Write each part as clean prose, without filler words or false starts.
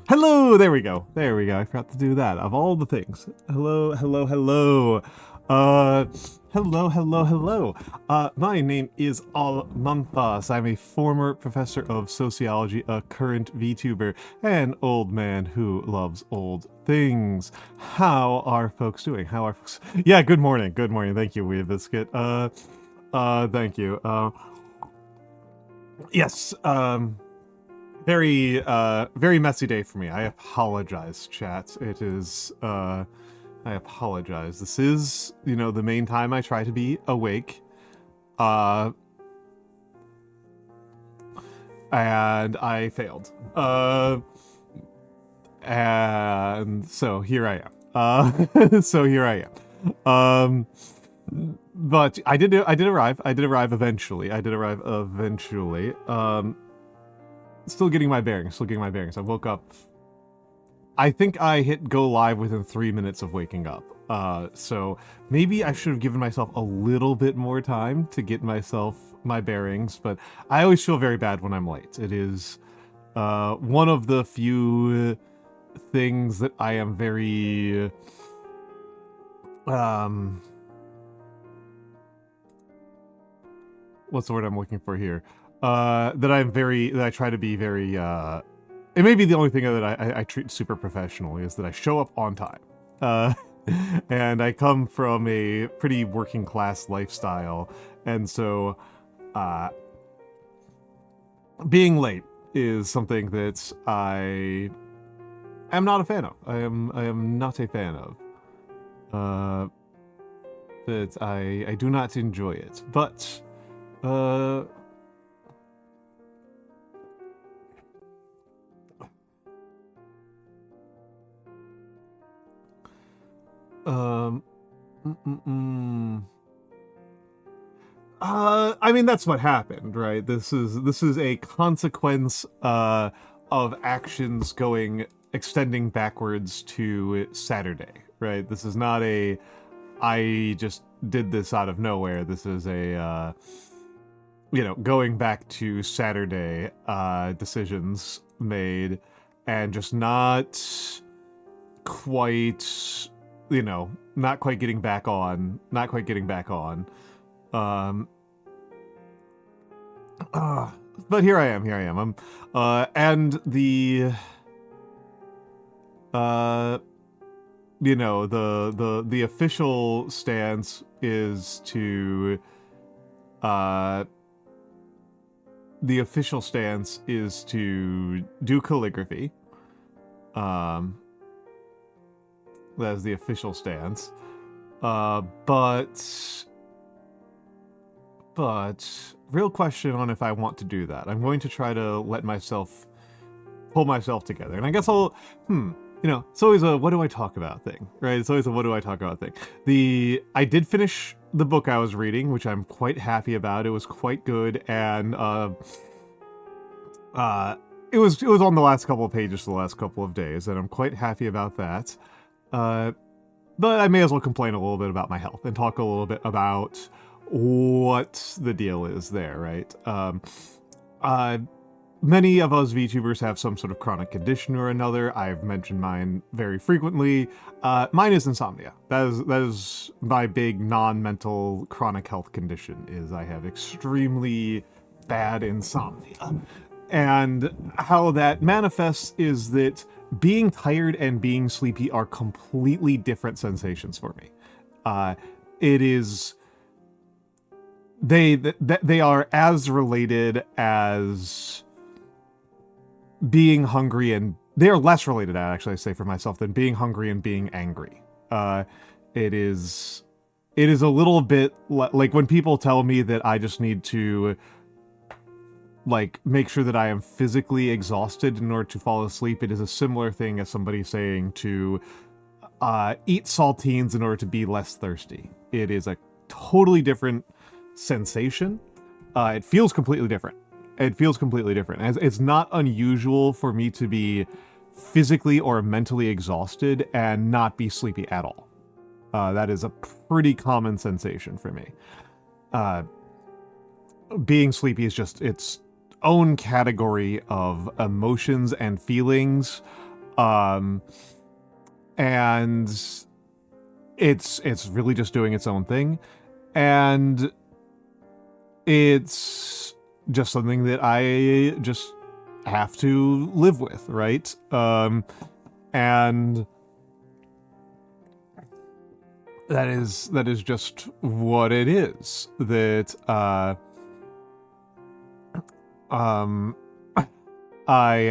Hello, there we go. There we go. I forgot to do that. Of all the things. Hello, hello, hello. Hello. My name is Almantas. I'm a former professor of sociology, a current VTuber, an old man who loves old things. How are folks doing? How are folks? Yeah, good morning. Good morning. Thank you, Weird Biscuit. Thank you. Yes, very messy day for me. I apologize, chat. It is, I apologize. This is, the main time I try to be awake. And I failed. And so here I am. But I did arrive. I did arrive eventually. Still getting my bearings. I woke up. I think I hit go live within 3 minutes of waking up. So maybe I should have given myself a little bit more time to get myself my bearings, but I always feel very bad when I'm late. It is one of the few things that I am very what's the word I'm looking for here? That I try to be very, it may be the only thing that I treat super professionally is that I show up on time. And I come from a pretty working class lifestyle, and so, being late is something that I am not a fan of. I am not a fan of. That I do not enjoy it, but, I mean, that's what happened, right? This is a consequence of actions extending backwards to Saturday, right? This is not I just did this out of nowhere. This is a going back to Saturday decisions made and just not quite getting back on. But here I am. And the the official stance is to do calligraphy. That is the official stance. But real question on if I want to do that. I'm going to try to pull myself together. And I guess it's always a what do I talk about thing, right? It's always a what do I talk about thing. I did finish the book I was reading, which I'm quite happy about. It was quite good, and it was on the last couple of pages the last couple of days, and I'm quite happy about that. But I may as well complain a little bit about my health and talk a little bit about what the deal is there, right? Many of us VTubers have some sort of chronic condition or another. I've mentioned mine very frequently. Mine is insomnia. That is my big non-mental chronic health condition, is I have extremely bad insomnia. And how that manifests is that being tired and being sleepy are completely different sensations for me. They are as related as being hungry, and they are less related, actually, I say for myself, than being hungry and being angry. It is a little bit like when people tell me that I just need to make sure that I am physically exhausted in order to fall asleep. It is a similar thing as somebody saying to eat saltines in order to be less thirsty. It is a totally different sensation. It feels completely different. It's not unusual for me to be physically or mentally exhausted and not be sleepy at all. That is a pretty common sensation for me. Being sleepy is just its own category of emotions and feelings And it's really just doing its own thing, and it's just something that I just have to live with, right? And that is just what it is. That I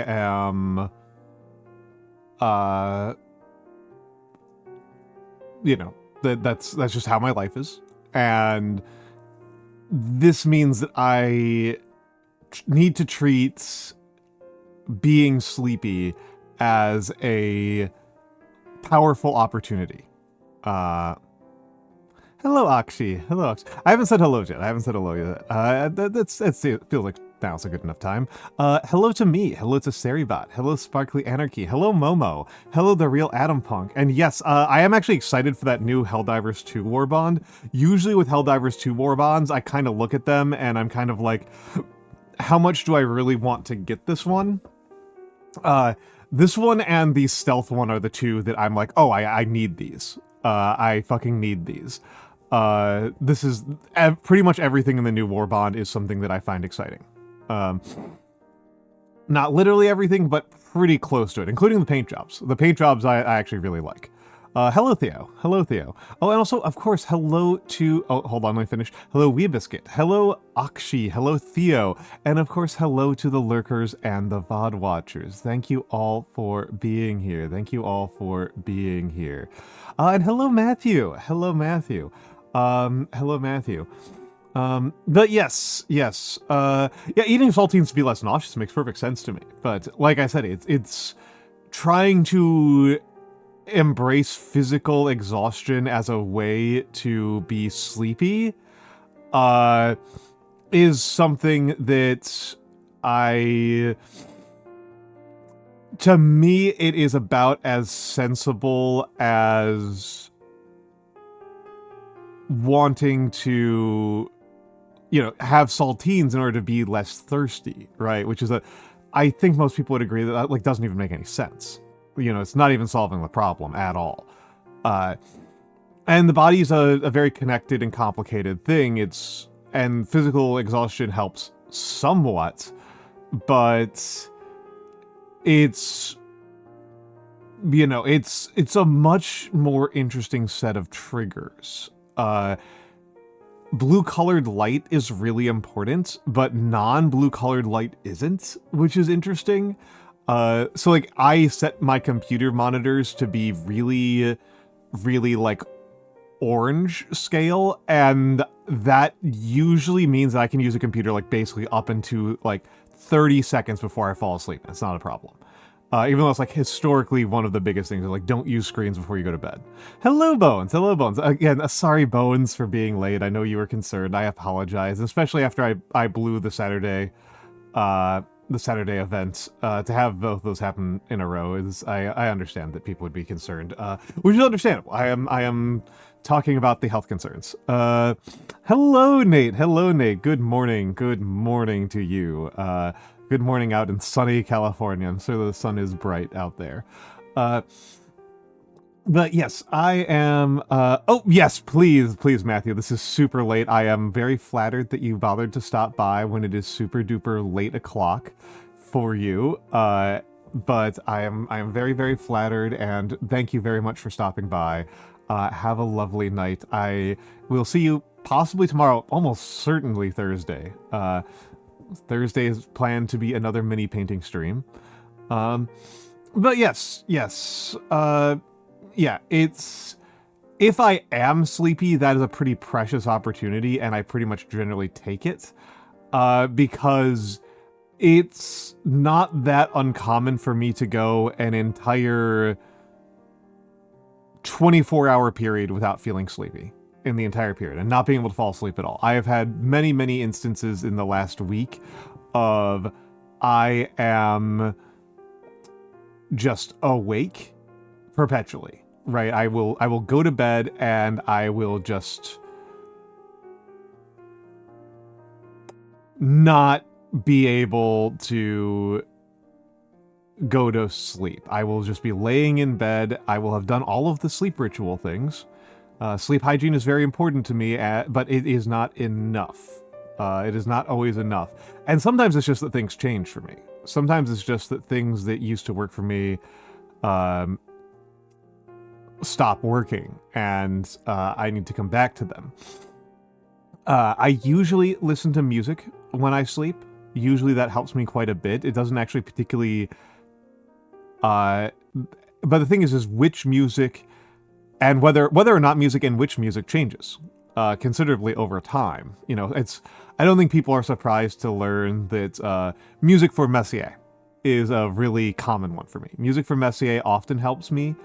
am that's just how my life is, and this means that I need to treat being sleepy as a powerful opportunity. Hello, Akshi. Hello, Akshi. I haven't said hello yet. It feels like now's a good enough time. Hello to me. Hello to Seribot. Hello, Sparkly Anarchy. Hello, Momo. Hello, the real Adampunk. And yes, I am actually excited for that new Helldivers 2 Warbond. Usually with Helldivers 2 Warbonds, I kind of look at them and I'm kind of like, how much do I really want to get this one? This one and the stealth one are the two that I'm like, oh, I need these. I fucking need these. This is pretty much everything in the new Warbond is something that I find exciting. Not literally everything, but pretty close to it, including the paint jobs. The paint jobs I actually really like. Hello, Theo. Hello, Theo. Oh, and also, of course, hello to... Oh, hold on, let me finish. Hello, Weebiscuit. Hello, Akshi. Hello, Theo. And, of course, hello to the lurkers and the VOD watchers. Thank you all for being here. Thank you all for being here. And hello, Matthew. Hello, Matthew. Hello, Matthew. But yes. Yeah, eating saltines to be less nauseous makes perfect sense to me. But, like I said, it's trying to embrace physical exhaustion as a way to be sleepy is something that to me it is about as sensible as wanting to have saltines in order to be less thirsty, right? Which is I think most people would agree that like doesn't even make any sense. It's not even solving the problem at all. And the body is a very connected and complicated thing. And physical exhaustion helps somewhat, but it's a much more interesting set of triggers. Blue colored light is really important, but non-blue colored light isn't, which is interesting. So like I set my computer monitors to be really, really like orange scale, and that usually means that I can use a computer like basically up into like 30 seconds before I fall asleep. It's not a problem. Even though it's like historically one of the biggest things is like don't use screens before you go to bed. Hello, Bones. Hello, Bones. Again, sorry, Bones, for being late. I know you were concerned. I apologize, especially after I blew the Saturday event. To have both of those happen in a row is I understand that people would be concerned, which is understandable. I am talking about the health concerns. Hello, Nate. Hello, Nate. Good morning. Good morning to you. Good morning out in sunny California. I'm sure the sun is bright out there. But yes, I am... oh, yes, please, Matthew. This is super late. I am very flattered that you bothered to stop by when it is super duper late o'clock for you. But I am very, very flattered, and thank you very much for stopping by. Have a lovely night. I will see you possibly tomorrow, almost certainly Thursday. Thursday is planned to be another mini painting stream. But yes. Yeah, if I am sleepy, that is a pretty precious opportunity, and I pretty much generally take it, because it's not that uncommon for me to go an entire 24-hour period without feeling sleepy in the entire period and not being able to fall asleep at all. I have had many, many instances in the last week of I am just awake perpetually, right? I will go to bed and I will just not be able to go to sleep. I will just be laying in bed. I will have done all of the sleep ritual things. Sleep hygiene is very important to me, but it is not enough. It is not always enough. And sometimes it's just that things change for me. Sometimes it's just that things that used to work for me stop working, and I need to come back to them. I usually listen to music when I sleep. Usually that helps me quite a bit. It doesn't actually particularly... but the thing is which music, and whether or not music and which music changes considerably over time. You know, I don't think people are surprised to learn that music for Messier is a really common one for me. Music for Messier often helps me.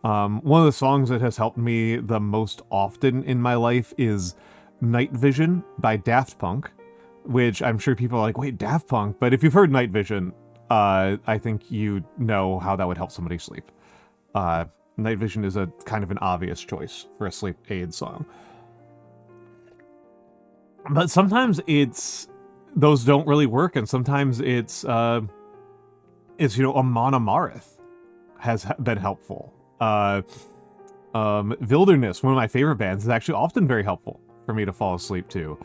One of the songs that has helped me the most often in my life is Night Vision by Daft Punk, which I'm sure people are like, wait, Daft Punk? But if you've heard Night Vision, I think you know how that would help somebody sleep. Night Vision is a kind of an obvious choice for a sleep aid song. But sometimes those don't really work, and sometimes it's Amon Amarth has been helpful. Wilderness, one of my favorite bands, is actually often very helpful for me to fall asleep to.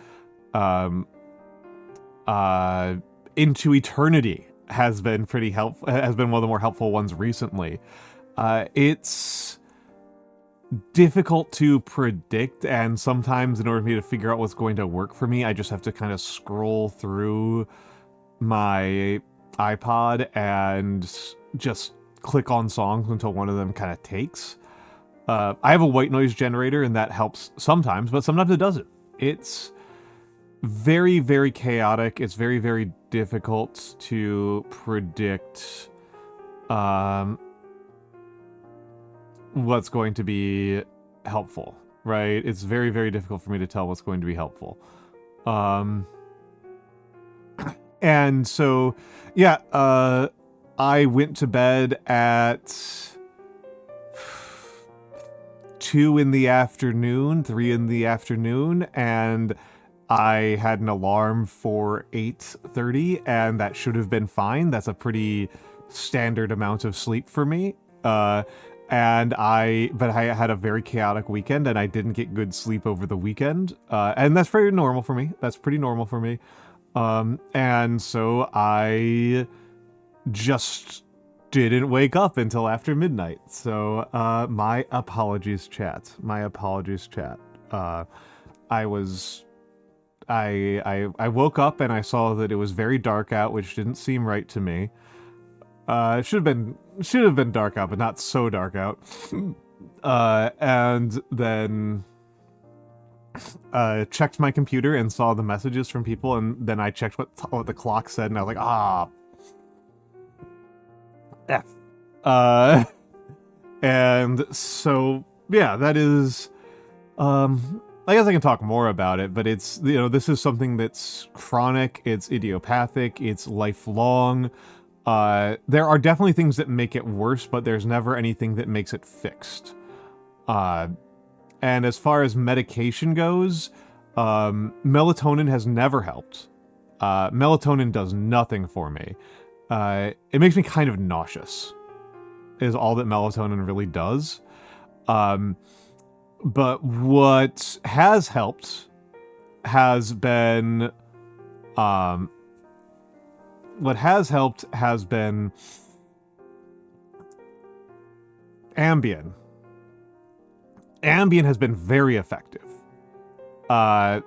Into Eternity has been pretty helpful, has been one of the more helpful ones recently. It's difficult to predict, and sometimes in order for me to figure out what's going to work for me, I just have to kind of scroll through my iPod and just click on songs until one of them kind of takes. I have a white noise generator, and that helps sometimes, but sometimes it doesn't. It's very, very chaotic. It's very, very difficult to predict what's going to be helpful, right? It's very, very difficult for me to tell what's going to be helpful. And so, yeah, I went to bed at 2 in the afternoon, 3 in the afternoon, and I had an alarm for 8:30, and that should have been fine. That's a pretty standard amount of sleep for me. But I had a very chaotic weekend, and I didn't get good sleep over the weekend. And that's pretty normal for me. That's pretty normal for me. And so I just didn't wake up until after midnight. So, my apologies, chat. My apologies, chat. I woke up and I saw that it was very dark out, which didn't seem right to me. It should have been dark out, but not so dark out. And then checked my computer and saw the messages from people, and then I checked what the clock said, and I was like, F. And so, yeah, that is, I guess I can talk more about it, but it's, this is something that's chronic, it's idiopathic, it's lifelong. There are definitely things that make it worse, but there's never anything that makes it fixed. And as far as medication goes, melatonin has never helped. Melatonin does nothing for me. It makes me kind of nauseous, is all that melatonin really does. But what has helped has been, Ambien. Ambien has been very effective. But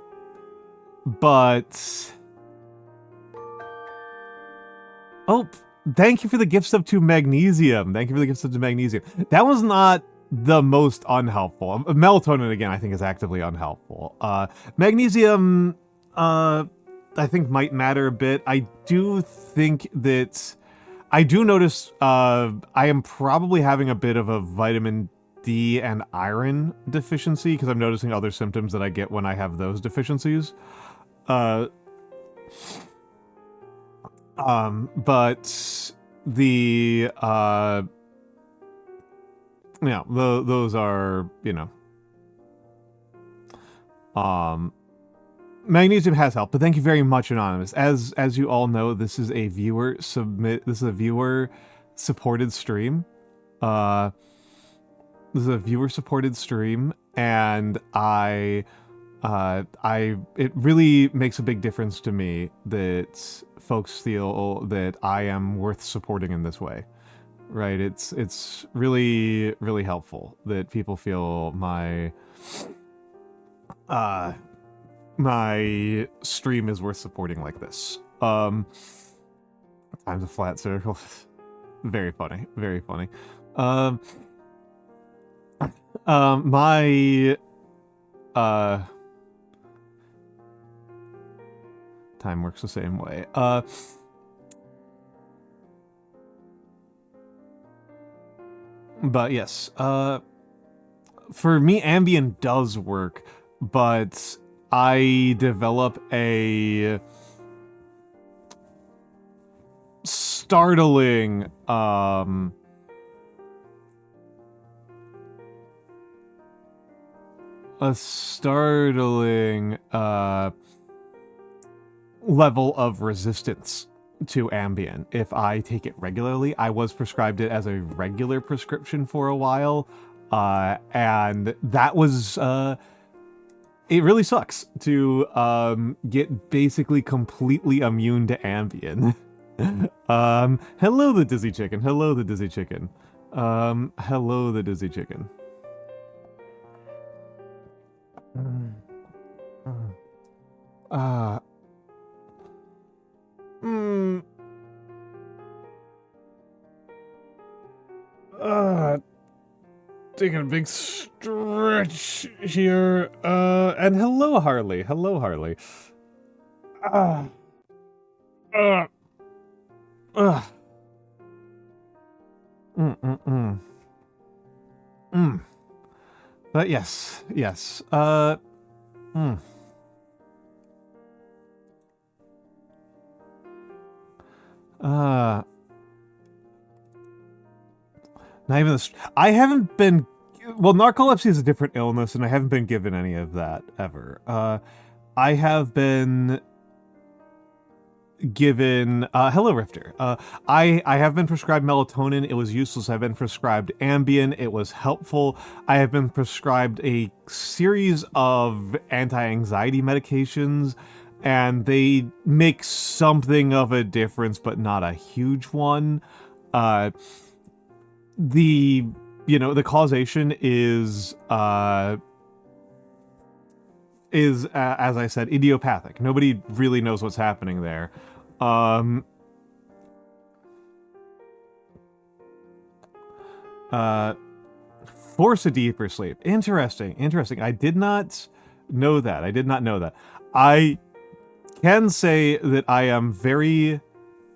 oh, thank you for the gift sub to Magnesium. Thank you for the gift sub to Magnesium. That was not the most unhelpful. Melatonin, again, I think is actively unhelpful. Magnesium, I think might matter a bit. I do think that I do notice I am probably having a bit of a vitamin D and iron deficiency, because I'm noticing other symptoms that I get when I have those deficiencies. But the those are, magnesium has helped, but thank you very much, Anonymous. As you all know, this is a viewer supported stream. This is a viewer-supported stream, and it really makes a big difference to me that folks feel that I am worth supporting in this way. Right? It's really, really helpful that people feel my my stream is worth supporting like this. Time's a flat circle. Very funny, very funny. My time works the same way. But yes, for me, Ambient does work, but I develop a startling, level of resistance to Ambien if I take it regularly. I was prescribed it as a regular prescription for a while, and that was, it really sucks to get basically completely immune to Ambien. Hello the Dizzy Chicken, hello the Dizzy Chicken. Hello the Dizzy Chicken. Taking a big stretch here. And hello, Harley. Hello, Harley. But yes, yes. Not even this. I haven't been. Well, narcolepsy is a different illness, and I haven't been given any of that ever. I have been given. Hello, Rifter. I have been prescribed melatonin. It was useless. I've been prescribed Ambien. It was helpful. I have been prescribed a series of anti-anxiety medications, and they make something of a difference, but not a huge one. The causation is as I said, idiopathic. Nobody really knows what's happening there. Force a deeper sleep. Interesting. I did not know that. I can say that I am very...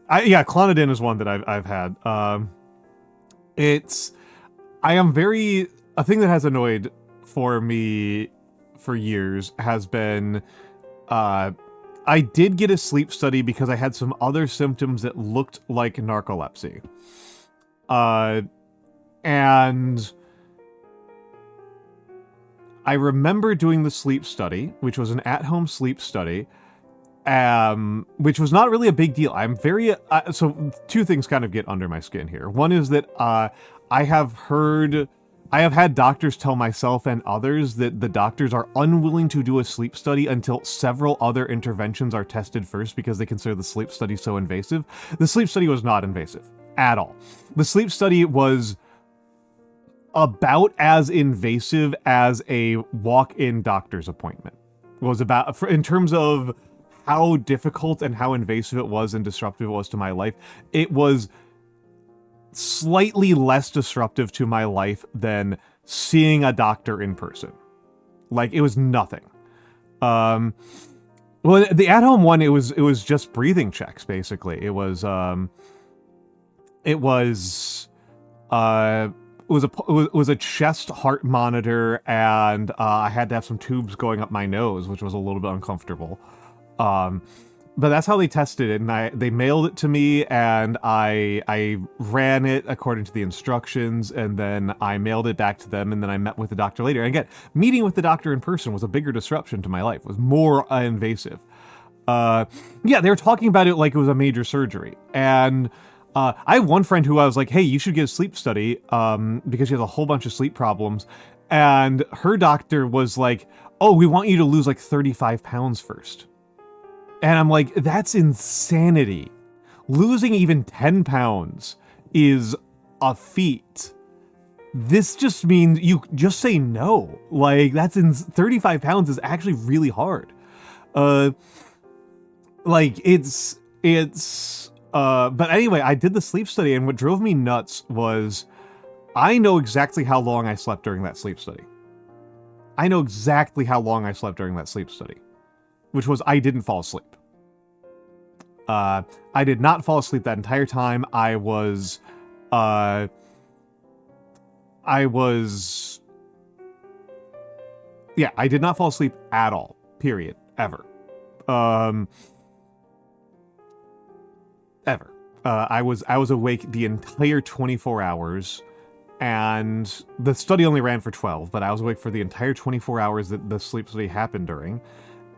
Clonidine is one that I've had. A thing that has annoyed for me for years has been, I did get a sleep study because I had some other symptoms that looked like narcolepsy. And I remember doing the sleep study, which was an at-home sleep study, which was not really a big deal. I'm very... so two things kind of get under my skin here. One is that I have had doctors tell myself and others that the doctors are unwilling to do a sleep study until several other interventions are tested first because they consider the sleep study so invasive. The sleep study was not invasive at all. The sleep study was about as invasive as a walk-in doctor's appointment. It was about, in terms of how difficult and how invasive it was and disruptive it was to my life. It was slightly less disruptive to my life than seeing a doctor in person. Like, it was nothing. Well, the at-home one, it was just breathing checks, basically. It was a chest heart monitor, and I had to have some tubes going up my nose, which was a little bit uncomfortable. But that's how they tested it, and they mailed it to me, and I ran it according to the instructions, and then I mailed it back to them, and then I met with the doctor later. And again, meeting with the doctor in person was a bigger disruption to my life. It was more invasive. They were talking about it like it was a major surgery, and I have one friend who I was like, hey, you should get a sleep study, because she has a whole bunch of sleep problems. And her doctor was like, oh, we want you to lose like 35 pounds first. And I'm like, that's insanity. Losing even 10 pounds is a feat. This just means you just say no. Like, 35 pounds is actually really hard. But anyway, I did the sleep study, and what drove me nuts was I know exactly how long I slept during that sleep study. I know exactly how long I slept during that sleep study, which was I didn't fall asleep. I did not fall asleep that entire time. I did not fall asleep at all. Period. Ever. Ever. I was awake the entire 24 hours, and the study only ran for 12, but I was awake for the entire 24 hours that the sleep study happened during.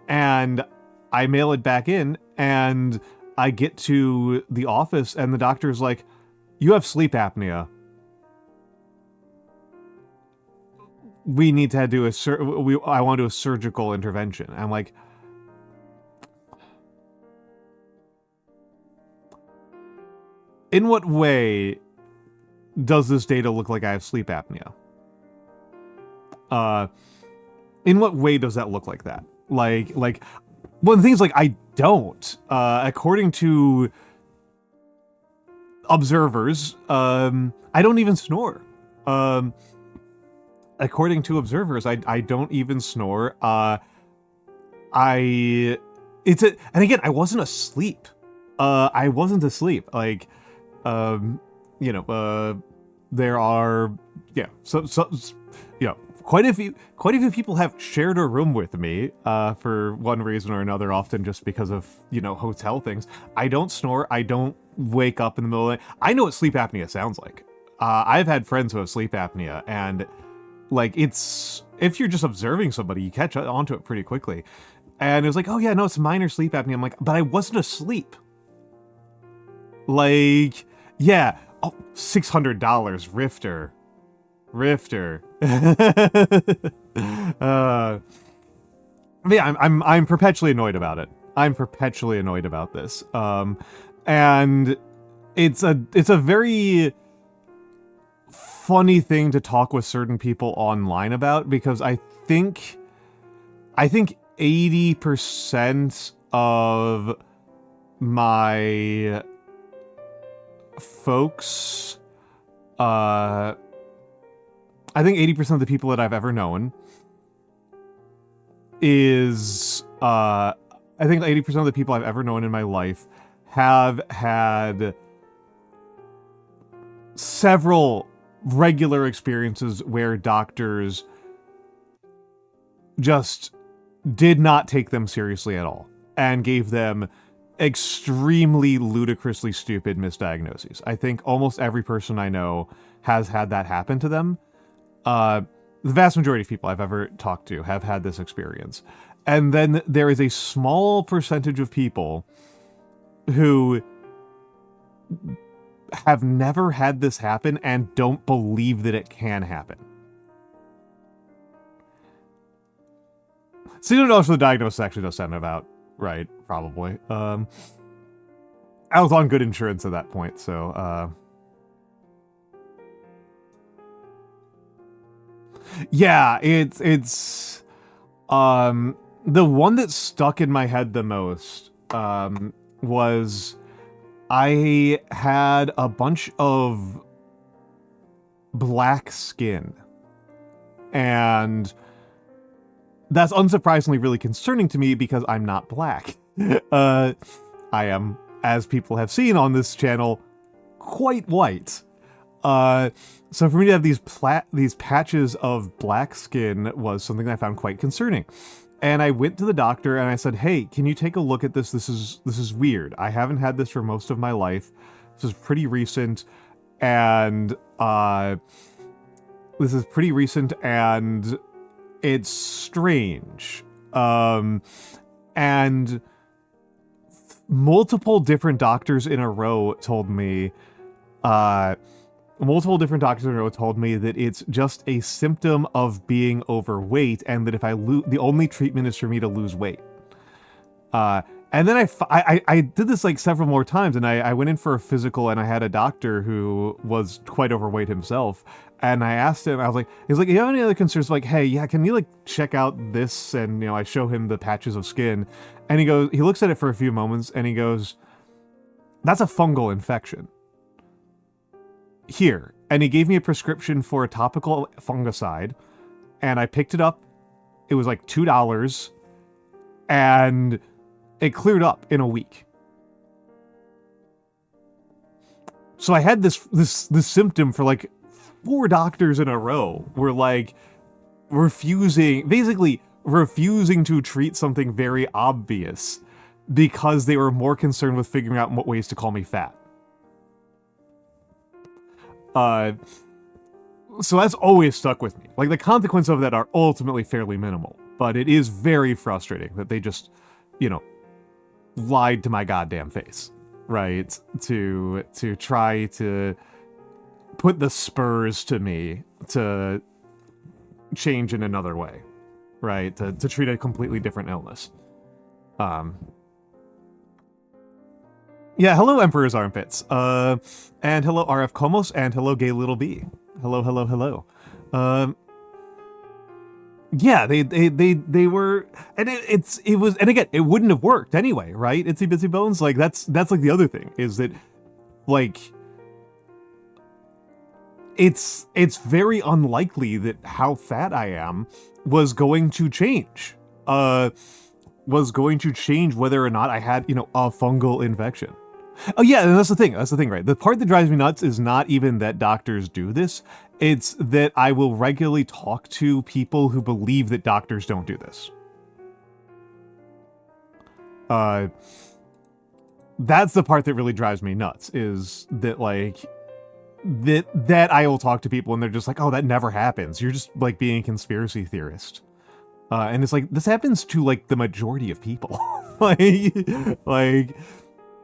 And I mail it back in, and I get to the office, and the doctor's like, you have sleep apnea. We need to do I want to do a surgical intervention. I'm like, in what way does this data look like I have sleep apnea? In what way does that look like that? Like, one of the things, like, I don't. According to observers, I don't even snore. According to observers, I don't even snore. And again, I wasn't asleep. I wasn't asleep. Like, there are, quite a few people have shared a room with me, for one reason or another, often just because of, hotel things. I don't snore. I don't wake up in the middle of the night. I know what sleep apnea sounds like. I've had friends who have sleep apnea, and like, if you're just observing somebody, you catch onto it pretty quickly. And it was like, oh yeah, no, it's minor sleep apnea. I'm like, but I wasn't asleep. Like, yeah, oh, $600, Rifter. Yeah, I'm perpetually annoyed about it. I'm perpetually annoyed about this. And it's a very funny thing to talk with certain people online about, because I think 80% of my folks, I think 80% of the people that I've ever known I think 80% of the people I've ever known in my life have had several regular experiences where doctors just did not take them seriously at all and gave them extremely ludicrously stupid misdiagnoses. I think almost every person I know has had that happen to them. The vast majority of people I've ever talked to have had this experience. And then there is a small percentage of people who have never had this happen and don't believe that it can happen. $600 for the diagnosis actually does sound about right, probably. I was on good insurance at that point, so yeah, it's the one that stuck in my head the most was I had a bunch of black skin, and that's unsurprisingly really concerning to me because I'm not black. I am, as people have seen on this channel, quite white. So for me to have these patches of black skin was something that I found quite concerning. And I went to the doctor and I said, hey, can you take a look at this? This is weird. I haven't had this for most of my life. This is pretty recent, and it's strange. And multiple different doctors in a row told me Multiple different doctors in a row told me that it's just a symptom of being overweight, and that if I the only treatment is for me to lose weight. And then I did this like several more times, and I went in for a physical, and I had a doctor who was quite overweight himself, and I asked him, he's like, you have any other concerns? Like, hey, yeah, can you like check out this? And, I show him the patches of skin, and he looks at it for a few moments, and he goes, that's a fungal infection. Here. And he gave me a prescription for a topical fungicide, and I picked it up. It was like $2, and it cleared up in a week. So I had this symptom for like 4 doctors in a row were like refusing to treat something very obvious because they were more concerned with figuring out what ways to call me fat. So that's always stuck with me. Like, the consequences of that are ultimately fairly minimal, but it is very frustrating that they just, lied to my goddamn face, right? To try to put the spurs to me to change in another way, right? To treat a completely different illness. Yeah, hello Emperor's Armpits. And hello RF Comos, and hello Gay Little B. Hello, hello, hello. Yeah, they were, and it was, and again, it wouldn't have worked anyway, right? Itsy Bitsy Bones, like that's like the other thing, is that, like, it's very unlikely that how fat I am was going to change. Was going to change whether or not I had, a fungal infection. Oh yeah, and that's the thing, right? The part that drives me nuts is not even that doctors do this, it's that I will regularly talk to people who believe that doctors don't do this. That's the part that really drives me nuts, is that, like, that I will talk to people and they're just like, oh, that never happens. You're just, like, being a conspiracy theorist. And it's like, this happens to, like, the majority of people. like,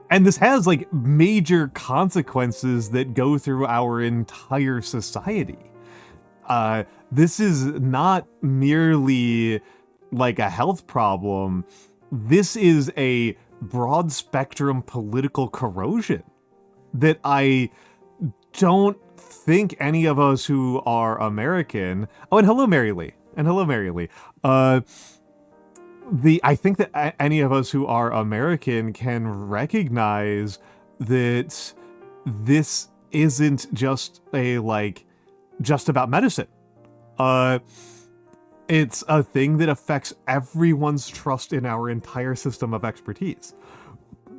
and this has, like, major consequences that go through our entire society. This is not merely, like, a health problem. This is a broad spectrum political corrosion that I don't think any of us who are American... Oh, and hello, Mary Lee. I think that any of us who are American can recognize that this isn't just just about medicine. It's a thing that affects everyone's trust in our entire system of expertise.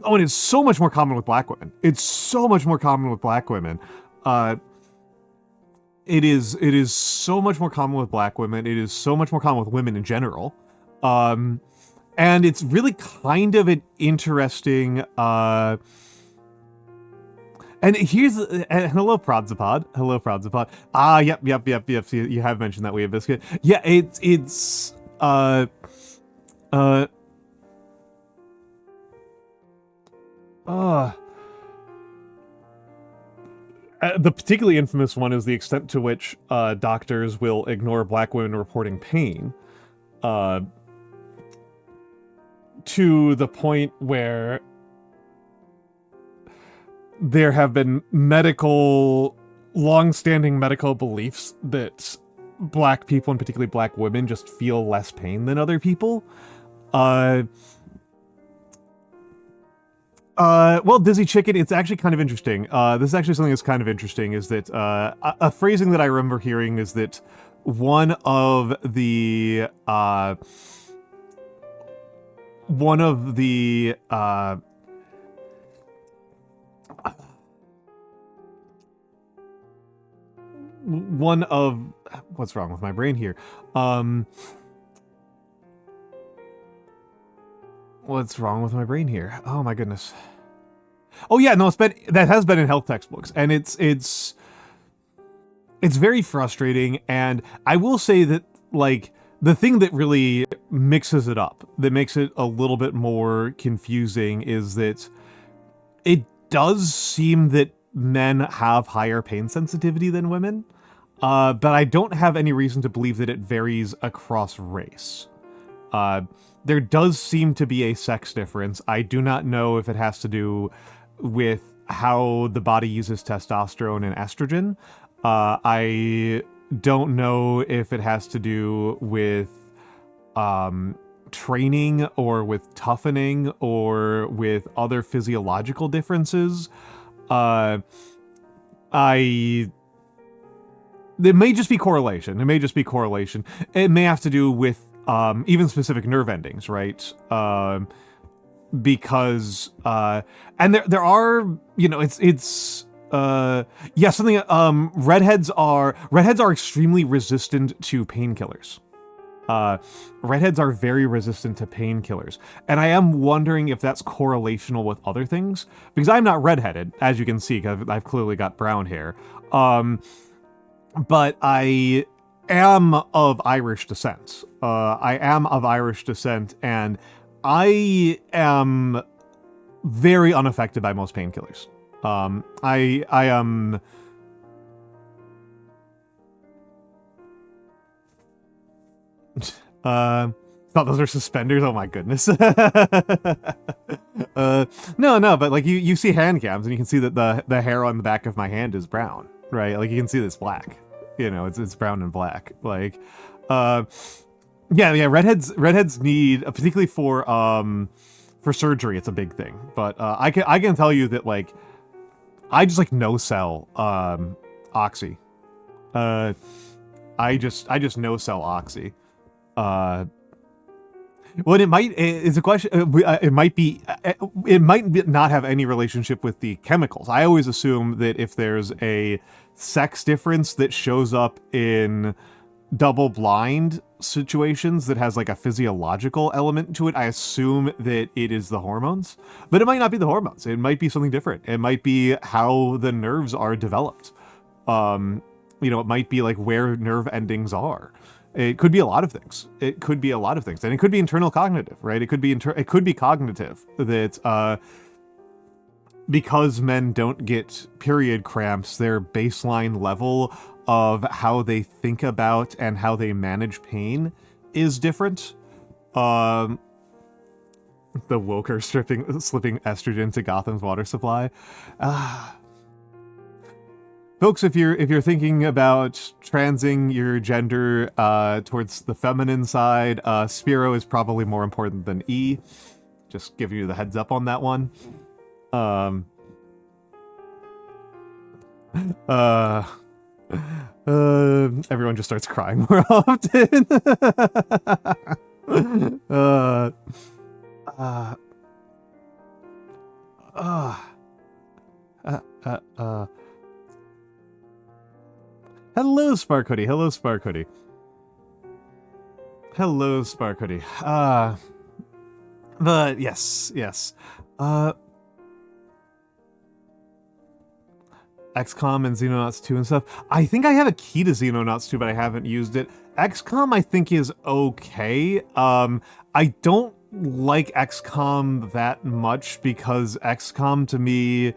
Oh, and it's so much more common with black women. It is so much more common with black women. It is so much more common with women in general. And it's really kind of an interesting, and here's, hello Prodzapod. Yep. You have mentioned that we have biscuit. Yeah, it's, the particularly infamous one is the extent to which doctors will ignore black women reporting pain, to the point where there have been long-standing medical beliefs that black people, and particularly black women, just feel less pain than other people. Well, Dizzy Chicken, it's actually kind of interesting. This is actually something that's kind of interesting, is that, a phrasing that I remember hearing is that one of the what's wrong with my brain here? What's wrong with my brain here? Oh my goodness. Oh yeah, no, that has been in health textbooks, and it's very frustrating. And I will say that, like, the thing that really mixes it up, that makes it a little bit more confusing, is that it does seem that men have higher pain sensitivity than women, but I don't have any reason to believe that it varies across race. There does seem to be a sex difference. I do not know if it has to do with how the body uses testosterone and estrogen. I don't know if it has to do with training or with toughening or with other physiological differences. It may just be correlation. It may have to do with even specific nerve endings, right? Because and there are, you know, something. Redheads are extremely resistant to painkillers. Redheads are very resistant to painkillers, and I am wondering if that's correlational with other things, because I'm not redheaded, as you can see, because I've clearly got brown hair. But I am of Irish descent. And I am very unaffected by most painkillers. I am. Thought those were suspenders. Oh my goodness. No, but like you see hand cams and you can see that the hair on the back of my hand is brown, right? Like you can see that it's black. You know, it's brown and black. Like, yeah. Redheads need, particularly for surgery, it's a big thing. But I can tell you that like I just like no sell oxy. I just no sell oxy. Well, it's a question. It might not have any relationship with the chemicals. I always assume that if there's a sex difference that shows up in double-blind situations that has like a physiological element to it, I assume that it is the hormones. But it might not be the hormones. It might be something different. It might be how the nerves are developed. You know, it might be like where nerve endings are. It could be a lot of things. And it could be internal cognitive, right? It could be cognitive that because men don't get period cramps, their baseline level of how they think about and how they manage pain is different. The Woker slipping estrogen to Gotham's water supply. Folks, if you're thinking about transing your gender towards the feminine side, Spiro is probably more important than E. Just giving you the heads up on that one. Everyone just starts crying more often. Hello, Spark Hoodie. But yes. XCOM and Xenonauts 2 and stuff. I think I have a key to Xenonauts 2, but I haven't used it. XCOM I think is okay. I don't like XCOM that much because XCOM to me,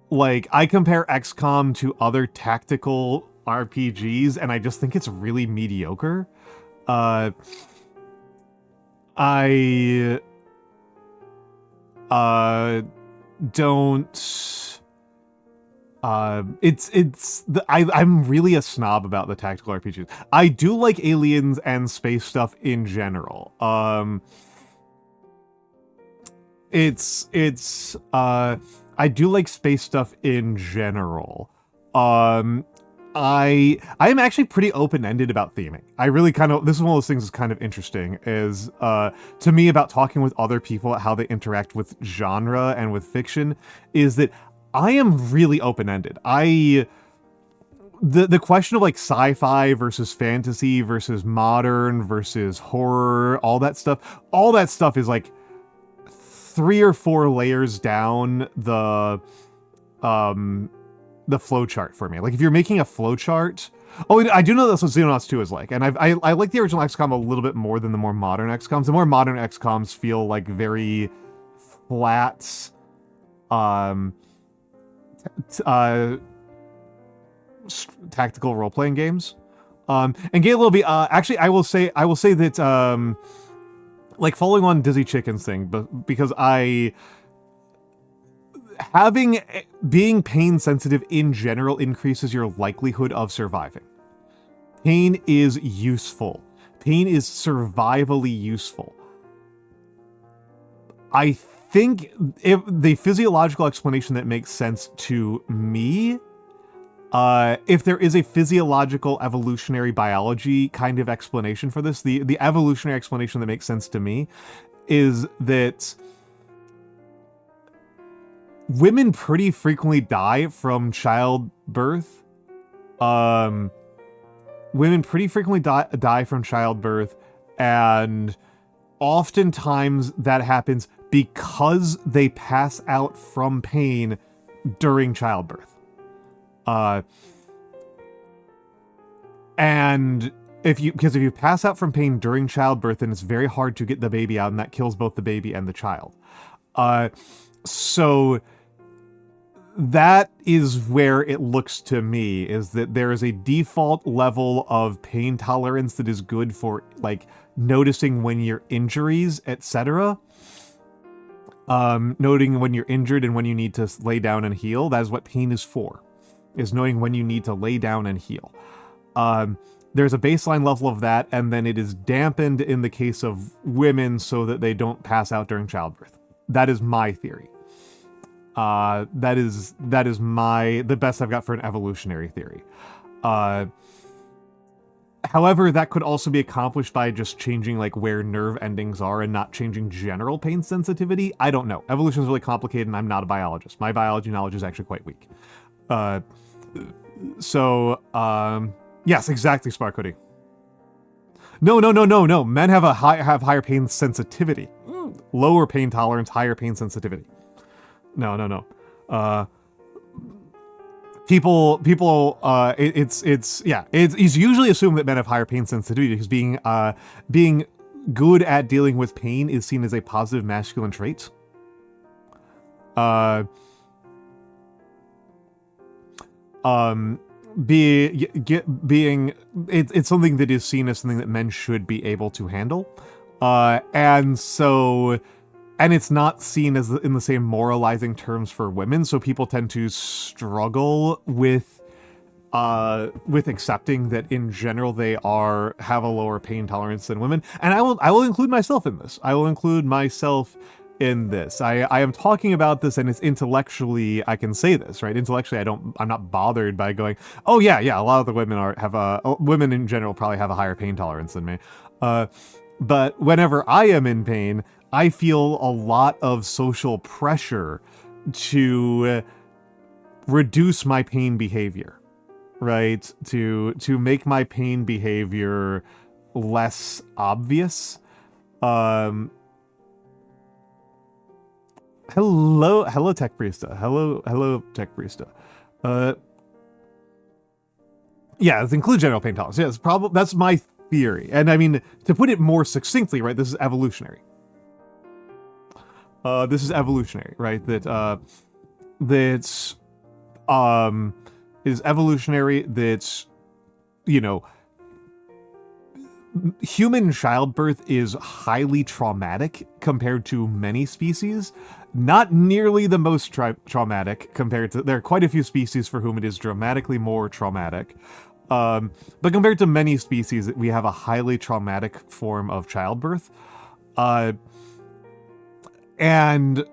like, I compare XCOM to other tactical RPGs and I just think it's really mediocre. I don't... I'm really a snob about the tactical RPGs. I do like aliens and space stuff in general. I do like space stuff in general. I am actually pretty open-ended about theming. I really this is one of those things that's kind of interesting, is to me about talking with other people, how they interact with genre and with fiction, is that I am really open-ended. The question of like sci-fi versus fantasy versus modern versus horror, all that stuff is like 3 or 4 layers down the flowchart for me. Like if you're making a flowchart, I do know that's what Xenonauts 2 is like, and I like the original XCOM a little bit more than the more modern XCOMs. The more modern XCOMs feel like very flat, tactical role-playing games. And get a little bit. Actually, I will say that like following on Dizzy Chicken's thing, but because being pain sensitive in general increases your likelihood of surviving. Pain is useful. Pain is survivally useful. I think if the physiological explanation that makes sense to me, if there is a physiological evolutionary biology kind of explanation for this, the evolutionary explanation that makes sense to me is that women pretty frequently die from childbirth. Women pretty frequently die from childbirth, and oftentimes that happens because they pass out from pain during childbirth. And if you pass out from pain during childbirth, then it's very hard to get the baby out, and that kills both the baby and the child. So that is where it looks to me, is that there is a default level of pain tolerance that is good for, like, noticing when you're injuries, etc. Noting when you're injured and when you need to lay down and heal. That is what pain is for, is knowing when you need to lay down and heal. There's a baseline level of that, and then it is dampened in the case of women so that they don't pass out during childbirth. That is my theory. That is the best I've got for an evolutionary theory. However, that could also be accomplished by just changing, like, where nerve endings are and not changing general pain sensitivity. I don't know. Evolution is really complicated, and I'm not a biologist. My biology knowledge is actually quite weak. Yes, exactly, Spark Hoodie. No. Men have higher pain sensitivity. Lower pain tolerance, higher pain sensitivity. No. It's usually assumed that men have higher pain sensitivity because being good at dealing with pain is seen as a positive masculine trait. It's something that is seen as something that men should be able to handle, and it's not seen as in the same moralizing terms for women, so people tend to struggle with accepting that in general they have a lower pain tolerance than women. And I will include myself in this. I am talking about this, and it's intellectually, I can say this, right? Intellectually, I'm not bothered by going, oh yeah, a lot of the women women in general probably have a higher pain tolerance than me. But whenever I am in pain, I feel a lot of social pressure to reduce my pain behavior, right? To make my pain behavior less obvious. Hello, Tech Priesta. Hello, Tech Priesta. Yeah, it includes general pain tolerance. Yeah, that's my theory. And I mean, to put it more succinctly, right, this is evolutionary. Right? Is evolutionary. That's, human childbirth is highly traumatic compared to many species. Not nearly the most traumatic compared to... There are quite a few species for whom it is dramatically more traumatic. But compared to many species, we have a highly traumatic form of childbirth. And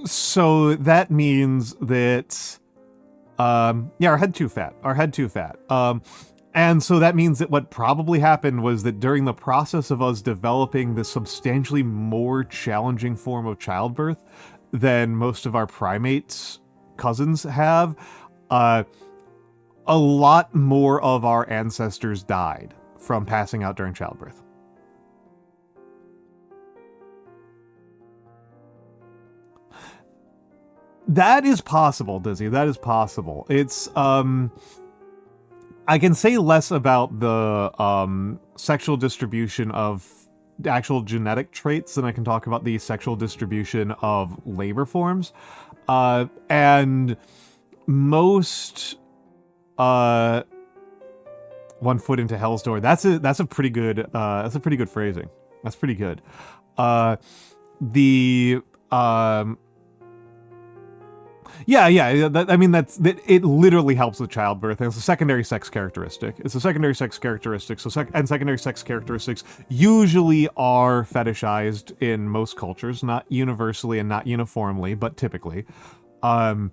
so that means that... our head too fat. And so that means that what probably happened was that during the process of us developing this substantially more challenging form of childbirth than most of our primates cousins have, a lot more of our ancestors died from passing out during childbirth. That is possible, Dizzy. That is possible. It's, I can say less about the sexual distribution of actual genetic traits, then I can talk about the sexual distribution of labor forms. And most 1 foot into hell's door. That's a pretty good phrasing. That's pretty good. It literally helps with childbirth. It's a secondary sex characteristic. It's a secondary sex characteristic. And secondary sex characteristics usually are fetishized in most cultures, not universally and not uniformly, but typically. One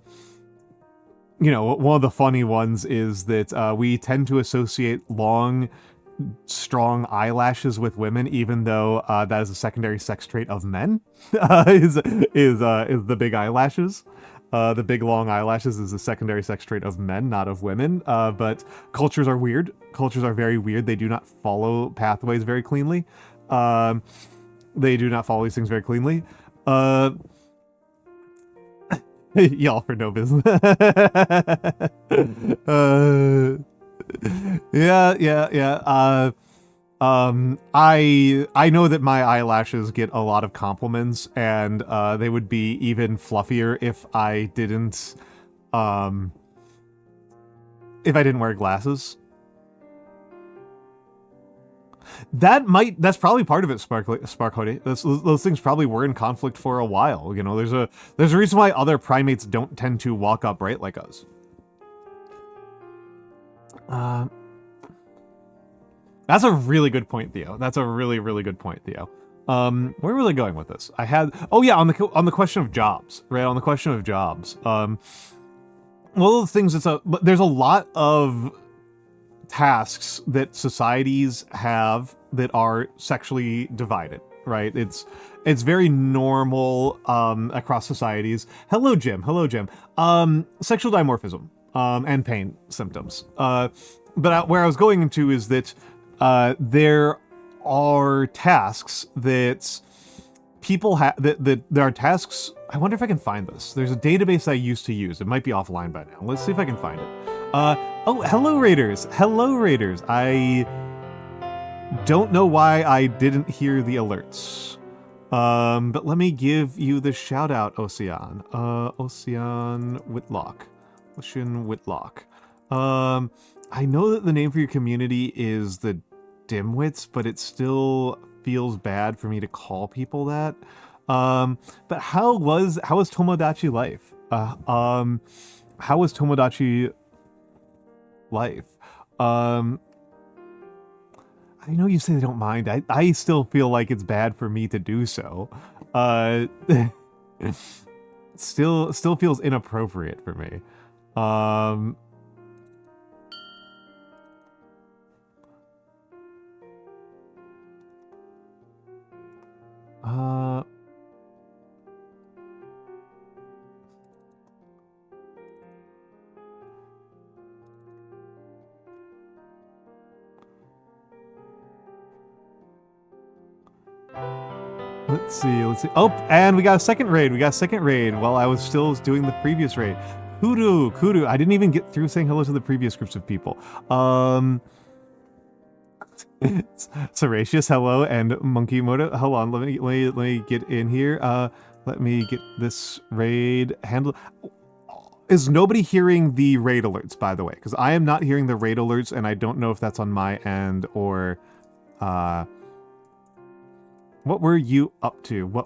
of the funny ones is that we tend to associate long, strong eyelashes with women, even though that is a secondary sex trait of men. is the big eyelashes. The big long eyelashes is a secondary sex trait of men, not of women. But cultures are weird. Cultures are very weird. They do not follow pathways very cleanly. They do not follow these things very cleanly. Y'all for no business. Yeah. I know that my eyelashes get a lot of compliments, and they would be even fluffier if I didn't wear glasses. That's probably part of it, Spark Hoodie. Those things probably were in conflict for a while. There's a reason why other primates don't tend to walk upright like us. That's a really good point, Theo. That's a really, really good point, Theo. Where was I going with this? On the question of jobs, right? On the question of jobs. One of the things there's a lot of tasks that societies have that are sexually divided, right? It's very normal across societies. Hello, Jim. Sexual dimorphism and pain symptoms. But where I was going into is that there are tasks that people have, that there are tasks. I wonder if I can find this. There's a database I used to use. It might be offline by now. Let's see if I can find it. Hello Raiders. I don't know why I didn't hear the alerts. But let me give you the shout out, Ocean. Ocean Whitlock. I know that the name for your community is the Dimwits, but it still feels bad for me to call people that. But how was Tomodachi life? How was Tomodachi life? I know you say they don't mind. I still feel like it's bad for me to do so. Still feels inappropriate for me. Let's see. Oh, and we got a second raid. While I was still doing the previous raid. Kudu. I didn't even get through saying hello to the previous groups of people. Seracious, hello, and Monkey Moto. Hold on, let me get in here. Let me get this raid handled. Is nobody hearing the raid alerts, by the way? Because I am not hearing the raid alerts, and I don't know if that's on my end or what were you up to?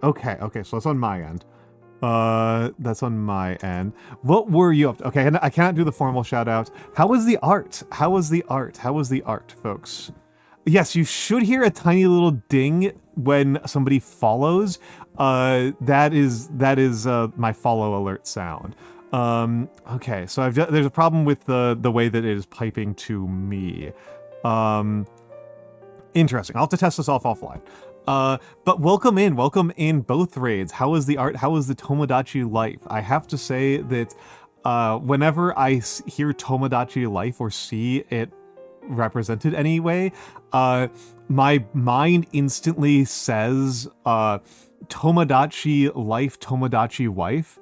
Okay, so that's on my end. That's on my end. What were you up to? Okay, and I cannot do the formal shout out. How was the art? Folks? Yes, you should hear a tiny little ding when somebody follows. That is my follow alert sound. Okay, so there's a problem with the way that it is piping to me. Interesting. I'll have to test this off offline. But welcome in both raids. How was the art? How was the Tomodachi life? I have to say that whenever I hear Tomodachi life or see it represented anyway, my mind instantly says Tomodachi life, Tomodachi wife,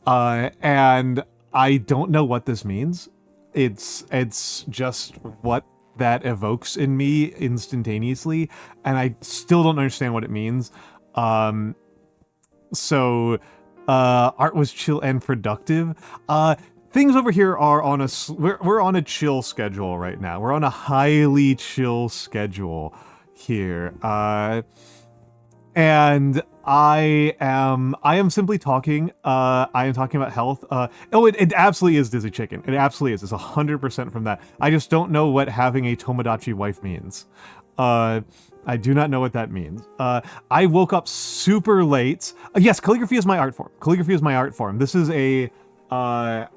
and I don't know what this means. It's just what that evokes in me instantaneously, and I still don't understand what it means. So art was chill and productive. Things over here are on we're on a chill schedule right now. We're on a highly chill schedule here. And I am simply talking. I am talking about health. It absolutely is Dizzy Chicken. It absolutely is. It's 100% from that. I just don't know what having a Tomodachi wife means. I do not know what that means. I woke up super late. Yes, calligraphy is my art form. Calligraphy is my art form. This is a hand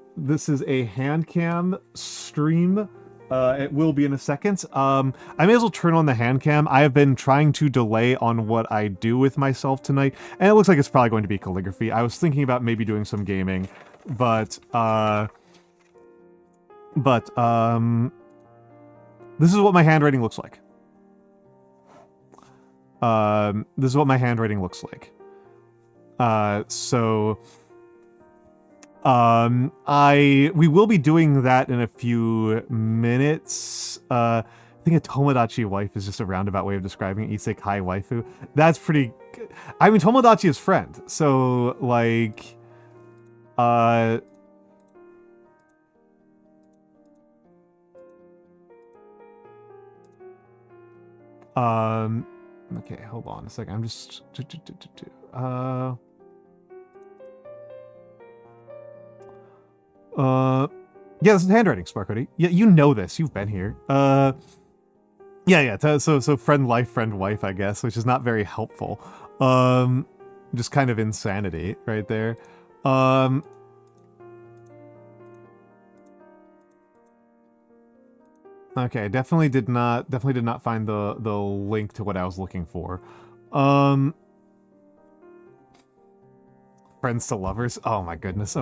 cam stream. It will be in a second. I may as well turn on the hand cam. I have been trying to delay on what I do with myself tonight, and it looks like it's probably going to be calligraphy. I was thinking about maybe doing some gaming, but this is what my handwriting looks like. This is what my handwriting looks like. We will be doing that in a few minutes. I think a Tomodachi wife is just a roundabout way of describing it. Isekai waifu. That's pretty good. I mean, Tomodachi is friend. So, like, okay, hold on a second. I'm just, yeah, this is handwriting, Sparkody. Yeah, you know this. You've been here. Yeah. So friend life, friend wife, I guess, which is not very helpful. Just kind of insanity right there. Okay, definitely did not find the link to what I was looking for. Friends to lovers. Oh my goodness.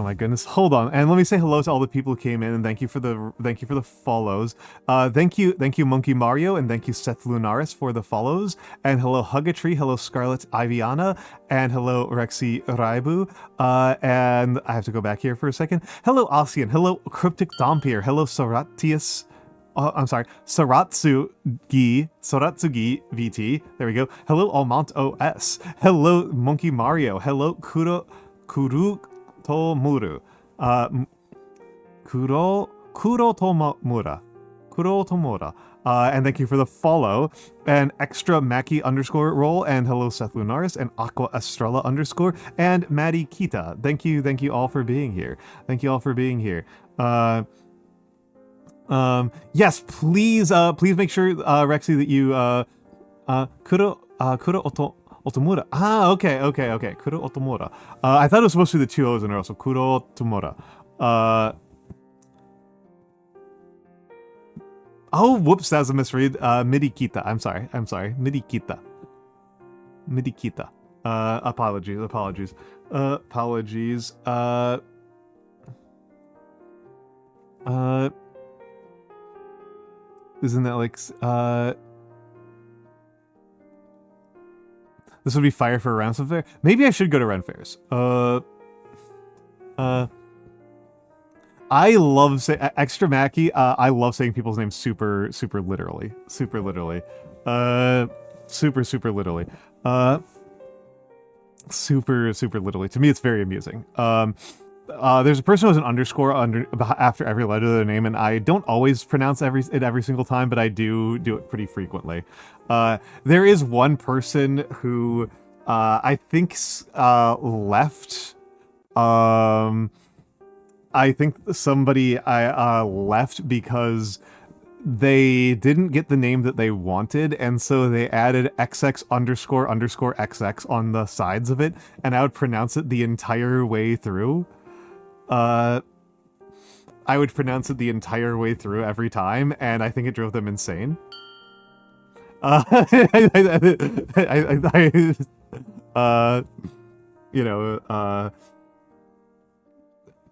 Hold on, and let me say hello to all the people who came in, and thank you for the follows. Thank you Monkey Mario, and thank you Seth Lunaris for the follows, and hello Hugatree, hello Scarlet Iviana, and hello Rexy Raibu. And I have to go back here for a second. Hello Asian, hello Cryptic Dompier, hello Soratius. Soratsugi VT. There we go. Hello Almant OS. Hello Monkey Mario. Hello Kuro Tomuru. Kuro Tomura. And thank you for the follow. And extra Mackie _roll. And hello Seth Lunaris. And Aqua Estrella _. And Maddie Kita. Thank you all for being here. Yes, please make sure, Rexy, that you, Kuro Otomura. Okay. Kuro Otomura. I thought it was supposed to be the two O's in a row, so Kuro Otomura. Oh, whoops, that was a misread. Midikita. I'm sorry. Midikita. Apologies. Isn't that like, this would be fire for a Ransom Fair? Maybe I should go to Ren Fairs. I love saying, Extra Mackie, I love saying people's names super literally. Super literally. To me, it's very amusing. There's a person who has an underscore after every letter of their name, and I don't always pronounce it every single time, but I do it pretty frequently. There is one person who I think left. I think somebody left because they didn't get the name that they wanted, and so they added XX__XX on the sides of it, and I would pronounce it the entire way through. I would pronounce it the entire way through every time, and I think it drove them insane.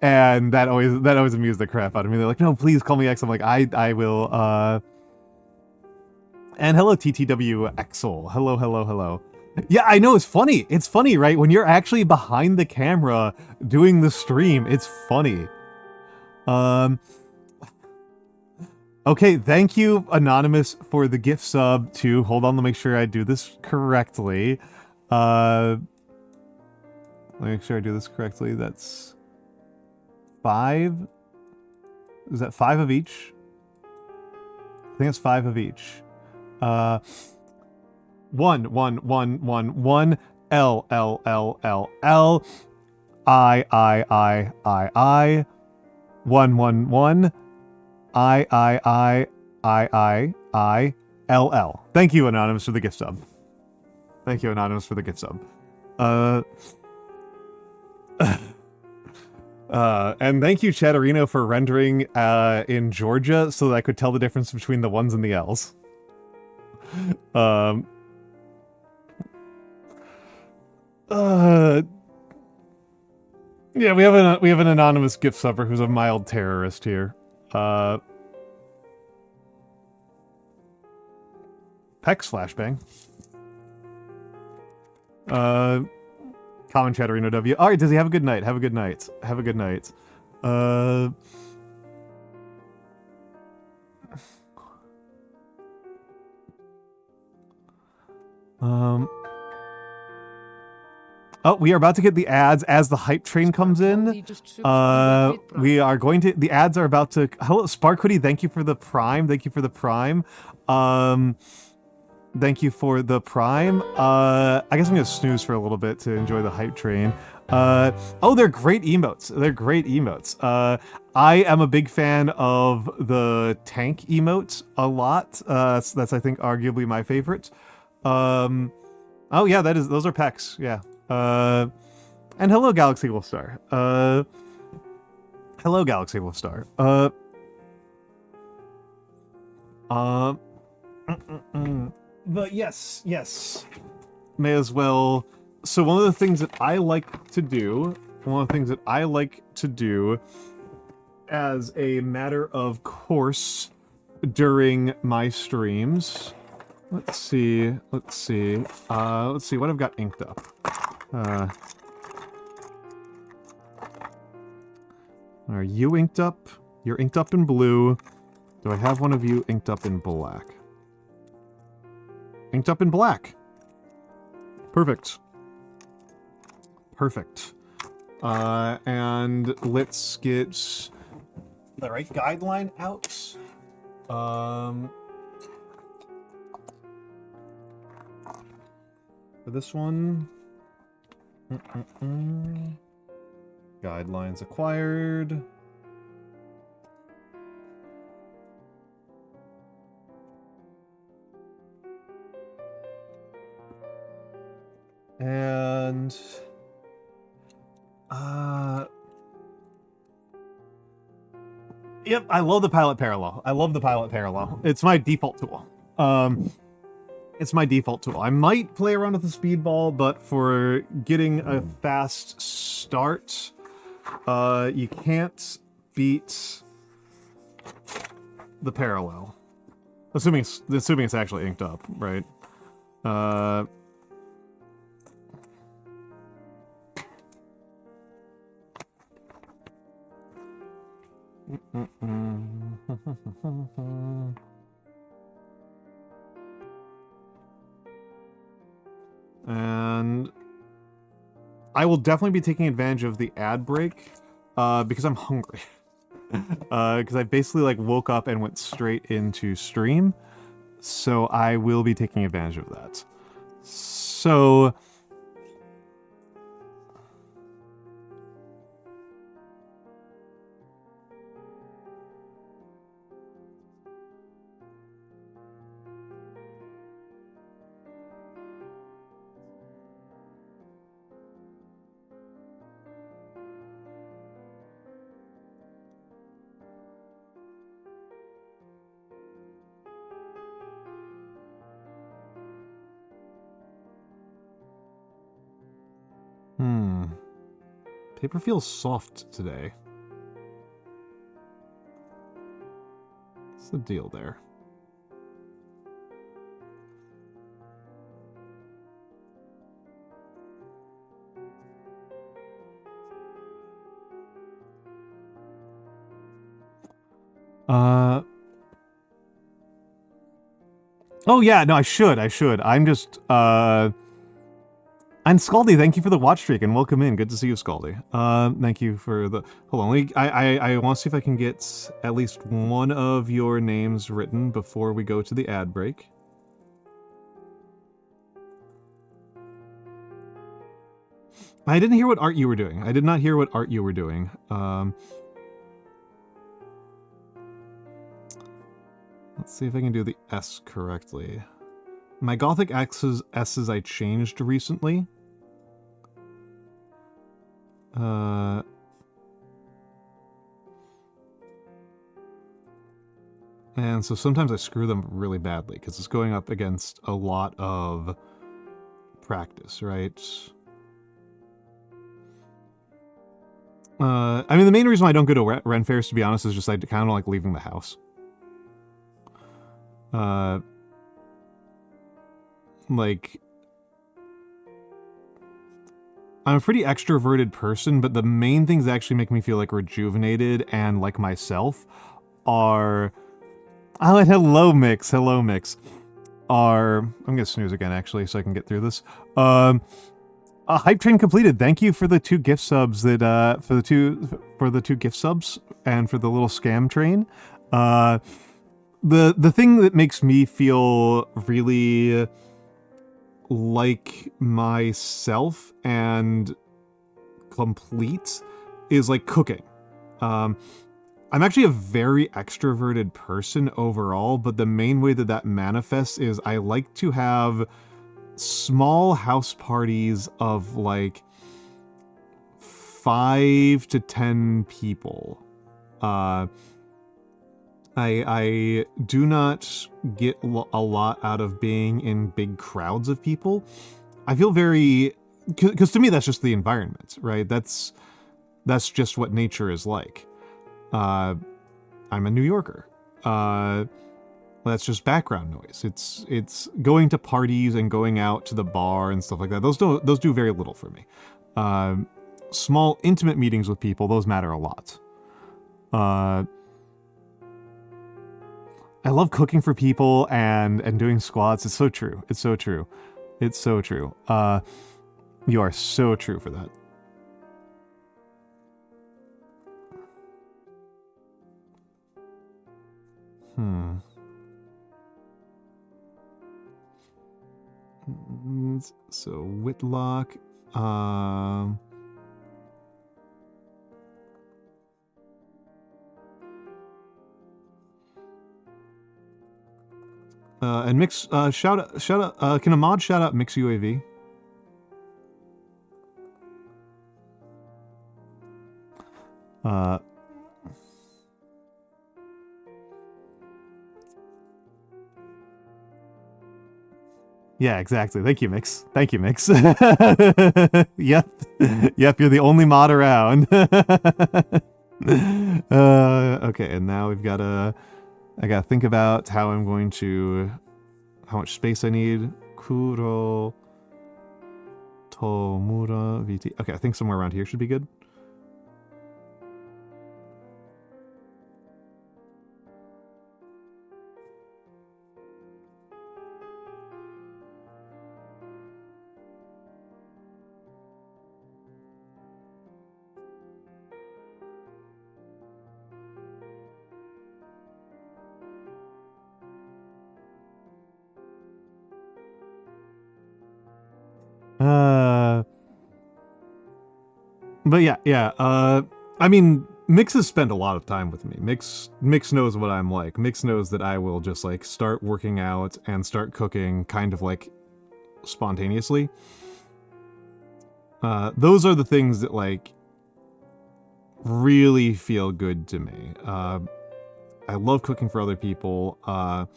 And that always amused the crap out of me. They're like, no, please call me X. I'm like, I will, and hello, TTW Exel. Hello. Yeah, I know, it's funny. It's funny, right? When you're actually behind the camera doing the stream, it's funny. Okay, thank you, Anonymous, for the gift sub to... Hold on, let me make sure I do this correctly. Let me make sure I do this correctly. That's 5. Is that 5 of each? I think it's 5 of each. 1, 1, 1, 1, 1, L, L, L, L, L, I, 1, 1, 1, I, L, L. Thank you, Anonymous, for the gift sub. Thank you, Anonymous, for the gift sub. And thank you, Chatterino, for rendering in Georgia so that I could tell the difference between the 1s and the L's. Yeah, we have an anonymous gift subber who's a mild terrorist here. Pex flashbang. Common Chatterino W. Alright, does he have a good night? Have a good night. Have a good night. Oh, we are about to get the ads as the hype train comes in. We are going to... The ads are about to... Hello, Spark Hoodie, thank you for the Prime. Thank you for the Prime. Thank you for the Prime. I guess I'm gonna snooze for a little bit to enjoy the hype train. Oh, they're great emotes. They're great emotes. I am a big fan of the tank emote a lot. That's, I think, arguably my favorite. Oh, yeah, those are pecs, yeah. And hello, Galaxy Wolfstar. Hello, Galaxy Wolfstar. But yes. May as well. So one of the things that I like to do, as a matter of course during my streams. Let's see what I've got inked up. Are you inked up? You're inked up in blue. Do I have one of you inked up in black? Inked up in black. Perfect. Perfect. And let's get the right guideline out. For this one. Guidelines acquired. And yep, I love the pilot parallel. I love the pilot parallel. It's my default tool. It's my default tool. I might play around with the speedball, but for getting a fast start, you can't beat the parallel. Assuming it's actually inked up, right? And I will definitely be taking advantage of the ad break because I'm hungry. Because I basically like woke up and went straight into stream, so I will be taking advantage of that. So paper feels soft today. What's the deal there? Oh yeah, no, I should. I'm just and Scaldy, thank you for the watch streak and welcome in. Good to see you, Scaldy. Thank you for the. Hold on, I want to see if I can get at least one of your names written before we go to the ad break. I didn't hear what art you were doing. I did not hear what art you were doing. Let's see if I can do the S correctly. My Gothic S's I changed recently. And so sometimes I screw them really badly because it's going up against a lot of practice, right? I mean, the main reason why I don't go to Ren fairs, to be honest, is just I kind of like leaving the house. Like, I'm a pretty extroverted person, but the main things that actually make me feel like rejuvenated and like myself are... Oh, and hello, Mix. Hello, Mix. I'm gonna snooze again, actually, so I can get through this. Hype train completed. Thank you for the 2 gift subs that, for the two gift subs and for the little scam train. The thing that makes me feel really like myself and complete is like cooking. I'm actually a very extroverted person overall, but the main way that that manifests is I like to have small house parties of like 5 to 10 people. I do not get a lot out of being in big crowds of people. I feel very... Because to me, that's just the environment, right? That's just what nature is like. I'm a New Yorker. That's just background noise. It's going to parties and going out to the bar and stuff like that. Those do very little for me. Small, intimate meetings with people, those matter a lot. I love cooking for people and doing squats. It's so true. It's so true. It's so true. You are so true for that. So Whitlock. And Mix, shout out, can a mod shout out Mix UAV? Yeah, exactly. Thank you, Mix. Thank you, Mix. Yep. Yep, you're the only mod around. Okay, and now we've got to... I gotta think about how I'm going to... How much space I need. Kuro... Tomura... VT... Okay, I think somewhere around here should be good. But yeah. I mean, Mix has spent a lot of time with me. Mix knows what I'm like. Mix knows that I will just like start working out and start cooking kind of like spontaneously. Those are the things that like really feel good to me. I love cooking for other people. I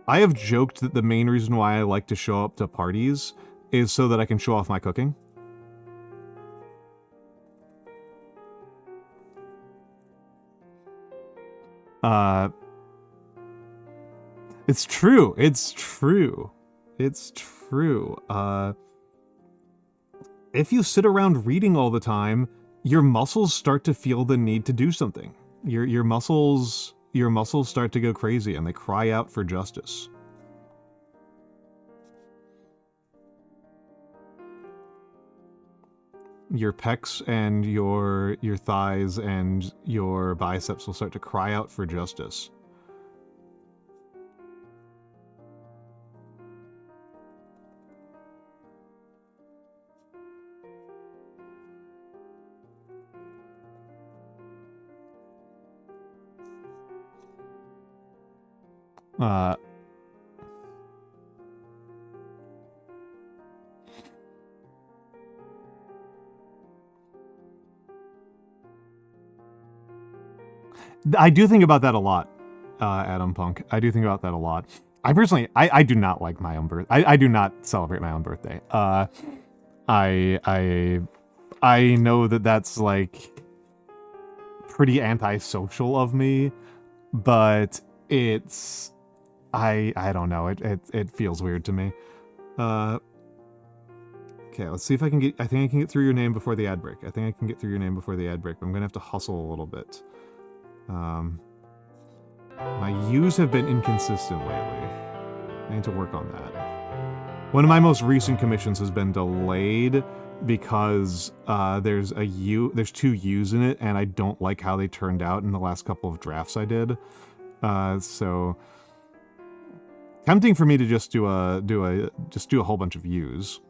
have joked that the main reason why I like to show up to parties is so that I can show off my cooking. It's true. It's true. It's true. If you sit around reading all the time, your muscles start to feel the need to do something. Your muscles start to go crazy and they cry out for justice. your pecs and your thighs and your biceps will start to cry out for justice. I do think about that a lot, Adam Punk. I do think about that a lot. I personally, I do not like my own birth. I do not celebrate my own birthday. I I I know that that's like pretty antisocial of me, but it's I don't know. It feels weird to me. Okay, let's see if I can get. I think I can get through your name before the ad break. I think I can get through your name before the ad break. But I'm gonna have to hustle a little bit. My U's have been inconsistent lately. I need to work on that. One of my most recent commissions has been delayed because there's two U's in it, and I don't like how they turned out in the last couple of drafts I did. So tempting for me to just do a whole bunch of U's.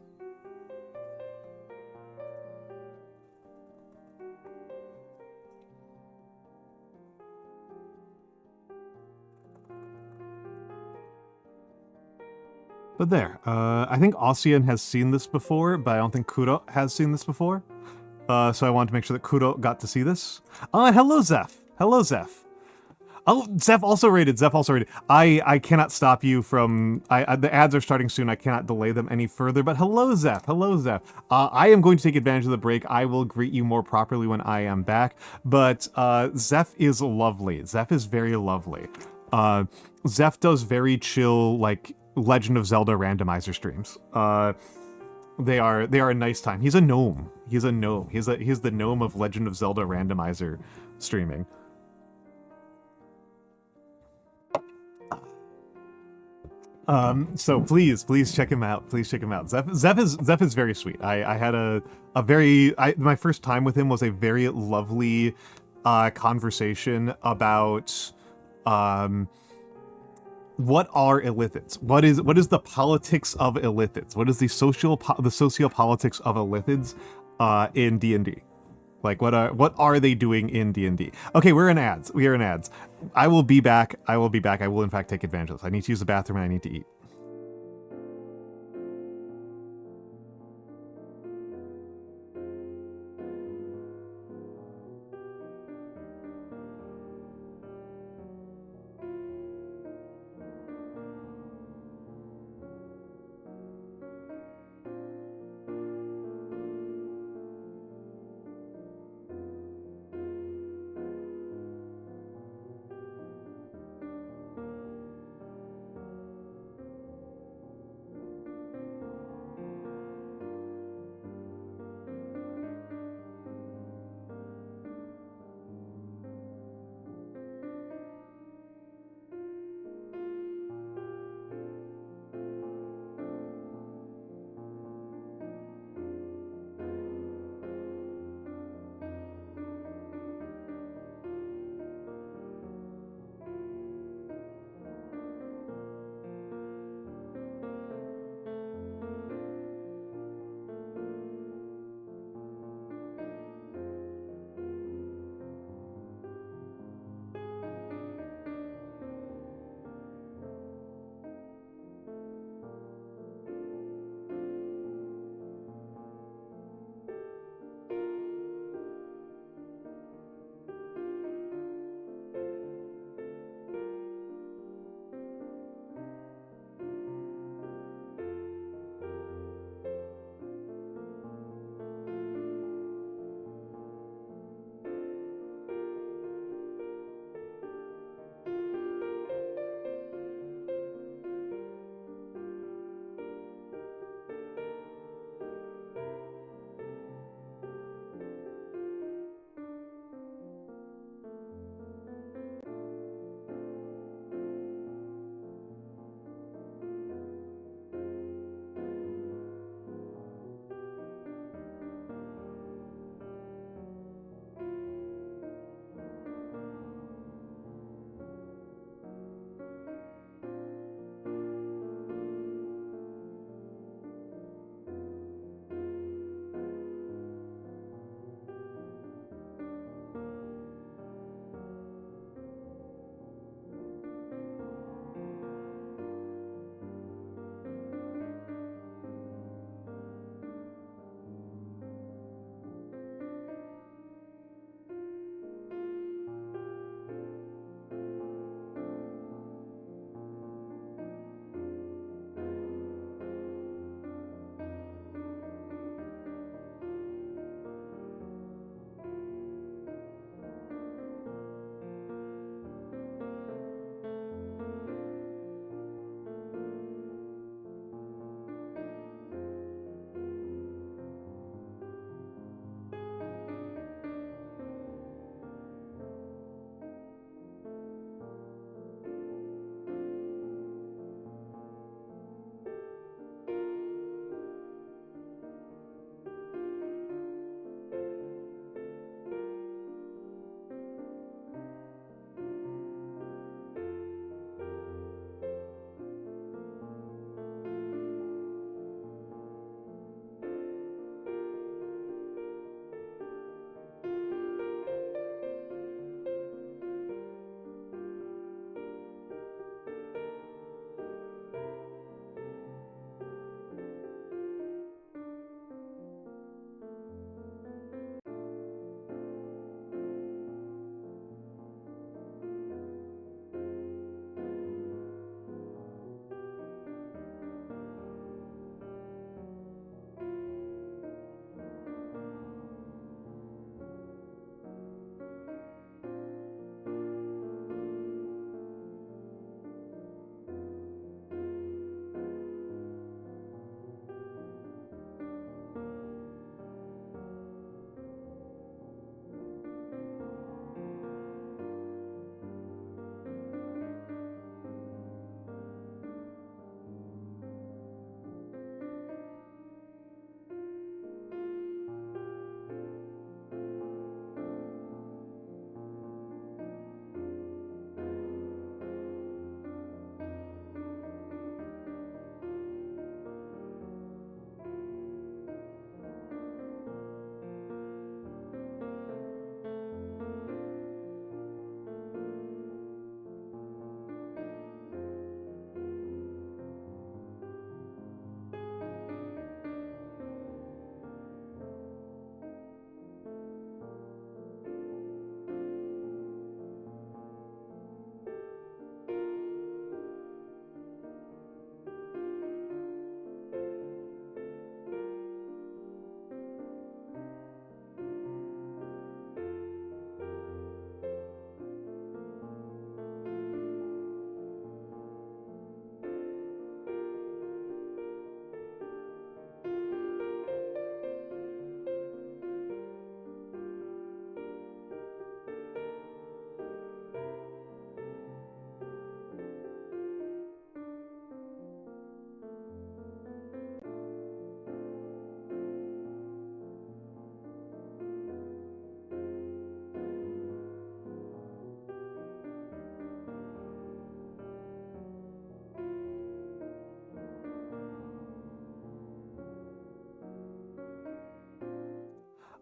But there, I think Ossian has seen this before, but I don't think Kuro has seen this before. So I wanted to make sure that Kuro got to see this. And hello, Zeph. Hello, Zeph. Oh, Zeph also rated. Zeph also rated. I cannot stop you from... the ads are starting soon. I cannot delay them any further. But hello, Zeph. Hello, Zeph. I am going to take advantage of the break. I will greet you more properly when I am back. But Zeph is lovely. Zeph is very lovely. Zeph does very chill, like, Legend of Zelda randomizer streams. They are a nice time. He's a gnome. He's a gnome. He's the gnome of Legend of Zelda randomizer streaming. So please check him out. Please check him out. Zeph is very sweet. I had my first time with him was a very lovely conversation about what are illithids? What is the politics of illithids? What is the sociopolitics of illithids in D&D? Like what are they doing in D&D? Okay, we're in ads. We are in ads. I will be back. I will in fact take advantage of this. I need to use the bathroom and I need to eat.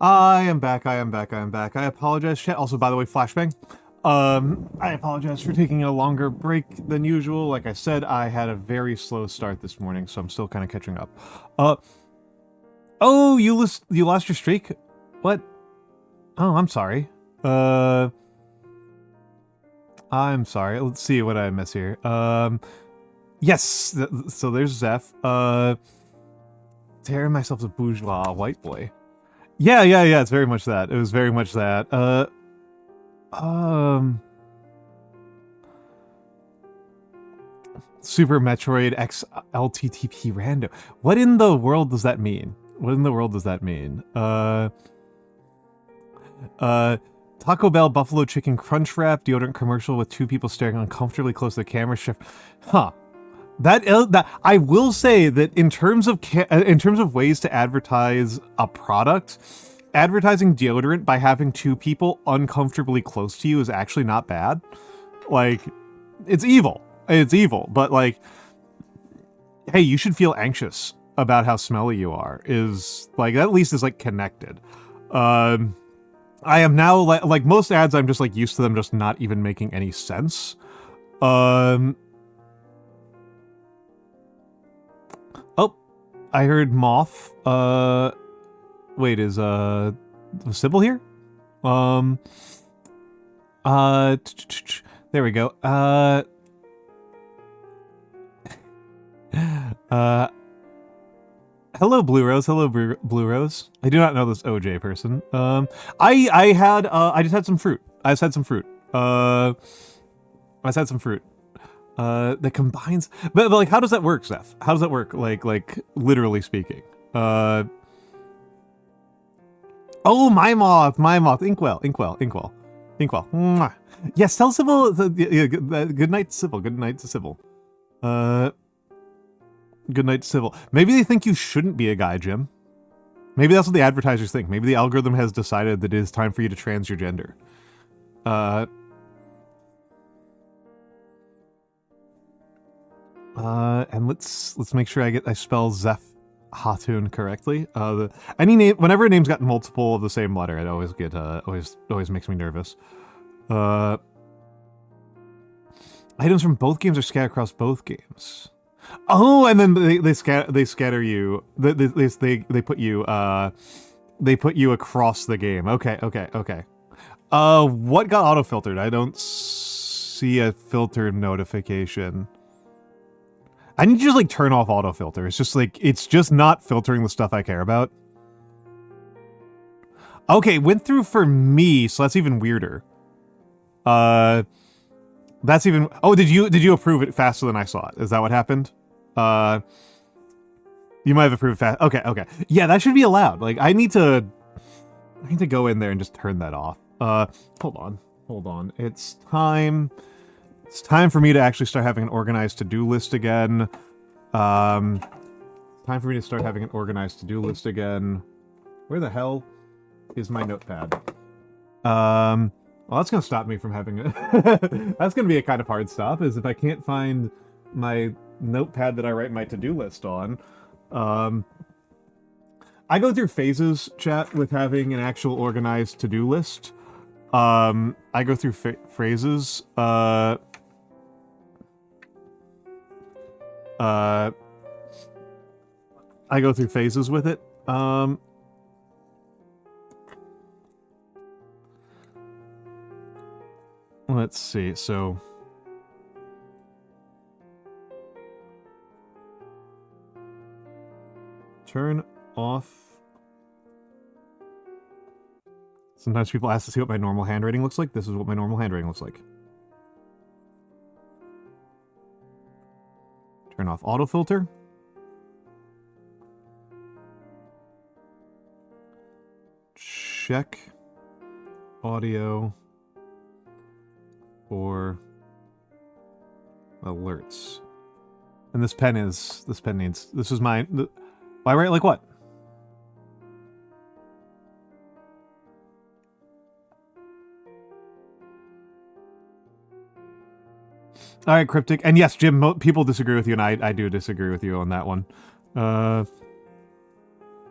I am back. I apologize, chat. Also, by the way, flashbang. I apologize for taking a longer break than usual. Like I said, I had a very slow start this morning, so I'm still kind of catching up. Oh, you lost your streak? What? Oh, I'm sorry. I'm sorry. Let's see what I miss here. Yes. So there's Zeph. Tearing myself a bourgeois white boy. Yeah. It's very much that. It was very much that. Super Metroid X LTTP rando. What in the world does that mean? Taco Bell Buffalo Chicken Crunch Wrap deodorant commercial with two people staring uncomfortably close to the camera. Huh. That I will say that in terms of ways to advertise a product, advertising deodorant by having two people uncomfortably close to you is actually not bad. Like, it's evil. But like, hey, you should feel anxious about how smelly you are. Is like, at least is like connected. I am now like most ads, I'm just like used to them just not even making any sense. Oh, I heard Moth. Wait, is Sybil here? There we go. Hello, Blue Rose. Blue Rose. I do not know this OJ person. I just had some fruit. That combines, but like, how does that work, Zeph? How does that work? Like literally speaking. Oh, my moth. Inkwell. Mwah. Yes, tell Sybil. Good night, Sybil. Good night to Sybil. Maybe they think you shouldn't be a guy, Jim. Maybe that's what the advertisers think. Maybe the algorithm has decided that it is time for you to trans your gender. And let's make sure I spell Zeph Hatun correctly. Any name, whenever a name's got multiple of the same letter, it always always makes me nervous. Items from both games are scattered across both games. Oh, and then they scatter you. They put you across the game. Okay. What got auto filtered? I don't see a filter notification. I need to just like turn off auto filter. It's just not filtering the stuff I care about. Okay, went through for me, so that's even weirder. That's even. Oh, did you approve it faster than I saw it? Is that what happened? You might have approved fast. Okay. Yeah, that should be allowed. Like, I need to go in there and just turn that off. Hold on. It's time for me to actually start having an organized to-do list again. Where the hell is my notepad? Well, that's gonna stop me from having a... That's gonna be a kind of hard stop, is if I can't find my notepad that I write my to-do list on. I go through phases, chat, with having an actual organized to-do list. I go through phases. I go through phases with it. Let's see, so... Turn off... Sometimes people ask to see what my normal handwriting looks like. This is what my normal handwriting looks like. Turn off autofilter. Check audio for alerts. And this pen is mine. I write like what? All right, Cryptic. And yes, Jim, people disagree with you, and I do disagree with you on that one.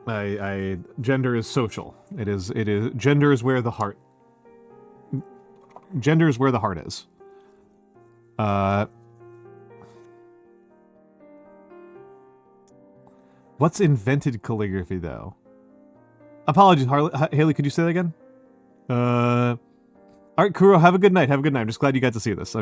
Gender is social. It is gender is where the heart. Gender is where the heart is. What's invented calligraphy, though? Apologies, Haley, could you say that again? All right, Kuro, have a good night. Have a good night. I'm just glad you got to see this.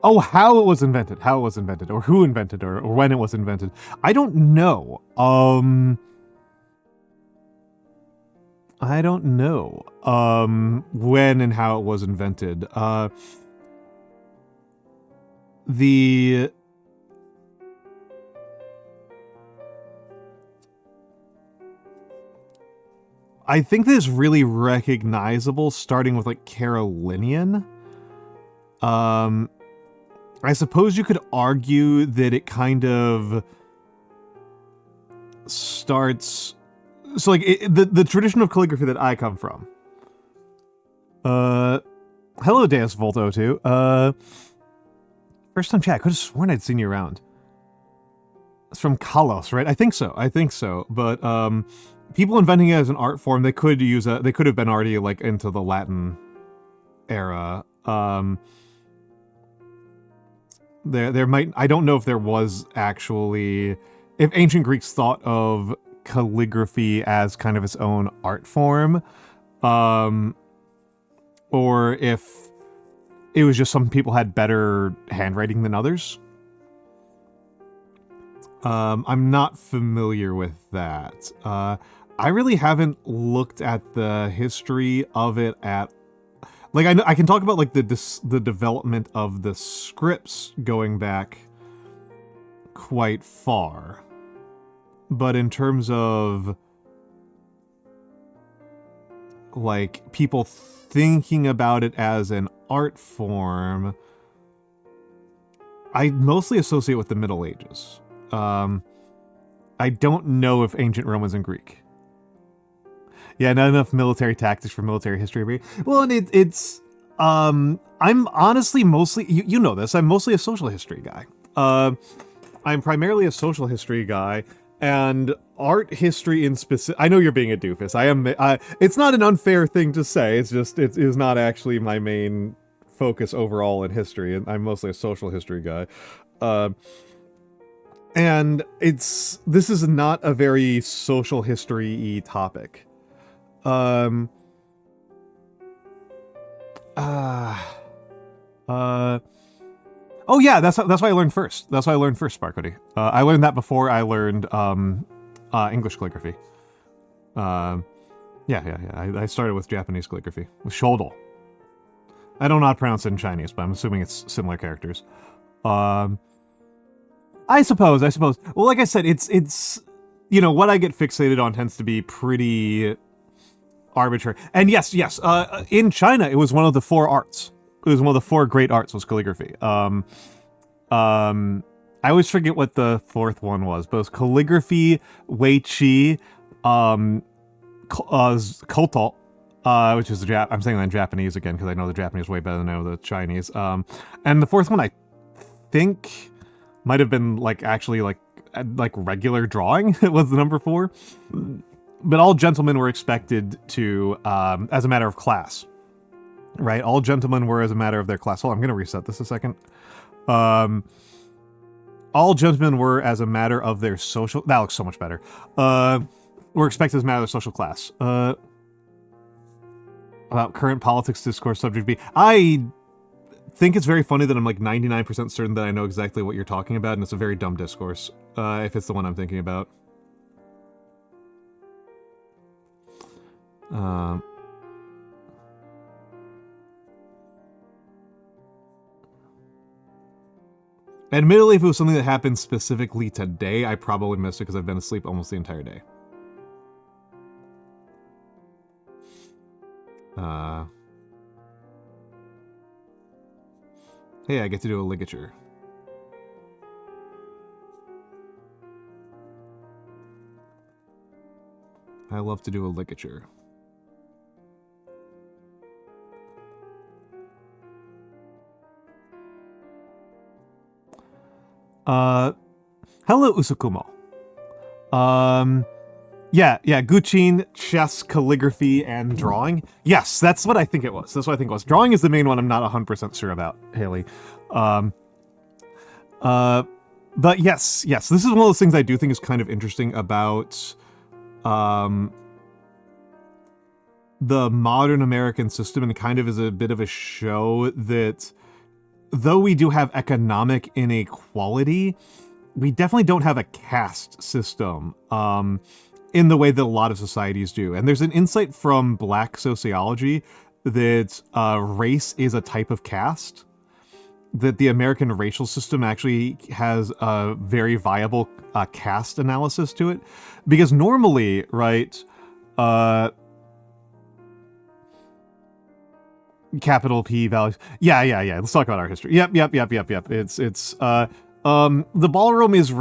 Oh, how it was invented, or who invented, or when it was invented. I don't know. I don't know. When and how it was invented. I think this is really recognizable, starting with like Carolinian. I suppose you could argue that it kind of starts. So, like, the tradition of calligraphy that I come from. Hello, Deus Volto, too. First time chat. I could have sworn I'd seen you around. It's from Kalos, right? I think so. But, people inventing it as an art form, they could have been already, like, into the Latin era. There might, I don't know if there was actually, if ancient Greeks thought of calligraphy as kind of its own art form, or if it was just some people had better handwriting than others. I'm not familiar with that. I really haven't looked at the history of it at. Like, I can talk about, like, the development of the scripts going back quite far. But in terms of, like, people thinking about it as an art form, I mostly associate with the Middle Ages. I don't know if ancient Romans and Greek. Yeah, not enough military tactics for military history. Well, and I'm honestly mostly, you know this, I'm mostly a social history guy. I'm primarily a social history guy, and art history in specific. I know you're being a doofus. I am. It's not an unfair thing to say. It's just it is not actually my main focus overall in history, and I'm mostly a social history guy. And this is not a very social history-y topic. Oh yeah, that's why I learned first. That's why I learned first, Sparkody. I learned that before I learned English calligraphy. Yeah. I started with Japanese calligraphy with shodel. I don't know how to pronounce it in Chinese, but I'm assuming it's similar characters. I suppose. Well, like I said, it's what I get fixated on tends to be pretty arbitrary. And yes, in China, it was one of the four arts. It was one of the four great arts was calligraphy. I always forget what the fourth one was, but it was calligraphy, Wei Qi, Koto, which is I'm saying that in Japanese again because I know the Japanese way better than I know the Chinese. And the fourth one I think might have been like regular drawing was the number 4. But all gentlemen were expected to, as a matter of class, right? All gentlemen were as a matter of their class. Hold on, I'm going to reset this a second. All gentlemen were as a matter of their social... That looks so much better. Were expected as a matter of their social class. About current politics discourse subject B. I think it's very funny that I'm like 99% certain that I know exactly what you're talking about, and it's a very dumb discourse, if it's the one I'm thinking about. Admittedly, if it was something that happened specifically today, I probably missed it because I've been asleep almost the entire day. Hey, I get to do a ligature. I love to do a ligature. Hello, Usukumo. Yeah, Guchin, chess, calligraphy, and drawing. Yes, that's what I think it was. That's what I think it was. Drawing is the main one I'm not 100% sure about, Haley. But yes, this is one of those things I do think is kind of interesting about the modern American system, and kind of is a bit of a show that though we do have economic inequality, we definitely don't have a caste system in the way that a lot of societies do. And there's an insight from Black sociology that race is a type of caste, that the American racial system actually has a very viable caste analysis to it. Because normally, right, capital P values. Yeah. Let's talk about our history. Yep. It's the ballroom is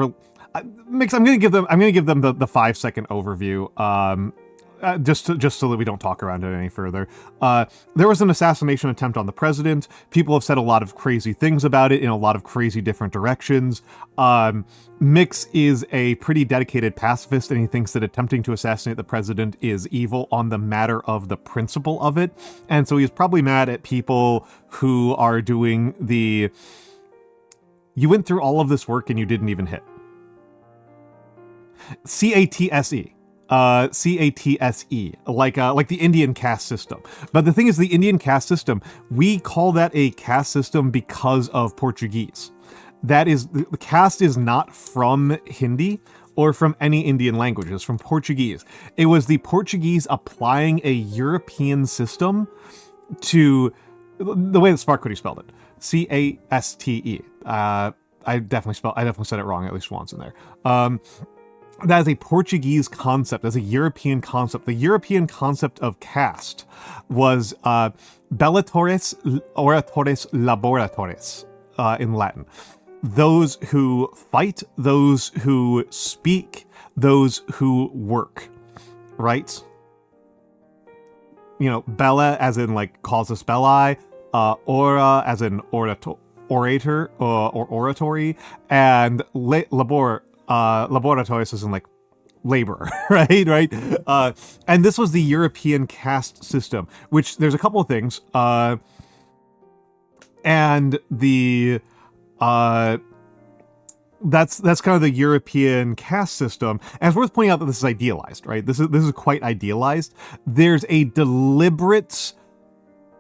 Mix. I'm gonna give them the 5-second overview. Just so that we don't talk around it any further. There was an assassination attempt on the president. People have said a lot of crazy things about it in a lot of crazy different directions. Mix is a pretty dedicated pacifist, and he thinks that attempting to assassinate the president is evil on the matter of the principle of it. And so he's probably mad at people who are doing the, you went through all of this work and you didn't even hit. CATSE. CATSE, like the Indian caste system. But the thing is, the Indian caste system, we call that a caste system because of Portuguese. That is, the caste is not from Hindi or from any Indian language. It's from Portuguese. It was the Portuguese applying a European system to the way that Spark Cody spelled it. CASTE. I definitely said it wrong at least once in there. That is a Portuguese concept. That's a European concept. The European concept of caste was bellatores, oratores, laboratores in Latin. Those who fight, those who speak, those who work, right? You know, bella as in like casus belli, ora as in orator or oratory, and laboratories as in like labor, right? And this was the European caste system, which there's a couple of things. And the that's kind of the European caste system. And it's worth pointing out that this is idealized, right? This is quite idealized. There's a deliberate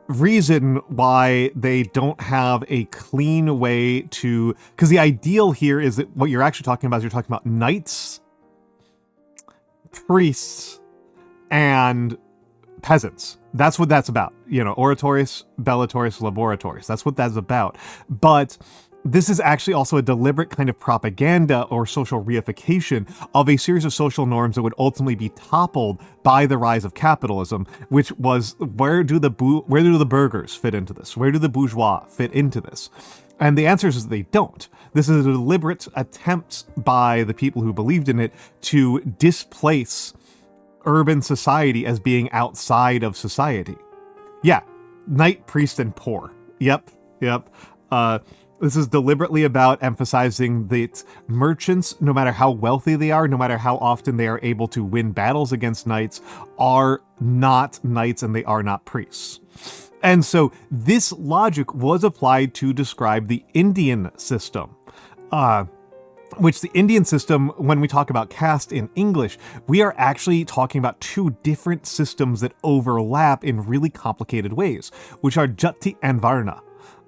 reason why they don't have a clean way to, because the ideal here is that what you're actually talking about is you're talking about knights, priests, and peasants. That's what that's about. You know, oratoris, bellatoris, laboratoris. That's what that's about. But this is actually also a deliberate kind of propaganda or social reification of a series of social norms that would ultimately be toppled by the rise of capitalism, which was where do the burghers fit into this? Where do the bourgeois fit into this? And the answer is they don't. This is a deliberate attempt by the people who believed in it to displace urban society as being outside of society. Yeah, knight, priest, and poor. Yep. This is deliberately about emphasizing that merchants, no matter how wealthy they are, no matter how often they are able to win battles against knights, are not knights and they are not priests. And so this logic was applied to describe the Indian system. Which the Indian system, when we talk about caste in English, we are actually talking about two different systems that overlap in really complicated ways, which are Jati and Varna.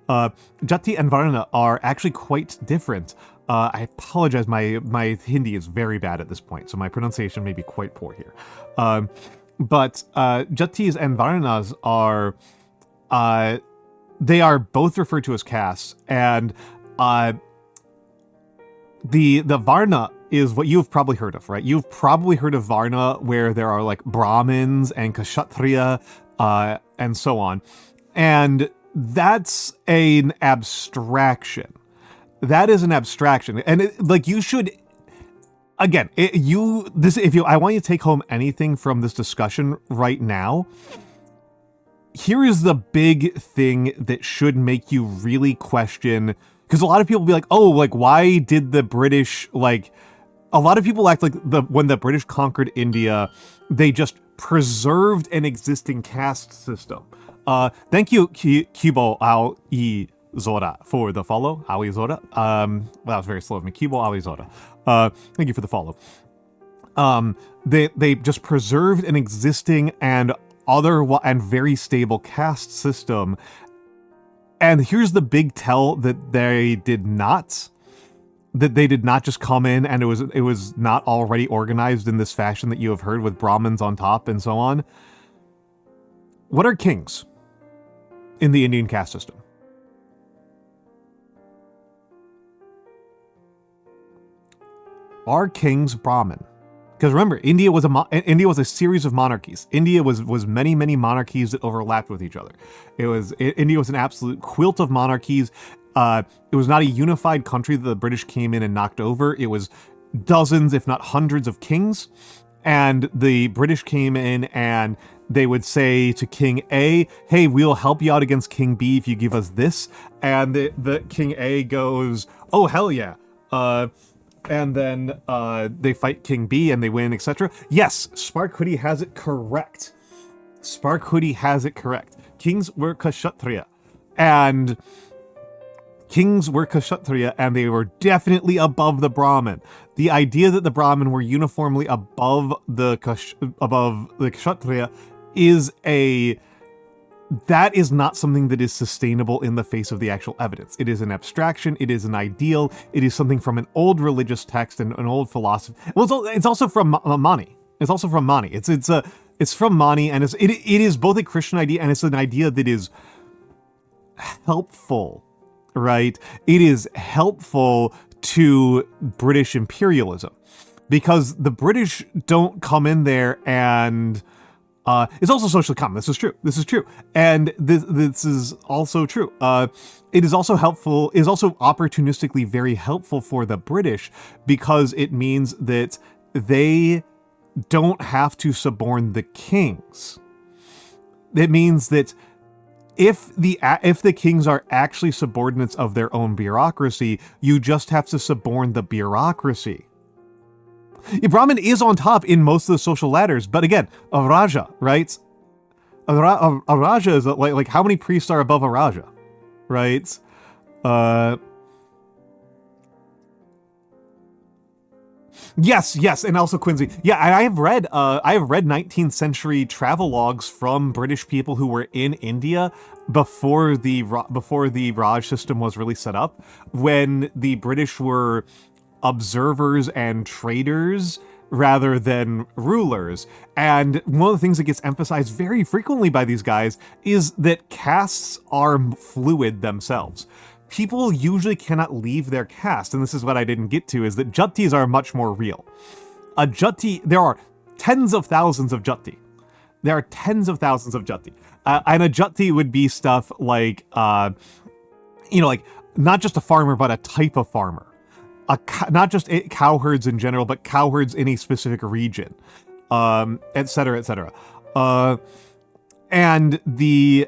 Jati and Varna are actually quite different. I apologize, my Hindi is very bad at this point, so my pronunciation may be quite poor here. But Jatis and Varnas are, they are both referred to as castes, and the Varna is what you've probably heard of, right? You've probably heard of Varna, where there are like Brahmins and Kshatriya, and so on. And that's an abstraction. That is an abstraction. And like, you should, again, I want you to take home anything from this discussion right now, here is the big thing that should make you really question, because a lot of people will be like, oh, like, why did the British, like, a lot of people act like when the British conquered India, they just preserved an existing caste system. Thank you, Kibo Ao I Zora, for the follow. Aoi Zora. That was very slow of me. Kibo Aoi Zora. Thank you for the follow. They just preserved an existing and very stable caste system. And here's the big tell that they did not. That they did not just come in and it was not already organized in this fashion that you have heard with Brahmins on top and so on. What are kings in the Indian caste system? Are kings Brahmin? Because remember, India was a series of monarchies. India was many monarchies that overlapped with each other. India was an absolute quilt of monarchies. It was not a unified country that the British came in and knocked over. It was dozens, if not hundreds, of kings. And the British came in and they would say to King A, hey, we'll help you out against King B if you give us this. And the King A goes, oh, hell yeah. And then they fight King B and they win, etc. Yes, Spark Hoodie has it correct. Spark Hoodie has it correct. Kings were Kshatriya. And they were definitely above the Brahmin. The idea that the Brahmin were uniformly above the Kshatriya that is not something that is sustainable in the face of the actual evidence. It is an abstraction, it is an ideal, it is something from an old religious text and an old philosophy. Well, it's also from Mani. It's also from Mani. It's from Mani, and it is both a Christian idea and it's an idea that is helpful, right? It is helpful to British imperialism because the British don't come in there and it's also socially common. This is true. And this is also true. It is also helpful, is also opportunistically very helpful for the British because it means that they don't have to suborn the kings. It means that if the kings are actually subordinates of their own bureaucracy, you just have to suborn the bureaucracy. Brahmin is on top in most of the social ladders, but again, a Raja, right? A Raja is like how many priests are above a Raja, right? Yes, and also Quincy. Yeah, I have read 19th century travel logs from British people who were in India before the Raj system was really set up, when the British were observers and traders rather than rulers. And one of the things that gets emphasized very frequently by these guys is that castes are fluid themselves. People usually cannot leave their caste, and this is what I didn't get to, is that Jattis are much more real. A Jatti, there are tens of thousands of Jatti. And a Jatti would be stuff like, like not just a farmer, but a type of farmer. Not just cowherds in general, but cowherds in a specific region, etc., etc. And the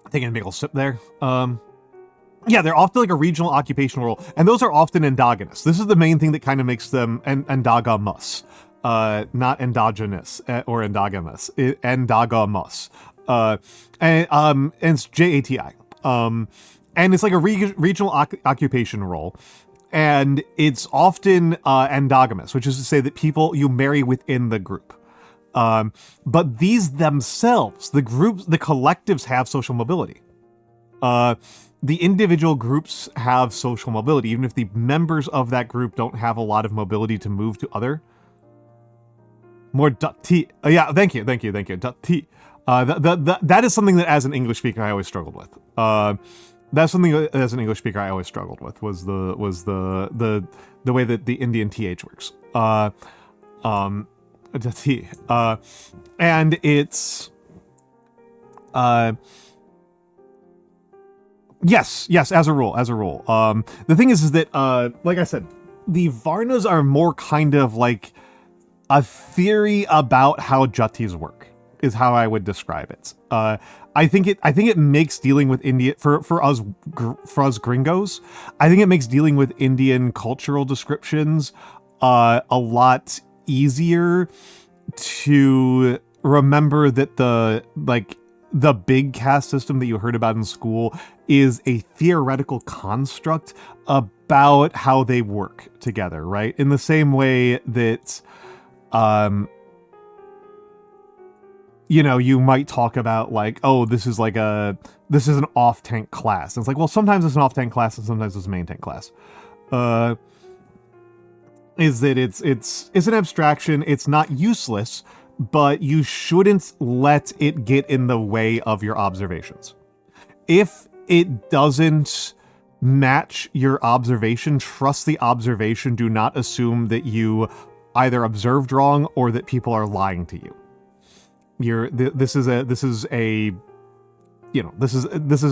taking a big ol' sip there. Yeah, they're often like a regional occupational role, and those are often endogamous. This is the main thing that kind of makes them endogamous, not endogenous or endogamous. Endogamous. And it's JATI. And it's like a regional occupation role. And it's often endogamous, which is to say that you marry within the group. But these themselves, the collectives have social mobility. The individual groups have social mobility, even if the members of that group don't have a lot of mobility to move to other. More .t. Yeah, thank you. .t. That is something that as an English speaker I always struggled with. That's something that as an English speaker I always struggled with was the way that the Indian TH works. And it's yes, as a rule. The thing is that like I said, the Varnas are more kind of like a theory about how Juttis work, is how I would describe it. I think it makes dealing with India for us gringos. I think it makes dealing with Indian cultural descriptions a lot easier to remember that the big caste system that you heard about in school is a theoretical construct about how they work together, right? In the same way that you might talk about like, oh, this is an off-tank class. And it's like, well, sometimes it's an off-tank class and sometimes it's a main tank class. Is that it's an abstraction. It's not useless, but you shouldn't let it get in the way of your observations. If it doesn't match your observation, trust the observation. Do not assume that you either observed wrong or that people are lying to you. This is an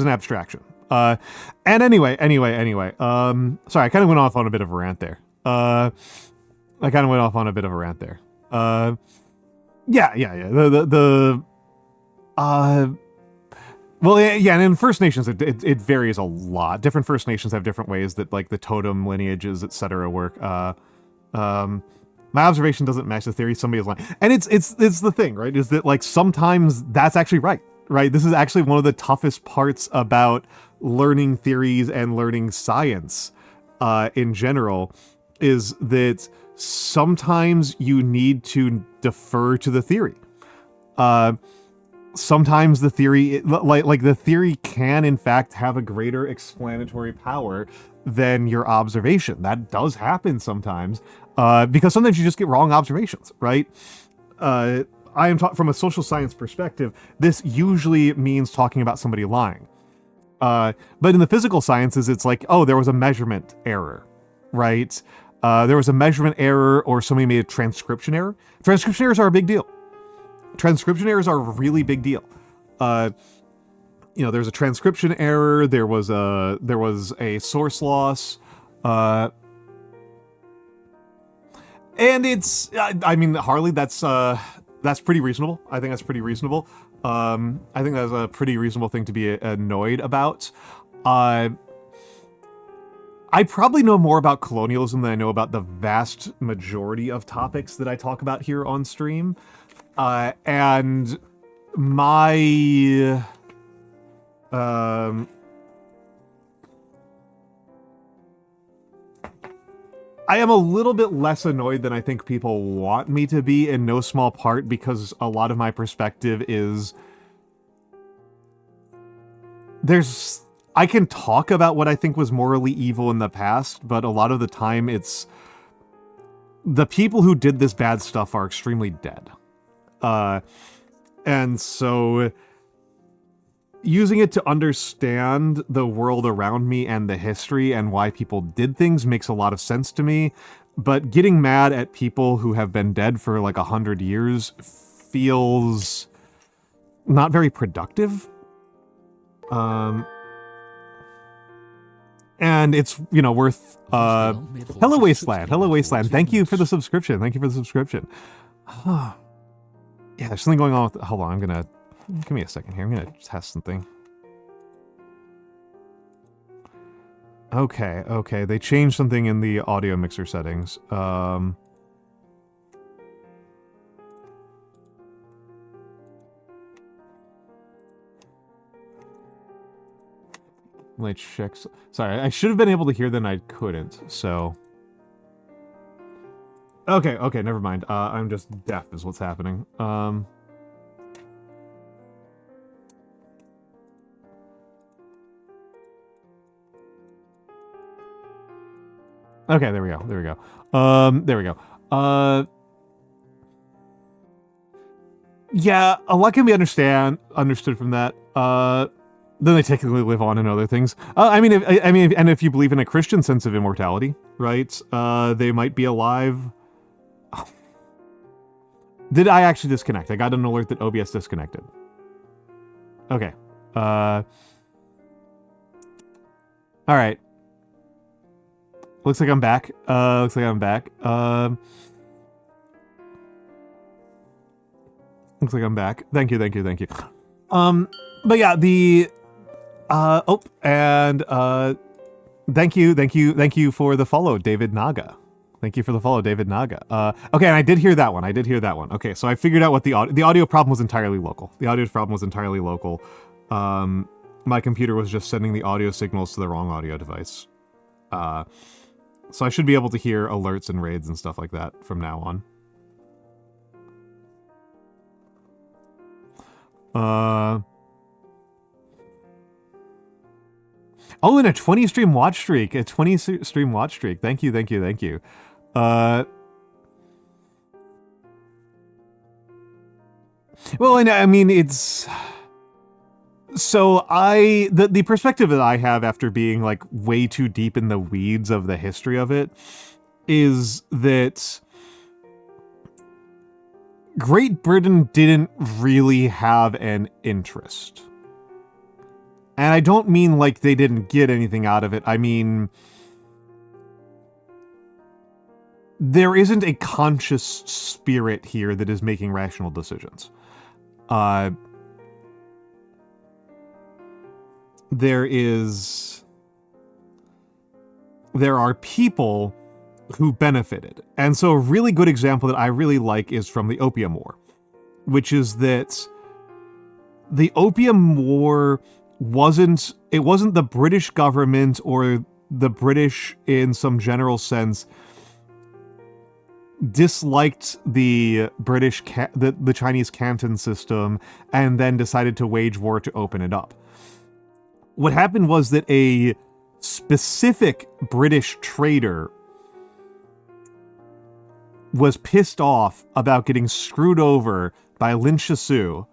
abstraction. And anyway. Sorry, I kind of went off on a bit of a rant there. And in First Nations, it varies a lot. Different First Nations have different ways that like the totem lineages, etc. work. My observation doesn't match the theory. Somebody is lying, and it's the thing, right? Is that like sometimes that's actually right? This is actually one of the toughest parts about learning theories and learning science in general, is that sometimes you need to defer to the theory. Sometimes the theory, like the theory can in fact have a greater explanatory power than your observation. That does happen sometimes, because sometimes you just get wrong observations, right? I am from a social science perspective, this usually means talking about somebody lying. But in the physical sciences, it's like, oh, there was a measurement error, right? There was a measurement error, or somebody made a transcription error. Transcription errors are a big deal. Transcription errors are a really big deal. There's a transcription error. There was a source loss. And it's, I mean, Harley, that's pretty reasonable. I think that's pretty reasonable. I think that's a pretty reasonable thing to be annoyed about. I probably know more about colonialism than I know about the vast majority of topics that I talk about here on stream. And my... I am a little bit less annoyed than I think people want me to be, in no small part because a lot of my perspective is... I can talk about what I think was morally evil in the past, but a lot of the time it's... the people who did this bad stuff are extremely dead. And so... using it to understand the world around me and the history and why people did things makes a lot of sense to me, but getting mad at people who have been dead for like 100 years feels not very productive. And it's, worth, hello Wasteland, thank you for the subscription, yeah, there's something going on with, hold on, give me a second here. I'm gonna test something. Okay. They changed something in the audio mixer settings. Okay, let me check. Sorry, I should have been able to hear, then I couldn't, so... Okay, never mind. I'm just deaf is what's happening. Okay, there we go. Yeah, a lot can be understood from that. Then they technically live on in other things. And if you believe in a Christian sense of immortality, right? They might be alive. Did I actually disconnect? I got an alert that OBS disconnected. Okay. All right. Looks like I'm back. Looks like I'm back. Looks like I'm back. Thank you, thank you, thank you. But yeah, thank you for the follow, David Naga. Thank you for the follow, David Naga. Okay, and I did hear that one. Okay, so I figured out what the audio problem was entirely local. My computer was just sending the audio signals to the wrong audio device. So I should be able to hear alerts and raids and stuff like that from now on. Oh, and a 20 stream watch streak. A 20 stream watch streak. Thank you, thank you, thank you. Well, and I mean, it's... So the perspective that I have after being like way too deep in the weeds of the history of it is that Great Britain didn't really have an interest. And I don't mean like they didn't get anything out of it. I mean, there isn't a conscious spirit here that is making rational decisions. There are people who benefited. And so a really good example that I really like is from the Opium War, which is that the Opium War wasn't the British government or the British in some general sense disliked the British the Chinese Canton system and then decided to wage war to open it up. What happened was that a specific British trader was pissed off about getting screwed over by Lin Shisu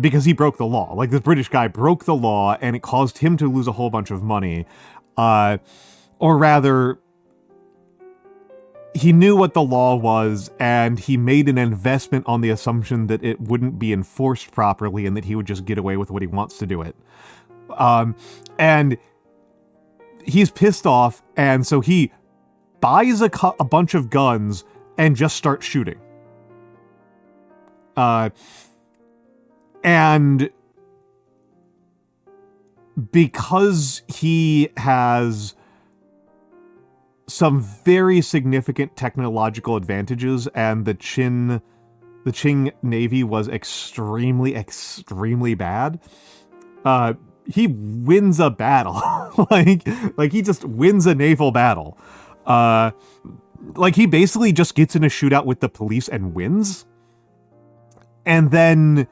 because he broke the law. Like, this British guy broke the law and it caused him to lose a whole bunch of money. Or rather, he knew what the law was and he made an investment on the assumption that it wouldn't be enforced properly and that he would just get away with what he wants to do it. And he's pissed off, and so he buys a bunch of guns and just starts shooting. And because he has some very significant technological advantages, and the Qing Navy was extremely, extremely bad, he wins a battle. like he just wins a naval battle. Like, he basically just gets in a shootout with the police and wins. And then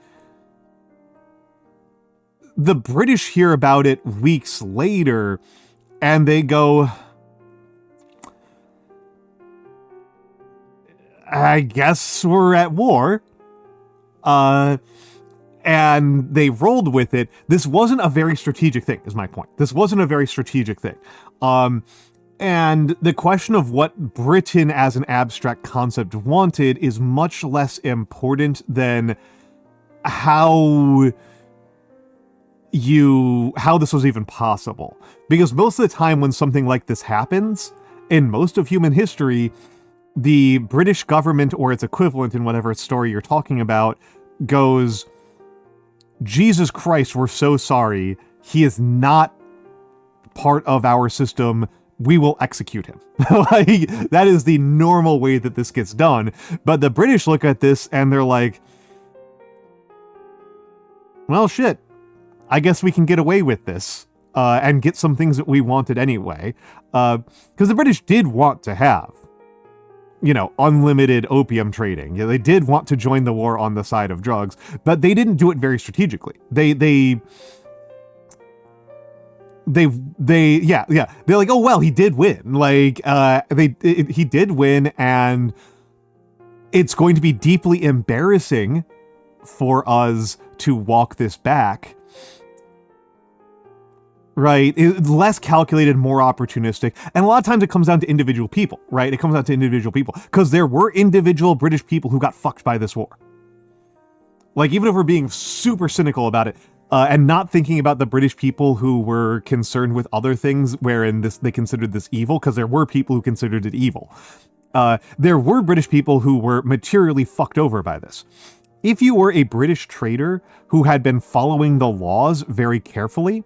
the British hear about it weeks later, and they go, I guess we're at war. And they rolled with it. This wasn't a very strategic thing, is my point. This wasn't a very strategic thing. And the question of what Britain as an abstract concept wanted is much less important than how this was even possible. Because most of the time when something like this happens, in most of human history, the British government or its equivalent in whatever story you're talking about goes, Jesus Christ, we're so sorry. He is not part of our system. We will execute him. Like, that is the normal way that this gets done. But the British look at this and they're like, well, shit. I guess we can get away with this and get some things that we wanted anyway. Because the British did want to have, unlimited opium trading. Yeah, they did want to join the war on the side of drugs, but they didn't do it very strategically. They're like, oh, well, he did win. Like, he did win, and it's going to be deeply embarrassing for us to walk this back. right? It's less calculated, more opportunistic. And a lot of times it comes down to individual people, right? It comes down to individual people. Because there were individual British people who got fucked by this war. Like, even if we're being super cynical about it, and not thinking about the British people who were concerned with other things wherein they considered this evil, because there were people who considered it evil. There were British people who were materially fucked over by this. If you were a British trader who had been following the laws very carefully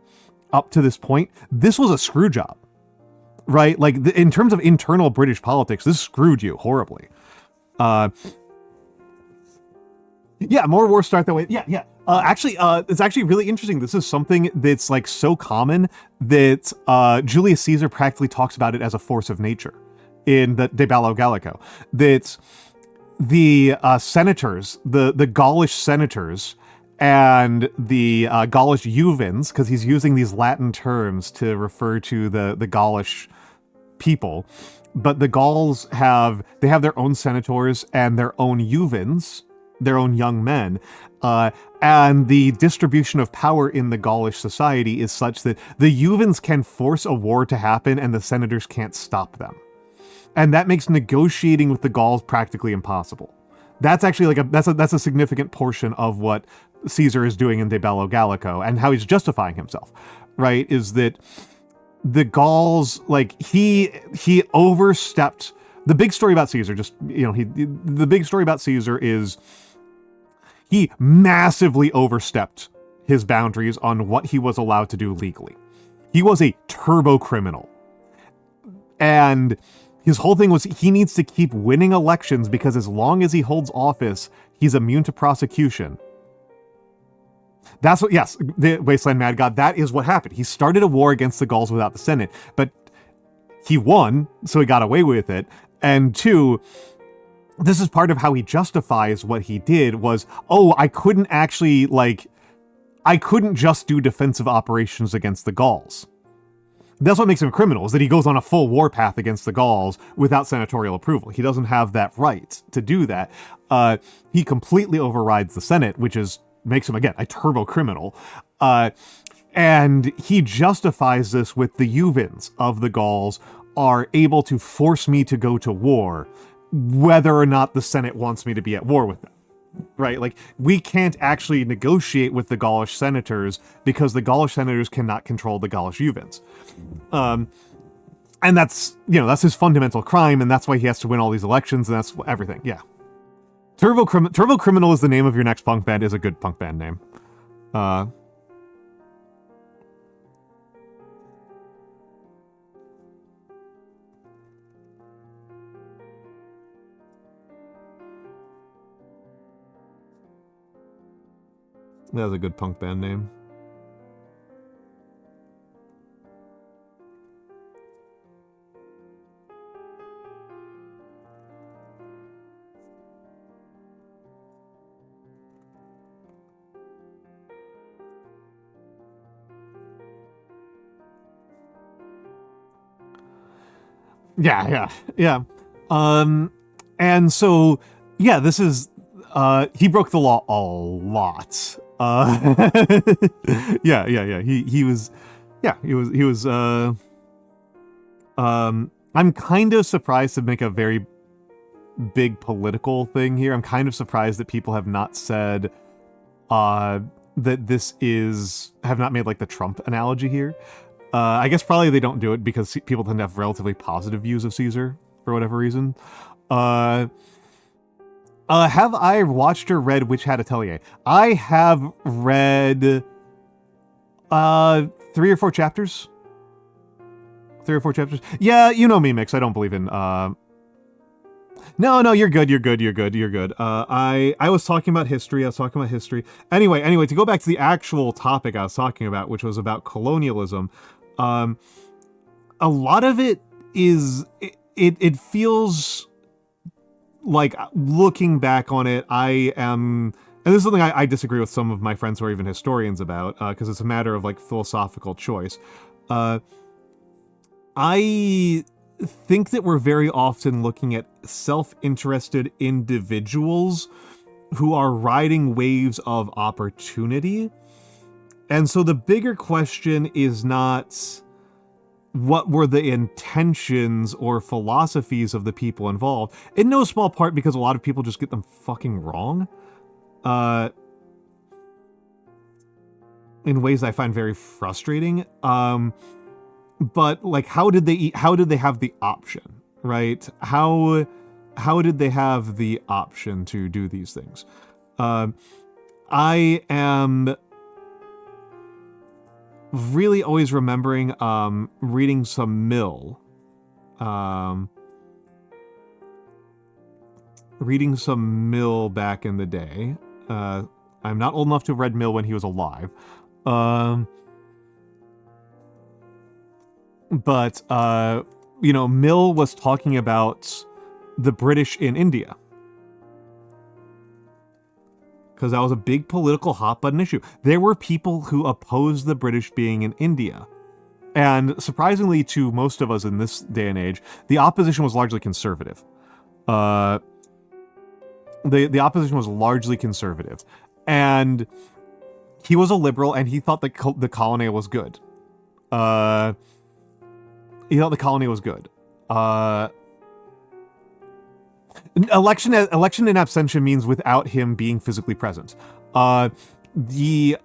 up to this point, this was a screw job, right? Like, in terms of internal British politics, this screwed you horribly. Yeah, more wars start that way. Yeah. Actually, it's actually really interesting. This is something that's like so common that Julius Caesar practically talks about it as a force of nature in the De Bello Gallico. That the senators, the Gaulish senators, and the Gaulish Juvens, because he's using these Latin terms to refer to the Gaulish people, but the Gauls have their own senators and their own Juvens, their own young men, and the distribution of power in the Gaulish society is such that the Juvens can force a war to happen and the senators can't stop them. And that makes negotiating with the Gauls practically impossible. That's actually like that's a significant portion of what Caesar is doing in De Bello Gallico and how he's justifying himself, right? Is that the Gauls, like, he overstepped. The big story about Caesar, the big story about Caesar is he massively overstepped his boundaries on what he was allowed to do legally. He was a turbo criminal. And his whole thing was he needs to keep winning elections because as long as he holds office, he's immune to prosecution. That's what, yes, the Wasteland Mad God, that is what happened. He started a war against the Gauls without the Senate, but he won, so he got away with it. And two, this is part of how he justifies what he did was, I couldn't just do defensive operations against the Gauls. That's what makes him a criminal, is that he goes on a full warpath against the Gauls without senatorial approval. He doesn't have that right to do that. He completely overrides the Senate, which makes him, again, a turbo criminal. And he justifies this with the Juvens of the Gauls are able to force me to go to war, whether or not the Senate wants me to be at war with them. Right? Like, we can't actually negotiate with the Gaulish senators because the Gaulish senators cannot control the Gaulish Juvens. And that's his fundamental crime, and that's why he has to win all these elections, and that's everything. Yeah. Turbo Criminal is the name of your next punk band, is a good punk band name. That was a good punk band name. Yeah. And so, yeah, this is, he broke the law a lot. Yeah. He was, I'm kind of surprised to make a very big political thing here. I'm kind of surprised that people have not said, that have not made like the Trump analogy here. I guess probably they don't do it because people tend to have relatively positive views of Caesar for whatever reason. Have I watched or read Witch Hat Atelier? I have read 3 or 4 chapters. 3 or 4 chapters. Yeah, you know me, Mix. I don't believe in No, you're good. I was talking about history. Anyway, to go back to the actual topic I was talking about, which was about colonialism, a lot of it is it feels like, looking back on it, and this is something I disagree with some of my friends who are even historians about, because it's a matter of like philosophical choice. I think that we're very often looking at self-interested individuals who are riding waves of opportunity And so the bigger question is not what were the intentions or philosophies of the people involved, in no small part because a lot of people just get them fucking wrong. In ways I find very frustrating. But like, how did they have the option, right? How did they have the option to do these things? I am really always remembering reading some Mill. Reading some Mill back in the day. I'm not old enough to have read Mill when he was alive. But Mill was talking about the British in India. Because that was a big political hot-button issue. There were people who opposed the British being in India. And surprisingly to most of us in this day and age, the opposition was largely conservative. The opposition was largely conservative. And he was a liberal, and he thought that the colony was good. He thought the colony was good. Election in absentia means without him being physically present. The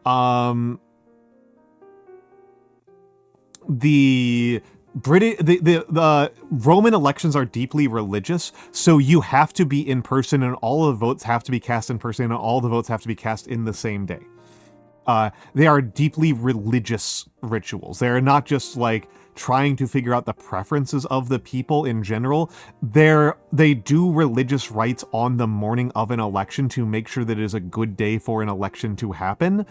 Roman elections are deeply religious, so you have to be in person, and all of the votes have to be cast in person, and all the votes have to be cast in the same day. They are deeply religious rituals. They are not just like trying to figure out the preferences of the people in general. They do religious rites on the morning of an election to make sure that it is a good day for an election to happen.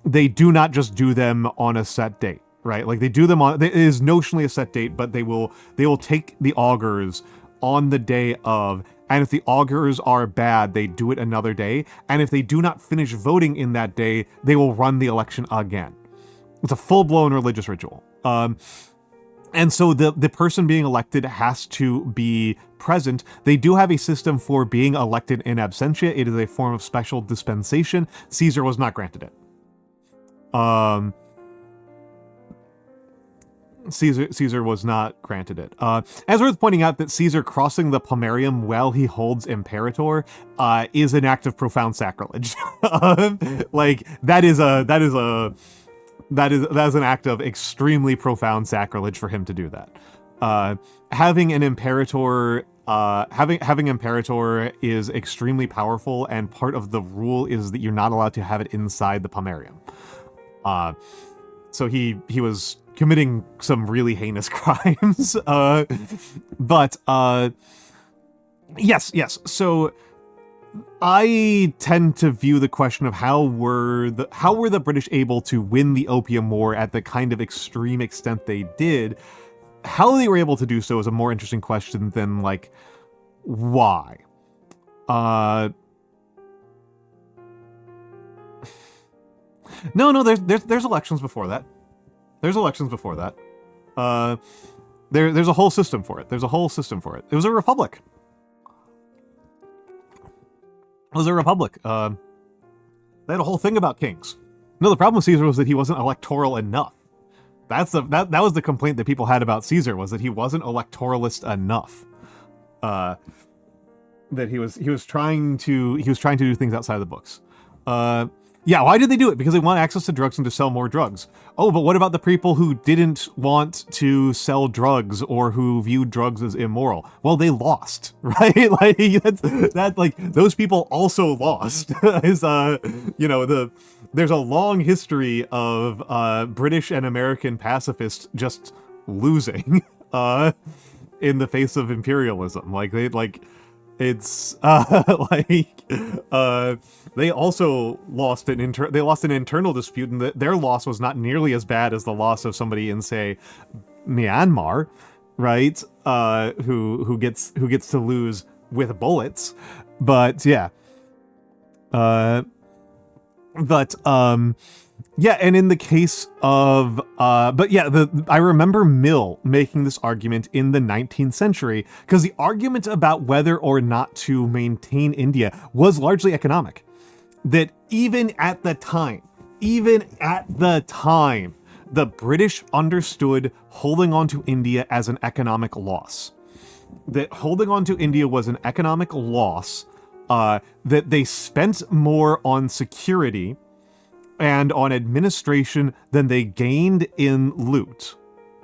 They do not just do them on a set date, right? Like they do them on, it is notionally a set date, but they will take the augurs on the day of, and if the augurs are bad, they do it another day. And if they do not finish voting in that day, they will run the election again. It's a full-blown religious ritual. And so the person being elected has to be present. They do have a system for being elected in absentia. It is a form of special dispensation. Caesar was not granted it. Caesar was not granted it. As worth pointing out that Caesar crossing the Pomerium while he holds Imperator is an act of profound sacrilege. Like that is an act of extremely profound sacrilege for him to do that. Having an Imperator, having Imperator is extremely powerful, and part of the rule is that you're not allowed to have it inside the Pomerium. So he was committing some really heinous crimes. But yes. So I tend to view the question of how were the British able to win the Opium War at the kind of extreme extent they did. How they were able to do so is a more interesting question than like why. No, there's elections before that. There's elections before that. There's a whole system for it. It was a republic. They had a whole thing about kings. No, the problem with Caesar was that he wasn't electoral enough. That was the complaint that people had about Caesar, was that he wasn't electoralist enough. That he was trying to do things outside of the books. Yeah, why did they do it? Because they want access to drugs and to sell more drugs. Oh, but what about the people who didn't want to sell drugs or who viewed drugs as immoral? Well, they lost, right? Like that's like those people also lost. There's a long history of British and American pacifists just losing in the face of imperialism. They also lost an internal dispute, and their loss was not nearly as bad as the loss of somebody in, say, Myanmar, right? Who gets to lose with bullets. But yeah. Yeah, and in the case of, I remember Mill making this argument in the 19th century, because the argument about whether or not to maintain India was largely economic. That even at the time, even at the time, the British understood holding on to India as an economic loss. That holding on to India was an economic loss, that they spent more on security and on administration than they gained in loot.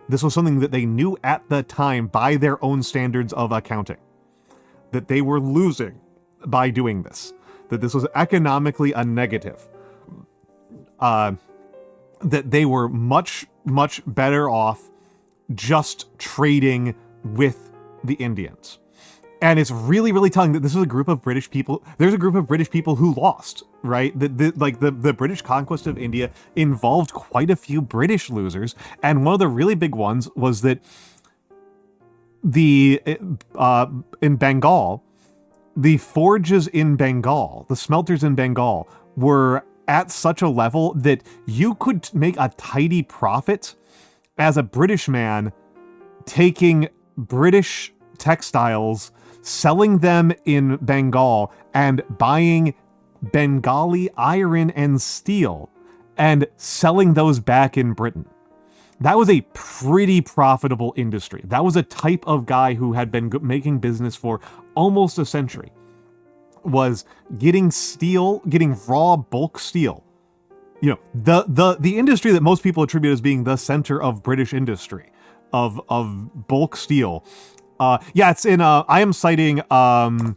This was something that they knew at the time by their own standards of accounting. That they were losing by doing this. That this was economically a negative. That they were much, much better off just trading with the Indians. And it's really, really telling that this is a group of British people. There's a group of British people who lost, right? The British conquest of India involved quite a few British losers. And one of the really big ones was that in Bengal, the forges in Bengal, the smelters in Bengal, were at such a level that you could make a tidy profit as a British man taking British textiles, selling them in Bengal, and buying Bengali iron and steel, and selling those back in Britain. That was a pretty profitable industry. That was a type of guy who had been making business for almost a century. Was getting steel, getting raw bulk steel. You know, the industry that most people attribute as being the center of British industry, of bulk steel. Yeah, it's in, I am citing, The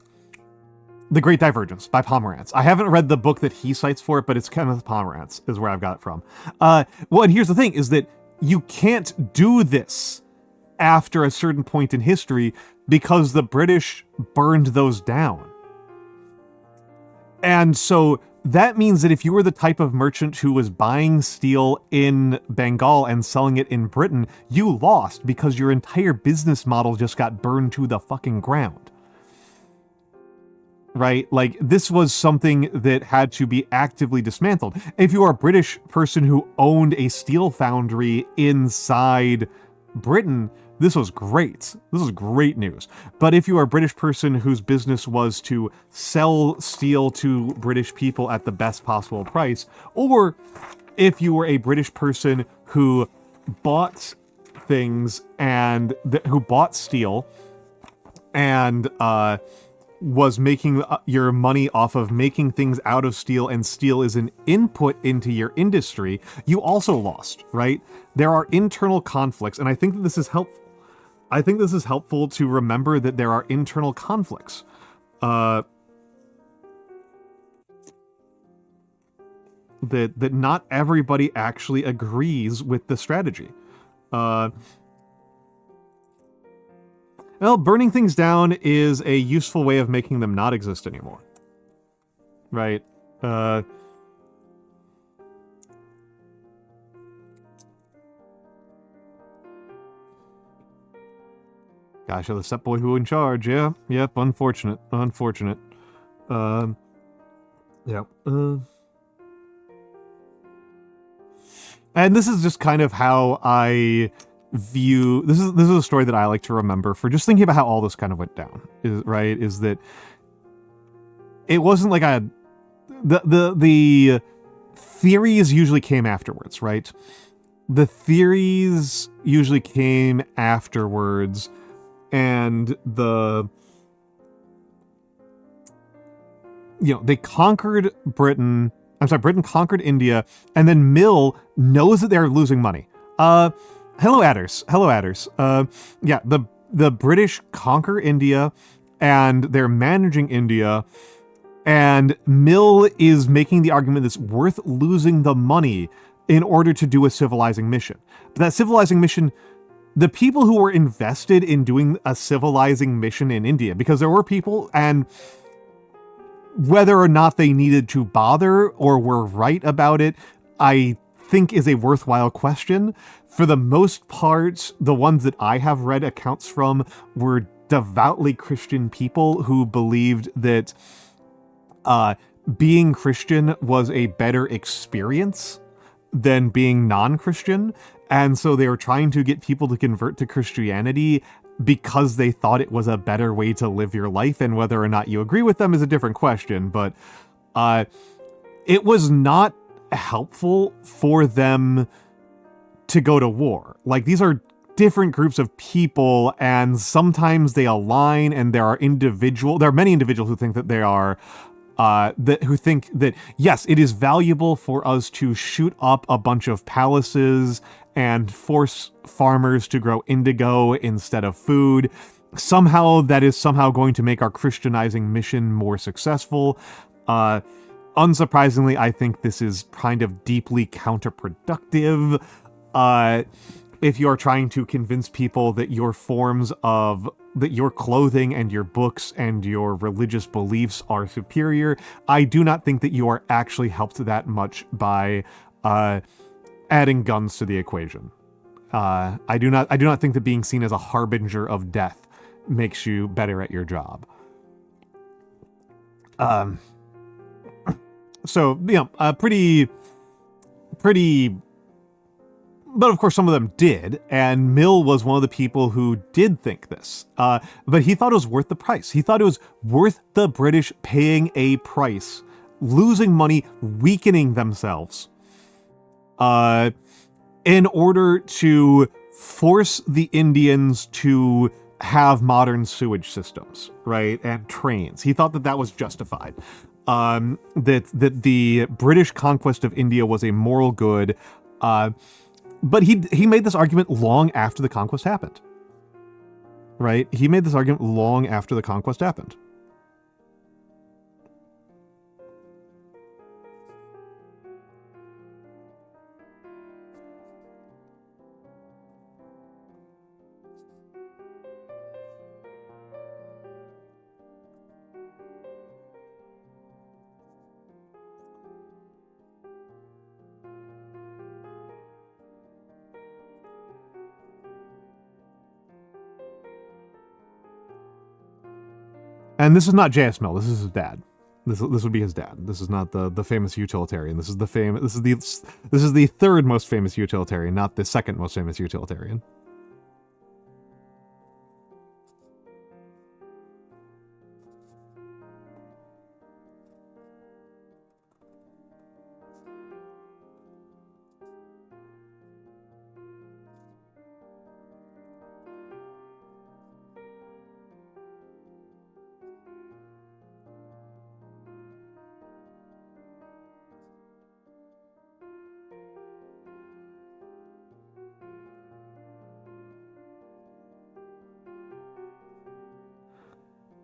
Great Divergence by Pomerantz. I haven't read the book that he cites for it, but it's Kenneth Pomerantz is where I've got it from. Well, and here's the thing, is that you can't do this after a certain point in history because the British burned those down. And so that means that if you were the type of merchant who was buying steel in Bengal and selling it in Britain, you lost because your entire business model just got burned to the fucking ground. Right? Like, this was something that had to be actively dismantled. If you are a British person who owned a steel foundry inside Britain, this was great. This was great news. But if you are a British person whose business was to sell steel to British people at the best possible price, or if you were a British person who bought things and who bought steel and was making your money off of making things out of steel, and steel is an input into your industry, you also lost, right? There are internal conflicts, and I think that this is helpful. I think this is helpful to remember that there are internal conflicts. That not everybody actually agrees with the strategy. Well, burning things down is a useful way of making them not exist anymore. Right? Gosh, the set boy who in charge, yeah. Yep, unfortunate. Unfortunate. Yeah. And this is just kind of how I view... This is a story that I like to remember for just thinking about how all this kind of went down, is that it wasn't like the theories usually came afterwards, right? The theories usually came afterwards, and they conquered Britain. I'm sorry, Britain conquered India, and then Mill knows that they're losing money. Hello, adders. Hello, adders. Yeah, the British conquer India, and they're managing India, and Mill is making the argument that it's worth losing the money in order to do a civilizing mission. But that civilizing mission, the people who were invested in doing a civilizing mission in India, because there were people, and whether or not they needed to bother or were right about it, I think is a worthwhile question. For the most part, the ones that I have read accounts from were devoutly Christian people who believed that being Christian was a better experience than being non-Christian. And so they were trying to get people to convert to Christianity because they thought it was a better way to live your life. And whether or not you agree with them is a different question. But it was not helpful for them to go to war. Like, these are different groups of people, and sometimes they align, and there are many individuals who think that they are who think that, yes, it is valuable for us to shoot up a bunch of palaces and force farmers to grow indigo instead of food. Somehow that is going to make our Christianizing mission more successful. Unsurprisingly, I think this is kind of deeply counterproductive. If you're trying to convince people that your clothing and your books and your religious beliefs are superior, I do not think that you are actually helped that much by adding guns to the equation. I do not think that being seen as a harbinger of death makes you better at your job. So, pretty. But of course, some of them did, and Mill was one of the people who did think this. But he thought it was worth the price. He thought it was worth the British paying a price, losing money, weakening themselves, in order to force the Indians to have modern sewage systems, right, and trains. He thought that that was justified. That the British conquest of India was a moral good. But he made this argument long after the conquest happened. Right? He made this argument long after the conquest happened. And this is not J.S. Mill. This is his dad. This would be his dad. This is not the famous utilitarian. This is the third most famous utilitarian, not the second most famous utilitarian.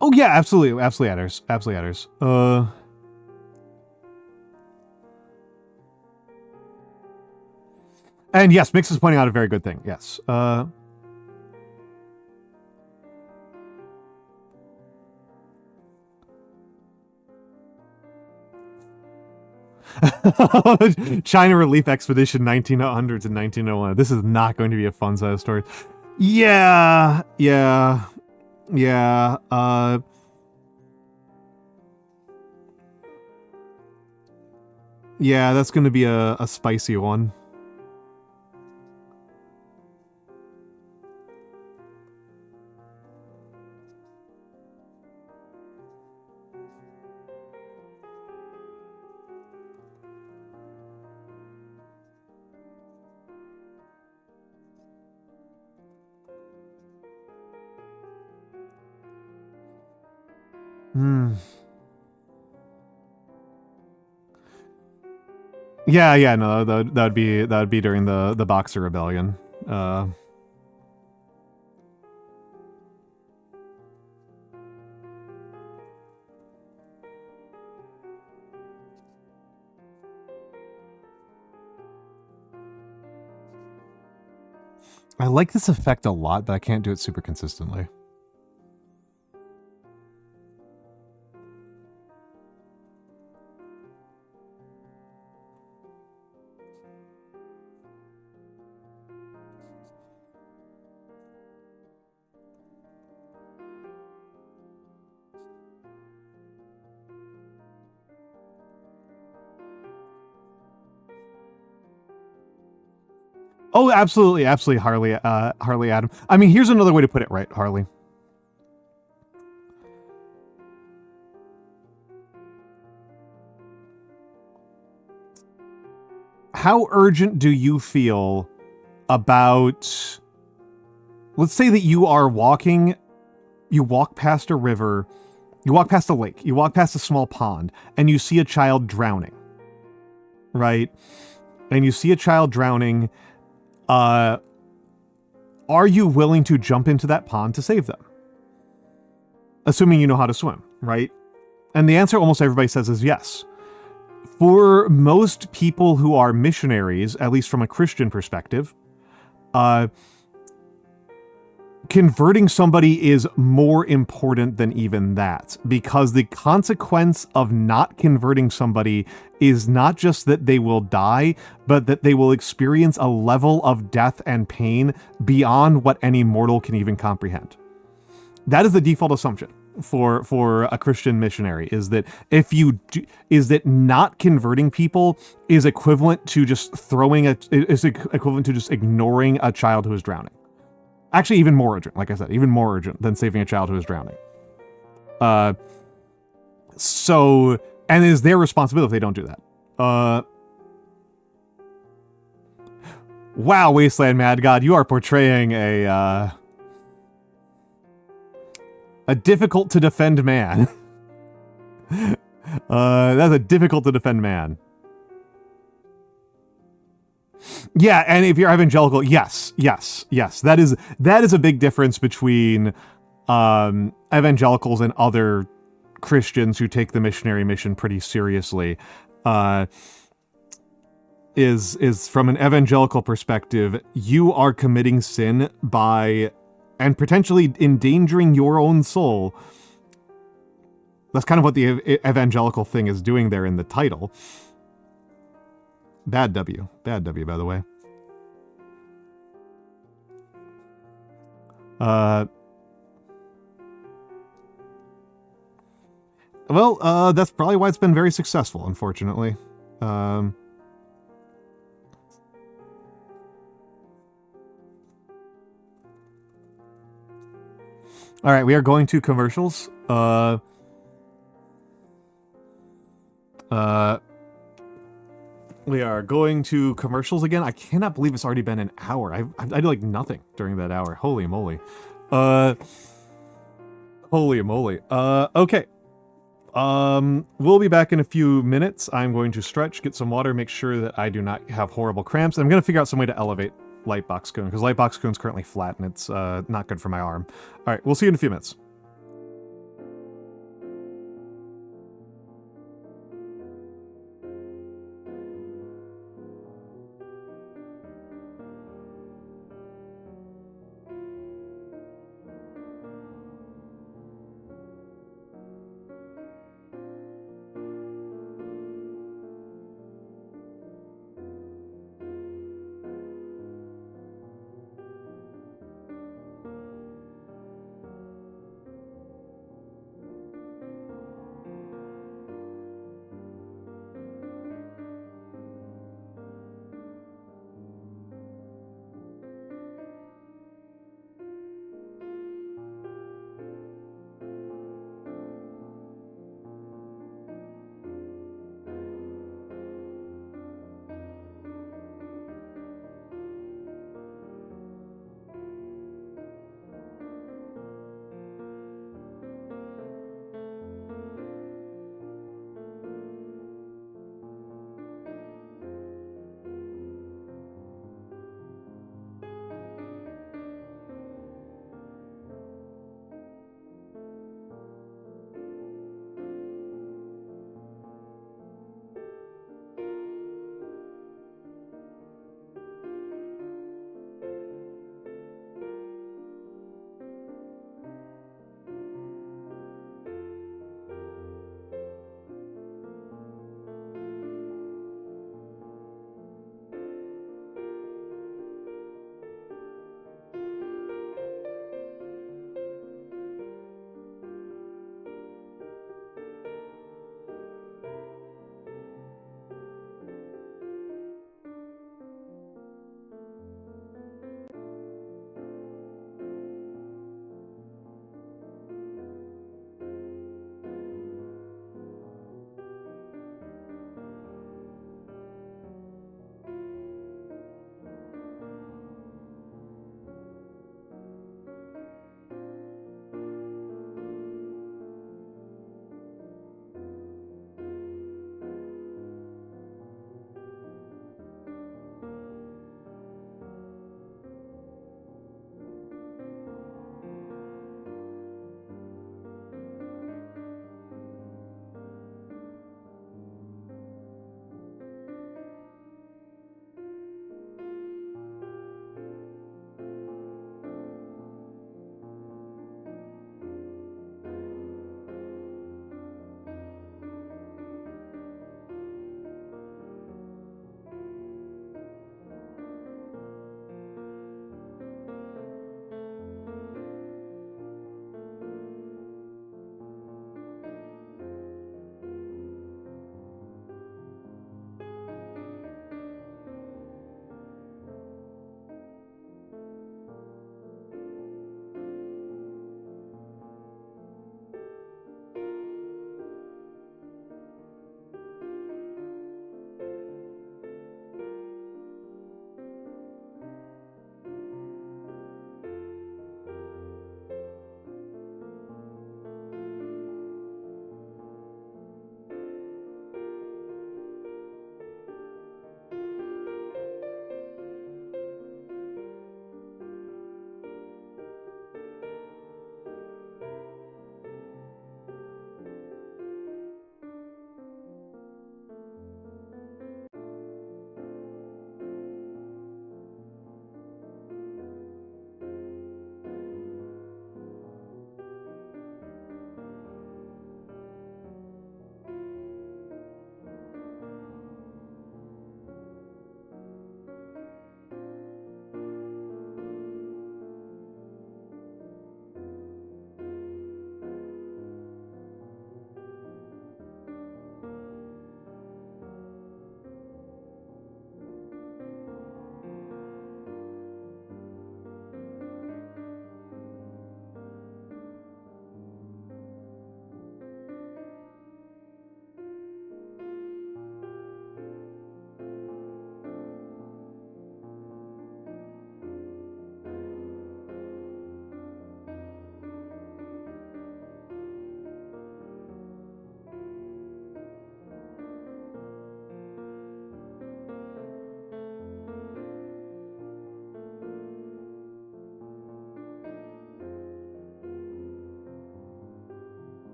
Oh yeah, absolutely adders. And yes, Mix is pointing out a very good thing. Yes. China Relief Expedition 1900s and 1901. This is not going to be a fun set of stories. Yeah. Yeah, that's going to be a spicy one. Yeah, no, that would be during the Boxer Rebellion. I like this effect a lot, but I can't do it super consistently. Oh, absolutely, Harley, Adam. I mean, here's another way to put it, right, Harley? how urgent do you feel about, let's say that you are walking, you walk past a river, you walk past a lake, you walk past a small pond, and you see a child drowning, right? And you see a child drowning, are you willing to jump into that pond to save them? Assuming you know how to swim, right? And the answer almost everybody says is yes. For most people who are missionaries, at least from a Christian perspective, converting somebody is more important than even that, because the consequence of not converting somebody is not just that they will die, but that they will experience a level of death and pain beyond what any mortal can even comprehend. That is the default assumption for a Christian missionary, is that not converting people is equivalent to just equivalent to just ignoring a child who is drowning. Actually, even more urgent, like I said, even more urgent than saving a child who is drowning. So, and it is their responsibility if they don't do that. Wow, Wasteland Mad God, you are portraying a difficult to defend man. That's a difficult to defend man. Yeah, and if you're evangelical, yes. That is a big difference between evangelicals and other Christians who take the missionary mission pretty seriously. Is from an evangelical perspective, you are committing sin by and potentially endangering your own soul. That's kind of what the evangelical thing is doing there in the title. Bad W, by the way. Well, that's probably why it's been very successful, unfortunately. All right, we are going to commercials. We are going to commercials again. I cannot believe it's already been an hour. I did like nothing during that hour. Holy moly. Holy moly. Okay. We'll be back in a few minutes. I'm going to stretch, get some water, make sure that I do not have horrible cramps. I'm going to figure out some way to elevate Lightbox Coon, because Lightbox Coon's currently flat and it's not good for my arm. All right, we'll see you in a few minutes.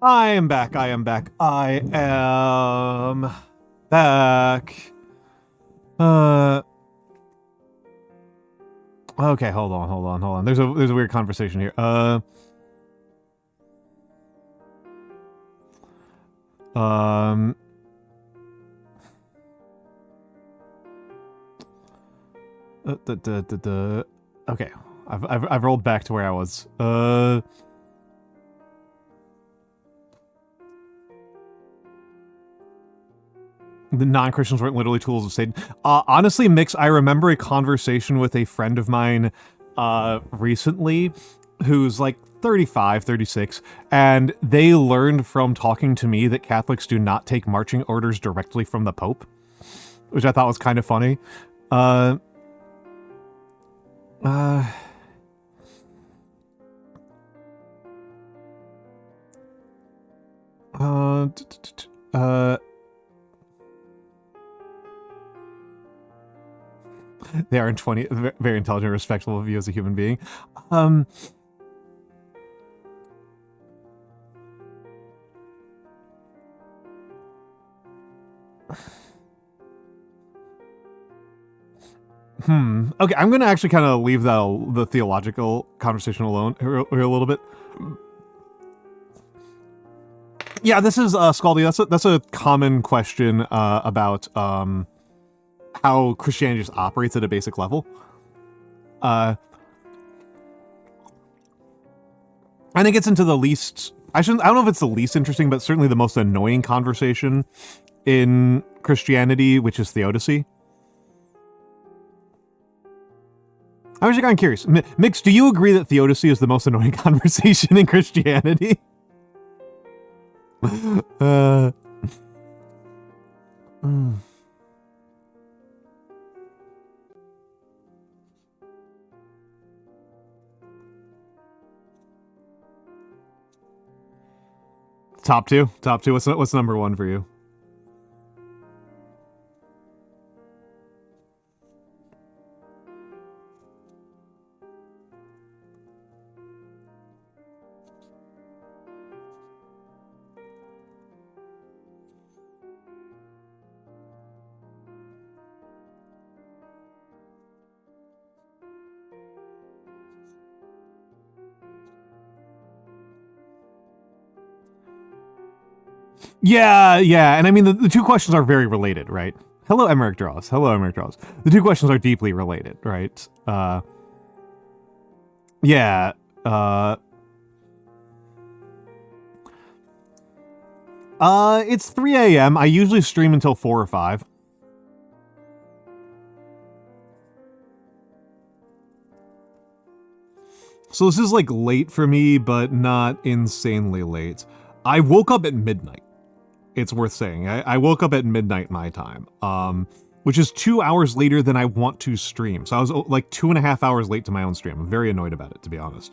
I am back. I am back. I am back. Okay, hold on. There's a weird conversation here. Okay, I've rolled back to where I was. The non-Christians weren't literally tools of Satan. Honestly, Mix, I remember a conversation with a friend of mine recently who's like 35, 36, and they learned from talking to me that Catholics do not take marching orders directly from the Pope, which I thought was kind of funny. They are in 20, very intelligent, respectful of you as a human being. Okay, I'm going to actually kind of leave the theological conversation alone here a little bit. Yeah, this is Scaldy. That's a common question about how Christianity just operates at a basic level. And it gets into the least... I don't know if it's the least interesting, but certainly the most annoying conversation in Christianity, which is theodicy. I was just kind of curious. Mix, do you agree that theodicy is the most annoying conversation in Christianity? Top two. What's number one for you? Yeah, and I mean, the two questions are very related, right? Hello, Emmerich Draws. The two questions are deeply related, right? Yeah, it's 3 a.m. I usually stream until 4 or 5. So this is, like, late for me, but not insanely late. I woke up at midnight. It's worth saying. I woke up at midnight my time, which is 2 hours later than I want to stream. So I was like 2.5 hours late to my own stream. I'm very annoyed about it, to be honest.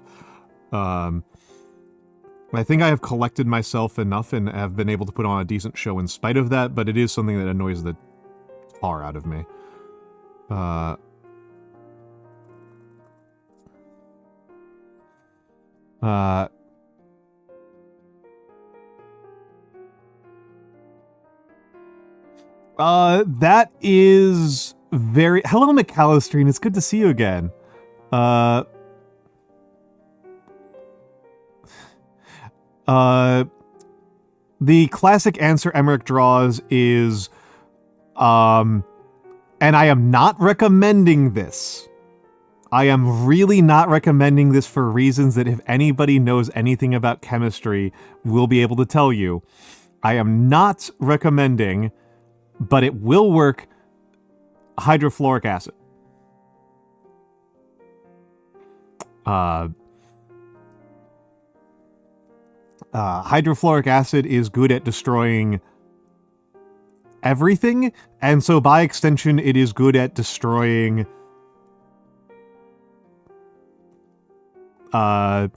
I think I have collected myself enough and have been able to put on a decent show in spite of that, but it is something that annoys the tar out of me. That is very... Hello, McAllister, it's good to see you again. The classic answer Emmerich draws is, and I am not recommending this. I am really not recommending this for reasons that if anybody knows anything about chemistry will be able to tell you. I am not recommending, but it will work, hydrofluoric acid. Hydrofluoric acid is good at destroying everything, and so by extension, it is good at destroying... it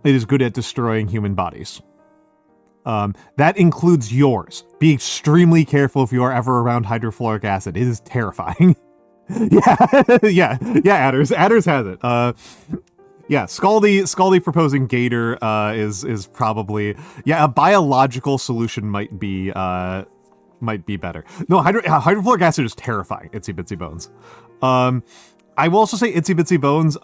is good at destroying human bodies. That includes yours. Be extremely careful if you are ever around hydrofluoric acid. It is terrifying. yeah, Adders has it. Yeah, Scaldy proposing Gator is probably, yeah, a biological solution might be better. No, hydrofluoric acid is terrifying. Itsy Bitsy Bones. I will also say, Itsy Bitsy Bones,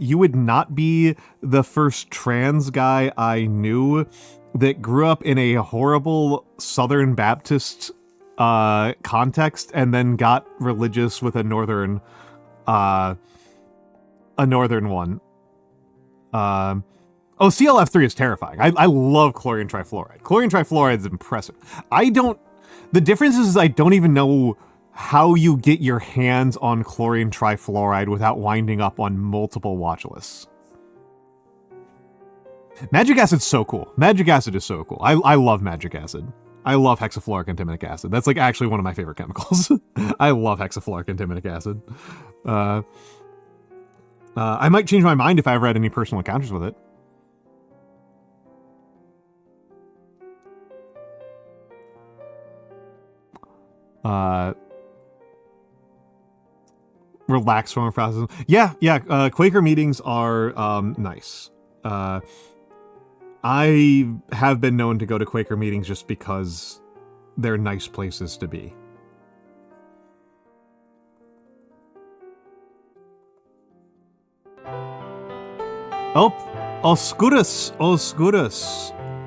you would not be the first trans guy I knew that grew up in a horrible Southern Baptist context and then got religious with a northern one. CLF3 is terrifying. I love chlorine trifluoride. Chlorine trifluoride is impressive. The difference is I don't even know how you get your hands on chlorine trifluoride without winding up on multiple watch lists. Magic acid's so cool. Magic acid is so cool. I love magic acid. I love hexafluoric antimonic acid. That's like actually one of my favorite chemicals. I love hexafluoric antimonic acid. I might change my mind if I ever had any personal encounters with it. Relax from a process. Yeah. Quaker meetings are nice. I have been known to go to Quaker meetings just because they're nice places to be. Oh, Oscurus.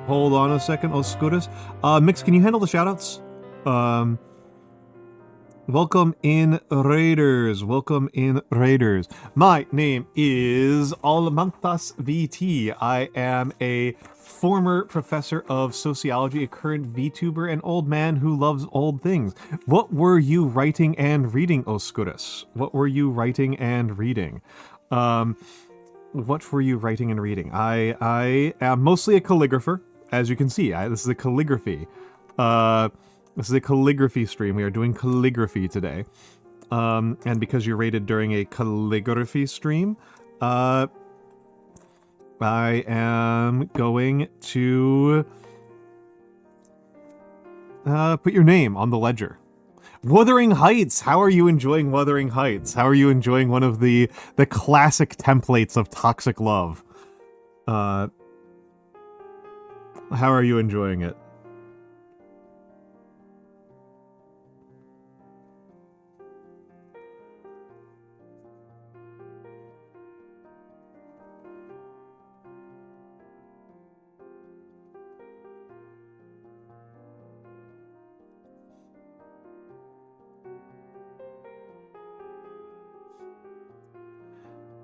Hold on a second, Oscurus. Mix, can you handle the shoutouts? Welcome in, Raiders. My name is Almantas VT. I am a former professor of sociology, a current VTuber, an old man who loves old things. What were you writing and reading, Oscurus? What were you writing and reading? What were you writing and reading? I am mostly a calligrapher, as you can see. This is a calligraphy. This is a calligraphy stream. We are doing calligraphy today. And because you're rated during a calligraphy stream, I am going to put your name on the ledger. Wuthering Heights! How are you enjoying Wuthering Heights? How are you enjoying one of the classic templates of toxic love? How are you enjoying it?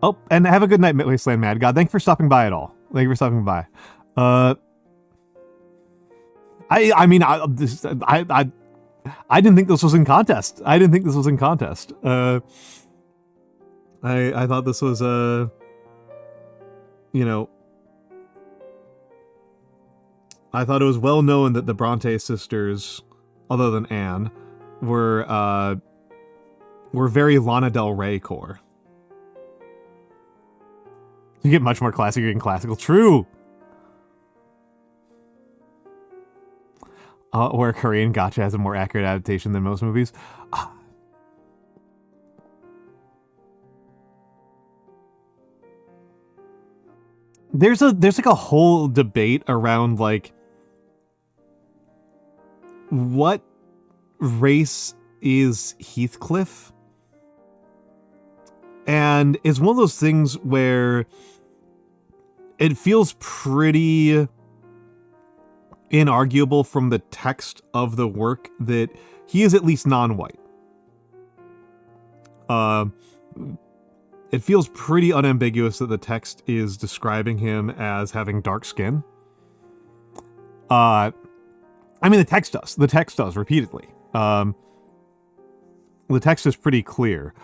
Oh, and have a good night, Wasteland Mad God. Thank you for stopping by at all. Thank you for stopping by. I mean, I didn't think this was in contest. I thought this was I thought it was well known that the Bronte sisters, other than Anne, were very Lana Del Rey core. You get much more classic and classical. True. Where Korean Gotcha has a more accurate adaptation than most movies. There's like a whole debate around like what race is Heathcliff, and it's one of those things where it feels pretty inarguable from the text of the work that he is at least non-white. It feels pretty unambiguous that the text is describing him as having dark skin. I mean, the text does. The text does, repeatedly. The text is pretty clear.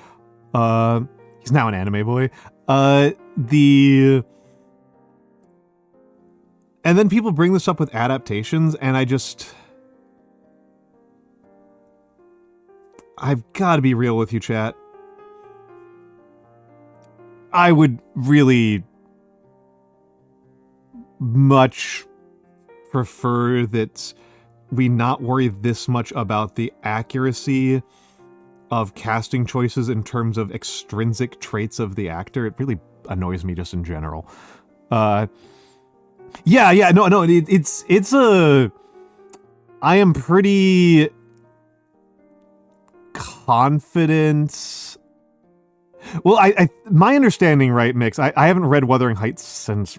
He's now an anime boy. And then people bring this up with adaptations, and I've got to be real with you, chat. I would really much prefer that we not worry this much about the accuracy of casting choices in terms of extrinsic traits of the actor. It really annoys me just in general. It's a... I am pretty confident... Well, my understanding, right, Mix, I haven't read Wuthering Heights since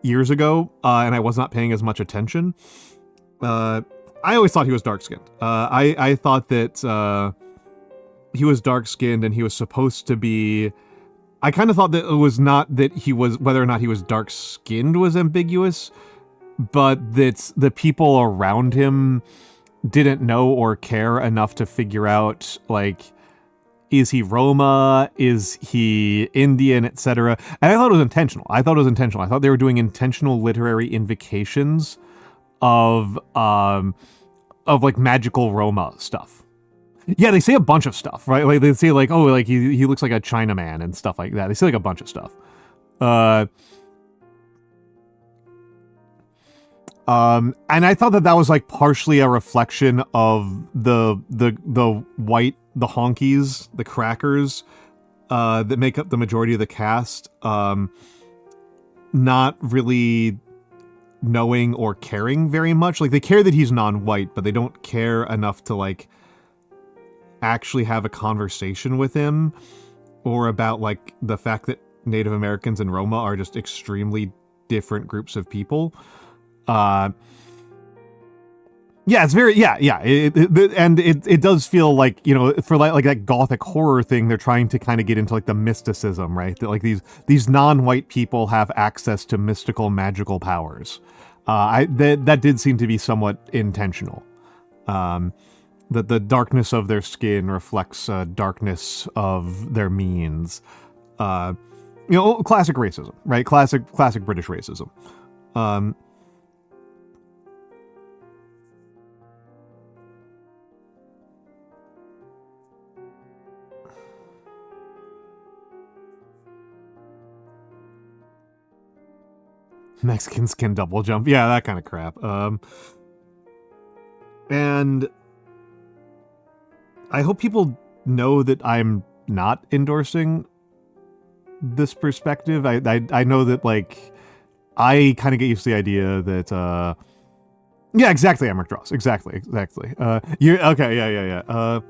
years ago, and I was not paying as much attention. I always thought he was dark-skinned. I thought that he was dark-skinned and he was supposed to be... I kind of thought that it was not that he was... Whether or not he was dark-skinned was ambiguous, but that the people around him didn't know or care enough to figure out, like... Is he Roma? Is he Indian, etc.? And I thought it was intentional. I thought they were doing intentional literary invocations of like magical Roma stuff. Yeah, they say a bunch of stuff, right? Like they say like, oh, like he looks like a Chinaman and stuff like that. They say like a bunch of stuff. And I thought that was like partially a reflection of the white, the honkies, the crackers, that make up the majority of the cast, not really knowing or caring very much. Like they care that he's non-white, but they don't care enough to like actually have a conversation with him or about like the fact that Native Americans and Roma are just extremely different groups of people. It's very, it does feel like, you know, for like that gothic horror thing, they're trying to kind of get into like the mysticism, right? That like these non-white people have access to mystical, magical powers. That did seem to be somewhat intentional. That the darkness of their skin reflects darkness of their means. You know, classic racism, right? Classic British racism. Mexicans can double jump. Yeah, that kind of crap. And I hope people know that I'm not endorsing this perspective. I know that, like, I kind of get used to the idea that, yeah, exactly, Emmerich Dross. Exactly. You're, okay, yeah.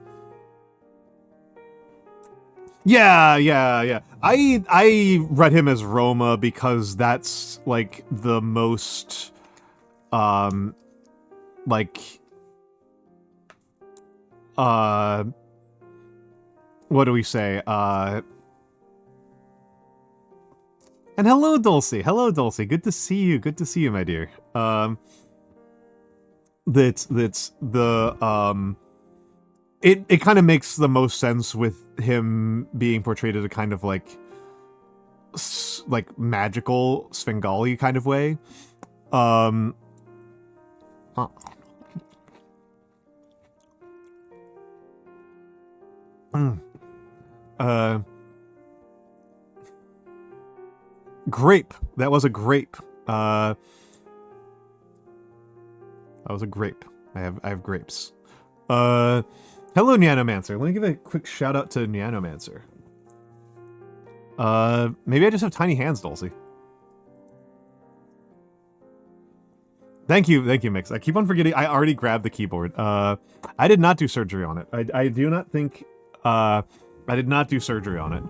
Yeah. I read him as Roma because that's like the most like what do we say? And hello Dulcie. Good to see you, my dear. That's the It kind of makes the most sense with him being portrayed as a kind of like magical Svengali kind of way. Grape. That was a grape. That was a grape. I have grapes. Hello, Nyanomancer. Let me give a quick shout out to Nyanomancer. Maybe I just have tiny hands, Dulcie. Thank you, Mix. I keep on forgetting. I already grabbed the keyboard. I did not do surgery on it. I do not think. I did not do surgery on it.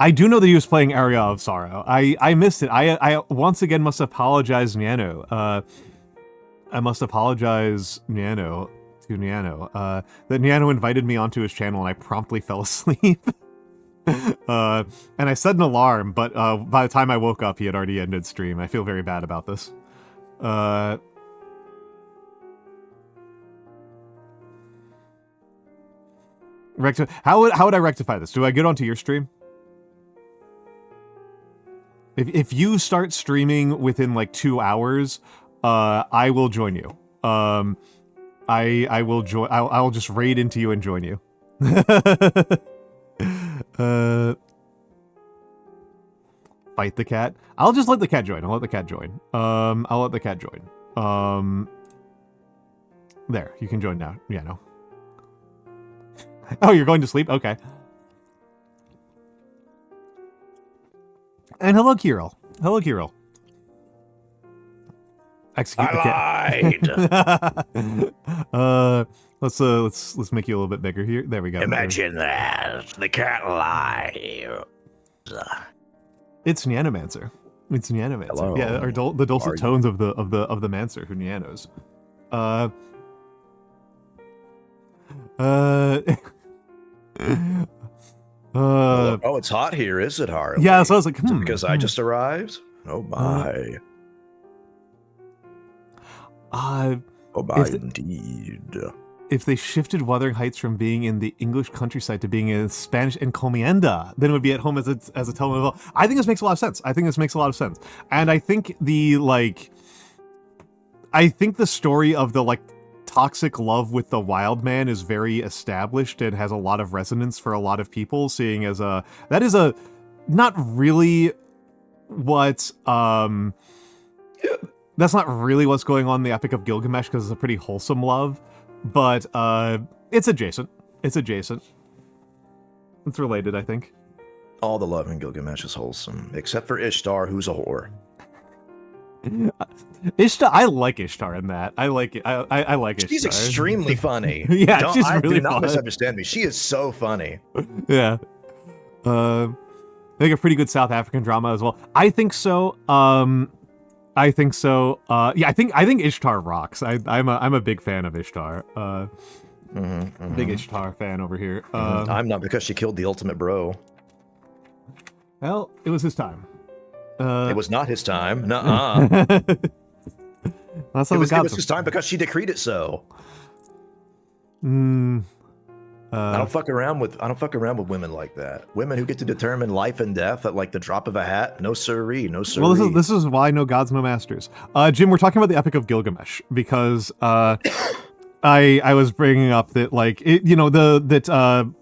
I do know that he was playing Area of Sorrow. I missed it. I once again must apologize, Nyano. I must apologize, Nyano. To Nyano, that Nyano invited me onto his channel and I promptly fell asleep. And I set an alarm, but by the time I woke up, he had already ended stream. I feel very bad about this. How would I rectify this? Do I get onto your stream? If you start streaming within like 2 hours, I will join you. I will join. I'll just raid into you and join you. Fight the cat. I'll just let the cat join. I'll let the cat join. There, you can join now. Yeah, no. Oh, you're going to sleep? Okay. And hello, Kirill. Hello, Kirill. Execute the cat. Let's make you a little bit bigger here. There we go. Imagine that. The cat lied. It's Nyanomancer. It's Nyanomancer. Hello. Yeah, the dulcet tones of the Mancer who Nyanos. Oh, it's hot here, is it, Harley? Yeah, so I was like, because I just arrived? Oh my. Oh my, indeed. If they shifted Wuthering Heights from being in the English countryside to being in Spanish encomienda, then it would be at home as a telenovela. I think this makes a lot of sense. And I think the story of the toxic love with the wild man is very established and has a lot of resonance for a lot of people, seeing as that is not really what that's not really what's going on in the Epic of Gilgamesh, because it's a pretty wholesome love, but it's adjacent. It's related, I think. All the love in Gilgamesh is wholesome, except for Ishtar, who's a whore. Ishtar, I like Ishtar in that. I like it. I like Ishtar. She's extremely funny. Yeah, she's really do not fun. misunderstand me. She is so funny. Yeah. I think a pretty good South African drama as well. I think so. I think Ishtar rocks. I'm a big fan of Ishtar. Big Ishtar fan over here. I'm not, because she killed the ultimate bro. Well, it was his time. It was not his time. Nuh-uh. It was his time because she decreed it so. I don't fuck around with women like that. Women who get to determine life and death at the drop of a hat. No siree, no siree. Well, this is why no gods, no masters. Jim, we're talking about the Epic of Gilgamesh because I was bringing up that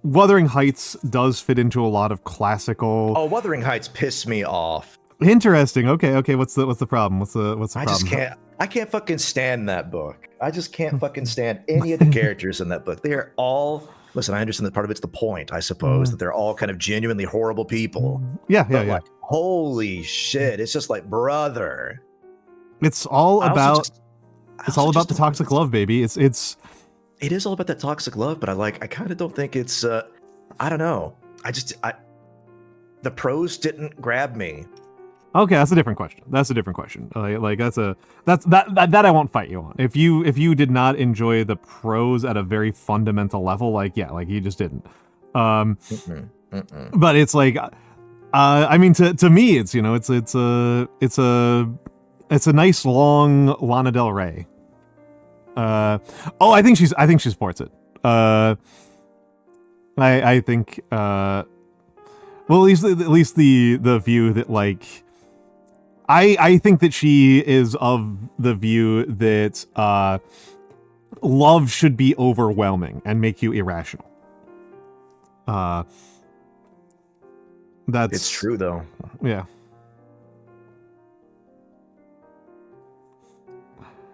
Wuthering Heights does fit into a lot of classical. Oh, Wuthering Heights pissed me off. Interesting. Okay. What's the problem? What's the problem? I can't fucking stand that book. I just can't fucking stand any of the characters in that book. They are all, listen, I understand that part of it's the point, I suppose, that they're all kind of genuinely horrible people. Yeah. Holy shit. It's just brother. It's all about the toxic love, baby. It is all about that toxic love, but I kind of don't think it's I don't know. The prose didn't grab me. Okay, that's a different question. That I won't fight you on. If you did not enjoy the prose at a very fundamental level, you just didn't. But it's I mean, to me, it's it's a nice long Lana Del Rey. I think she supports it. I think well, at least the view that I think that she is of the view that love should be overwhelming and make you irrational. It's true though. Yeah.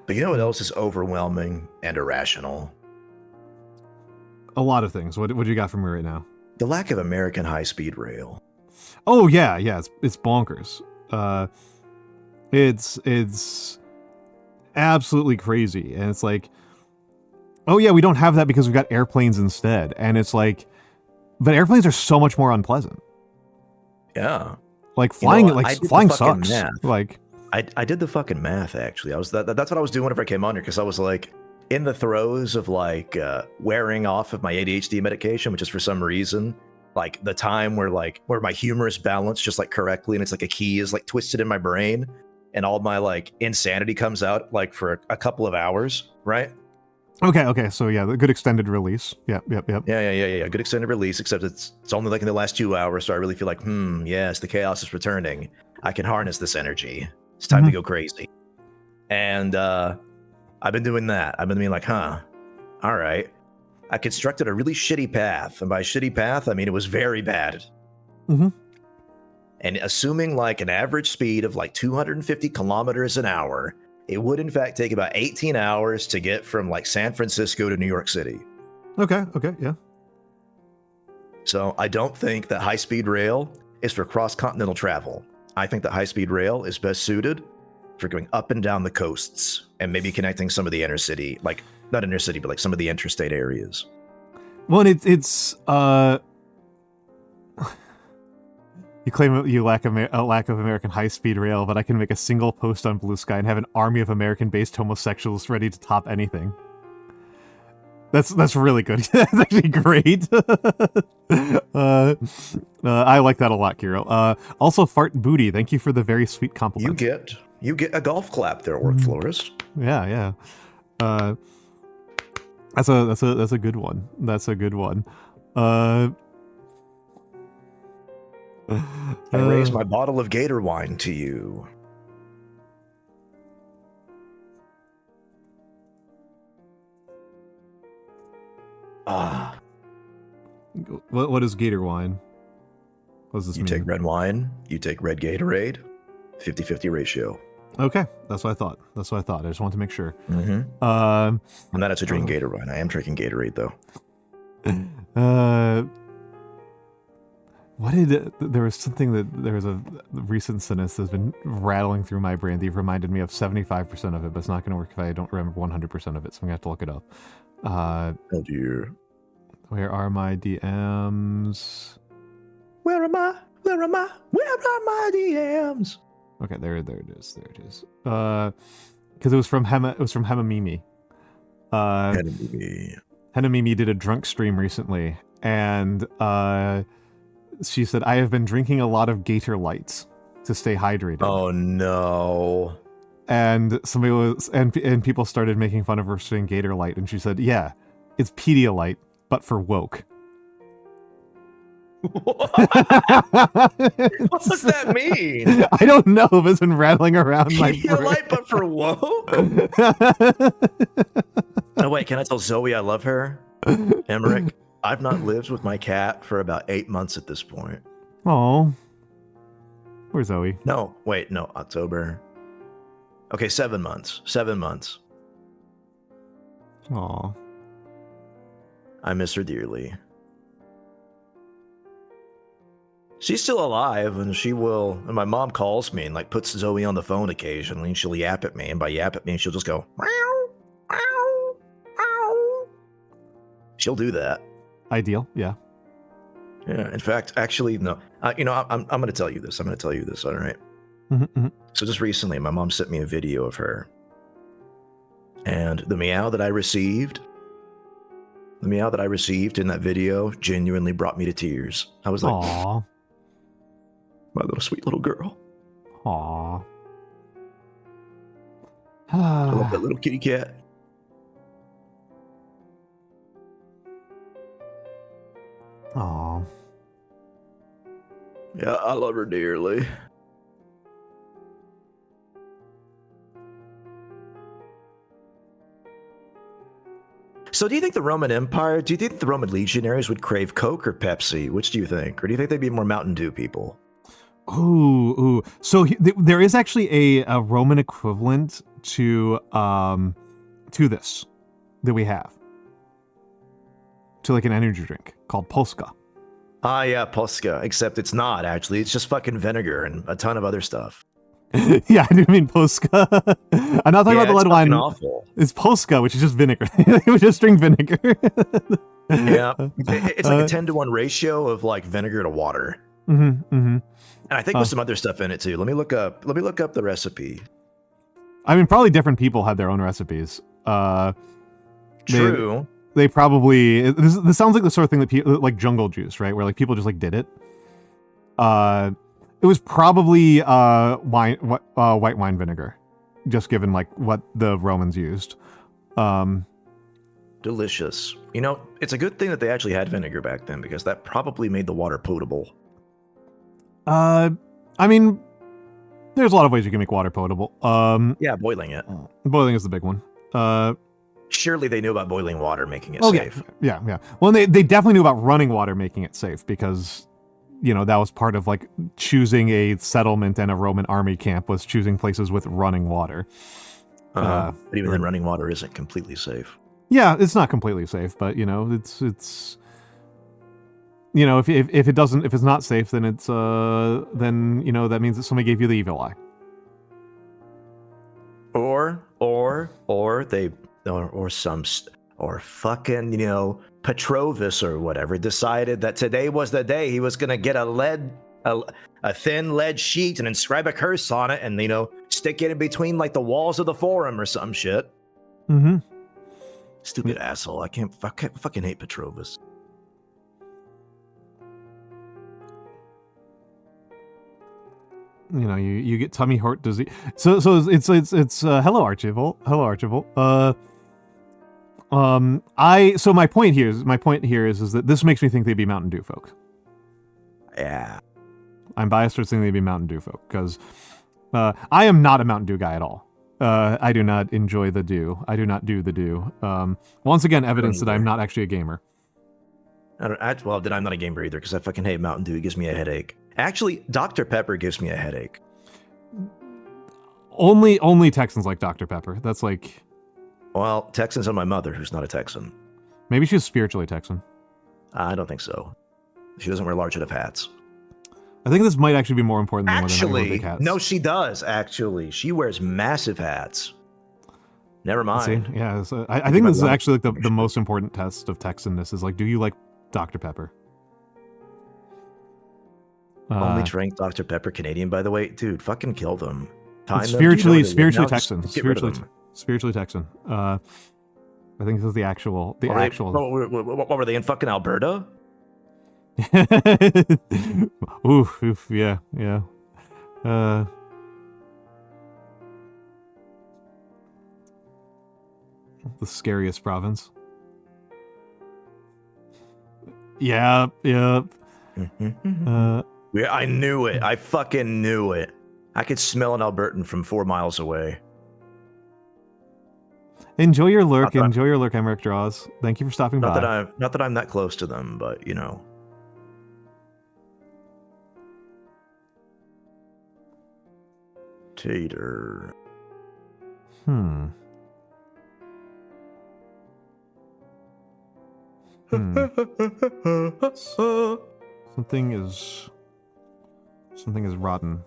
But you know what else is overwhelming and irrational? A lot of things. What do you got from me right now? The lack of American high-speed rail. Oh yeah, it's bonkers. It's absolutely crazy, and it's oh yeah, we don't have that because we've got airplanes instead, and it's but airplanes are so much more unpleasant. Yeah, flying, flying sucks. Math. I did the fucking math actually. That's what I was doing whenever I came on here, because I was in the throes of wearing off of my ADHD medication, which is for some reason the time where my humor is balanced just correctly, and it's a key is twisted in my brain, and all my insanity comes out for a couple of hours, right? Okay. So yeah, the good extended release. Yep. Yeah. Good extended release, except it's only in the last 2 hours, so I really feel yes, the chaos is returning. I can harness this energy. It's time to go crazy. And I've been doing that. I've been being all right. I constructed a really shitty path, and by shitty path, I mean it was very bad. And assuming an average speed of 250 kilometers an hour, it would in fact take about 18 hours to get from San Francisco to New York City. Okay, yeah. So I don't think that high-speed rail is for cross-continental travel. I think that high-speed rail is best suited for going up and down the coasts and maybe connecting some of the inner city, like not inner city, but like some of the interstate areas. Well, it's you claim you lack a lack of American high-speed rail, but I can make a single post on Blue Sky and have an army of American-based homosexuals ready to top anything. That's really good. That's actually great. I like that a lot, Kiro. Also, Fart Booty, thank you for the very sweet compliment. You get a golf clap there, Orc Florist. Yeah. That's a good one. That's a good one. I raise my bottle of Gator wine to you. What is Gator wine? What does this mean? You take red wine, you take red Gatorade, 50-50 ratio. Okay, that's what I thought. I just wanted to make sure. Mm-hmm. I'm not actually drinking Gator wine. I am drinking Gatorade, though. There was a recent sentence that's been rattling through my brain. You've reminded me of 75% of it, but it's not going to work if I don't remember 100% of it, so I'm going to have to look it up. Oh, dear. Where are my DMs? Where are my DMs? Okay, there it is. Because it was from Hema Mimi. Hema Mimi did a drunk stream recently, and she said, "I have been drinking a lot of Gator Lights to stay hydrated." Oh no! And and people started making fun of her saying Gator Light, and she said, "Yeah, it's Pedialyte, but for woke." What does that mean? I don't know, but it's been rattling around my brain. Pedialyte, but for woke? Oh wait, can I tell Zoe I love her? Emmerich, I've not lived with my cat for about 8 months at this point. Oh, where's Zoe? No, wait, no, October. Okay, 7 months. 7 months. Oh, I miss her dearly. She's still alive, and and my mom calls me and like puts Zoe on the phone occasionally, and she'll yap at me, and by yap at me, she'll just go, meow, meow, meow. She'll do that. Ideal, yeah. Yeah, in fact, actually, no. I'm going to tell you this. All right? Mm-hmm. So just recently, my mom sent me a video of her, and the meow that I received in that video genuinely brought me to tears. I was like, "Aw, my little sweet little girl. aw." I love that little kitty cat. Aw. Yeah, I love her dearly. So do you think the Roman Empire, do you think the Roman legionaries would crave Coke or Pepsi? Which do you think? Or do you think they'd be more Mountain Dew people? Ooh. So there is actually a Roman equivalent to this that we have. To like an energy drink called Polska. Ah, yeah, Polska. Except it's not, actually. It's just fucking vinegar and a ton of other stuff. Yeah, I didn't mean Polska. I'm not talking about the lead wine. Awful. It's Polska, which is just vinegar. It was just string vinegar. Yeah. It's like a 10-to-1 ratio of like vinegar to water. Mm-hmm. And I think with some other stuff in it too. Let me look up the recipe. I mean, probably different people had their own recipes. True. They probably this sounds like the sort of thing that people like jungle juice, right? Where like people just like did it. It was probably white wine vinegar, just given like what the Romans used. Delicious. You know, it's a good thing that they actually had vinegar back then, because that probably made the water potable. I mean, there's a lot of ways you can make water potable. Yeah, boiling it. Boiling is the big one. Surely they knew about boiling water, making it safe. Yeah. Well, they definitely knew about running water, making it safe, because, you know, that was part of like choosing a settlement and a Roman army camp was choosing places with running water. But even then, running water isn't completely safe. Yeah, it's not completely safe, but you know, it's you know, if it doesn't, if it's not safe, then it's then you know that means that somebody gave you the evil eye. Or they or some or fucking, you know, Petrovis or whatever decided that today was the day he was gonna get a thin lead sheet and inscribe a curse on it, and, you know, stick it in between like the walls of the forum or some shit. Mm-hmm. Stupid asshole. I fucking hate Petrovis. You know, you get tummy heart disease. So it's hello Archibald. Hello Archibald. So my point here is that this makes me think they'd be Mountain Dew folk. Yeah. I'm biased towards thinking they'd be Mountain Dew folk because I am not a Mountain Dew guy at all. I do not enjoy the dew. I do not do the dew. Once again, evidence that I'm not actually a gamer. Well, then I'm not a gamer either because I fucking hate Mountain Dew. It gives me a headache. Actually, Dr. Pepper gives me a headache. Only Texans like Dr. Pepper. That's like... Well, Texans are my mother, who's not a Texan. Maybe she's spiritually Texan. I don't think so. She doesn't wear large enough hats. I think this might actually be more important than actually, big hats. No, she does, actually. She wears massive hats. Never mind. See, yeah, so I think this is actually like the most important test of Texanness is like, do you like Dr. Pepper? Only drink Dr. Pepper Canadian, by the way. Dude, fucking kill them. Spiritually Texan. Spiritually Texan. I think this is the actual. What were they in fucking Alberta? oof, yeah. The scariest province. Yeah. I knew it. I fucking knew it. I could smell an Albertan from 4 miles away. Enjoy your lurk. Enjoy your lurk, Emmerich Draws. Thank you for stopping by. Not that I'm that close to them, but, you know. Tater. Something is rotten.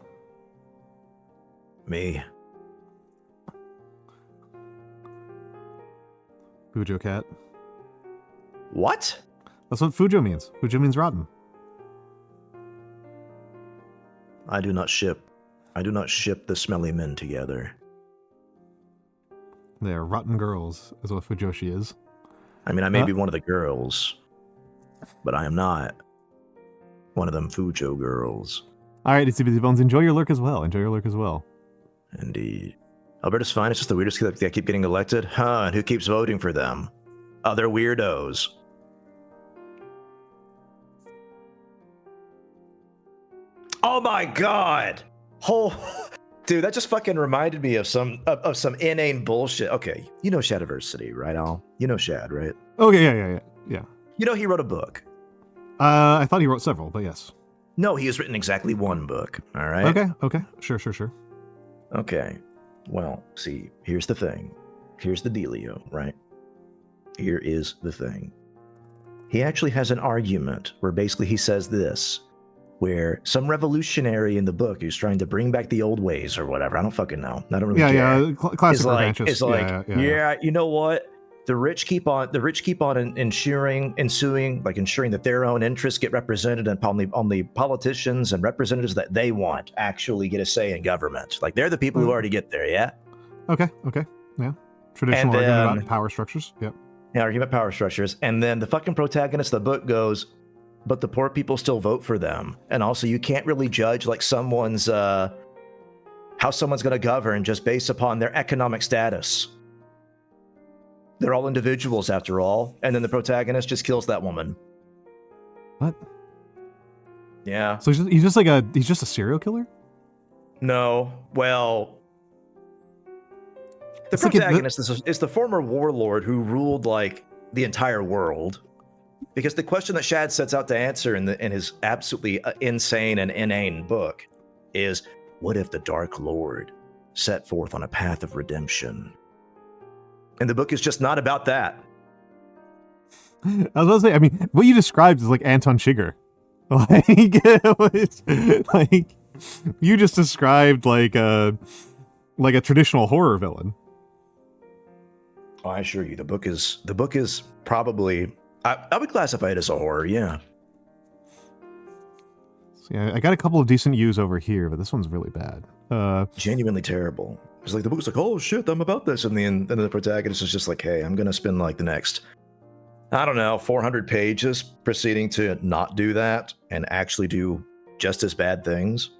Me. Fujo cat. What? That's what Fujo means. Fujo means rotten. I do not ship the smelly men together. They are rotten girls, is what Fujoshi is. I mean, I may be one of the girls, but I am not one of them Fujo girls. All right, Itsy Bitsy Bones, enjoy your lurk as well. Indeed. Alberta's fine. It's just the weirdest that keep getting elected. Huh, and who keeps voting for them? Other weirdos. Oh my god! Dude, that just fucking reminded me of some inane bullshit. Okay, you know Shadiversity, right, Al? You know Shad, right? Okay, yeah. You know he wrote a book. I thought he wrote several, but yes. No, he has written exactly one book, all right? Okay. Sure. Okay. Well, see, here's the thing. Here's the dealio, right? Here is the thing. He actually has an argument where basically he says this, where some revolutionary in the book who's trying to bring back the old ways or whatever, I don't fucking know. I don't really care. Yeah, classic It's like, you know what? The rich keep on ensuring that their own interests get represented, and only politicians and representatives that they want actually get a say in government. Like, they're the people who already get there, yeah? Okay, yeah. Traditional argument about power structures, yep. Yeah, argument about power structures. And then the fucking protagonist of the book goes, but the poor people still vote for them. And also, you can't really judge like someone's, how someone's going to govern just based upon their economic status. They're all individuals after all. And then the protagonist just kills that woman. What? Yeah. So he's just a serial killer? No. Well, the protagonist is the former warlord who ruled like the entire world. Because the question that Shad sets out to answer in his absolutely insane and inane book is, what if the Dark Lord set forth on a path of redemption? And the book is just not about that. I was gonna say, I mean, what you described is like Anton Chigurh. Like, it was, like you just described like a traditional horror villain. Oh, I assure you, the book is probably I would classify it as a horror. Yeah. See, I got a couple of decent U's over here, but this one's really bad. Genuinely terrible. It's like the book's like, oh shit, I'm about this, and then the protagonist is just like, hey, I'm gonna spend like the next, I don't know, 400 pages proceeding to not do that and actually do just as bad things,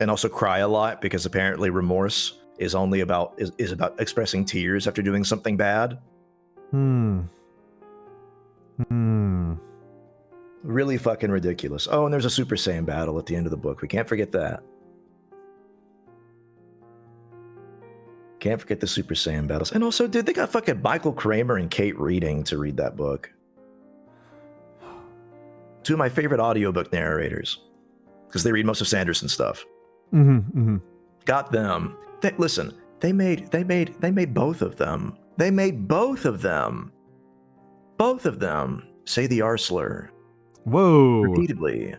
and also cry a lot because apparently remorse is only about is about expressing tears after doing something bad. Really fucking ridiculous. Oh, and there's a Super Saiyan battle at the end of the book. We can't forget that. Can't forget the Super Saiyan battles. And also, dude, they got fucking Michael Kramer and Kate Reading to read that book. Two of my favorite audiobook narrators. Because they read most of Sanderson's stuff. Got them. Listen, they made both of them. They made both of them. Both of them say the R slur. Whoa. Repeatedly.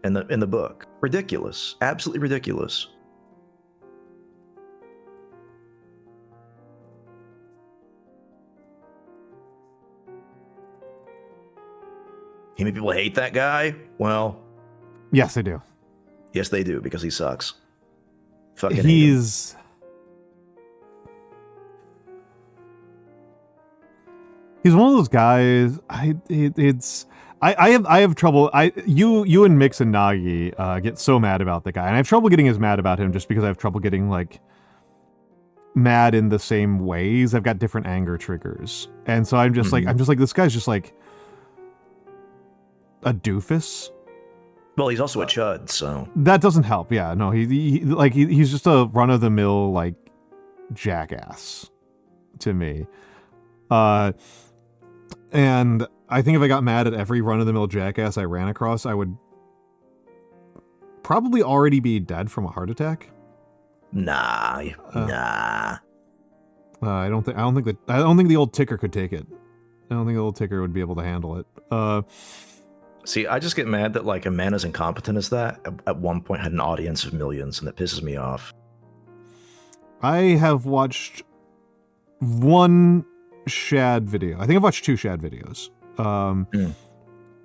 In the book. Ridiculous. Absolutely ridiculous. You mean people hate that guy? Well, yes, I do. Yes, they do, because he sucks. Fucking he's one of those guys. I have trouble. You and Mix and Nagi get so mad about the guy, and I have trouble getting as mad about him just because I have trouble getting like mad in the same ways. I've got different anger triggers, and so I'm just like this guy's just like a doofus. Well, he's also a chud, so that doesn't help. Yeah, no, he's just a run of the mill like jackass to me. And I think if I got mad at every run of the mill jackass I ran across, I would probably already be dead from a heart attack. Nah. I don't think the old ticker could take it. I don't think the old ticker would be able to handle it. See, I just get mad that like a man as incompetent as that at one point had an audience of millions, and that pisses me off. I have watched one Shad video. I think I've watched two Shad videos.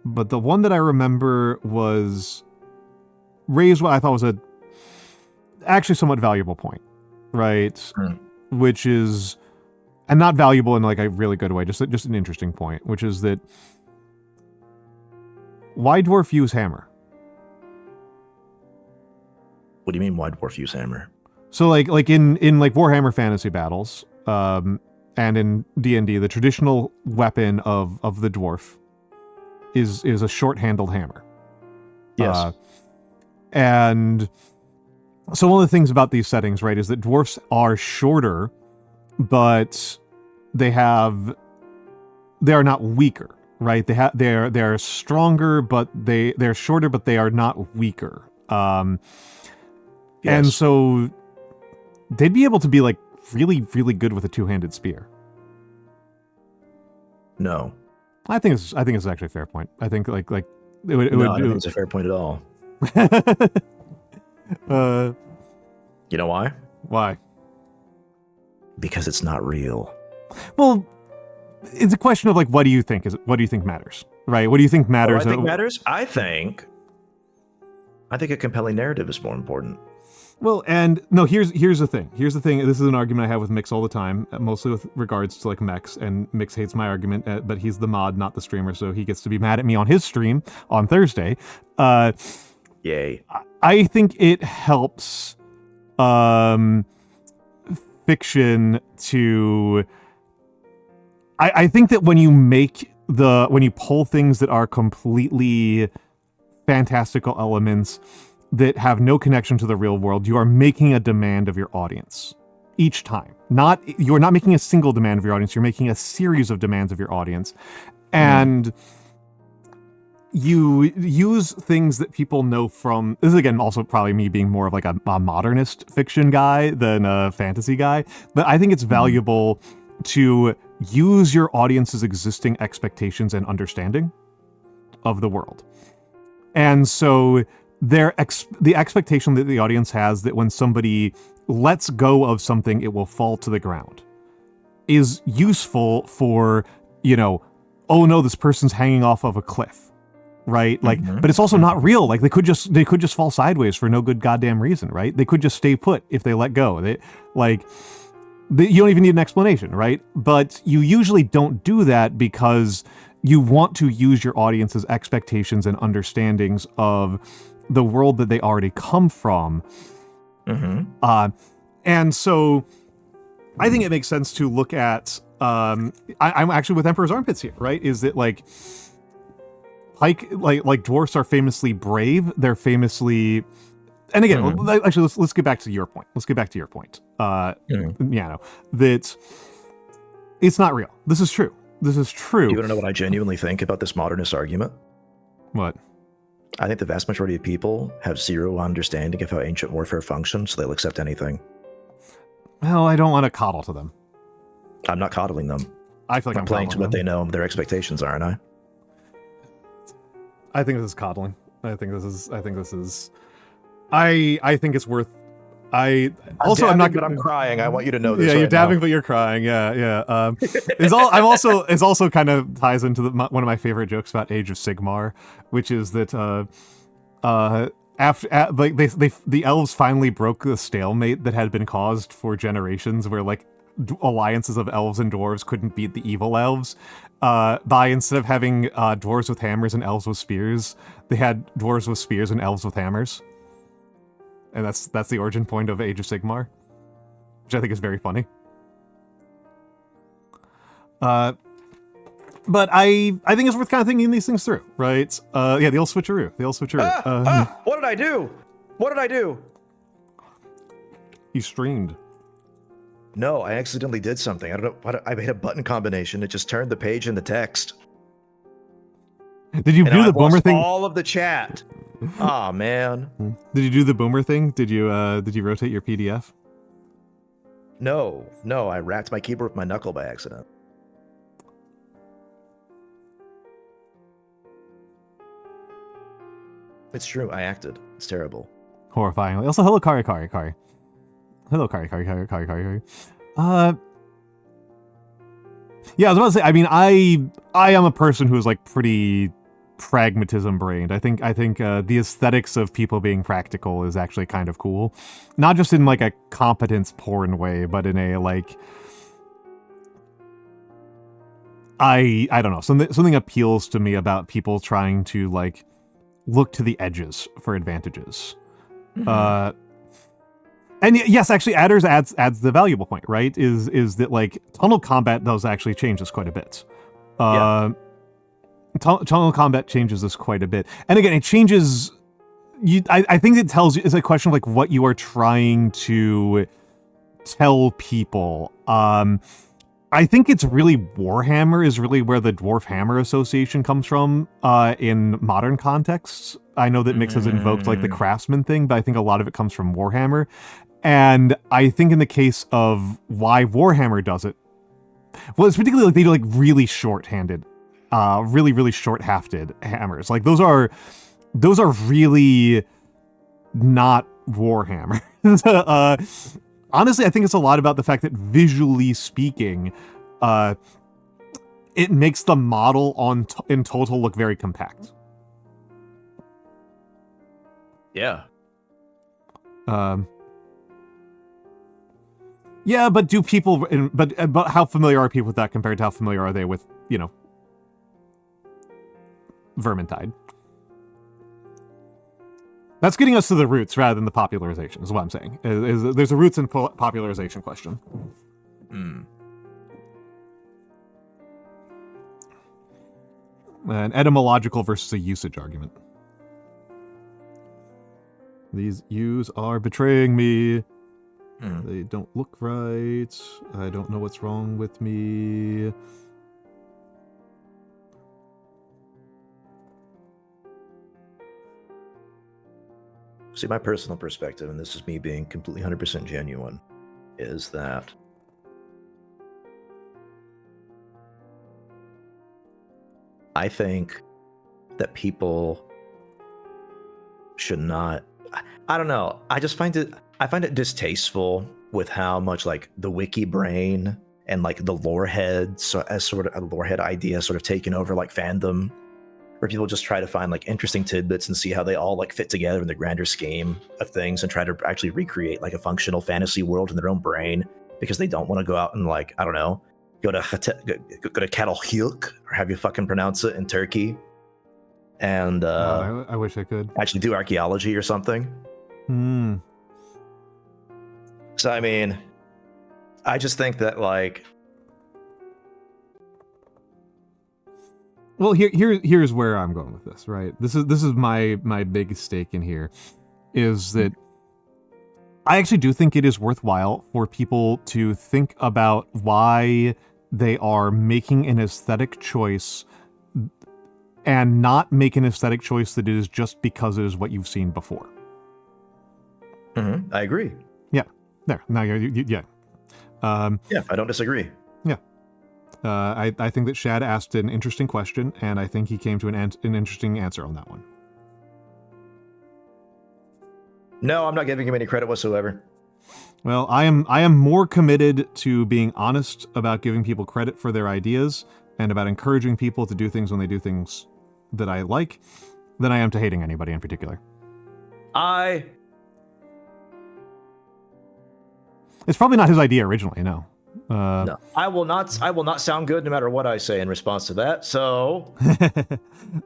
But the one that I remember raised what I thought was a actually somewhat valuable point, right? Which is, and not valuable in like a really good way, just an interesting point, which is that why dwarf use hammer? What do you mean why dwarf use hammer? So like in like Warhammer fantasy battles, and in D&D, the traditional weapon of the dwarf is a short-handled hammer. Yes. And so one of the things about these settings, right, is that dwarfs are shorter, but they are not weaker. Right, they're stronger, but they're shorter, but they are not weaker. Yes. And so they'd be able to be like really, really good with a two-handed spear. No, I think it's actually a fair point. I think like it would. I don't think it's a fair point at all. You know why? Why? Because it's not real. Well, it's a question of like, what do you think matters, right? What do you think matters? What I think matters? I think a compelling narrative is more important. Well, and no, here's the thing. This is an argument I have with Mix all the time, mostly with regards to like Mex, and Mix hates my argument, but he's the mod, not the streamer, so he gets to be mad at me on his stream on Thursday. Yay. I think it helps fiction to... I think that when you pull things that are completely fantastical elements that have no connection to the real world, you are making a demand of your audience each time. You're not making a single demand of your audience, you're making a series of demands of your audience. And you use things that people know from... This is, again, also probably me being more of like a modernist fiction guy than a fantasy guy, but I think it's valuable to use your audience's existing expectations and understanding of the world. And so the expectation that the audience has that when somebody lets go of something, it will fall to the ground is useful for, oh no, this person's hanging off of a cliff, right? Like, but it's also not real. Like they could just fall sideways for no good goddamn reason, right? They could just stay put if they let go. You don't even need an explanation, right? But you usually don't do that because you want to use your audience's expectations and understandings of the world that they already come from. And so I think it makes sense to look at, I'm actually with Emperor's Armpits here, right? Is that like dwarfs are famously brave. They're famously, and again, actually, let's get back to your point. Nyano, that it's not real. This is true. You want to know what I genuinely think about this modernist argument? What? I think the vast majority of people have zero understanding of how ancient warfare functions, so they'll accept anything. Well, I don't want to coddle to them. I'm not coddling them. I feel like I'm playing to what they know their expectations are, aren't I? I think this is coddling. I think it's worth. I'm not. But I'm crying. I want you to know this. Yeah, right you're dabbing, now. but you're crying. Yeah. It's also kind of ties into one of my favorite jokes about Age of Sigmar, which is that the elves finally broke the stalemate that had been caused for generations, where like alliances of elves and dwarves couldn't beat the evil elves. By instead of having dwarves with hammers and elves with spears, they had dwarves with spears and elves with hammers. And that's the origin point of Age of Sigmar, which I think is very funny. But I think it's worth kind of thinking these things through, right? The old switcheroo. What did I do? You streamed. No, I accidentally did something. I don't know. I made a button combination. It just turned the page into text. Did you do the boomer thing? All of the chat. Oh man. Did you do the boomer thing? Did you rotate your PDF? No. I wrapped my keyboard with my knuckle by accident. It's true. I acted. It's terrible. Horrifying. Also, hello, KariChary. Hello, KariChary. Yeah, I was about to say. I mean, I am a person who is like pretty pragmatism brained. I think the aesthetics of people being practical is actually kind of cool, not just in like a competence porn way, but in a like I don't know, something appeals to me about people trying to like look to the edges for advantages. And yes, actually, Adders adds the valuable point, right? Is that like tunnel combat does actually change this quite a bit. Tunnel combat changes this quite a bit, and again, it changes. I think it tells you it's a question of like what you are trying to tell people. I think it's really Warhammer is really where the Dwarf Hammer Association comes from in modern contexts. I know that Mix has invoked like the Craftsman thing, but I think a lot of it comes from Warhammer. And I think in the case of why Warhammer does it, well, it's particularly like they do like really short-handed, really, really short-hafted hammers. Like those are really not Warhammer. Honestly, I think it's a lot about the fact that visually speaking, it makes the model in total look very compact. Yeah. Yeah, but do people? But how familiar are people with that compared to how familiar are they with Vermintide? That's getting us to the roots rather than the popularization, is what I'm saying. There's a roots and popularization question. An etymological versus a usage argument. These U's are betraying me. They don't look right. I don't know what's wrong with me. See, my personal perspective, and this is me being completely 100% genuine, is that I think that people should not. I don't know. I find it distasteful with how much like the wiki brain and like the lore head, so as sort of a lore head idea, sort of taken over like fandom, where people just try to find like interesting tidbits and see how they all like fit together in the grander scheme of things, and try to actually recreate like a functional fantasy world in their own brain, because they don't want to go out and like, I don't know, go to Catalhilk, or have you fucking pronounce it, in Turkey, and God, I wish I could actually do archaeology or something. So I mean, I just think that like, well, here's where I'm going with this, right? This is my big stake in here, is that I actually do think it is worthwhile for people to think about why they are making an aesthetic choice and not make an aesthetic choice that is just because it is what you've seen before. I agree. Yeah, there. Now yeah. Yeah, I don't disagree. Yeah. I think that Shad asked an interesting question, and I think he came to an interesting answer on that one. No, I'm not giving him any credit whatsoever. Well, I am more committed to being honest about giving people credit for their ideas and about encouraging people to do things when they do things that I like than I am to hating anybody in particular. It's probably not his idea originally, no. No, I will not sound good no matter what I say in response to that. So,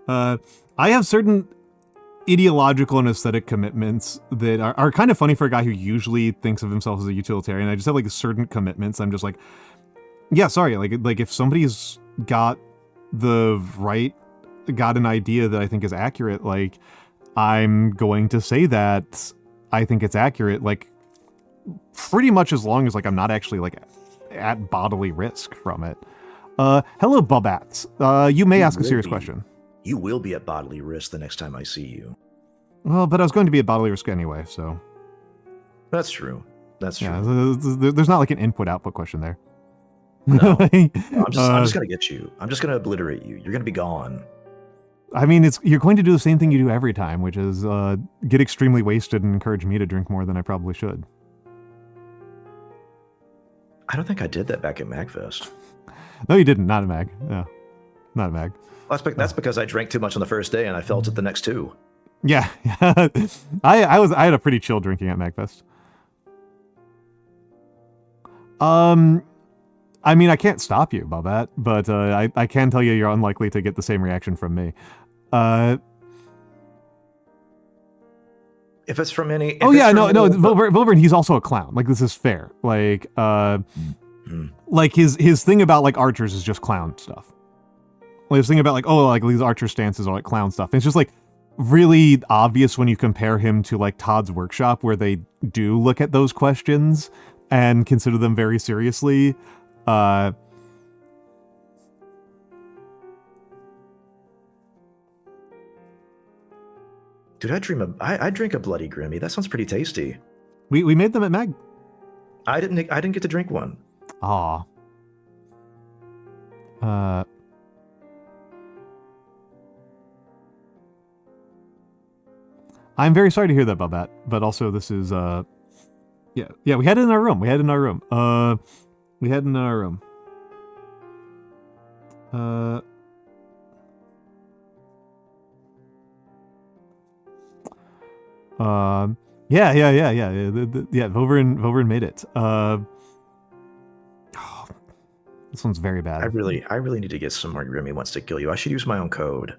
I have certain ideological and aesthetic commitments that are kind of funny for a guy who usually thinks of himself as a utilitarian. I just have like certain commitments. I'm just like, yeah, sorry. Like if somebody's got an idea that I think is accurate, like I'm going to say that I think it's accurate, like pretty much as long as like I'm not actually like at bodily risk from it. Hello, Bubats. You may ask a serious question. You will be at bodily risk the next time I see you. Well, but I was going to be at bodily risk anyway, so. That's true. That's true. Yeah, there's not like an input-output question there. No. I'm just going to get you. I'm just going to obliterate you. You're going to be gone. I mean, you're going to do the same thing you do every time, which is get extremely wasted and encourage me to drink more than I probably should. I don't think I did that back at MagFest. No, you didn't. Not at Mag. No, not at Mag. That's because I drank too much on the first day and I felt it the next two. Yeah. I had a pretty chill drinking at MagFest. I mean, I can't stop you about that, but I can tell you you're unlikely to get the same reaction from me. If it's from any... Wolverine, he's also a clown. Like, this is fair. Like, like his thing about, like, archers is just clown stuff. Like, his thing about, like, oh, like, these archer stances are, like, clown stuff. And it's just, like, really obvious when you compare him to, like, Todd's Workshop, where they do look at those questions and consider them very seriously. Dude, I drink a Bloody Grimmy. That sounds pretty tasty. We made them at Mag. I didn't get to drink one. Aw. I'm very sorry to hear that about that, but also this is yeah, we had it in our room. Yeah. Voverin made it. This one's very bad. I really need to get some more Grimmy Wants to Kill You. I should use my own code.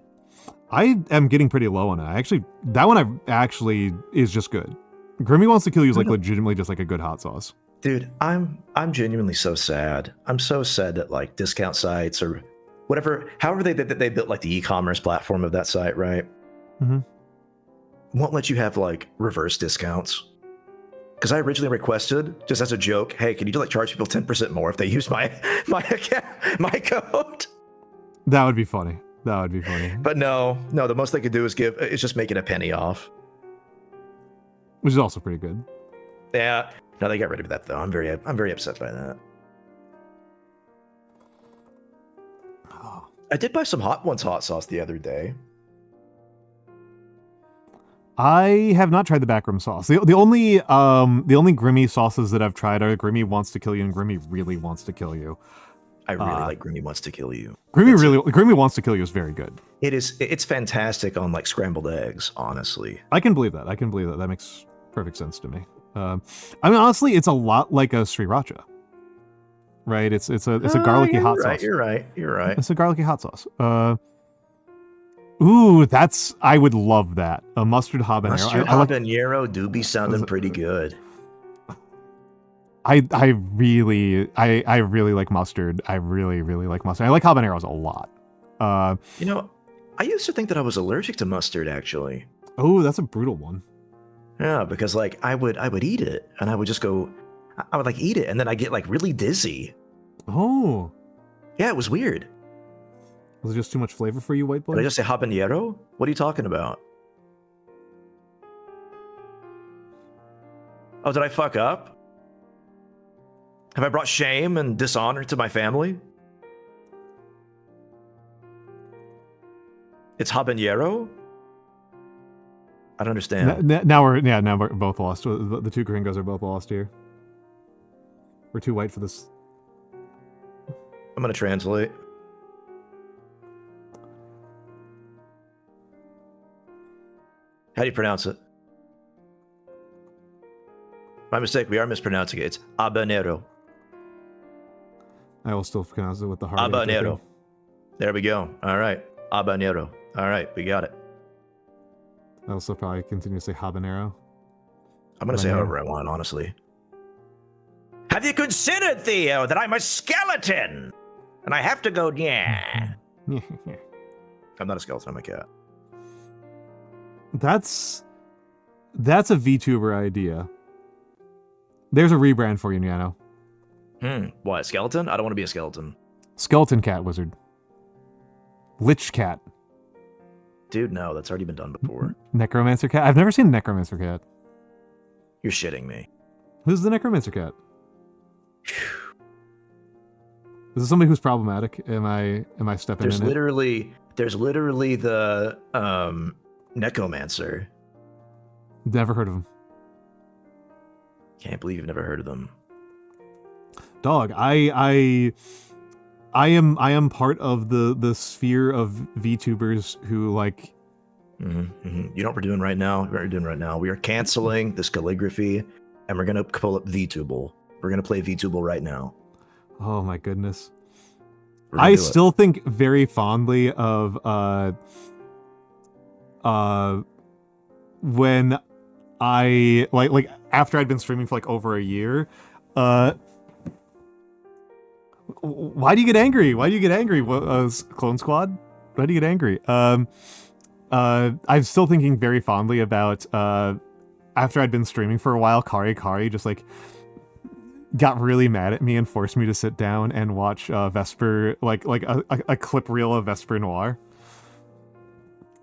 I am getting pretty low on it. That one actually is just good. Grimmy Wants to Kill You is like legitimately just like a good hot sauce. Dude, I'm genuinely so sad. I'm so sad that like discount sites or whatever, however they built like the e-commerce platform of that site, right? Mm-hmm. Won't let you have like reverse discounts. Because I originally requested, just as a joke, hey, can you like charge people 10% more if they use my account, my code? That would be funny. But no, the most they could do is just make it a penny off. Which is also pretty good. Yeah. No, they got rid of that though. I'm very upset by that. I did buy some Hot Ones hot sauce the other day. I have not tried the backroom sauce. The only Grimmy sauces that I've tried are Grimmy Wants to Kill You and Grimmy Really Wants to Kill You. I really like Grimmy Wants to Kill You. Grimmy Wants to Kill You is very good. It's fantastic on like scrambled eggs, honestly. I can believe that. That makes perfect sense to me. I mean, honestly, it's a lot like a sriracha, right? It's a garlicky hot sauce. You're right. It's a garlicky hot sauce. Ooh, I would love that. A mustard habanero. Mustard habanero do be sounding pretty good. I really like mustard. I really like mustard. I like habaneros a lot. You know, I used to think that I was allergic to mustard, actually. Oh, that's a brutal one. Yeah, because like I would eat it, and I would just go, I would like eat it, and then I get like really dizzy. Oh. Yeah, it was weird. Was it just too much flavor for you, white boy? Did I just say habanero? What are you talking about? Oh, did I fuck up? Have I brought shame and dishonor to my family? It's habanero? I don't understand. Now we're both lost. The two gringos are both lost here. We're too white for this. I'm gonna translate. How do you pronounce it? My mistake, we are mispronouncing it. It's habanero. I will still pronounce it with the hard habanero. There we go. All right. Habanero. All right, we got it. I will still probably continue to say habanero. I'm going to say however I want, honestly. Have you considered, Theo, that I'm a skeleton? And I have to go, yeah. I'm not a skeleton, I'm a cat. That's a VTuber idea. There's a rebrand for you, Nyano. What, skeleton? I don't want to be a skeleton. Skeleton cat wizard. Lich cat. Dude, no, that's already been done before. Necromancer cat? I've never seen Necromancer cat. You're shitting me. Who's the Necromancer cat? Is it somebody who's problematic? Am I stepping in it? There's literally the Necromancer. Never heard of him. Can't believe you've never heard of them. Dog, I am part of the sphere of VTubers who like. You know what we're doing right now? We are canceling this calligraphy, and we're gonna pull up VTuber. We're gonna play VTuber right now. Oh my goodness! I still think very fondly of when I like after I'd been streaming for like over a year. Why do you get angry? Clone Squad? Why do you get angry? I'm still thinking very fondly about after I'd been streaming for a while, KariChary just like got really mad at me and forced me to sit down and watch Vesper, like a clip reel of Vesper Noir.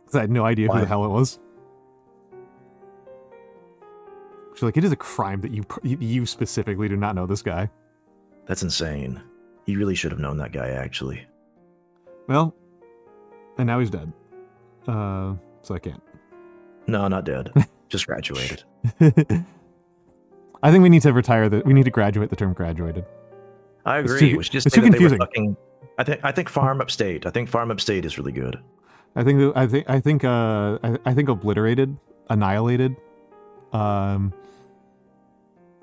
Because I had no idea who the hell it was. She's like, it is a crime that you specifically do not know this guy. That's insane. You really should have known that guy, actually. Well, and now he's dead. So I can't. No, not dead. Just graduated. I think we need to we need to graduate the term graduated. I agree. It's too confusing. I think Farm Upstate. I think Farm Upstate is really good. I think obliterated, annihilated,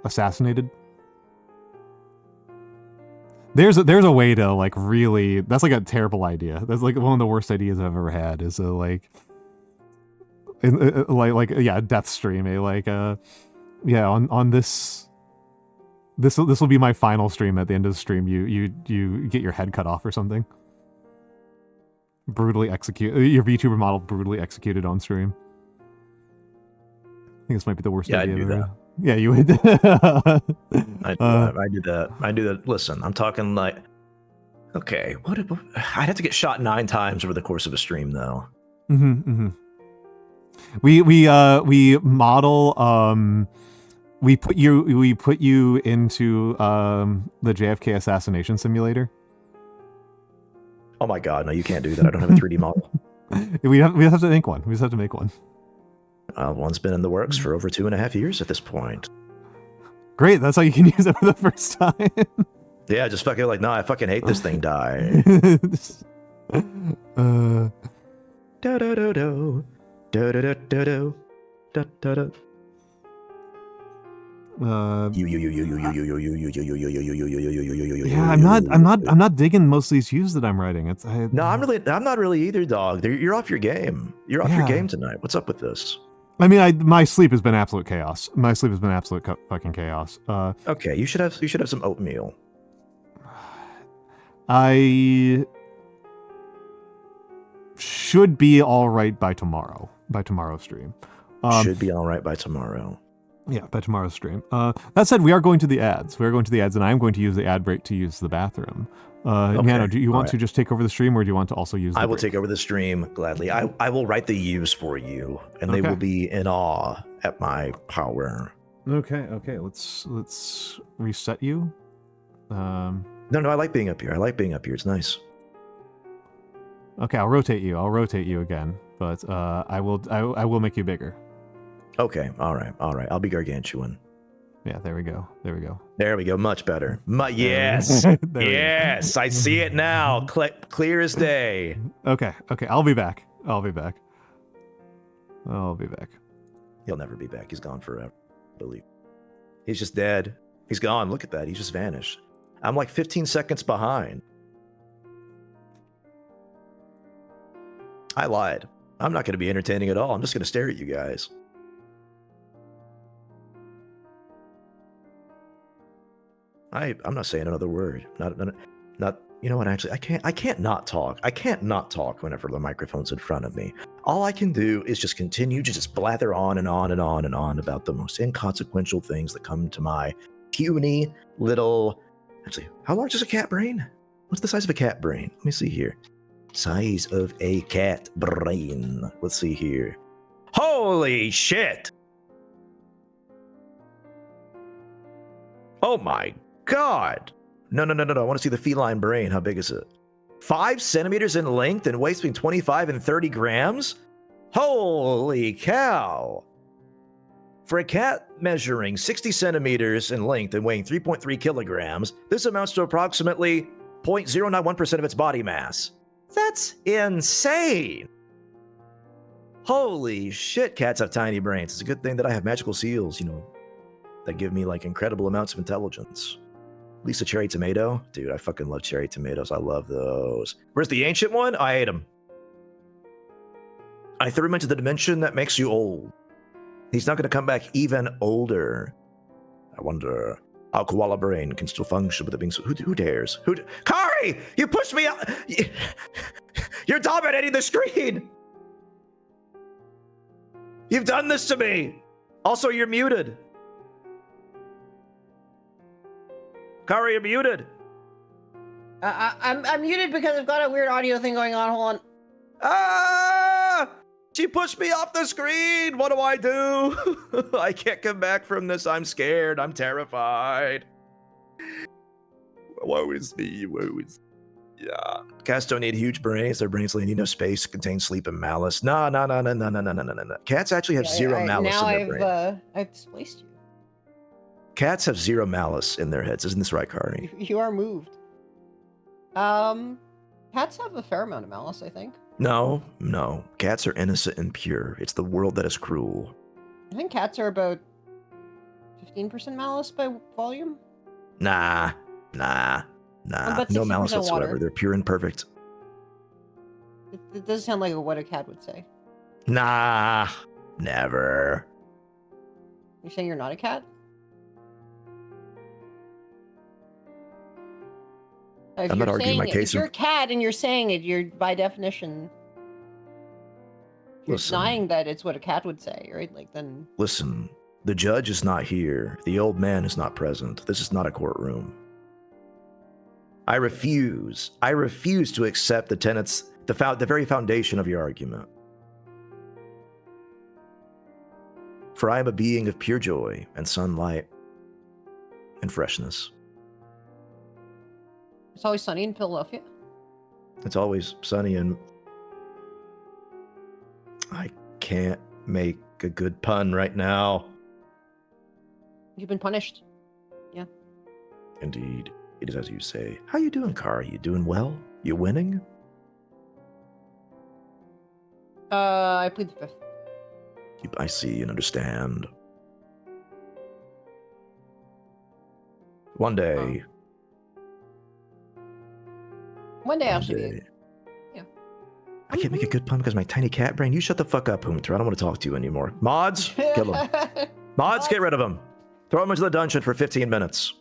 assassinated. There's a way to like really. That's like a terrible idea. That's like one of the worst ideas I've ever had. Is a death stream. On this will be my final stream. At the end of the stream, you get your head cut off or something. Brutally execute your VTuber model. Brutally executed on stream. I think this might be the worst idea ever. Yeah, you would. I do that. Listen, I'm talking like, okay, I'd have to get shot 9 times over the course of a stream, though. We model. We put you into the JFK assassination simulator. Oh my god, no, you can't do that. I don't have a 3D model. We have to make one. We just have to make one. One's been in the works for over 2.5 years at this point. Great, that's how you can use it for the first time. Yeah, just fucking like, no, I fucking hate this thing. Die. uh, Do do do do do do do do do do do. Yeah, I'm not digging most of these views that I'm writing. No, I'm not really either, dog. You're off your game. You're off your game tonight. What's up with this? I mean, my sleep has been absolute chaos. My sleep has been absolute fucking chaos. Okay, you should have some oatmeal. I should be all right by tomorrow. By tomorrow's stream. Should be all right by tomorrow. Yeah, by tomorrow's stream. That said, we are going to the ads. We are going to the ads, and I'm going to use the ad break to use the bathroom. Nano, do you want to just take over the stream, or do you want to also use the I will break? take over the stream, gladly. I will write the use for you, and they will be in awe at my power. Okay, let's reset you. No, I like being up here. It's nice. Okay, I'll rotate you again, but I will make you bigger. Okay, all right. I'll be gargantuan. Yeah, there we go. There we go. Much better. Yes, yes. I see it now. Clear as day. Okay. I'll be back. He'll never be back. He's gone forever. Believe. He's just dead. He's gone. Look at that. He just vanished. I'm like 15 seconds behind. I lied. I'm not going to be entertaining at all. I'm just going to stare at you guys. I'm not saying another word. Not. You know what? Actually, I can't not talk. I can't not talk whenever the microphone's in front of me. All I can do is just continue to just blather on and on and on and on about the most inconsequential things that come to my puny little. Actually, how large is a cat brain? What's the size of a cat brain? Let me see here. Size of a cat brain. Let's see here. Holy shit! Oh my god! No. I want to see the feline brain. How big is it? 5 centimeters in length and weighs between 25 and 30 grams? Holy cow! For a cat measuring 60 centimeters in length and weighing 3.3 kilograms, this amounts to approximately 0.091% of its body mass. That's insane! Holy shit, cats have tiny brains. It's a good thing that I have magical seals, that give me like incredible amounts of intelligence. At least a cherry tomato. Dude, I fucking love cherry tomatoes. I love those. Where's the ancient one? I ate him. I threw him into the dimension that makes you old. He's not going to come back even older. I wonder how koala brain can still function with it being so... Who dares? Kari! You pushed me out! You're dominating the screen! You've done this to me! Also, you're muted. Kari, you're muted. I'm muted because I've got a weird audio thing going on. Hold on. Ah! She pushed me off the screen. What do I do? I can't come back from this. I'm scared. I'm terrified. Woe is me. Yeah. Cats don't need huge brains. Their brains need no space to contain sleep and malice. No. Cats actually have zero malice in their brain. I've displaced you. Cats have zero malice in their heads. Isn't this right, Kari? You are moved. Cats have a fair amount of malice, I think. No. Cats are innocent and pure. It's the world that is cruel. I think cats are about 15% malice by volume. Nah. No malice whatsoever. Water. They're pure and perfect. It does sound like what a cat would say. Nah. Never. You're saying you're not a cat? I'm not arguing my case. If you're a cat and you're saying it, you're by definition denying that it's what a cat would say, right? Like then. Listen, the judge is not here. The old man is not present. This is not a courtroom. I refuse to accept the tenets, the very foundation of your argument. For I am a being of pure joy and sunlight and freshness. It's always sunny in Philadelphia. It's always sunny and I can't make a good pun right now. You've been punished. Indeed, it is as you say. How you doing, Kari? You doing well? You winning? I plead the fifth. I see and understand. One day. One day I'll One should day. be. Yeah. I can't make a good pun because my tiny cat brain. You shut the fuck up, Hoomter. I don't want to talk to you anymore. Mods, kill him. Mods, get rid of him. Throw him into the dungeon for 15 minutes.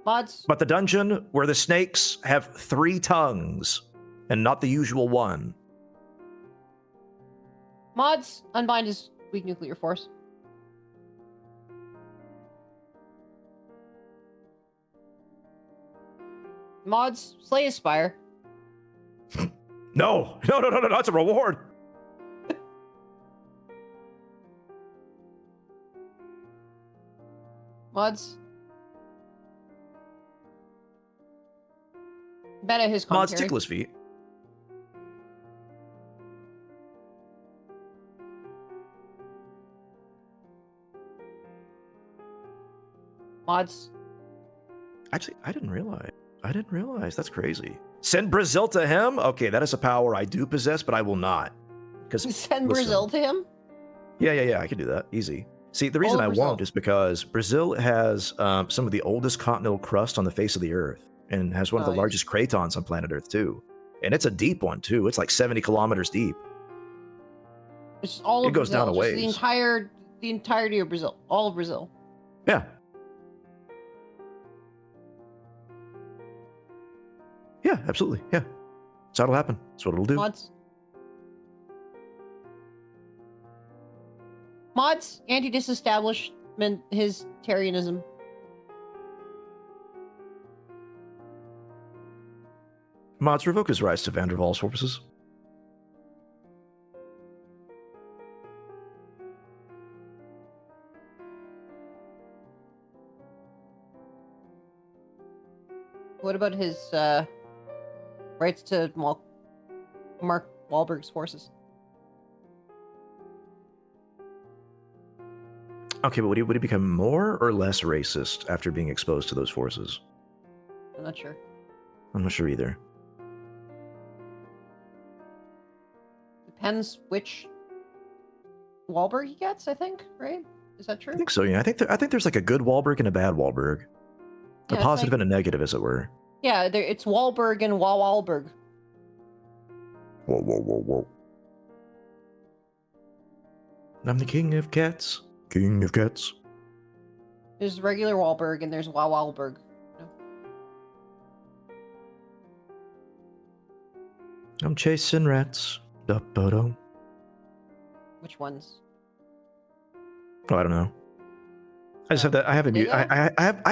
Mods. But the dungeon where the snakes have 3 tongues and not the usual one. Mods. Unbind his weak nuclear force. Mods. Slay his spire. No, that's a reward. Mods. Better his Mods, commentary. tickle his feet. Mods. Actually, I didn't realize. That's crazy. Send Brazil to him? Okay, that is a power I do possess, but I will not. Because Send Brazil to him? Yeah, I can do that. Easy. See, the reason I won't is because Brazil has some of the oldest continental crust on the face of the Earth and has one of the largest cratons on planet Earth, too. And it's a deep one, too. It's like 70 kilometers deep. It's all it of goes Brazil. down a ways. The entirety of Brazil. All of Brazil. Yeah. Yeah, absolutely. Yeah. That's how it'll happen. That's what it'll do. Mods, anti-disestablishment, his Tarianism. Mods, revoke his rights to Vanderval's forces. What about his rights to Mark Wahlberg's forces? Okay, but would he become more or less racist after being exposed to those forces? I'm not sure. I'm not sure either. Depends which Wahlberg he gets, I think, right? Is that true? I think so, yeah. I think there's like a good Wahlberg and a bad Wahlberg. A positive and a negative, as it were. Yeah, it's Wahlberg and Wahlberg. Whoa. I'm the king of cats. King of cats. There's regular Wahlberg and there's Wahlberg. I'm chasing rats. Da-ba-dum. Which ones? Oh, I don't know. I just have that. I have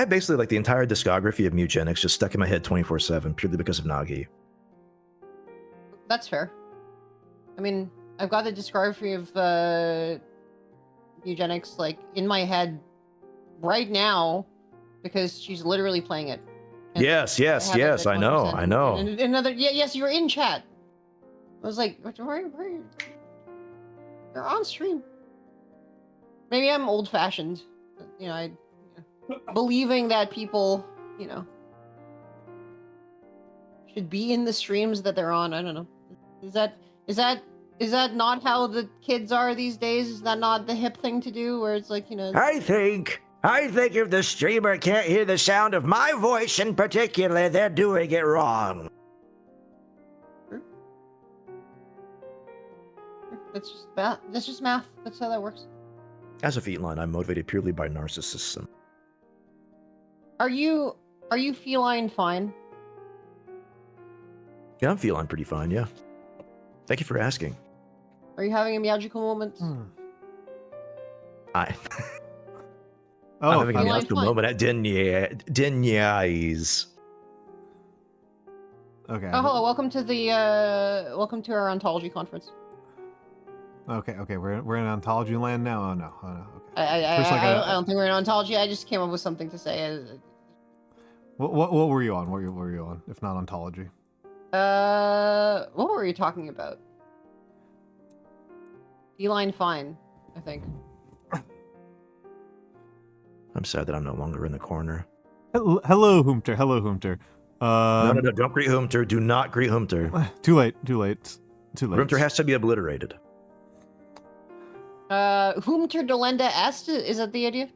basically like the entire discography of Mugenics just stuck in my head 24/7 purely because of Nagi. That's fair. I mean, I've got the discography of Eugenics like in my head right now because she's literally playing it. And yes. I know. And another. Yes, you were in chat. I was like, where are you? You're on stream. Maybe I'm old-fashioned. You know, believing that people, you know, should be in the streams that they're on. I don't know. Is that not how the kids are these days? Is that not the hip thing to do? Where it's like, you know. I think if the streamer can't hear the sound of my voice in particular, they're doing it wrong. That's just math. That's how that works. As a feline, I'm motivated purely by narcissism. Are you feline fine? Yeah, I'm feline pretty fine, yeah. Thank you for asking. Are you having a magical moment? I'm Oh, having a magical moment at Dinyai's. Okay. Oh, hello. Welcome to our ontology conference. Okay. We're in ontology land now. Oh no. Okay. I don't think we're in ontology. I just came up with something to say. What were you on? What were you on? If not ontology. What were we talking about? Feline fine, I think. I'm sad that I'm no longer in the corner. Hello, Humter. Hello, Humter. No, don't greet Humter. Do not greet Humter. Too late. Too late. Too late. Humter has to be obliterated. Humter delenda est? Is that the idea?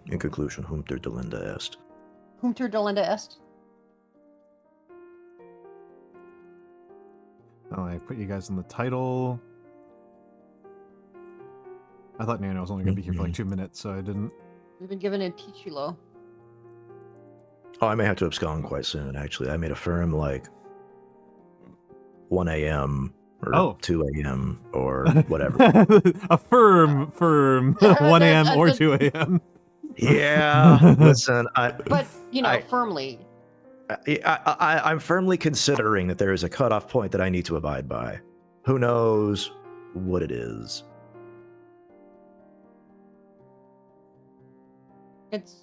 In conclusion, Humter delenda est. Humter delenda est? Oh, I put you guys in the title. I thought Nano was only going to be here for like 2 minutes, so I didn't. We've been given a Tichulo. Oh, I may have to abscond quite soon, actually. I made a firm like 1 a.m. or 2 a.m. or whatever. A firm 1 a.m. or 2 a.m. Yeah, listen, But, you know, firmly. I'm firmly considering that there is a cutoff point that I need to abide by. Who knows what it is?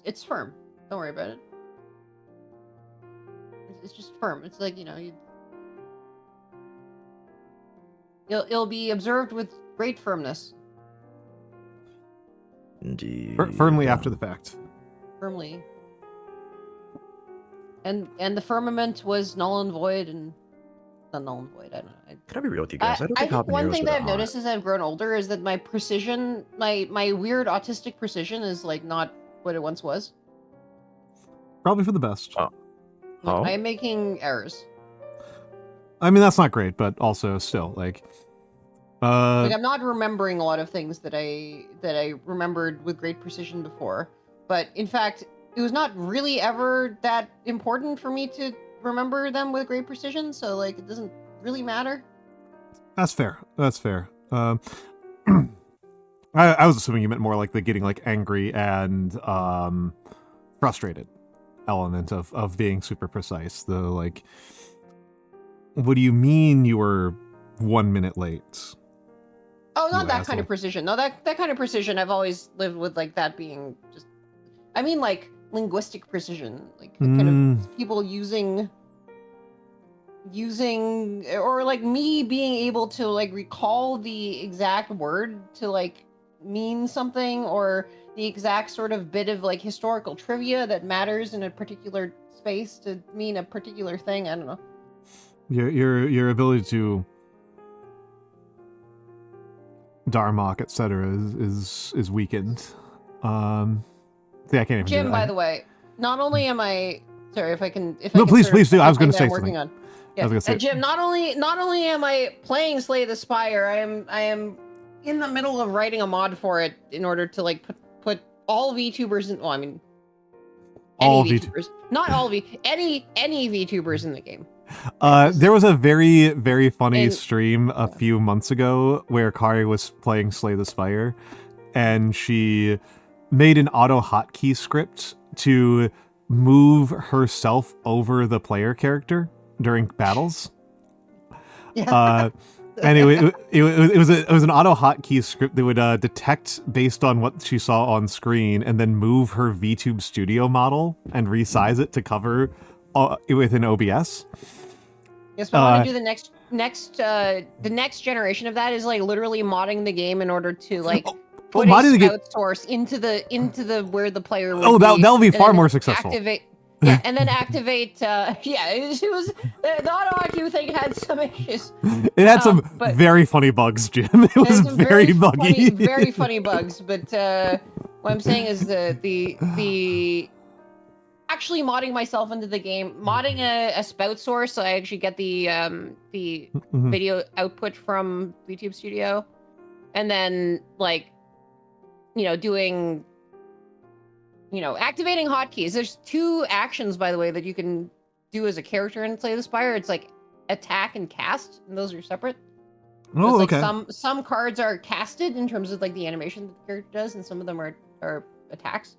It's firm. Don't worry about it. It's just firm. It's like, you know, it'll be observed with great firmness. Indeed. Firmly after the fact. Firmly. And the firmament was null and void, and not null and void. I don't know. Can I be real with you guys? I don't I think think one habaneros thing are that I've hot. noticed as I've grown older is that my precision, my weird autistic precision, is like not what it once was. Probably for the best. Oh. Like, Oh? I am making errors. I mean, that's not great, but also still, like Like I'm not remembering a lot of things that I remembered with great precision before. But in fact, it was not really ever that important for me to remember them with great precision. So like, it doesn't really matter. that's fair. That's fair. I was assuming you meant more like the getting like angry and frustrated element of being super precise. The like, what do you mean you were 1 minute late? Oh, not You that kind asshole. of precision. No, that kind of precision, I've always lived with like that being just. I mean, like linguistic precision, like the kind of people using, or like me being able to like recall the exact word to like mean something, or the exact sort of bit of like historical trivia that matters in a particular space to mean a particular thing. I don't know. Your ability to Darmok, etc. is weakened. See, I can't even. Jim, do by the way, not only am I sorry if I can. No, please do. I was going gonna to say working something. on. I Yeah, was gonna say- Jim. Not only am I playing Slay the Spire, I am in the middle of writing a mod for it in order to like put all VTubers in. Well, I mean, All any VTubers, not all any VTubers in the game. There was a very, very funny And- stream a few months ago where Kari was playing Slay the Spire, and she made an auto hotkey script to move herself over the player character during battles. Yeah. Anyway, it was an auto hotkey script that would detect based on what she saw on screen, and then move her VTube Studio model and resize it to cover within OBS. Yes, but I want to do the next generation of that is like literally modding the game in order to like put modding the a game- spout source into the where the player would Oh, that'll be and far then more successful. Activate, yeah, and then activate. Yeah, it was the auto-IQ thing had some issues. It had some but- very funny bugs, Jim. It was There's some very buggy. very funny bugs. But what I'm saying is the actually modding myself into the game, modding a spout source, so I actually get the Mhm. video output from VTube Studio, and then like, you know, doing, you know, activating hotkeys. There's 2 actions, by the way, that you can do as a character in Slay the Spire. It's like attack and cast, and those are separate. Oh, It's okay. like some cards are casted in terms of like the animation that the character does, and some of them are attacks.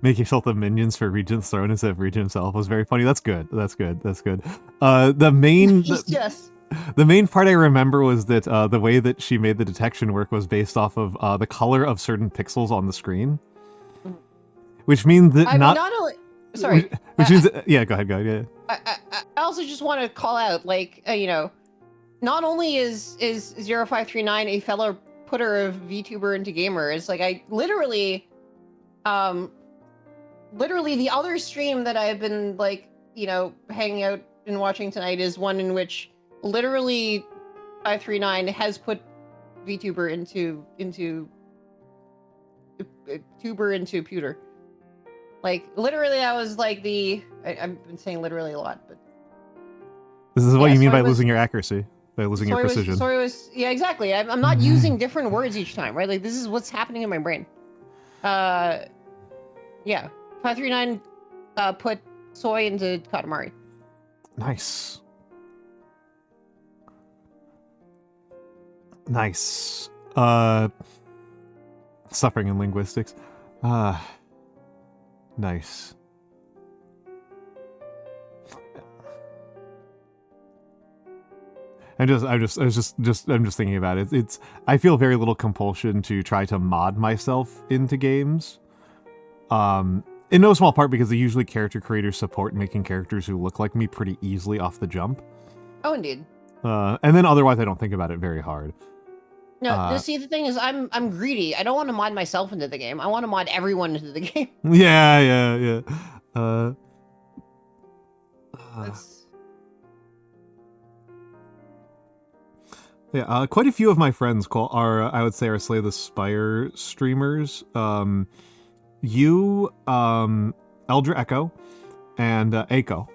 Make yourself the minions for Regent's Throne instead of Regent himself was very funny. That's good. That's good. That's good. The main Yes. the main part I remember was that the way that she made the detection work was based off of the color of certain pixels on the screen, Mhm. which means that I mean, not not only sorry. Which means, yeah, go ahead, yeah. I also just want to call out, like, not only is 0539 a fellow putter of VTuber into gamer, it's like I literally the other stream that I've been like, hanging out and watching tonight is one in which literally 539 has put VTuber into tuber into pewter. Like literally, that was like I've been saying literally a lot, but This is what you mean by losing your accuracy, by losing your precision. Yeah, exactly. I'm not using different words each time, right? Like this is what's happening in my brain. Yeah, 539 put soy into katamari. Nice. Suffering in linguistics. Nice. I'm just thinking about it. I feel very little compulsion to try to mod myself into games. In no small part because usually character creators support making characters who look like me pretty easily off the jump. Oh, indeed. And then otherwise I don't think about it very hard. No, see, the thing is, I'm greedy. I don't want to mod myself into the game. I want to mod everyone into the game. Yeah. Yeah, quite a few of my friends I would say are Slay the Spire streamers. You, Eldra Echo, and Aiko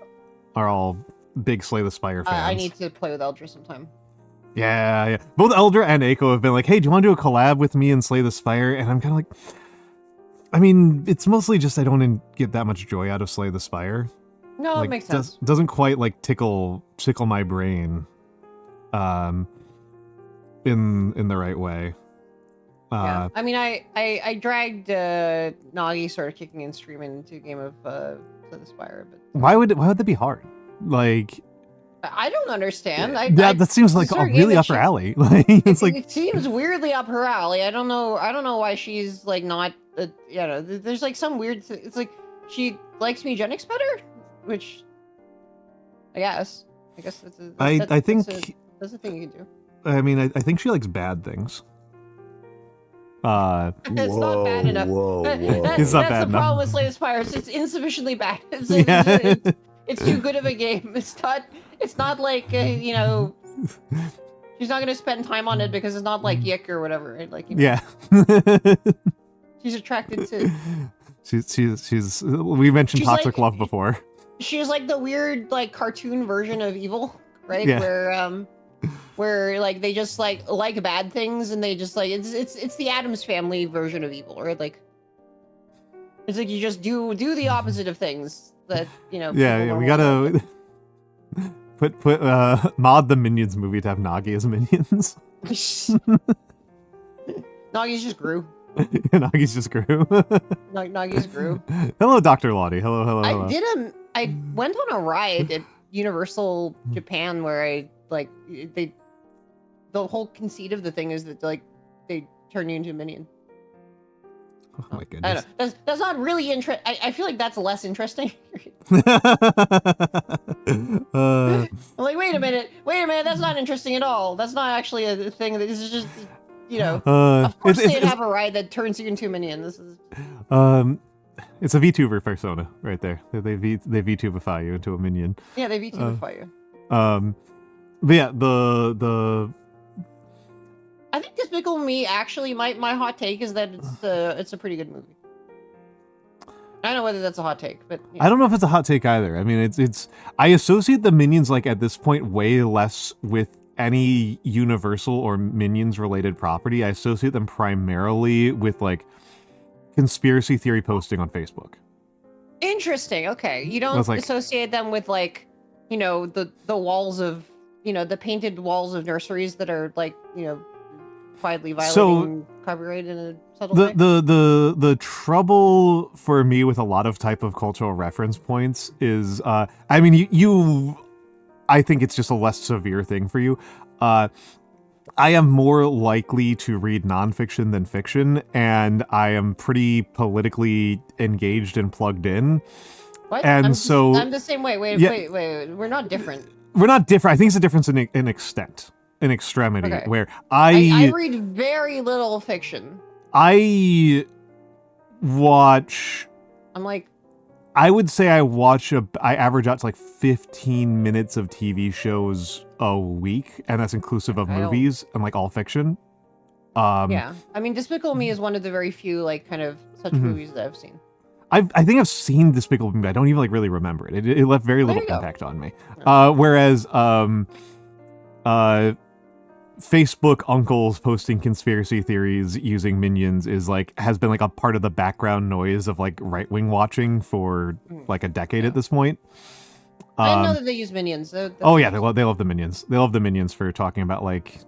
are all big Slay the Spire fans. I need to play with Eldra sometime. Yeah. Both Eldra and Aiko have been like, hey, do you want to do a collab with me and Slay the Spire? And I'm kind of like, I mean, it's mostly just I don't get that much joy out of Slay the Spire. No, it makes sense. Doesn't quite like tickle my brain, in the right way. Yeah, I mean, I dragged Nagi sort of kicking and streaming into a game of Slay the Spire, but why would that be hard? Like, I don't understand. That seems like a really up her alley. Like it seems weirdly up her alley. I don't know why she's like not. There's like some weird. It's like she likes eugenics better, which I guess that's I think that's a thing you can do. I mean, I think she likes bad things. It's not bad enough. Whoa. It's not that's bad the problem enough. with Slay the Spire. It's insufficiently bad. It's too good of a game. It's not like she's not gonna spend time on it because it's not like Yick or whatever, right? Like yeah. She's attracted to. She's. We mentioned She's toxic like, love before. She's like the weird like cartoon version of evil, right? Yeah. Where like they just like bad things and they just like it's the Addams Family version of evil, right? Like it's like you just do the opposite of things that Yeah. We gotta put mod the Minions movie to have Nagi as minions. Nagi's just Gru. Nagi's just Gru. Nagi's Gru. Hello, Dr. Lottie. Hello. I went on a ride at Universal Japan where the whole conceit of the thing is that like they turn you into a minion. Oh my goodness. I don't know. That's not really interesting. I feel like that's less interesting. I'm like, wait a minute, that's not interesting at all. That's not actually a thing. This is just, of course they'd have a ride that turns you into a minion. This is. It's a VTuber persona right there. They VTubify you into a minion. Yeah, they VTubify you. But yeah, the. I think Despicable Me actually my hot take is that it's a pretty good movie. I don't know whether that's a hot take, but I don't know if it's a hot take either. I mean, it's I associate the Minions like at this point way less with any Universal or Minions related property. I associate them primarily with like conspiracy theory posting on Facebook. Interesting. Okay, you don't associate them with like the walls of the painted walls of nurseries that are like quietly violating copyright in a subtle way. The trouble for me with a lot of type of cultural reference points is I mean you I think it's just a less severe thing for you. I am more likely to read nonfiction than fiction, and I am pretty politically engaged and plugged in. What? And I'm the same way. Wait, Yeah. wait. We're not different. We're not different. I think it's a difference in extent, in extremity, Okay. where I read very little fiction. I watch. I'm like, I would say I average out to like 15 minutes of TV shows a week, and that's inclusive of I don't- movies and like all fiction. yeah. I mean, Despicable Me is one of the very few like kind of such Mhm. movies that I've seen. I think I've seen Despicable Me, but I don't even like really remember it. It left very There little you go. impact on me. Yeah. Whereas Facebook uncles posting conspiracy theories using minions has been like a part of the background noise of like right-wing watching for like a decade Yeah. at this point. I didn't know that they use minions. Oh yeah, they love the minions. They love the minions for talking about like,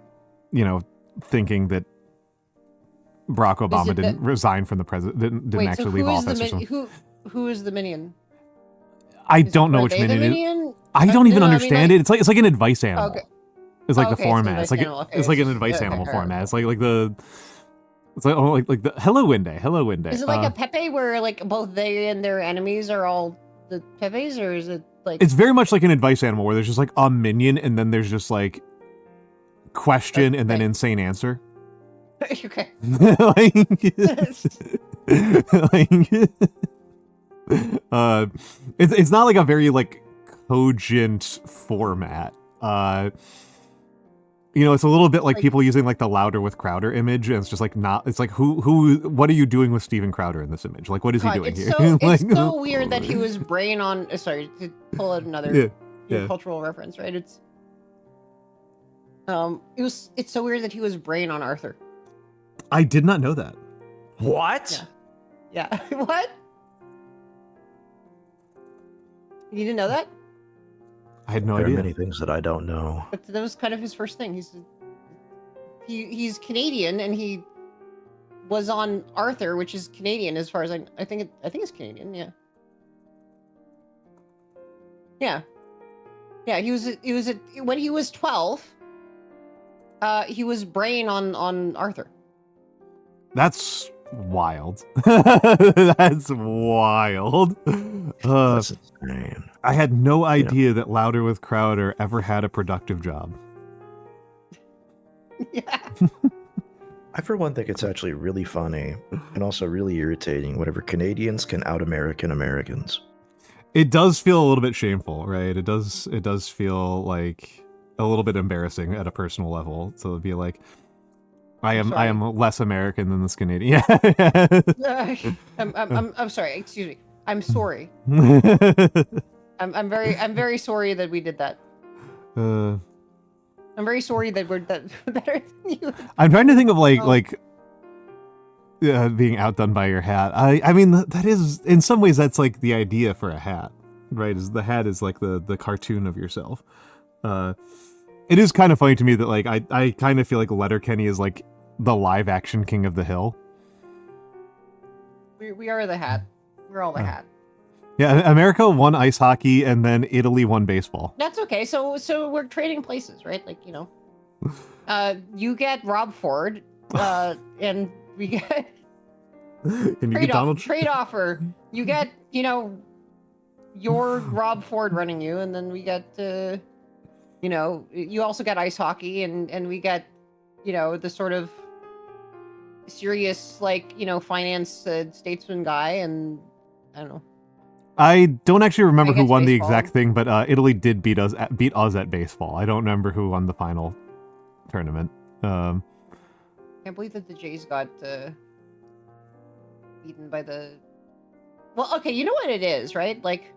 thinking that Barack Obama didn't resign from the president, didn't actually leave office or something. Who is the minion? I don't know Are which they the minion it is. minion? I don't even No, I mean, understand it. It's like an advice animal. Okay. It's like the Okay, it's an format. advice It's like animal. Okay, it's like an it's- advice okay, animal okay, format. okay. It's like the hello Wendy, hello Wendy. Is it like a Pepe where like both they and their enemies are all the Pepes, or is it like? It's very much like an advice animal where there's just like a minion and then there's just like question and then Okay. insane answer. Okay. It's not like a very like cogent format. It's a little bit like people using like the Louder with Crowder image, and it's just like not. It's like what are you doing with Steven Crowder in this image? Like, what is he doing it's here? So, Like, it's so weird that he was brain on. Sorry to pull out another cultural reference, right? It's so weird that he was brain on Arthur. I did not know that. What? Yeah. What? You didn't know that? I had no There are idea. many things that I don't know. But that was kind of his first thing. He's Canadian, and he was on Arthur, which is Canadian as far as I think it's Canadian. Yeah. Yeah. Yeah. He was when he was 12. He was brain on Arthur. That's wild. That's wild. That's insane. I had no idea that Louder with Crowder ever had a productive job. Yeah. I, for one, think it's actually really funny and also really irritating whenever Canadians can out-American Americans. It does feel a little bit shameful, right? It does feel like a little bit embarrassing at a personal level. So it'd be like, I am less American than this Canadian. I'm sorry. Excuse me. I'm sorry. I'm very sorry that we did that. I'm very sorry that we're better than you. I'm trying to think of being outdone by your hat. I mean that is, in some ways, that's like the idea for a hat, right? Is the hat is like the cartoon of yourself. It is kind of funny to me that like I kind of feel like Letterkenny is like the live action King of the Hill. We are the hat. We're all the hat. Yeah, America won ice hockey and then Italy won baseball. That's okay. So we're trading places, right? Like, you get Rob Ford, and we get Can you get Donald? trade offer. You get, your Rob Ford running you, and then we get, you also get ice hockey, and we get, the sort of serious, finance statesman guy, and I don't know. I don't actually remember who Against won the baseball. exact thing, but Italy did beat us at baseball. I don't remember who won the final tournament. Can't believe that the Jays got beaten by the. Well, okay, you know what it is, right? Like,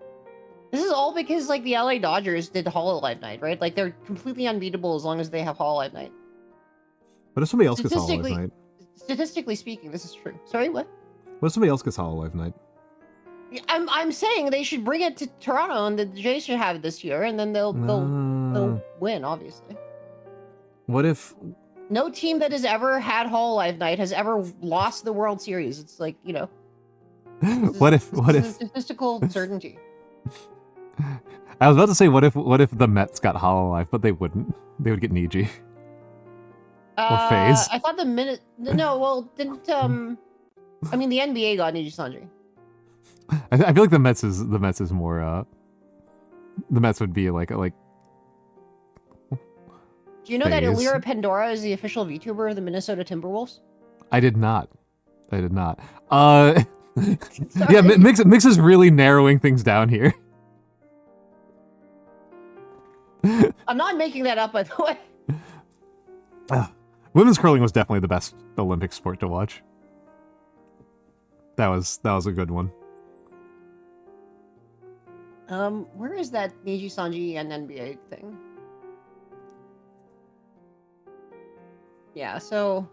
this is all because like the LA Dodgers did Hololive Night, right? Like they're completely unbeatable as long as they have Hololive Night. What if somebody else gets Hololive Night? Statistically speaking, this is true. Sorry, what? What if somebody else gets Hololive Night? I'm saying they should bring it to Toronto, and the Jays should have it this year, and then they'll win, obviously. What if No team that has ever had Hololive Night has ever lost the World Series. It's like, what if statistical certainty. I was about to say what if the Mets got Hololive, but they wouldn't. They would get Niji. Or FaZe. I thought didn't the NBA got Niji Sanji. I feel like the Mets is more. The Mets would be like Do you know that phase. Elira Pandora is the official VTuber of the Minnesota Timberwolves? I did not. Yeah, Sorry. Mix is really narrowing things down here. I'm not making that up, by the way. Women's curling was definitely the best Olympic sport to watch. That was a good one. Where is that Niji Sanji and NBA thing? Yeah, so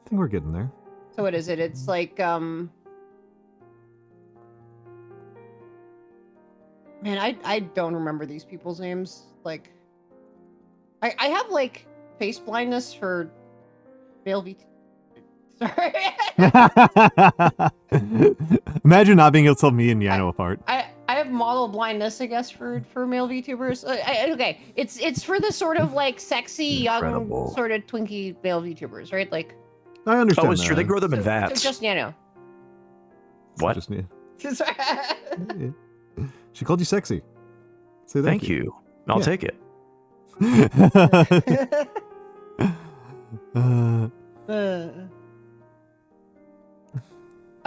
I think we're getting there. so what is it? It's like man, I don't remember these people's names. Like I have like face blindness for male VT. Sorry. Imagine not being able to tell me and Yano apart. I have model blindness, I guess, for male VTubers. Okay, it's for the sort of like sexy, young, Incredible. sort of twinky male VTubers, right? Like, I understand. Oh, it's true. They grow them in so vats. just Nano. What? Just, yeah. Sorry. She called you sexy. Say Thank you. I'll Yeah. take it.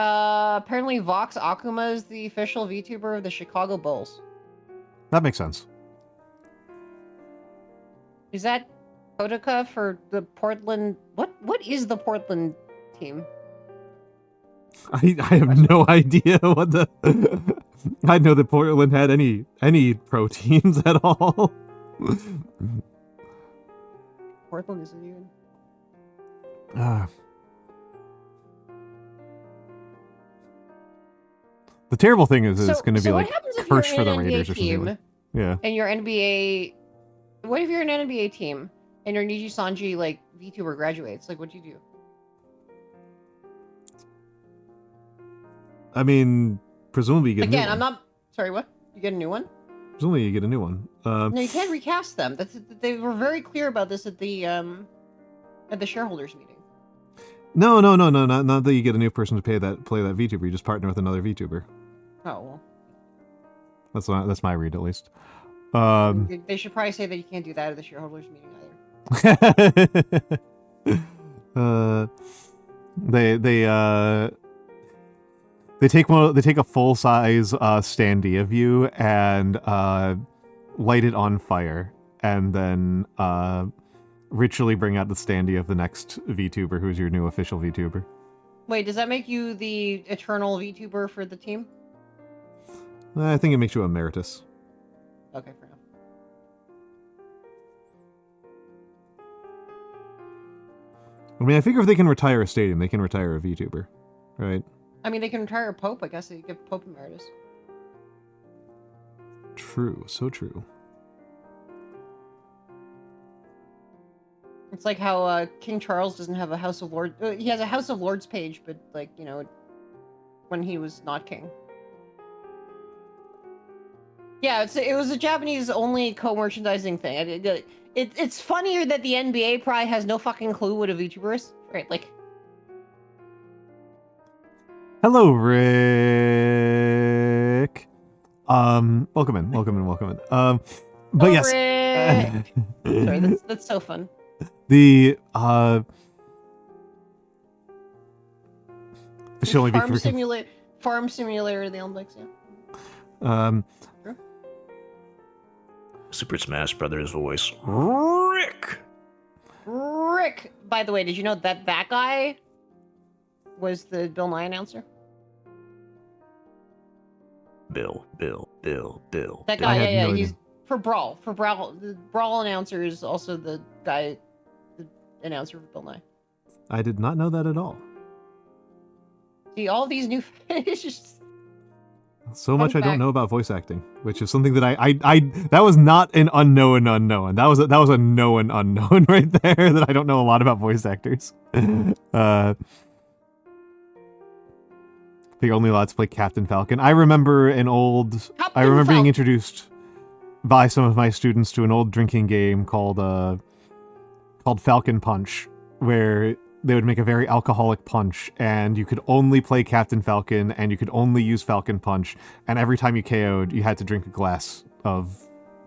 Apparently Vox Akuma is the official VTuber of the Chicago Bulls. That makes sense. Is that Kotica for the Portland? What is the Portland team? I have no idea what the. I know that Portland had any pro teams at all. Portland isn't even. The terrible thing is it's going to be what like happens if Kirsch you're for in the an NBA Raiders or something. team Like. Yeah. and your NBA? What if you're an NBA team and your Niji Sanji like VTuber graduates? Like, what do you do? I mean, presumably you get a new Again, one. I'm not. Sorry, what? You get a new one? Presumably you get a new one. No, you can't recast them. They were very clear about this at the shareholders meeting. No, not that you get a new person to play that VTuber. You just partner with another VTuber. Oh well. That's my read at least. They should probably say that you can't do that at the shareholders meeting either. They take a full size standee of you and light it on fire, and then ritually bring out the standee of the next VTuber, who's your new official VTuber. Wait, does that make you the eternal VTuber for the team? I think it makes you emeritus. Okay, fair enough. I mean, I figure if they can retire a stadium, they can retire a VTuber, right? I mean, they can retire a Pope. I guess they give Pope emeritus. True, so true. It's like how King Charles doesn't have a House of Lords. He has a House of Lords page, but like when he was not king. Yeah, it was a Japanese only co-merchandising thing. It's funnier that the NBA probably has no fucking clue what a VTuber is, right? Like. Hello, Rick. Welcome in. But yes. Rick. Sorry, that's so fun. The should only be Farm Simulator of the Olympics, yeah. Super Smash Brothers voice. Rick! Rick! By the way, did you know that guy was the Bill Nye announcer? Bill. That guy, yeah, he's for Brawl. The Brawl announcer is also the guy, the announcer for Bill Nye. I did not know that at all. See, all these new it's just So much I fact. don't know about voice acting, which is something that I that was not an unknown. That was a known unknown right there, that I don't know a lot about voice actors. The only allowed to play Captain Falcon. I remember being introduced by some of my students to an old drinking game called Falcon Punch, where they would make a very alcoholic punch, and you could only play Captain Falcon, and you could only use Falcon Punch, and every time you KO'd, you had to drink a glass of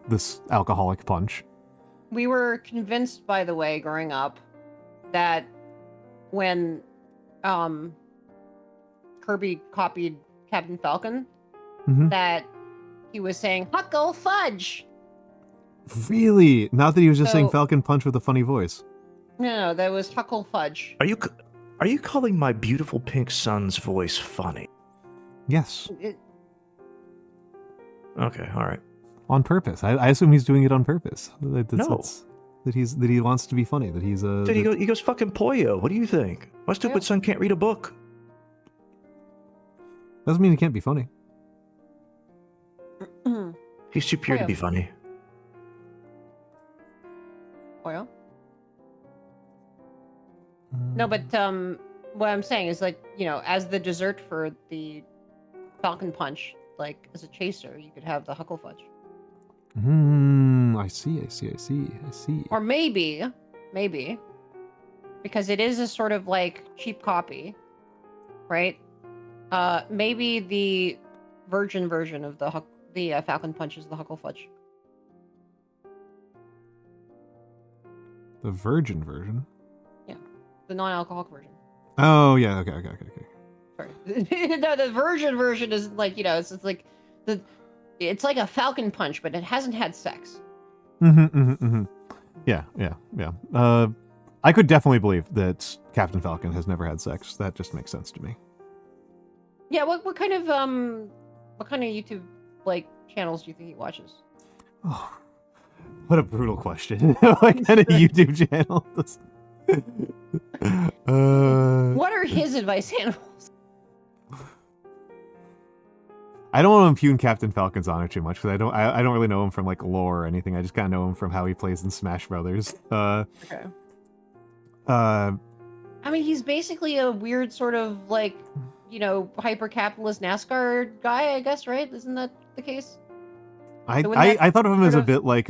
this alcoholic punch. We were convinced, by the way, growing up, that when Kirby copied Captain Falcon, that he was saying Huckle Fudge. Really? Not that he was just saying So- Falcon Punch with a funny voice. No, that was Huckle Fudge. Are you calling my beautiful pink son's voice funny? Yes. Okay, all right. On purpose. I assume he's doing it on purpose. No. That he wants to be funny. That he's a. Dude, he goes fucking Poyo. What do you think? My stupid son can't read a book. Doesn't mean he can't be funny. He's too pure to Poyo. be funny. Oil? No, but what I'm saying is, like, you know, as the dessert for the Falcon Punch, like as a chaser, you could have the Huckle Fudge. I see. Or maybe, because it is a sort of like cheap copy, right? Maybe the virgin version of the Falcon Punch is the Huckle Fudge. The virgin version? Yeah, the non-alcoholic version. Oh, yeah, okay. Sorry. No, the virgin version is like, you know, it's like it's like a Falcon Punch, but it hasn't had sex. Yeah. I could definitely believe that Captain Falcon has never had sex. That just makes sense to me. Yeah, what kind of YouTube like channels do you think he watches? Oh, what a brutal question. What kind of YouTube channel does... What are his advice animals? I don't want to impugn Captain Falcon's honor too much because I don't really know him from like lore or anything. I just kind of know him from how he plays in Smash Brothers. Okay. I mean, he's basically a weird sort of like, you know, hyper-capitalist NASCAR guy, I guess, right? Isn't that the case? I thought of him as a bit like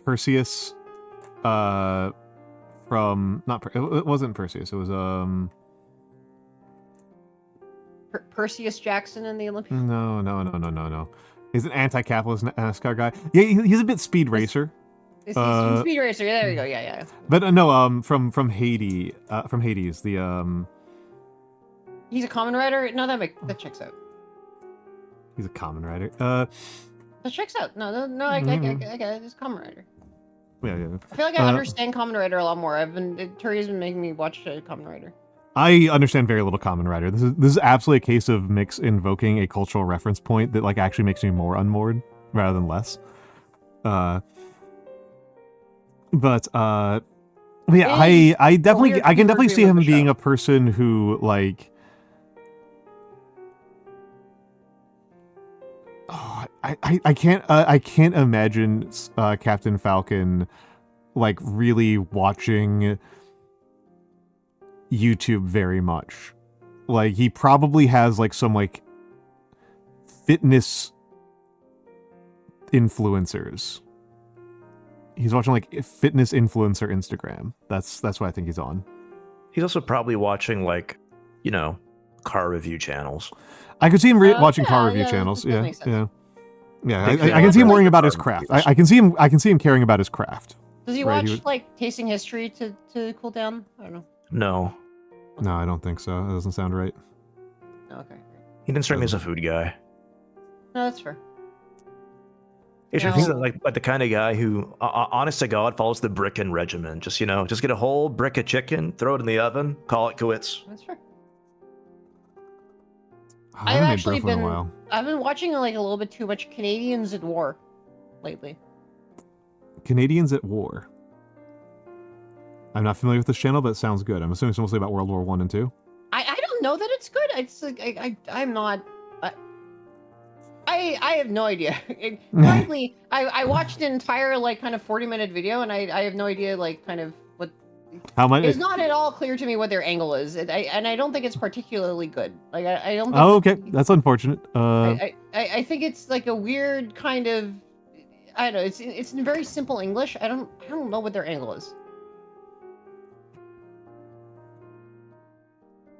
Perseus from it wasn't Perseus, it was Perseus Jackson in the Olympics. No. He's an anti-capitalist NASCAR guy. Yeah, he's a bit Speed Racer. He's from Speed Racer. There you go. Yeah. But no, from Hades, the He's a common rider. No, that checks out. He's a common rider. That checks out. No. I get it. He's a common rider. Yeah. I feel like I understand Kamen Rider a lot more. Turi's been making me watch Kamen Rider. I understand very little Kamen Rider. This is absolutely a case of Mix invoking a cultural reference point that like actually makes me more unmoored rather than less. Yeah, I can definitely see him being a person who like. Oh, I can't imagine Captain Falcon like really watching YouTube very much. Like he probably has like some like fitness influencers. He's watching like fitness influencer Instagram. That's what I think he's on. He's also probably watching like, you know, car review channels. I could see him watching car review channels. Yeah. I can see him worrying about his craft. I can see him caring about his craft. Does he watch like Tasting History to cool down? I don't know. No, I don't think so. That doesn't sound right. Okay. He didn't strike me as a food guy. No, that's fair. He's just like the kind of guy who, honest to God, follows the Brickin' regimen. Just, you know, just get a whole brick of chicken, throw it in the oven, call it quits. That's fair. I've been watching like a little bit too much Canadians at War lately. Canadians at War. I'm not familiar with this channel, but it sounds good. I'm assuming it's mostly about World War 1 and 2. I don't know that it's good. It's like I'm not. I have no idea. Frankly, I watched an entire like kind of 40-minute video, and I have no idea like kind of what. How much? It's not at all clear to me what their angle is, and I don't think it's particularly good. Like I don't. Think okay, that's unfortunate. I think it's like a weird kind of. I don't know. It's in very simple English. I don't know what their angle is.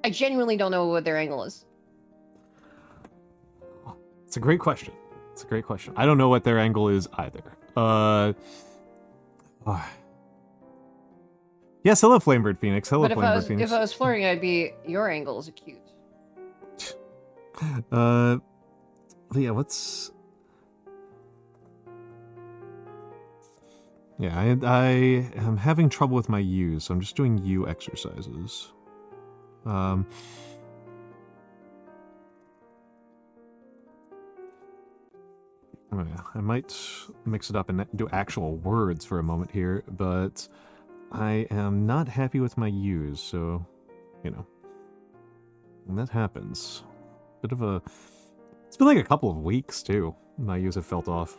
I genuinely don't know what their angle is. It's a great question. It's a great question. I don't know what their angle is either. Yes, hello, Flamebird Phoenix. Hello, But Flamebird Phoenix. if I was flirting, I'd be your angle is acute. Yeah, what's... Yeah, I am having trouble with my U's, so I'm just doing U exercises. Oh yeah, I might mix it up and do actual words for a moment here, but I am not happy with my U's, so, you know. And that happens. Bit of a... It's been like a couple of weeks, too. My U's have felt off.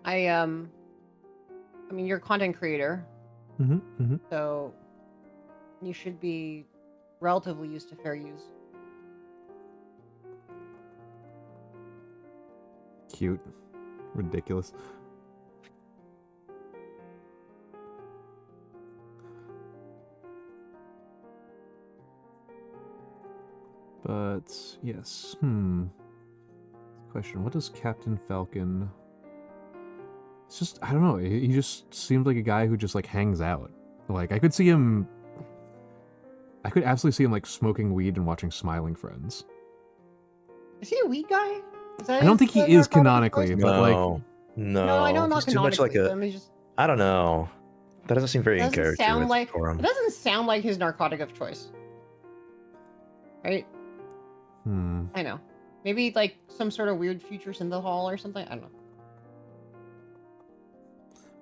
I mean, you're a content creator, so you should be relatively used to fair use. Cute. Ridiculous. But, yes, Question, what does Captain Falcon... It's just, I don't know, he just seemed like a guy who just, like, hangs out. Like, I could see him... I could absolutely see him, like, smoking weed and watching Smiling Friends. Is he a weed guy? I don't think he is canonically, but, like... No, I know not he's too much canonically. like a... I mean, just I don't know. That doesn't seem very in character sound like for him. it doesn't sound like his narcotic of choice, right? I know. Maybe like some sort of weird future synthahol or something. I don't know.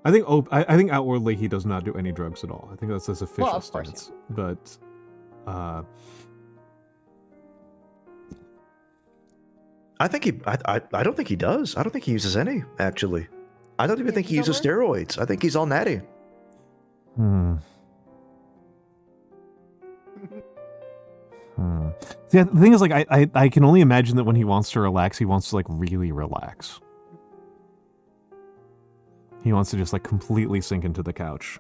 I think outwardly he does not do any drugs at all. I think that's his official Well, of course, stance. But I think he. I don't think he does. I don't think he uses any. Actually, I don't even Yeah, think he you uses don't steroids. I think he's all natty. Yeah, the thing is, like, I can only imagine that when he wants to relax, he wants to, like, really relax. He wants to just, like, completely sink into the couch.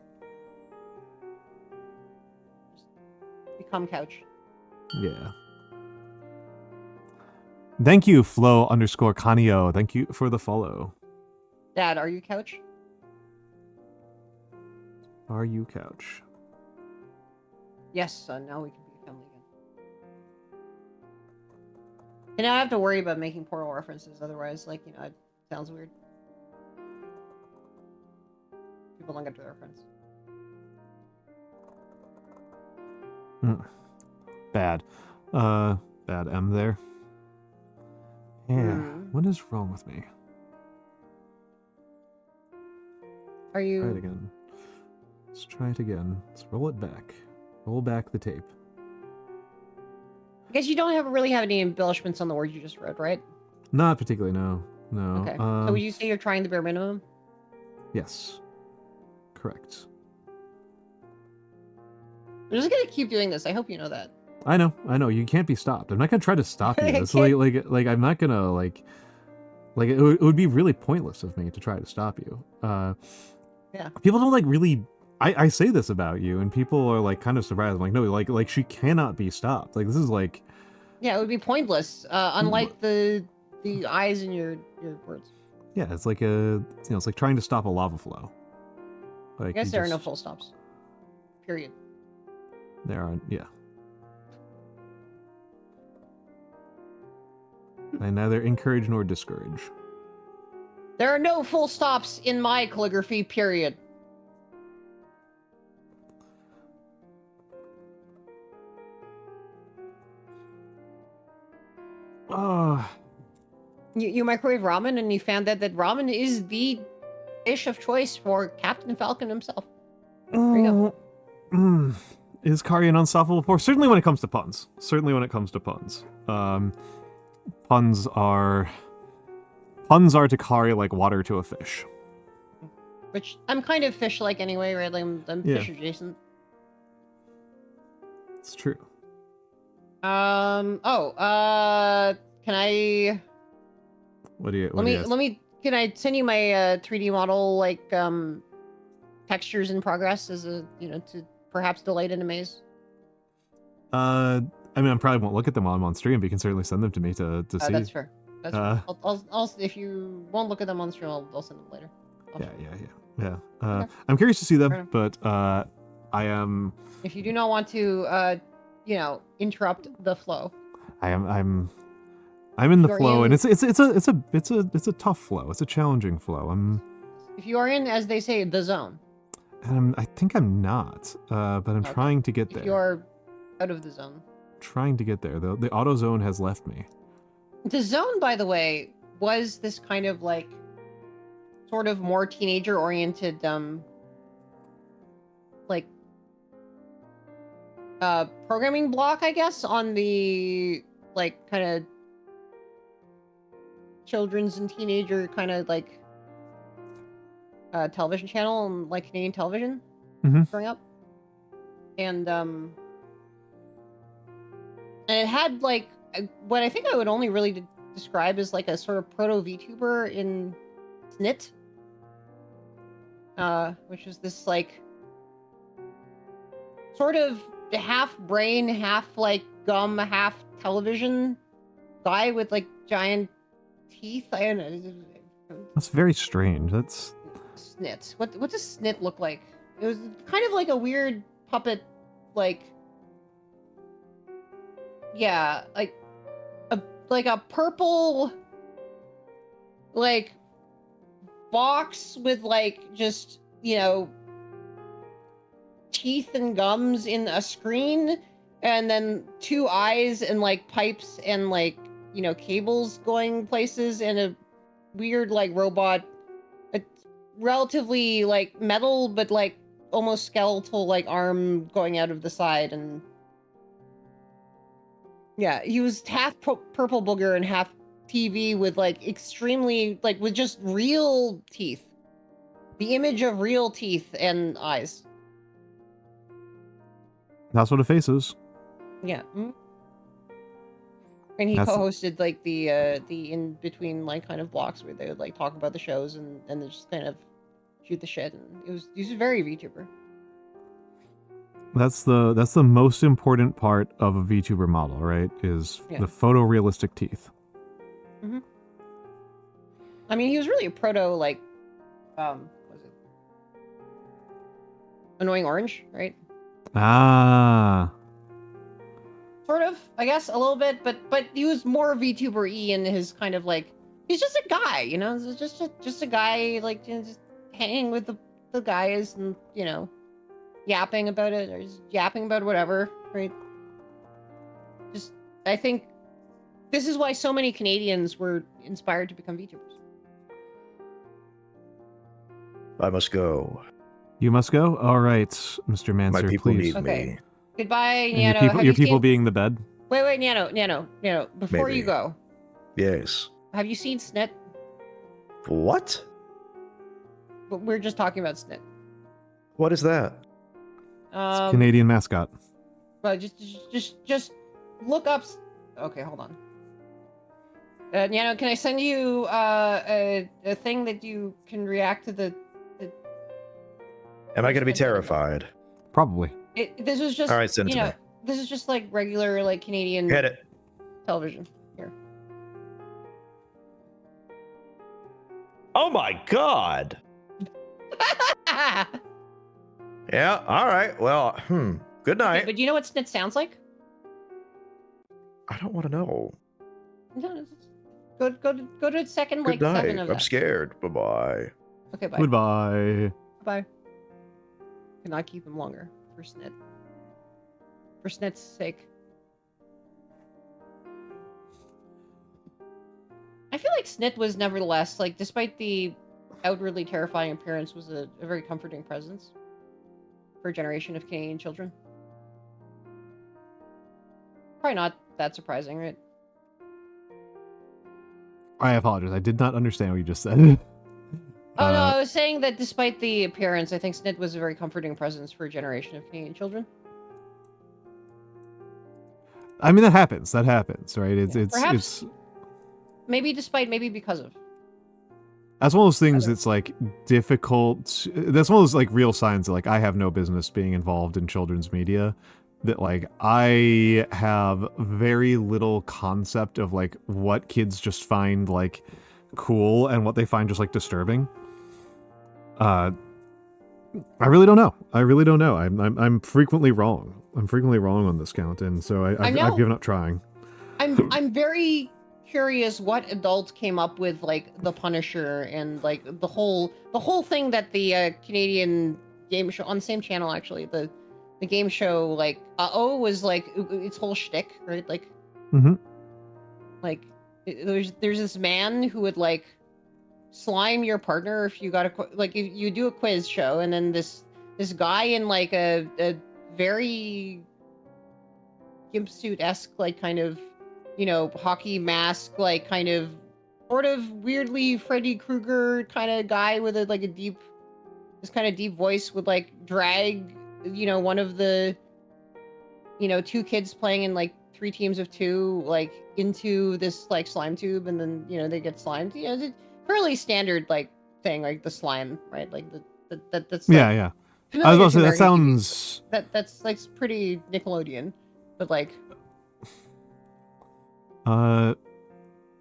Become couch. Yeah. Thank you, Flo_Kanio. Thank you for the follow. Dad, are you couch? Are you couch? Yes, son. Now we can be a family again. And now I have to worry about making Portal references. Otherwise, like, you know, it sounds weird. People don't get the reference. Bad. Bad M there. Yeah. What is wrong with me? Are you... Try it again. Let's try it again. Let's roll it back. Roll back the tape. I guess you don't really have any embellishments on the words you just read, right? Not particularly, no. No. Okay. So would you say you're trying the bare minimum? Yes. Correct. I'm just gonna keep doing this. I hope you know that. I know. You can't be stopped. I'm not gonna try to stop you. It's like I'm not gonna like it would be really pointless of me to try to stop you. Yeah. People don't like really. I say this about you, and people are like kind of surprised. I'm like, no, like she cannot be stopped. Like this is like. Yeah, it would be pointless. Unlike the eyes in your words. Yeah, it's like it's like trying to stop a lava flow. Like, I guess there are no full stops. Period. There are, yeah. I neither encourage nor discourage. There are no full stops in my calligraphy, period. You microwave ramen and you found that ramen is the dish of choice for Captain Falcon himself. There you go. Is Kari an unstoppable force? Certainly when it comes to puns. Puns are to Kari like water to a fish. Which I'm kind of fish-like anyway, right? Like I'm fish adjacent. It's true. Can I? What do you? Let me. Can I send you my 3D model like textures in progress as a to perhaps delight and amaze? I mean, I probably won't look at them while I'm on stream, but you can certainly send them to me to see. That's fair. That's fair. I'll if you won't look at them on stream, I'll send them later. Yeah. Okay. I'm curious to see Fair them, enough. but I am. If you do not want to, interrupt the flow. I'm in the You're flow, in- and it's a tough flow. It's a challenging flow. If you are in, as they say, the zone. I think I'm not, but I'm Okay. trying to get If there. you are out of the zone. Trying to get there. The auto zone has left me. The zone, by the way, was this kind of like sort of more teenager oriented like programming block, I guess, on the like kind of children's and teenager kind of like television channel and like Canadian television growing up. And it had like what I think I would only really describe as like a sort of proto VTuber in SNIT, which was this like sort of half brain, half like gum, half television guy with like giant teeth. I don't know. That's very strange. That's SNIT. What does SNIT look like? It was kind of like a weird puppet, like yeah, like a purple like box with like just teeth and gums in a screen, and then two eyes and like pipes and like cables going places, and a weird like robot, a relatively like metal but like almost skeletal like arm going out of the side. And yeah, he was half purple booger and half TV with like extremely like with just real teeth, the image of real teeth and eyes. that's what a face is. Yeah. And he co-hosted like the in between like kind of blocks where they would like talk about the shows and then just kind of shoot the shit, and he was very VTuber. That's the most important part of a VTuber model, right? Is the photorealistic teeth. Mm-hmm. I mean, he was really a proto like what was it? Annoying Orange, right? Ah. Sort of, I guess, a little bit, but he was more VTuber-y in his kind of like, he's just a guy, just a guy like just hanging with the guys and yapping about it, or just yapping about whatever, right? Just, I think this is why so many Canadians were inspired to become VTubers. I must go. You must go? All right, Mr. Mancer, My people please. need me. Goodbye, And Nyano. your people being the bed? Wait, Nyano. Before Maybe. you go, Yes. have you seen SNIT? What? But we're just talking about SNIT. What is that? Canadian mascot. But just look up. Okay, hold on. Nyano, can I send you a thing that you can react to the? Am I going to be terrified? Probably. This was just. All right, send it to me. This is just like regular like Canadian Get it. television. Here. Oh my god. Yeah, all right. Well, good night. Okay, but do you know what SNIT sounds like? I don't want to know. No, go to second Good like night. 7 of I'm that. scared. Bye-bye. Okay, bye. Goodbye. Bye. Cannot keep him longer for SNIT. For SNIT's sake. I feel like SNIT was nevertheless, like, despite the outwardly terrifying appearance, was a very comforting presence for a generation of Canadian children. Probably not that surprising, right? I apologize. I did not understand what you just said. Oh, no, I was saying that despite the appearance, I think SNIT was a very comforting presence for a generation of Canadian children. I mean, that happens, right? Perhaps maybe despite, maybe because of. That's one of those things that's like difficult. That's one of those like real signs that like I have no business being involved in children's media. That like I have very little concept of like what kids just find like cool and what they find just like disturbing. I really don't know. I'm frequently wrong. I'm frequently wrong on this count, and so I've given up trying. I'm very curious what adult came up with like the Punisher and like the whole thing that the Canadian game show on the same channel, actually, the game show, like was like its whole shtick, right? Like, like there's this man who would like slime your partner if you got if you do a quiz show, and then this guy in like a very gimp suit-esque like kind of, you know, hockey mask, like kind of sort of weirdly Freddy Krueger kind of guy with a like this kind of deep voice would like drag, you know, one of the, you know, two kids playing in like 3 teams of 2 like into this like slime tube, and then, you know, they get slimed. You know, it's a fairly standard like thing, like the slime, right? Like that's like, yeah. I was about to say that sounds that's like pretty Nickelodeon, but like.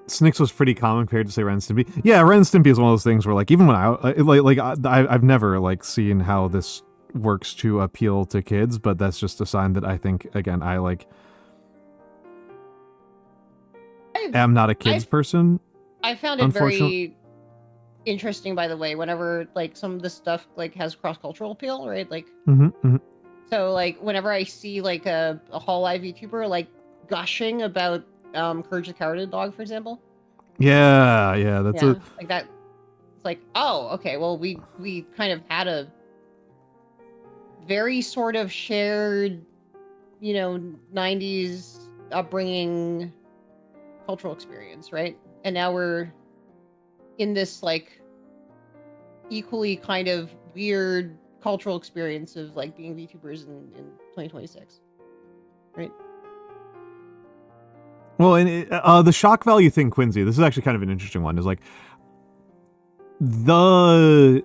Snicks was pretty common compared to say Ren and Stimpy. Yeah, Ren and Stimpy is one of those things where like even when I've never like seen how this works to appeal to kids, but that's just a sign that I think again I like am not a kids person. I found it very interesting, by the way, whenever like some of this stuff like has cross-cultural appeal, right? Like so like whenever I see like a Hololive VTuber like gushing about Courage the Cowardly Dog, for example. Yeah, that's like that. It's like, oh, okay, well we kind of had a very sort of shared, you know, 90s upbringing cultural experience, right? And now we're in this like equally kind of weird cultural experience of like being VTubers in 2026, right? Well, and the shock value thing, Quincy, this is actually kind of an interesting one, is like the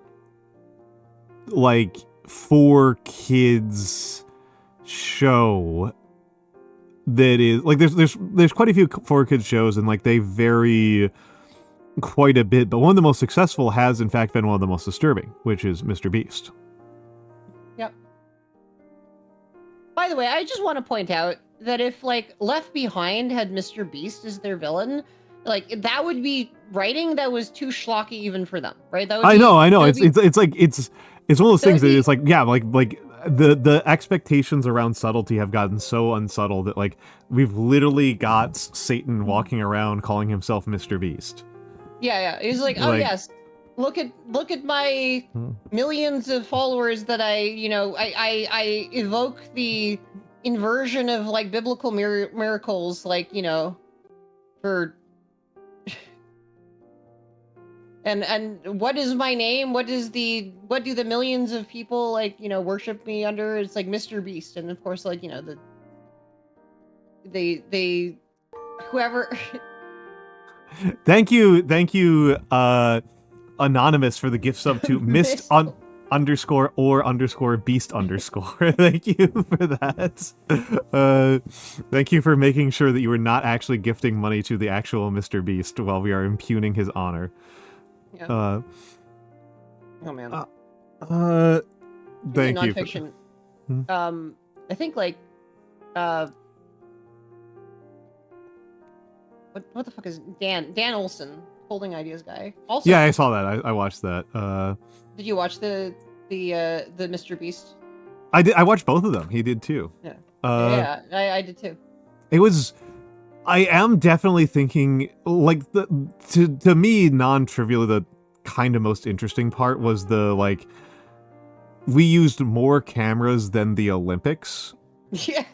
like for kids show that is like there's quite a few for kids shows, and like they vary quite a bit, but one of the most successful has in fact been one of the most disturbing, which is Mr. Beast. Yep. By the way, I just want to point out that if like Left Behind had Mr. Beast as their villain, like that would be writing that was too schlocky even for them, right? That would I know. It's like it's one of those things that it's like, yeah, like the expectations around subtlety have gotten so unsubtle that like we've literally got Satan walking around calling himself Mr. Beast. Yeah. He's like, oh yes, look at my millions of followers that I evoke the inversion of like biblical miracles, like, you know, for and what is my name? What do the millions of people like, you know, worship me under? It's like Mr. Beast, and of course, like, you know, they whoever. Thank you, Anonymous, for the gift sub to Mist _ Beast _ Thank you for that. Thank you for making sure that you were not actually gifting money to the actual Mr. Beast while we are impugning his honor. Yeah. Oh man. Thank you. Nonfiction. I think like what the fuck is Dan Olson, Holding Ideas guy? Also, yeah, I saw that. I watched that. Did you watch the Mr. Beast? I did. I watched both of them. He did too. Yeah. I did too. It was. I am definitely thinking like to me non-trivially the kind of most interesting part was the like we used more cameras than the Olympics. Yeah.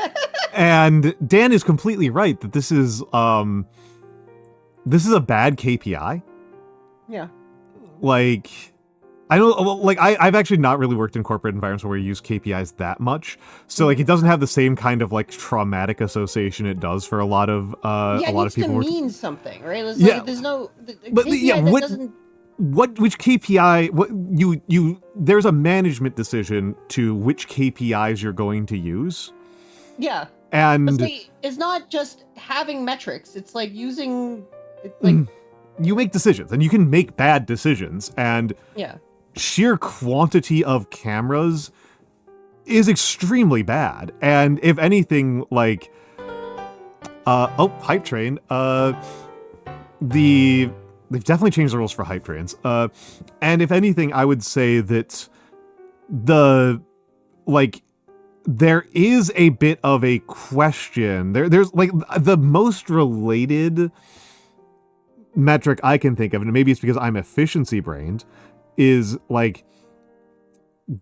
And Dan is completely right that this is a bad KPI. Yeah. Like I know, like, I've actually not really worked in corporate environments where we use KPIs that much, so like it doesn't have the same kind of like traumatic association it does for a lot of Yeah, a it lot needs of people. to mean something, right? It's Yeah. like, there's no But KPI yeah, that what- doesn't. which KPI? What you? There's a management decision to which KPIs you're going to use, Yeah, and but see, it's not just having metrics. It's like using, it's like you make decisions, and you can make bad decisions, and yeah. sheer quantity of cameras is extremely bad. And if anything, like, hype train, they've definitely changed the rules for hype trains. And if anything, I would say that there is a bit of a question. There's like the most related metric I can think of, and maybe it's because I'm efficiency brained, is like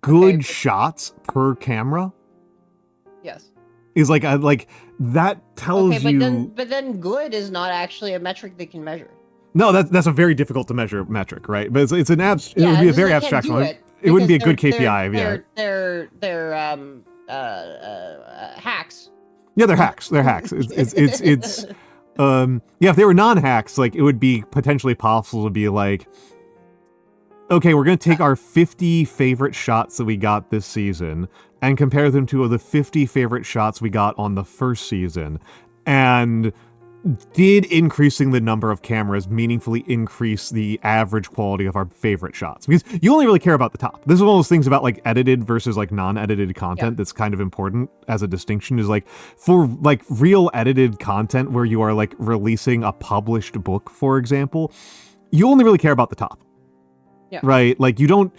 good shots per camera Yes. is like that tells Okay, you. but then good is not actually a metric they can measure. No, that's a very difficult to measure metric, right? But it's an it Yeah, would be a it's very just they abstract can't one. do It wouldn't be a because good KPI. They're hacks. Yeah, they're hacks. They're hacks. It's yeah, if they were non-hacks, like it would be potentially possible to be like, okay, we're going to take our 50 favorite shots that we got this season and compare them to the 50 favorite shots we got on the first season. And did increasing the number of cameras meaningfully increase the average quality of our favorite shots? Because you only really care about the top. This is one of those things about like edited versus like non-edited content that's kind of important as a distinction, is like for like real edited content where you are like releasing a published book, for example, you only really care about the top. Yeah. Right? Like you don't,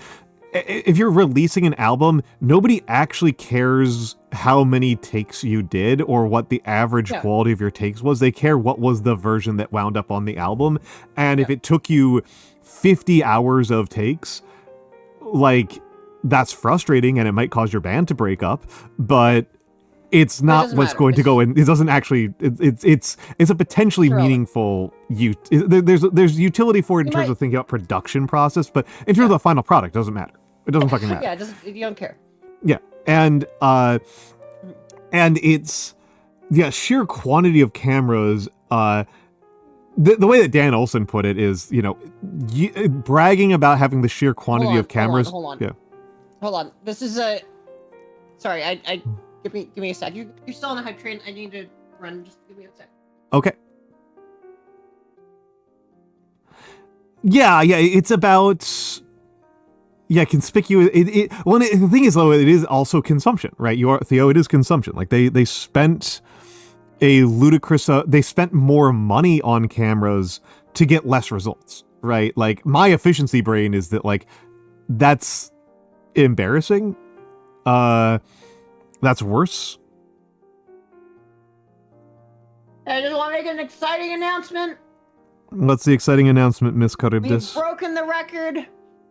if you're releasing an album, nobody actually cares how many takes you did or what the average quality of your takes was. They care what was the version that wound up on the album. And if it took you 50 hours of takes, like that's frustrating and it might cause your band to break up, but it's not what's going to go in. It doesn't actually, it's a potentially meaningful there's utility for it in terms of thinking about production process, but in terms of the final product, it doesn't matter. It doesn't fucking matter. Yeah, you don't care. Yeah. And it's sheer quantity of cameras. The way that Dan Olson put it is, bragging about having the sheer quantity of cameras. Hold on. Yeah. Hold on. This is sorry, I give me a sec. You're still on the hype train. I need to run. Just give me a sec. Okay. Yeah, it's about conspicuous. The thing is though, it is also consumption, right? Theo, it is consumption. Like they spent a ludicrous. They spent more money on cameras to get less results, right? Like my efficiency brain is that like that's embarrassing. That's worse. I just want to make an exciting announcement. What's the exciting announcement, Miss Charybdis? We've broken the record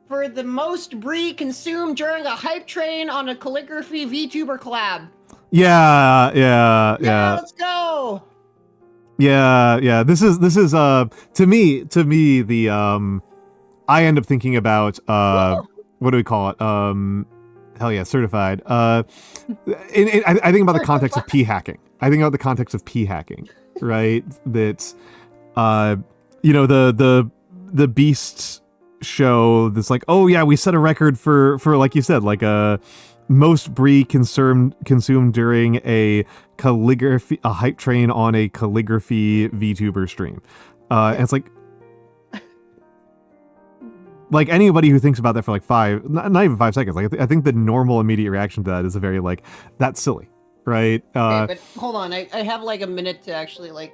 for the most brie consumed during a hype train on a Calligraphy VTuber collab. Yeah. Let's go. Yeah. This is to me the I end up thinking about what do we call it? Hell yeah, certified. I think about the context of p hacking. I think about the context of p hacking, right? That the Beast show that's like, oh yeah, we set a record for like you said, like a most brie consumed during a hype train on a calligraphy VTuber stream. And it's like anybody who thinks about that for like not even 5 seconds, like I think the normal immediate reaction to that is a very like, that's silly, right? Okay, but hold on, I have like a minute to actually like,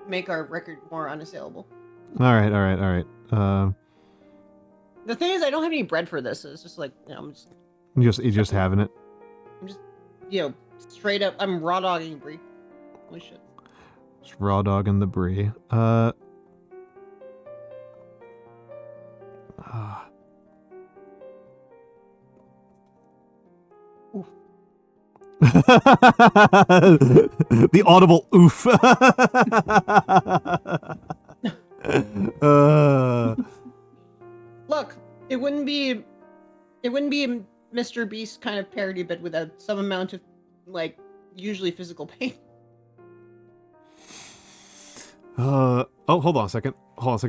make our record more unassailable. All right. The thing is, I don't have any bread for this. It's just like, I'm you're just having it. I'm just, straight up, I'm raw dogging brie. Holy shit. Just raw dogging the brie. The audible oof. Look, It wouldn't be Mr. Beast kind of parody, but without some amount of like usually physical pain. Oh, hold on a second.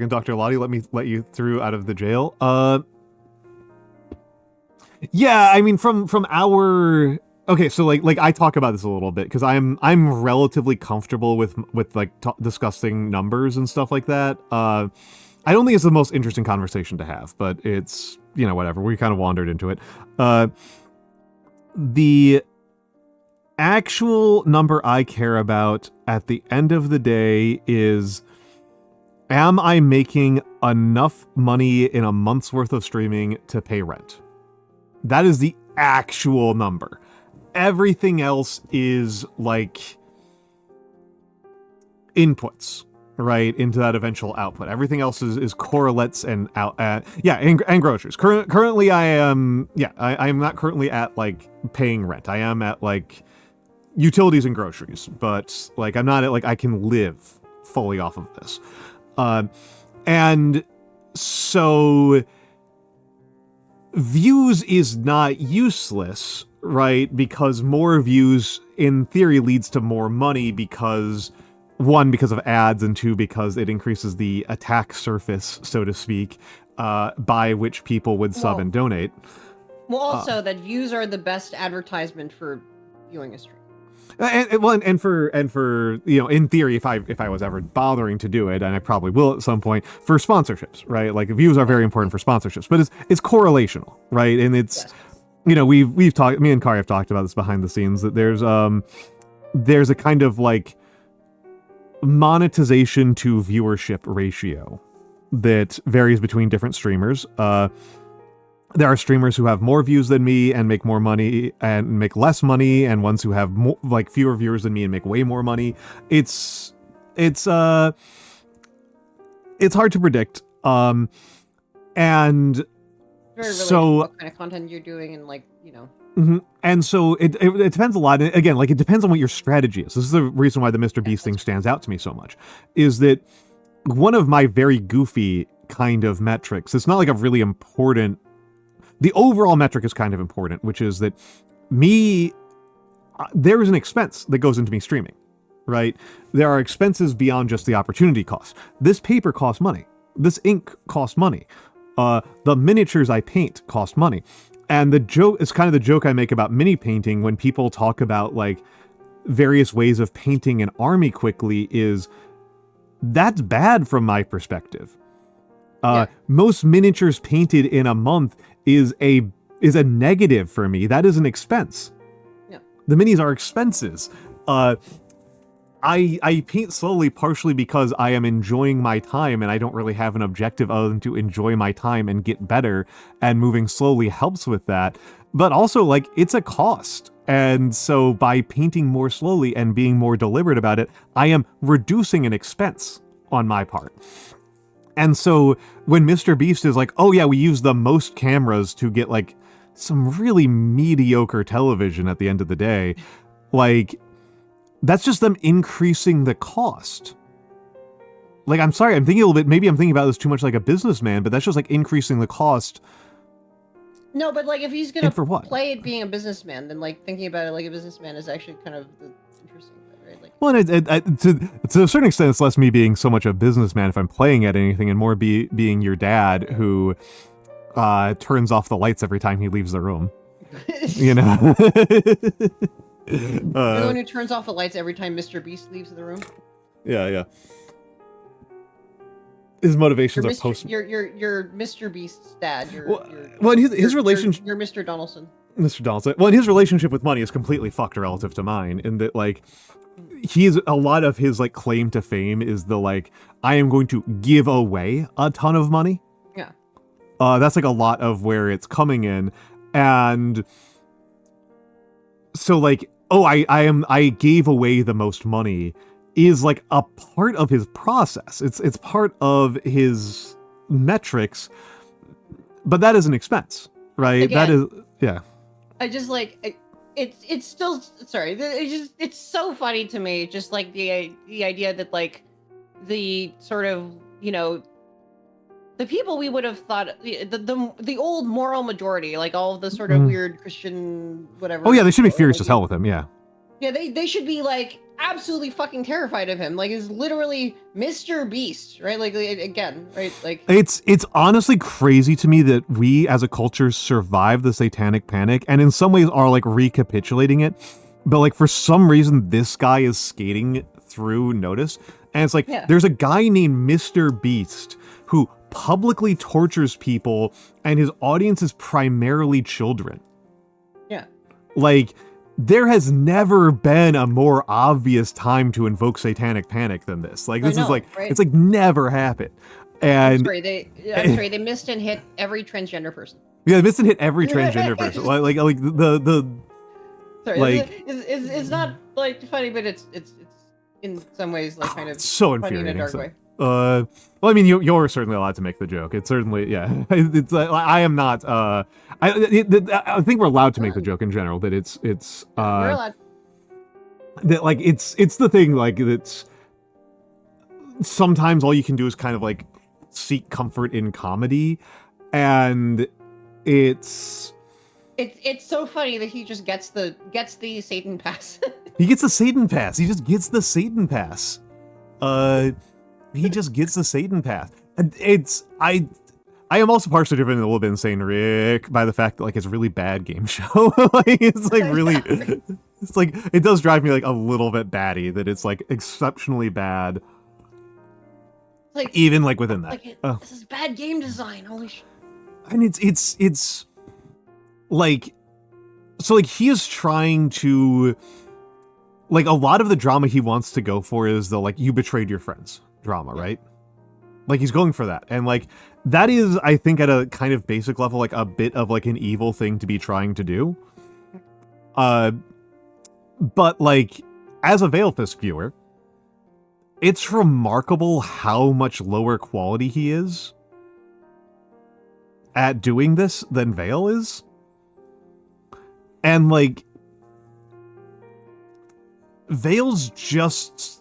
Dr. Lottie, let me let you through out of the jail. Yeah, I mean from our okay, so like I talk about this a little bit because I'm relatively comfortable with like discussing numbers and stuff like that. I don't think it's the most interesting conversation to have, but it's, you know, whatever. We kind of wandered into it. The actual number I care about at the end of the day is, am I making enough money in a month's worth of streaming to pay rent? That is the actual number. Everything else is like inputs, right, into that eventual output. Everything else is correlates and and groceries. Currently I am not currently at like paying rent. I am at like utilities and groceries, but like I'm not at like I can live fully off of this. And so views is not useless, right? Because more views in theory leads to more money because one, because of ads, and two, because it increases the attack surface, so to speak, by which people would sub and donate. Well, also that views are the best advertisement for viewing a stream. And for you know, in theory, if I was ever bothering to do it, and I probably will at some point, for sponsorships, right? Like views are very important for sponsorships, but it's correlational, right? And it's you know, we've talked, me and Kari have talked about this behind the scenes, that there's a kind of like monetization to viewership ratio that varies between different streamers. There are streamers who have more views than me and make more money and make less money, and ones who have more, like fewer viewers than me and make way more money. It's hard to predict. And Very related so to what kind of content you're doing, and like, you know. Mm-hmm. And so it depends a lot. And again, like it depends on what your strategy is. This is the reason why the Mr. Beast thing stands out to me so much, is that one of my very goofy kind of metrics, it's not like a really important, the overall metric is kind of important, which is that there is an expense that goes into me streaming, right? There are expenses beyond just the opportunity cost. This paper costs money. This ink costs money. The miniatures I paint cost money. And the joke, it's kind of the joke I make about mini painting when people talk about like various ways of painting an army quickly, is that's bad from my perspective. Most miniatures painted in a month is a negative for me. That is an expense. Yeah. The minis are expenses. I paint slowly partially because I am enjoying my time and I don't really have an objective other than to enjoy my time and get better, and moving slowly helps with that. But also, like, it's a cost. And so by painting more slowly and being more deliberate about it, I am reducing an expense on my part. And so when Mr. Beast is like, oh yeah, we use the most cameras to get like some really mediocre television at the end of the day, like, that's just them increasing the cost. Like, I'm sorry, I'm thinking a little bit, maybe I'm thinking about this too much like a businessman, but that's just like increasing the cost. No, but like if he's gonna for what? play it being a businessman, then like thinking about it like a businessman is actually kind of the interesting thing, right? Like, well, to a certain extent, it's less me being so much a businessman if I'm playing at anything, and more being your dad who turns off the lights every time he leaves the room. You know? you're the one who turns off the lights every time Mr. Beast leaves the room. Yeah. His motivations are post. You're Mr. Beast's dad. His relationship. You're Mr. Donaldson. Mr. Donaldson. Well, and his relationship with money is completely fucked relative to mine, in that like a lot of his like claim to fame is the like, I am going to give away a ton of money. Yeah. That's like a lot of where it's coming in, and so like, oh, I gave away the most money is like a part of his process. It's part of his metrics, but that is an expense, right? Again, that is, yeah. I just like it's still, sorry. It's so funny to me, just like the idea that like the sort of, you know, the people we would have thought the old moral majority, like all of the sort of weird Christian whatever. Oh yeah, they should be furious like, as hell with him. Yeah. Yeah, they should be like absolutely fucking terrified of him. Like, is literally Mr. Beast, right? Like again, right? Like It's honestly crazy to me that we as a culture survived the Satanic Panic, and in some ways are like recapitulating it. But like for some reason, this guy is skating through notice, and it's like there's a guy named Mr. Beast who publicly tortures people, and his audience is primarily children. Yeah. Like, there has never been a more obvious time to invoke Satanic Panic than this. Like, this is like, right? It's like never happened. And I'm sorry, they missed and hit every transgender person. Yeah, they missed and hit every transgender person. Like the sorry, like it's not like funny, but it's in some ways like kind of so funny in a dark way. Well, I mean, you're certainly allowed to make the joke. It's certainly, yeah. It's I am not. I think we're allowed to make the joke in general. That it's. We're allowed. That like it's the thing like that's. Sometimes all you can do is kind of like seek comfort in comedy, and it's. It's so funny that he just gets the Satan pass. He gets the Satan pass. He just gets the Satan pass. He just gets the Satan path. And I am also partially driven a little bit insane, Rick, by the fact that like it's a really bad game show. Like it's like really, it's like it does drive me like a little bit batty that it's like exceptionally bad. Like even like within that, this is bad game design. Holy shit! And it's like so like he is trying to like a lot of the drama he wants to go for is the like you betrayed your friends drama, right? Like he's going for that, and like that is I think at a kind of basic level like a bit of like an evil thing to be trying to do, but like as a Veilfist viewer, it's remarkable how much lower quality he is at doing this than Veil is. And like Veil's just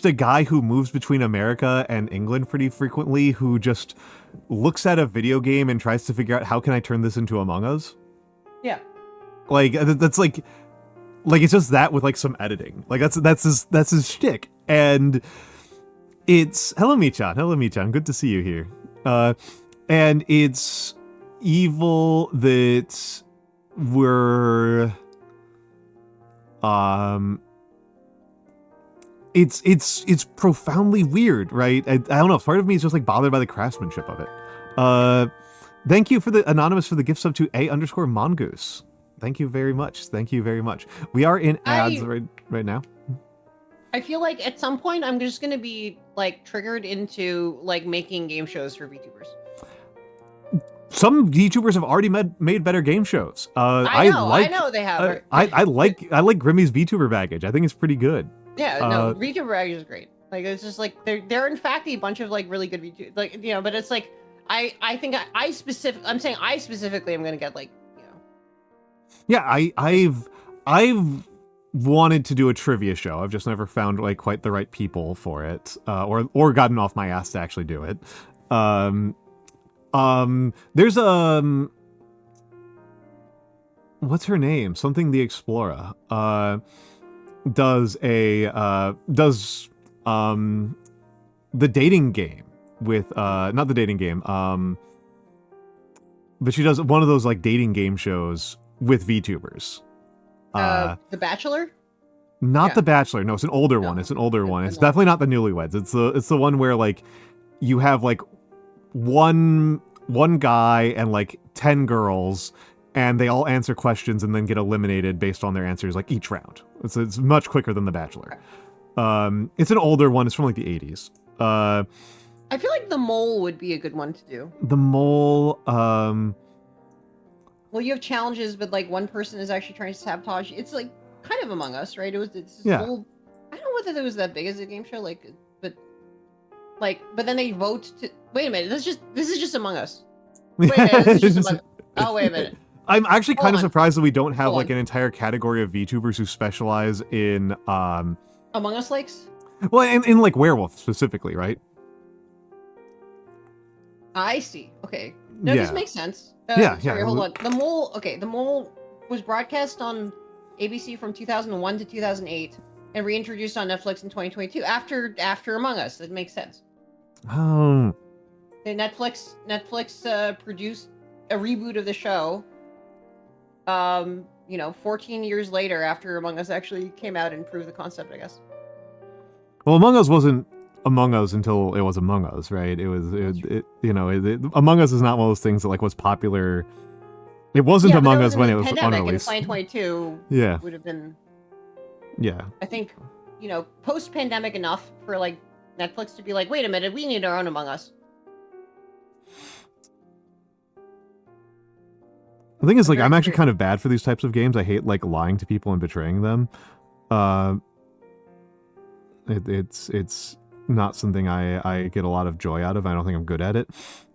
a guy who moves between America and England pretty frequently, who just looks at a video game and tries to figure out how can I turn this into Among Us. Yeah. Like that's like it's just that with like some editing. Like that's his shtick. And it's hello Michan, good to see you here. And it's evil that we're it's profoundly weird, right? I don't know, part of me is just like bothered by the craftsmanship of it. Thank you for the anonymous for the gift sub to A_mongoose. Thank you very much. We are in ads right now. I feel like at some point I'm just gonna be like triggered into like making game shows for VTubers. Some VTubers have already made better game shows. I know they have. I like Grimmy's VTuber baggage. I think it's pretty good. Yeah, no, VTuber baggage is great. Like it's just like they're in fact a bunch of like really good VTubers. Like but it's like I think I'm saying I specifically am gonna get like Yeah, I've wanted to do a trivia show. I've just never found like quite the right people for it, or gotten off my ass to actually do it. There's what's her name? Something the Explorer. Does the dating game with not the dating game. But she does one of those like dating game shows with VTubers. The Bachelor? Not The Bachelor. No, it's an older one. It's definitely not the Newlyweds. It's the one where like you have like one guy and like 10 girls, and they all answer questions and then get eliminated based on their answers like each round. It's much quicker than The Bachelor. It's an older one. It's from like the 80s. I feel like The Mole would be a good one to do. The Mole. Well, you have challenges, but like one person is actually trying to sabotage. It's like kind of Among Us, right? It's this whole, I don't know whether it was that big as a game show, but then they vote to. Wait a minute, this is just Among Us. Wait a minute, this is just Among Us. Oh, wait a minute. I'm actually kind of surprised that we don't have like an entire category of VTubers who specialize in Among Us likes. Well, in like werewolf specifically, right? I see. Okay. No, this Yeah. makes sense. Yeah, Sorry, yeah. hold on. The Mole. Okay, The Mole was broadcast on ABC from 2001 to 2008 and reintroduced on Netflix in 2022 after Among Us. That makes sense. Oh, And Netflix produced a reboot of the show. 14 years later after Among Us actually came out and proved the concept, I guess. well, Among Us wasn't Among Us until it was Among Us, right? Among Us is not one of those things that like was popular. It wasn't Yeah, but Among that Us was when in it the was pandemic, and unreleased. 2022 Yeah, would have been, yeah. I think, post-pandemic enough for like Netflix to be like, wait a minute, we need our own Among Us. The thing is, like, Very I'm actually weird. kind of bad for these types of games. I hate like lying to people and betraying them. It's not something I get a lot of joy out of. I don't think I'm good at it,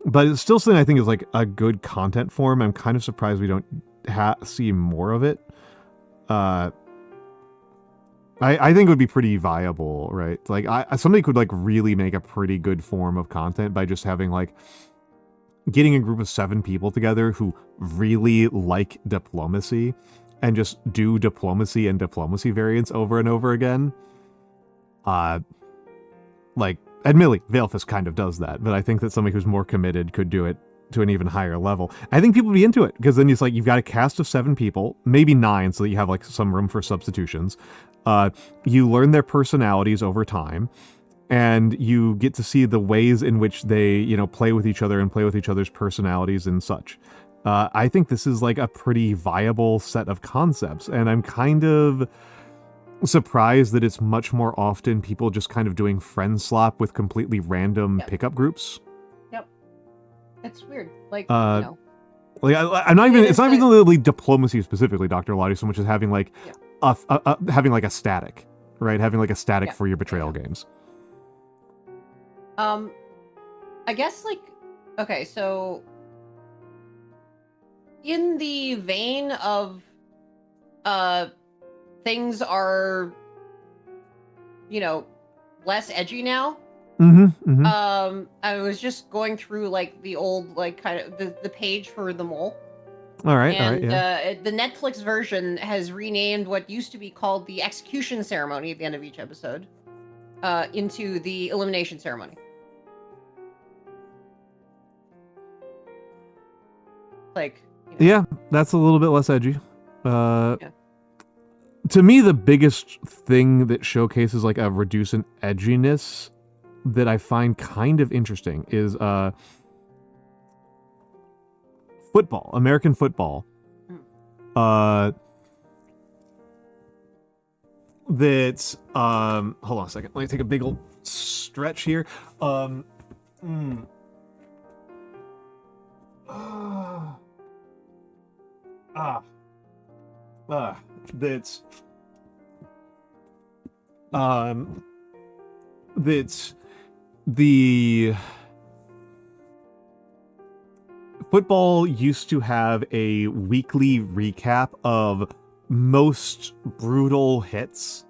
but it's still something I think is like a good content form. I'm kind of surprised we don't see more of it. I think it would be pretty viable, right? Like, somebody could like really make a pretty good form of content by just having like getting a group of 7 people together who really like diplomacy and just do diplomacy and diplomacy variants over and over again. Like, admittedly, Veilfist kind of does that, but I think that somebody who's more committed could do it to an even higher level. I think people would be into it, because then it's like you've got a cast of 7 people, maybe 9, so that you have like some room for substitutions. You learn their personalities over time, and you get to see the ways in which they, play with each other and play with each other's personalities and such. I think this is like a pretty viable set of concepts, and I'm kind of surprised that it's much more often people just kind of doing friend slop with completely random pickup groups. Yep. It's weird. Like, Like, I'm not even. It's not even really diplomacy specifically, Dr. Lottie, so much as having like having like a static, right? Having like a static for your betrayal games. I guess like, okay, so in the vein of things are less edgy now. I was just going through like the old like kind of the page for The Mole. All right, the Netflix version has renamed what used to be called the execution ceremony at the end of each episode into the elimination ceremony. Like, yeah, that's a little bit less edgy. To me, the biggest thing that showcases like a reducent edginess that I find kind of interesting is football, American football. That's hold on a second. Let me take a big old stretch here. That's the football used to have a weekly recap of most brutal hits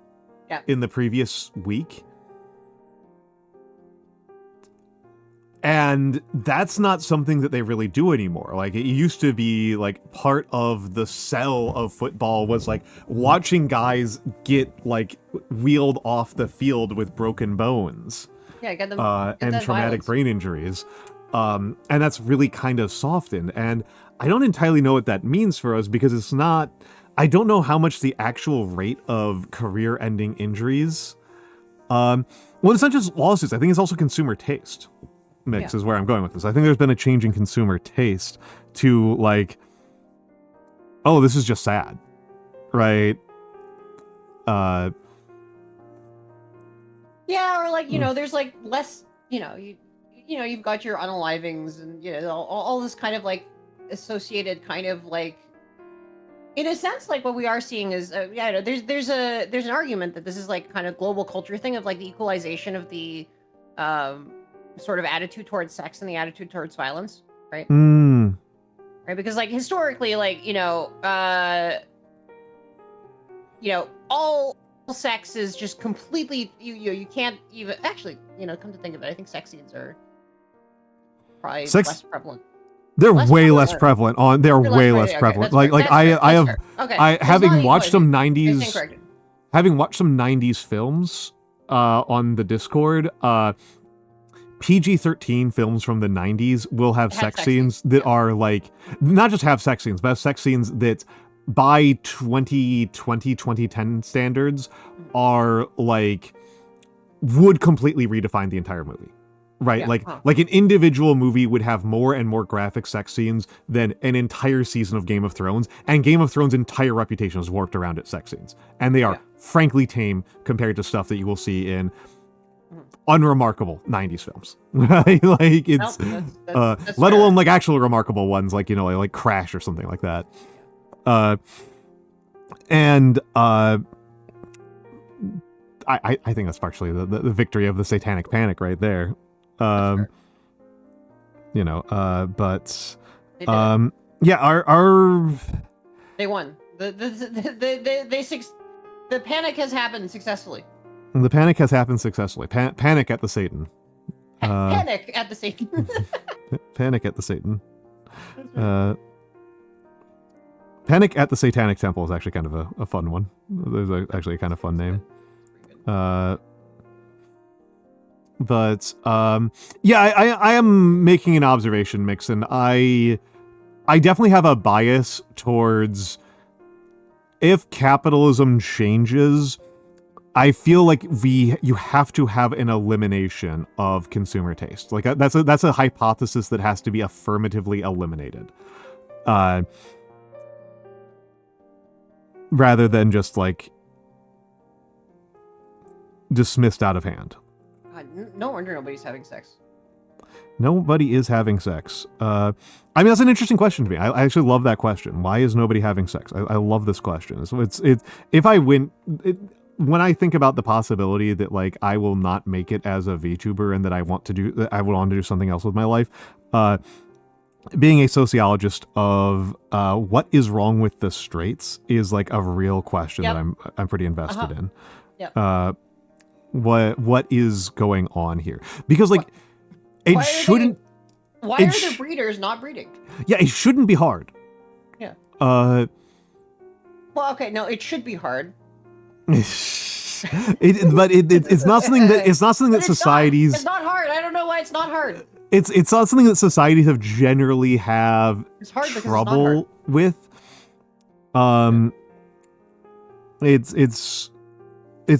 in the previous week. And that's not something that they really do anymore. Like, it used to be like part of the sell of football was like watching guys get like wheeled off the field with broken bones. Yeah, get them and traumatic brain injuries. And that's really kind of softened. And I don't entirely know what that means for us, because it's not, I don't know how much the actual rate of career-ending injuries. Well, it's not just lawsuits. I think it's also consumer taste. Mix is where I'm going with this. I think there's been a change in consumer taste to like, oh, this is just sad, right? Yeah, or like, there's like less, you've got your unalivings and all this kind of like associated kind of like, in a sense, like what we are seeing is there's an argument that this is like kind of global culture thing of like the equalization of the sort of attitude towards sex and the attitude towards violence, right? Right, because like historically, like all sex is just completely you can't even actually come to think of it, I think sex scenes are probably Sex- less prevalent. They're Less way prevalent less or- prevalent on. They're They're way less less prevalent. Okay, Like I have fair. Okay. I As long having as watched some I stand 90s corrected. having watched some 90s films on the Discord, PG-13 films from the 90s will have sex scenes that are like, not just have sex scenes, but have sex scenes that by 2010 standards are like, would completely redefine the entire movie. Right? Yeah, Like an individual movie would have more and more graphic sex scenes than an entire season of Game of Thrones, and Game of Thrones' entire reputation is warped around its sex scenes. And they are frankly tame compared to stuff that you will see in unremarkable 90s films. Right? Like it's that's let fair. alone like actual remarkable ones like, you know, like Crash or something like that. I think that's partially the victory of the satanic panic right there. You know, but They did it. yeah, our They won. The panic has happened successfully. the panic has happened successfully. Panic at the Satan. Panic at the same. Panic at the Satan. Panic at the Satanic Temple is actually kind of a fun one. There's actually a kind of fun name. But yeah, I am making an observation, Mixon. I definitely have a bias towards if capitalism changes, I feel like you have to have an elimination of consumer taste. Like that's a hypothesis that has to be affirmatively eliminated. Rather than just like dismissed out of hand. No wonder nobody's having sex. Nobody is having sex. I mean, that's an interesting question to me. I actually love that question. Why is nobody having sex? I love this question. So it's if I win, when I think about the possibility that like I will not make it as a VTuber and that I want to do something else with my life, being a sociologist of what is wrong with the straights is like a real question that I'm pretty invested in. Yeah. What is going on here? Because like it shouldn't. Why are the breeders not breeding? Yeah, it shouldn't be hard. Yeah. Well, okay, no, it should be hard. it's not something that societies. It's not hard. I don't know why it's not hard. It's not something that societies have generally have It's hard because trouble with. It's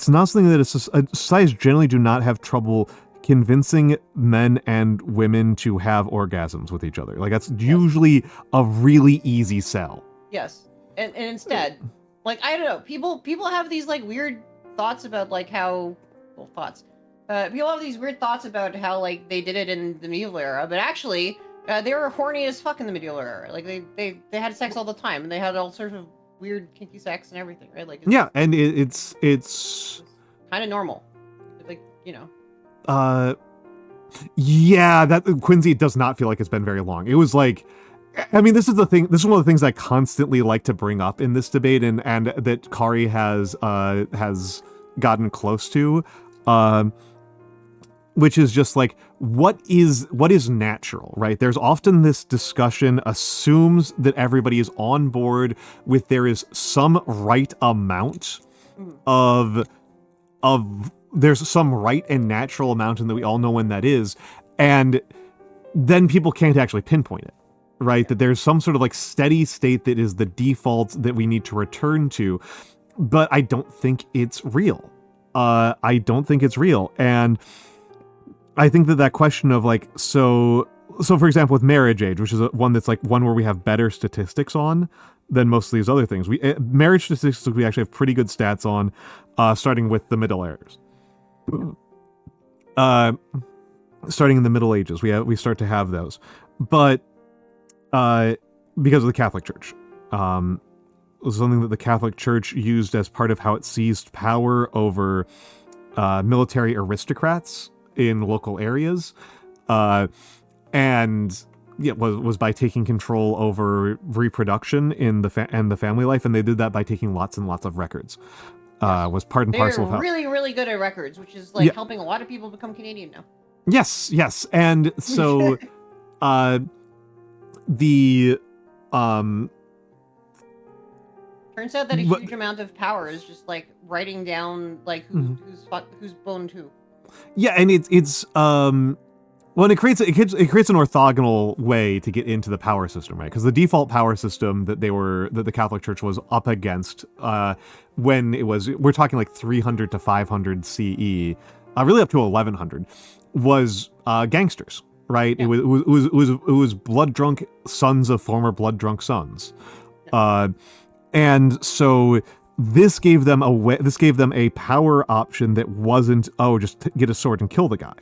not something that societies generally do not have trouble convincing men and women to have orgasms with each other. Like that's usually a really easy sell. Yes, and instead, like I don't know, people have these like weird thoughts about like how thoughts. People have these weird thoughts about how like they did it in the medieval era, but actually they were horny as fuck in the medieval era. Like they had sex all the time, and they had all sorts of weird kinky sex and everything, right? Like yeah, and it's kind of normal, like yeah, that Quincy does not feel like it's been very long. It was like, I mean, this is one of the things I constantly like to bring up in this debate, and that Kari has gotten close to, which is just like what is natural, right? There's often this discussion assumes that everybody is on board with there is some right amount of there's some right and natural amount, and that we all know when that is, and then people can't actually pinpoint it, right? That there's some sort of like steady state that is the default that we need to return to, but I don't think it's real. I don't think it's real, and I think that question of like, so for example, with marriage age, which is one that's like one where we have better statistics on than most of these other things. Marriage statistics we actually have pretty good stats on, starting with the Middle Ages. Starting in the Middle Ages, we start to have those, but because of the Catholic Church, was something that the Catholic Church used as part of how it seized power over military aristocrats in local areas, and yeah, was by taking control over reproduction in the family life, and they did that by taking lots and lots of records. Was part and parcel of how really, really good at records, which is like helping a lot of people become Canadian now. Yes, and so the Turns out that a What- huge amount of power is just like writing down like who's boned who. Yeah, and it's well, it creates an orthogonal way to get into the power system, right? Because the default power system that the Catholic Church was up against when we're talking like 300 to 500 CE, really up to 1100, was gangsters, right? Yeah. It was blood drunk sons of former blood drunk sons, and so. This gave them a power option that wasn't, just get a sword and kill the guy.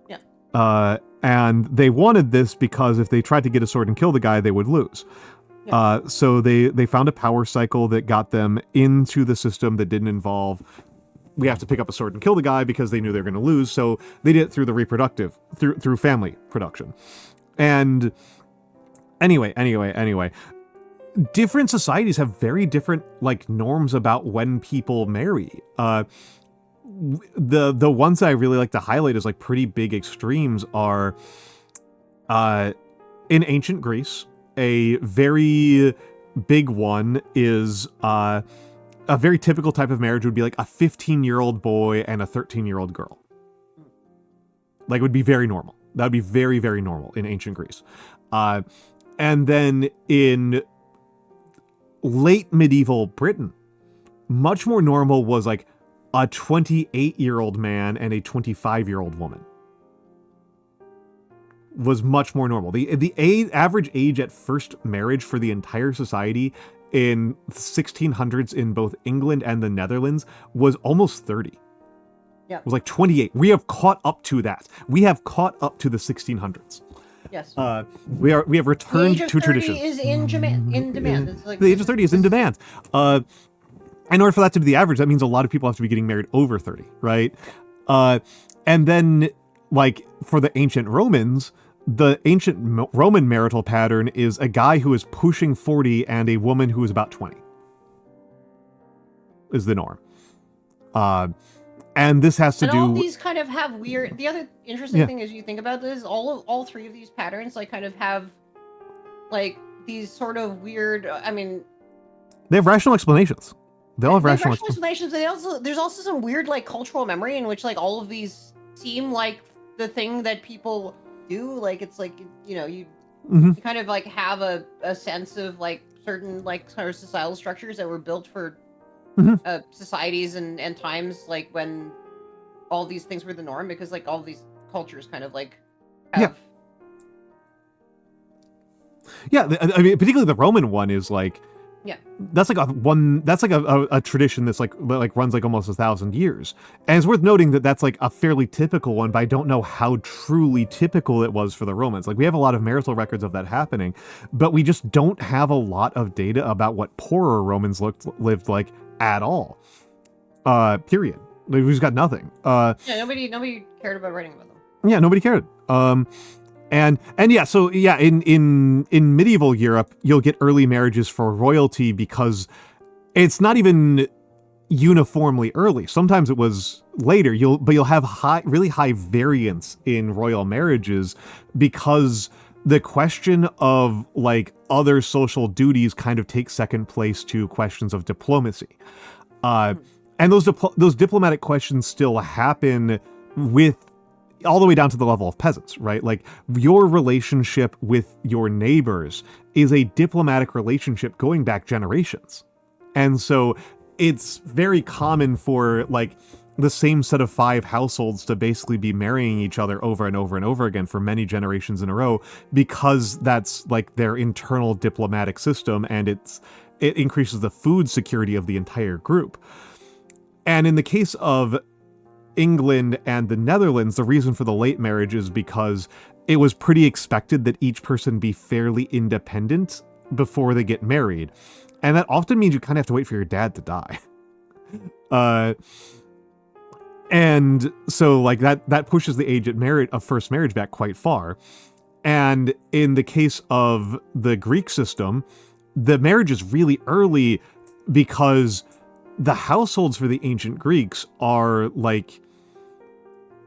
Yeah. And they wanted this because if they tried to get a sword and kill the guy, they would lose. Yeah. So they found a power cycle that got them into the system that didn't involve, we have to pick up a sword and kill the guy because they knew they were going to lose. So they did it through the through family production. And anyway. Different societies have very different like norms about when people marry. The ones that I really like to highlight as like pretty big extremes are in ancient Greece. A very big one is a very typical type of marriage would be like a 15-year-old boy and a 13-year-old girl. Like it would be very normal. That would be very, very normal in ancient Greece. And then in late medieval Britain, much more normal was like a 28-year-old man and a 25-year-old woman. Was much more normal. The average age at first marriage for the entire society in 1600s in both England and the Netherlands was almost 30. Yeah. It was like 28. We have caught up to that. We have caught up to the 1600s. Yes. We have returned the age of to 30 tradition. is in demand. It's like, The age of 30 is in demand. In order for that to be the average, that means a lot of people have to be getting married over 30, right? And then, like, for the ancient Romans, the ancient Roman marital pattern is a guy who is pushing 40 and a woman who is about 20. Is the norm. And this has to and do... all these kind of have weird... The other interesting Yeah. thing is you think about this, all three of these patterns like kind of have like these sort of weird... They have rational explanations. They all have they rational explanations. There's also some weird like cultural memory in which like all of these seem like the thing that people do. Like it's like, you know, you kind of like have a sense of like certain like sort of societal structures that were built for societies and times like when all these things were the norm, because like all these cultures kind of like have... Yeah, I mean, particularly the Roman one is like... Yeah. That's like a tradition that's like runs like almost 1,000 years. And it's worth noting that that's like a fairly typical one, but I don't know how truly typical it was for the Romans. Like we have a lot of marital records of that happening, but we just don't have a lot of data about what poorer Romans lived like at all. Period. Like, we just got nothing. Nobody cared about writing about them. Yeah, nobody cared. And yeah, so yeah, in medieval Europe, you'll get early marriages for royalty because it's not even uniformly early. Sometimes it was later. You'll have really high variance in royal marriages because the question of like other social duties kind of takes second place to questions of diplomacy. And those diplomatic questions still happen with all the way down to the level of peasants, right? Like your relationship with your neighbors is a diplomatic relationship going back generations. And so it's very common for like the same set of 5 households to basically be marrying each other over and over and over again for many generations in a row, because that's like their internal diplomatic system, and it increases the food security of the entire group. And in the case of England and the Netherlands, the reason for the late marriage is because it was pretty expected that each person be fairly independent before they get married. And that often means you kind of have to wait for your dad to die. And so like that pushes the age of first marriage back quite far. And in the case of the Greek system, the marriage is really early because the households for the ancient Greeks are like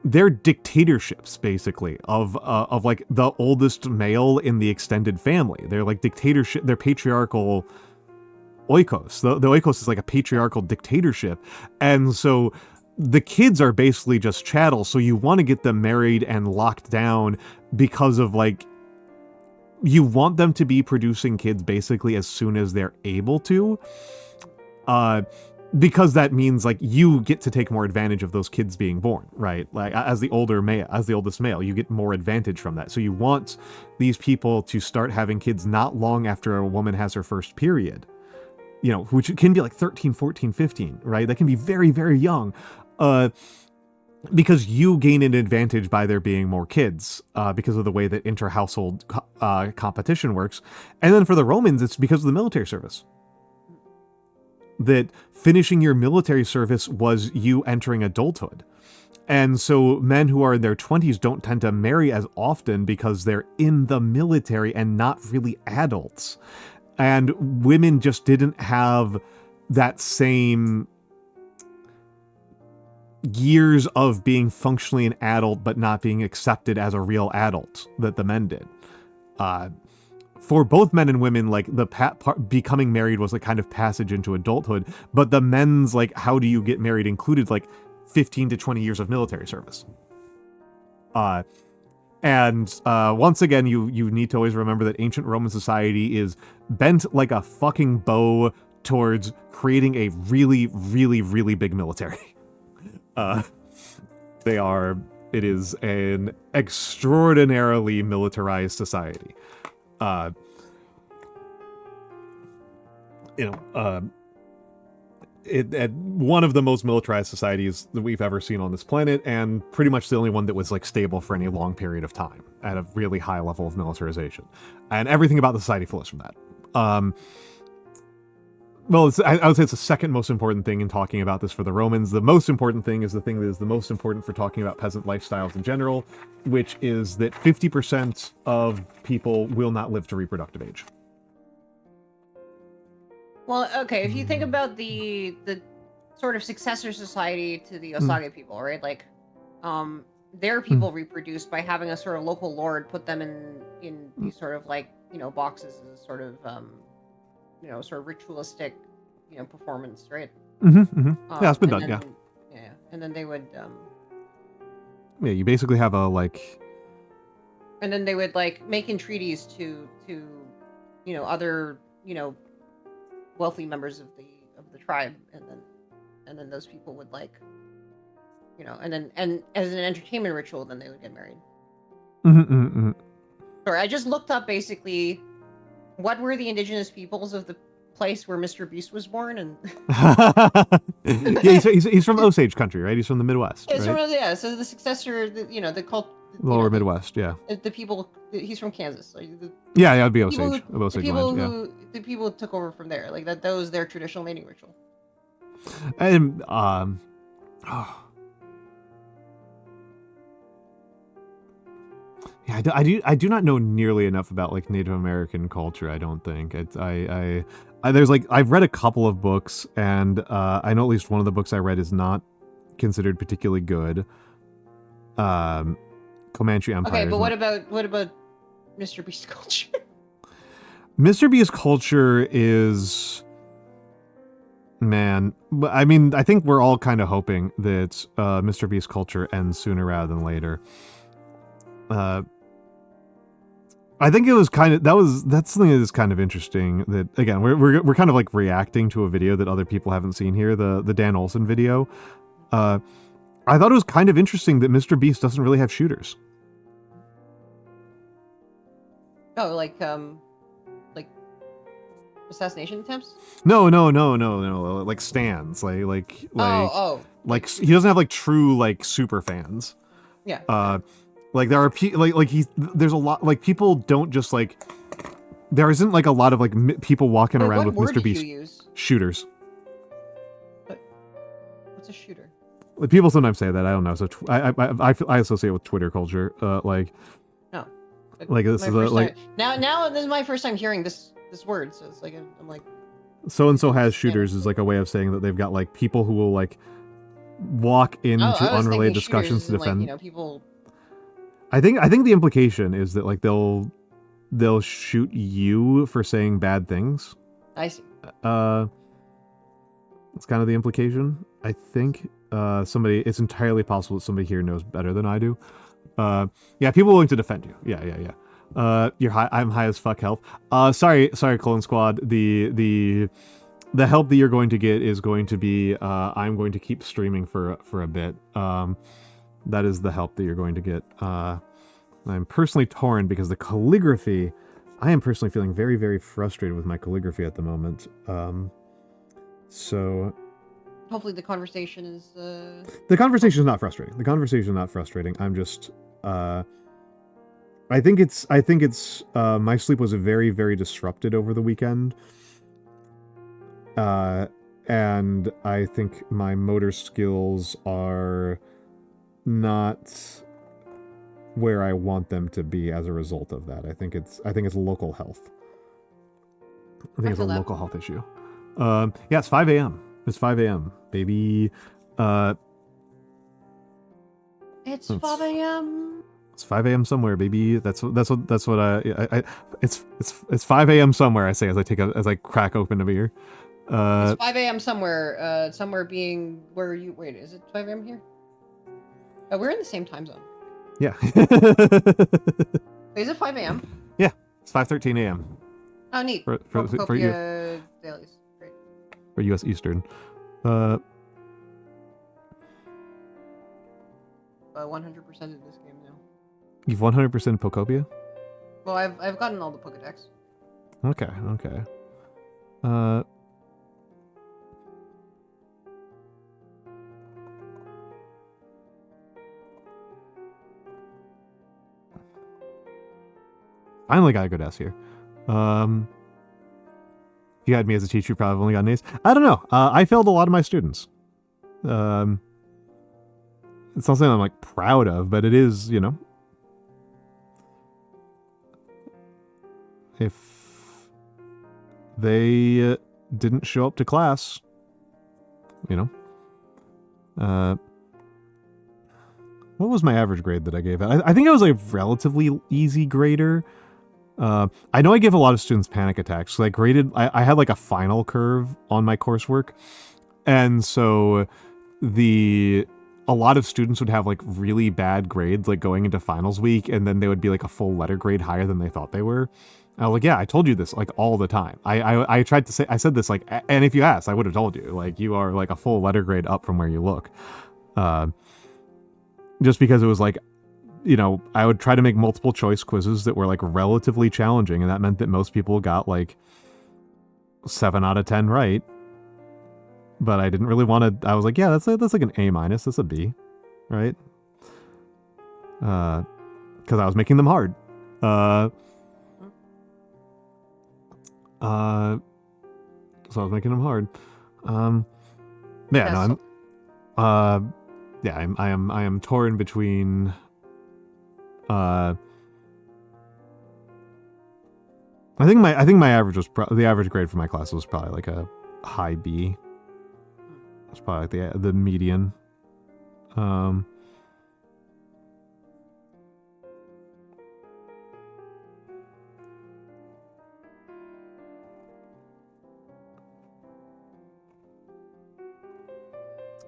they're dictatorships basically of like the oldest male in the extended family. They're like dictatorship. They're patriarchal oikos. The oikos is like a patriarchal dictatorship, and so the kids are basically just chattel. So you want to get them married and locked down because of like, you want them to be producing kids basically as soon as they're able to, because that means like you get to take more advantage of those kids being born, right? Like as the oldest male, you get more advantage from that. So you want these people to start having kids not long after a woman has her first period, you know, which can be like 13, 14, 15, right? That can be very, very young. Because you gain an advantage by there being more kids, because of the way that inter-household competition works. And then for the Romans, it's because of the military service. That finishing your military service was you entering adulthood. And so men who are in their 20s don't tend to marry as often because they're in the military and not really adults. And women just didn't have that same years of being functionally an adult but not being accepted as a real adult that the men did. For both men and women, like the becoming married was a kind of passage into adulthood, but the men's like how do you get married included like 15 to 20 years of military service. And once again, you need to always remember that ancient Roman society is bent like a fucking bow towards creating a really, really, really big military. It is an extraordinarily militarized society. One of the most militarized societies that we've ever seen on this planet, and pretty much the only one that was like stable for any long period of time at a really high level of militarization. And everything about the society flows from that. Well, I would say it's the second most important thing in talking about this for the Romans. The most important thing is the thing that is the most important for talking about peasant lifestyles in general, which is that 50% of people will not live to reproductive age. Well, okay, if you think about the sort of successor society to the Osage people, right? Like, their people reproduced by having a sort of local lord put them in these sort of like, you know, boxes as sort of you know, sort of ritualistic, you know, performance, right? Yeah, it's been done. Yeah, and then they would yeah, you basically have a like, and then they would like make entreaties to you know, other, you know, wealthy members of the tribe, and then those people would like, you know, and as an entertainment ritual, then they would get married. Sorry, I just looked up basically what were the indigenous peoples of the place where Mr. Beast was born, and yeah, he's from Osage country, right? He's from the Midwest. It's right? from, yeah. So the successor, you know, the cult, lower Midwest, yeah. The people, he's from Kansas. Like Yeah, it'd be people Osage. who, Osage the people land, who the people who took over from there, like that was their traditional mating ritual. And yeah, I do not know nearly enough about like Native American culture. I don't think I there's like I've read a couple of books, and I know at least one of the books I read is not considered particularly good. Comanche Empire. Okay, but what about Mr. Beast culture? Mr. Beast culture is, man. I mean, I think we're all kind of hoping that Mr. Beast culture ends sooner rather than later. I think it was that's something that is kind of interesting. That again, we're kind of like reacting to a video that other people haven't seen here, the Dan Olsen video. I thought it was kind of interesting that Mr. Beast doesn't really have shooters. Oh, like assassination attempts? No. Like stands, like he doesn't have like true like super fans. Yeah. Like there are there's a lot like people don't just like there isn't like a lot of like people walking around with Mr. Beast shooters. What's a shooter? Like, people sometimes say that. I don't know. So I associate with Twitter culture. Like this is like now this is my first time hearing this word. So it's like I'm like so and so has shooters is like a way of saying that they've got like people who will like walk into I was unrelated thinking discussions shooters to and, like, defend. you know, people. I think the implication is that like they'll shoot you for saying bad things. I see. It's kind of the implication. I think somebody. It's entirely possible that somebody here knows better than I do. Yeah, people willing to defend you. Yeah. You're high. I'm high as fuck health. Sorry, Clone Squad. The help that you're going to get is going to be. I'm going to keep streaming for a bit. That is the help that you're going to get. I'm personally torn because the calligraphy. I am personally feeling very, very frustrated with my calligraphy at the moment. So Hopefully the conversation is. the conversation is not frustrating. The conversation is not frustrating. I'm just. I think it's. My sleep was very, very disrupted over the weekend. And I think my motor skills are not where I want them to be as a result of that. I think it's local health. I think it's a local health issue. Yeah, it's 5 a.m. It's 5 a.m. Baby. It's 5 a.m. It's 5 a.m. somewhere, baby. That's what I it's 5 a.m. somewhere. I say as I crack open a beer. It's 5 a.m. somewhere. Somewhere being where you. Wait, is it 5 a.m. here? Oh, we're in the same time zone. Yeah. Is it 5 a.m.? Yeah, it's 5:13 a.m. Oh, neat. For Dailies. Great. For U.S. Eastern. 100% of this game now. You've 100% Pokopia? Well, I've gotten all the Pokedex. Okay. Finally got a good S here. If you had me as a teacher, you probably only got an Ace. I don't know. I failed a lot of my students. It's not something I'm like proud of, but it is, you know. If they didn't show up to class, you know. What was my average grade that I gave? I think I was a relatively easy grader. I know I give a lot of students panic attacks. So I had like a final curve on my coursework. And so a lot of students would have like really bad grades like going into finals week, and then they would be like a full letter grade higher than they thought they were. I was like, yeah, I told you this like all the time. I tried to say, I said this like, and if you asked, I would have told you, like, you are like a full letter grade up from where you look. Just because it was like, you know, I would try to make multiple choice quizzes that were like relatively challenging, and that meant that most people got like 7 out of 10 right. But I didn't really want to. I was like, yeah, that's like an A-. That's a B, right? Because I was making them hard. So I was making them hard. Yeah, no, I am torn between. I think my average was the average grade for my class was probably like a high B. It's probably like the median.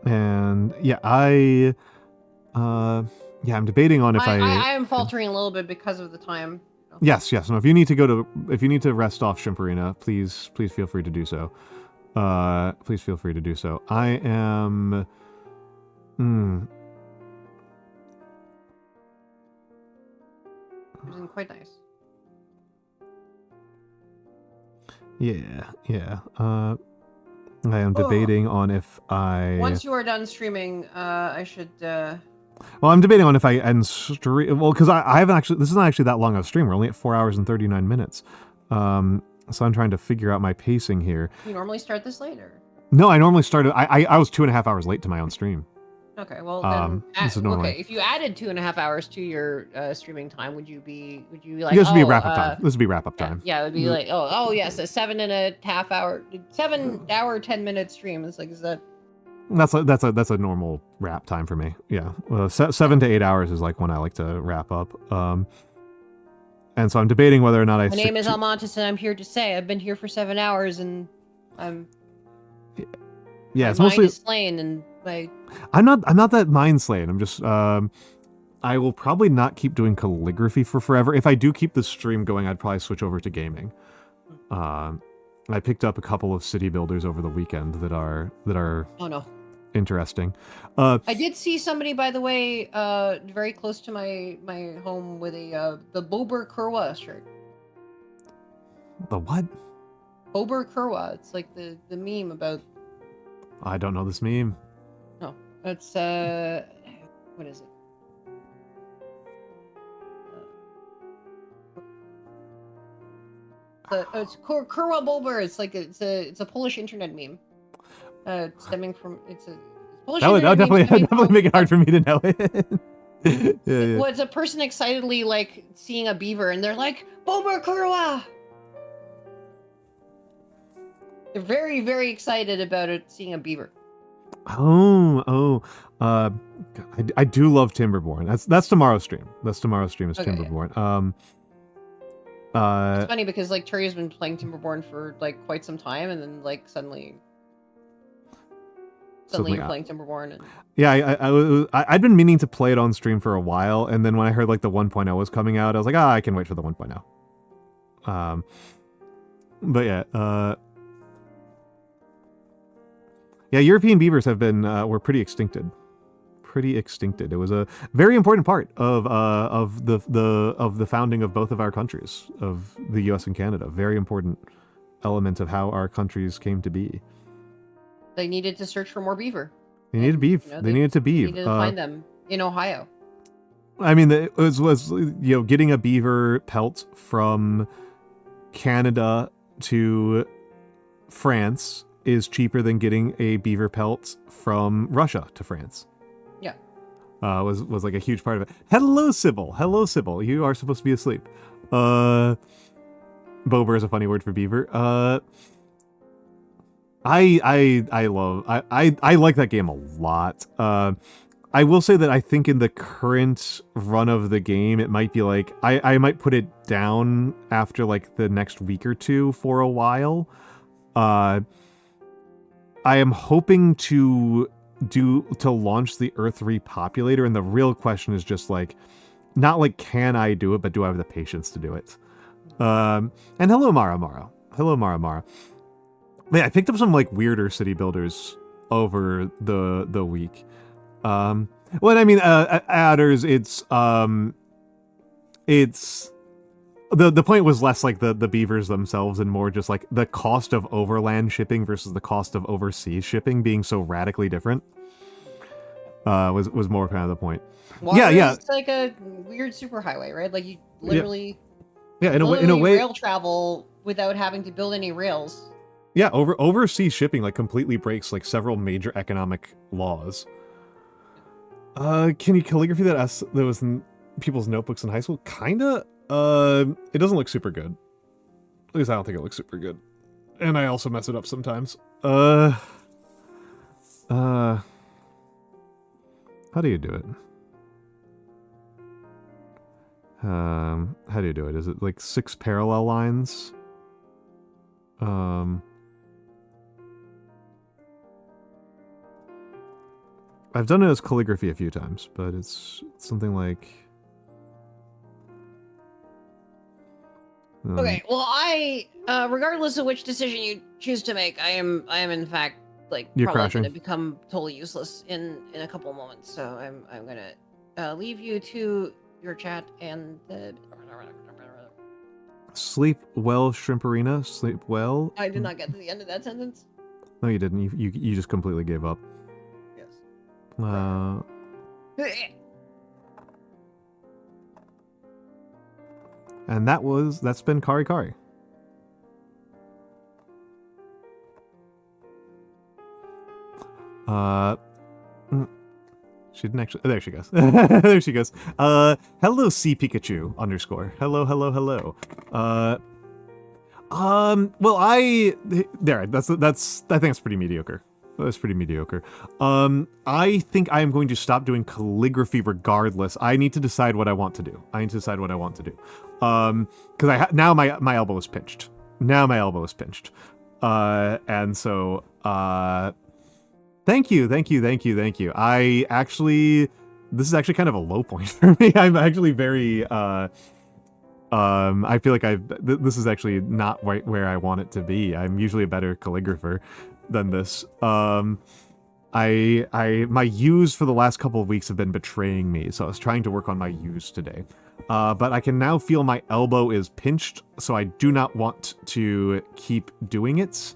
And yeah, I'm debating on if I am faltering a little bit because of the time. Yes. No, if you need to rest off Shrimperina, please feel free to do so. Please feel free to do so. I am. It was quite nice. Yeah. I am debating on if I. Once you are done streaming, I should. Well, I'm debating on if I end stream. Well, because I haven't actually. This is not actually that long of a stream. We're only at 4 hours and 39 minutes. So I'm trying to figure out my pacing here. You normally start this later. No, I normally started. I was 2.5 hours late to my own stream. Okay, well then. normally. Okay, if you added 2.5 hours to your streaming time, would you be like? This would be wrap up time. This would be wrap up time. Yeah, it would be like, oh yes, a 7.5 hour, 7 hour 10 minute stream. It's like, is that? That's a normal wrap time for me. Yeah, 7 to 8 hours is like when I like to wrap up. And so I'm debating whether or not I. My name is Almantas, and I'm here to say I've been here for 7 hours, and I'm. Yeah, my it's mind mostly. is slain, and my. I'm not that mind slaying. I'm just. I will probably not keep doing calligraphy for forever. If I do keep the stream going, I'd probably switch over to gaming. I picked up a couple of city builders over the weekend that are. Oh no. Interesting. I did see somebody, by the way, very close to my home with a the Bober Kurwa shirt. The what? Bober Kurwa. It's like the meme about. I don't know this meme. No, it's what is it? It's Kurwa Bober. It's like it's a Polish internet meme. Stemming from it's a Polish That would internet meme definitely stemming make it from- hard for me to know it. yeah. Was a person excitedly like seeing a beaver, and they're like, "Bober Kurwa!" They're very, very excited about it, seeing a beaver. I do love Timberborn. That's tomorrow's stream. That's tomorrow's stream is Okay, yeah. Timberborn. It's funny because like Terry's been playing Timberborn for like quite some time, and then like suddenly you're playing Timberborn. And... Yeah, I'd been meaning to play it on stream for a while, and then when I heard like the 1.0 was coming out, I was like, I can wait for the 1.0. But yeah, yeah, European beavers have been were pretty extincted. It was a very important part of the founding of both of our countries, of the U.S. and Canada. Very important element of how our countries came to be. They needed to search for more beaver. They needed beef. They needed to beef. Needed to find them in Ohio. I mean, it was getting a beaver pelt from Canada to France is cheaper than getting a beaver pelt from Russia to France. Yeah. Was like a huge part of it. Hello, Sybil. You are supposed to be asleep. Bober is a funny word for beaver. I like that game a lot. I will say that I think in the current run of the game, it might be like I might put it down after like the next week or two for a while. I am hoping to launch the Earth Repopulator, and the real question is just like, not like can I do it, but do I have the patience to do it? And hello, Mara. Man, I picked up some like weirder city builders over the week. Well, I mean, adders. It's the point was less like the beavers themselves and more just like the cost of overland shipping versus the cost of overseas shipping being so radically different. Was more kind of the point. Water yeah. It's like a weird superhighway, right? Like you literally. Yeah, in a way, rail travel without having to build any rails. Yeah, overseas shipping like completely breaks like several major economic laws. Can you calligraphy that was in people's notebooks in high school? Kinda. It doesn't look super good. At least I don't think it looks super good. And I also mess it up sometimes. How do you do it? How do you do it? Is it like 6 parallel lines? I've done it as calligraphy a few times, but it's something like... Okay, well, I, regardless of which decision you choose to make, I am in fact, like, You're probably crashing. going to become totally useless in a couple moments. So I'm going to leave you to your chat and Sleep well, Shrimperina. Sleep well. I did not get to the end of that sentence. No, you didn't. You just completely gave up. Yes. And that's been KariChary. She didn't actually. Oh, there she goes. There she goes. Hello, C Pikachu _ Hello. Well, that's I think it's pretty mediocre. That's pretty mediocre. I think I am going to stop doing calligraphy regardless. I need to decide what I want to do. Because now my elbow is pinched. And so, thank you. This is actually kind of a low point for me. I'm actually very, I feel like this is actually not right where I want it to be. I'm usually a better calligrapher than this. My use for the last couple of weeks have been betraying me, so I was trying to work on my use today. But I can now feel my elbow is pinched, so I do not want to keep doing it.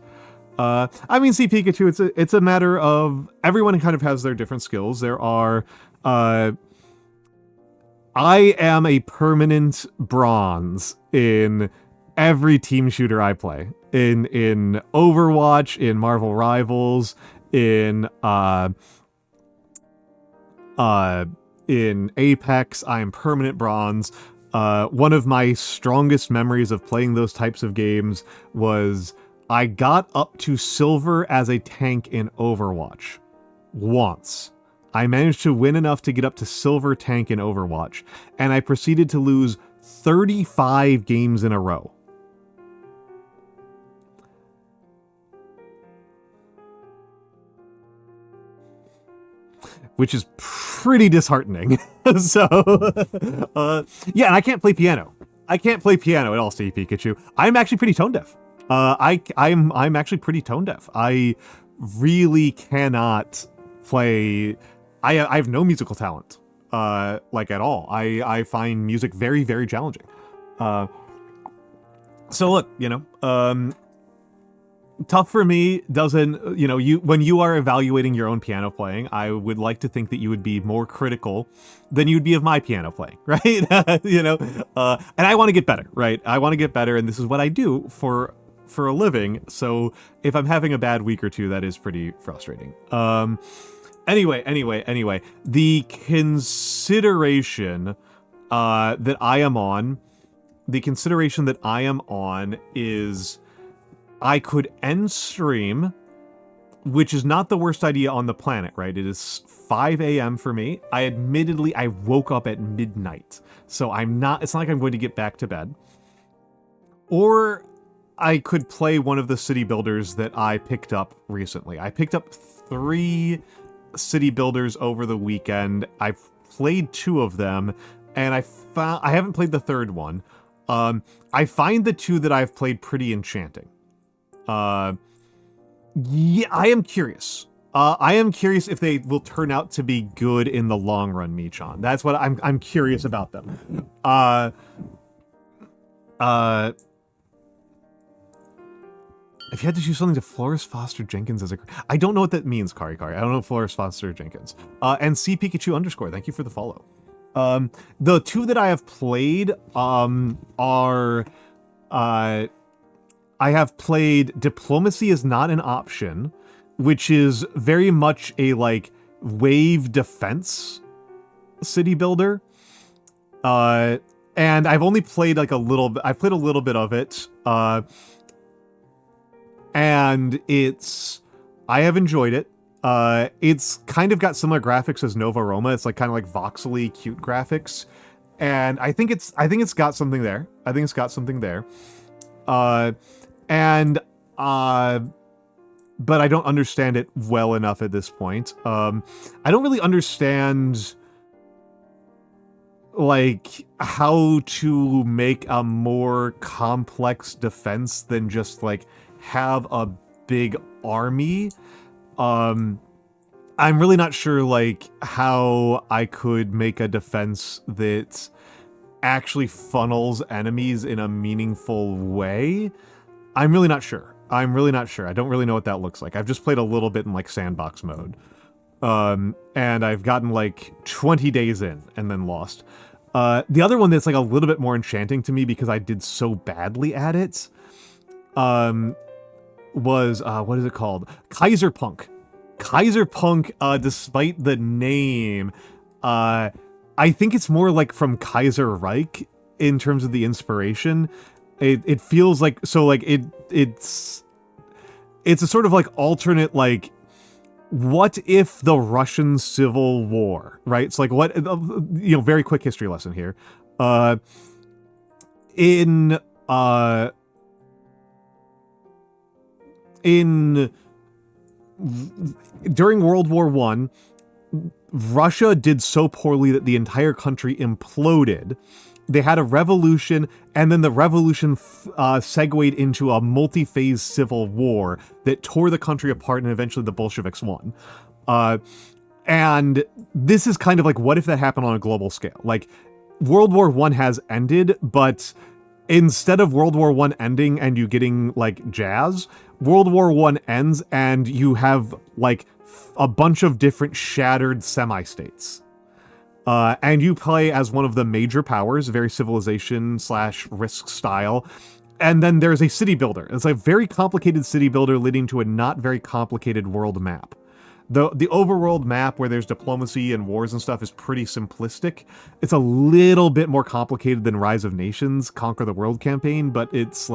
I mean, see, Pikachu, it's a matter of everyone kind of has their different skills. There are, I am a permanent bronze in every team shooter I play. In Overwatch, in Marvel Rivals, in Apex, I am permanent bronze. One of my strongest memories of playing those types of games was I got up to silver as a tank in Overwatch. Once. I managed to win enough to get up to silver tank in Overwatch, and I proceeded to lose 35 games in a row. Which is pretty disheartening. So, yeah, and I can't play piano. At all, Steve Pikachu. I'm actually pretty tone deaf. I'm actually pretty tone deaf. I really cannot play. I have no musical talent, like at all. I find music very, very challenging. So look, tough for me doesn't, when you are evaluating your own piano playing, I would like to think that you would be more critical than you'd be of my piano playing, right? And I want to get better, right? I want to get better, and this is what I do for a living. So if I'm having a bad week or two, that is pretty frustrating. Anyway, the consideration that I am on is I could end stream, which is not the worst idea on the planet, right? It is 5 a.m. for me. I woke up at midnight, so it's not like I'm going to get back to bed. Or I could play one of the city builders that I picked up recently. I picked up 3 city builders over the weekend. I've played 2 of them, and I haven't played the third one. I find the 2 that I've played pretty enchanting. Yeah, I am curious. I am curious if they will turn out to be good in the long run, Michan. That's what I'm curious about them. If you had to choose something to Flores Foster Jenkins as I don't know what that means, KariChary. I don't know Flores Foster Jenkins. And C Pikachu _ thank you for the follow. The 2 that I have played are I have played Diplomacy is Not an Option, which is very much a wave defense city builder. And I've only played I've played a little bit of it. And I have enjoyed it. It's kind of got similar graphics as Nova Roma. It's kind of voxely cute graphics. And I think it's got something there. But I don't understand it well enough at this point. I don't really understand how to make a more complex defense than just have a big army. I'm really not sure how I could make a defense that actually funnels enemies in a meaningful way. I'm really not sure. I don't really know what that looks like. I've just played a little bit in sandbox mode. And I've gotten 20 days in and then lost. The other one that's a little bit more enchanting to me because I did so badly at it, was, what is it called? Kaiserpunk. Despite the name, I think it's more from Kaiser Reich in terms of the inspiration. It feels it's a sort of alternate what if the Russian Civil War, right? It's like what, very quick history lesson here. In during World War One, Russia did so poorly that the entire country imploded. They had a revolution, and then the revolution segued into a multi-phase civil war that tore the country apart, and eventually the Bolsheviks won. And this is kind of like, what if that happened on a global scale? Like, World War One has ended, but instead of World War One ending and you getting, like, jazz, World War One ends and you have, like, a bunch of different shattered semi-states. And you play as one of the major powers, very civilization/risk style. And then there's a city builder. It's a very complicated city builder leading to a not very complicated world map. The overworld map where there's diplomacy and wars and stuff is pretty simplistic. It's a little bit more complicated than Rise of Nations, Conquer the World campaign, but it's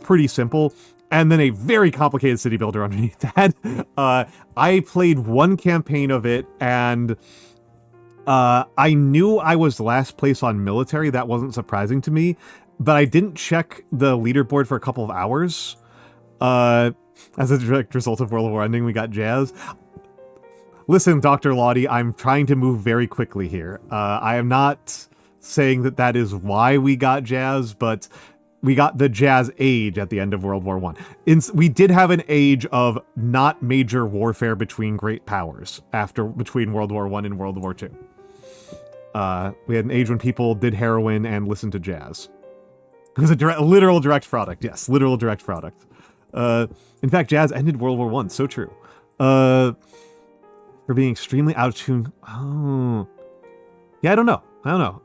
pretty simple. And then a very complicated city builder underneath that. I played one campaign of it, and I knew I was last place on military. That wasn't surprising to me, but I didn't check the leaderboard for a couple of hours. As a direct result of World War ending, we got jazz. Listen, Dr. Lottie, I'm trying to move very quickly here. I am not saying that is why we got jazz, but we got the jazz age at the end of World War One. We did have an age of not major warfare between great powers between World War One and World War Two. We had an age when people did heroin and listened to jazz. It was a literal direct product. Yes, literal direct product. In fact, jazz ended World War One. So true. For being extremely out of tune. Oh, yeah. I don't know. I don't know.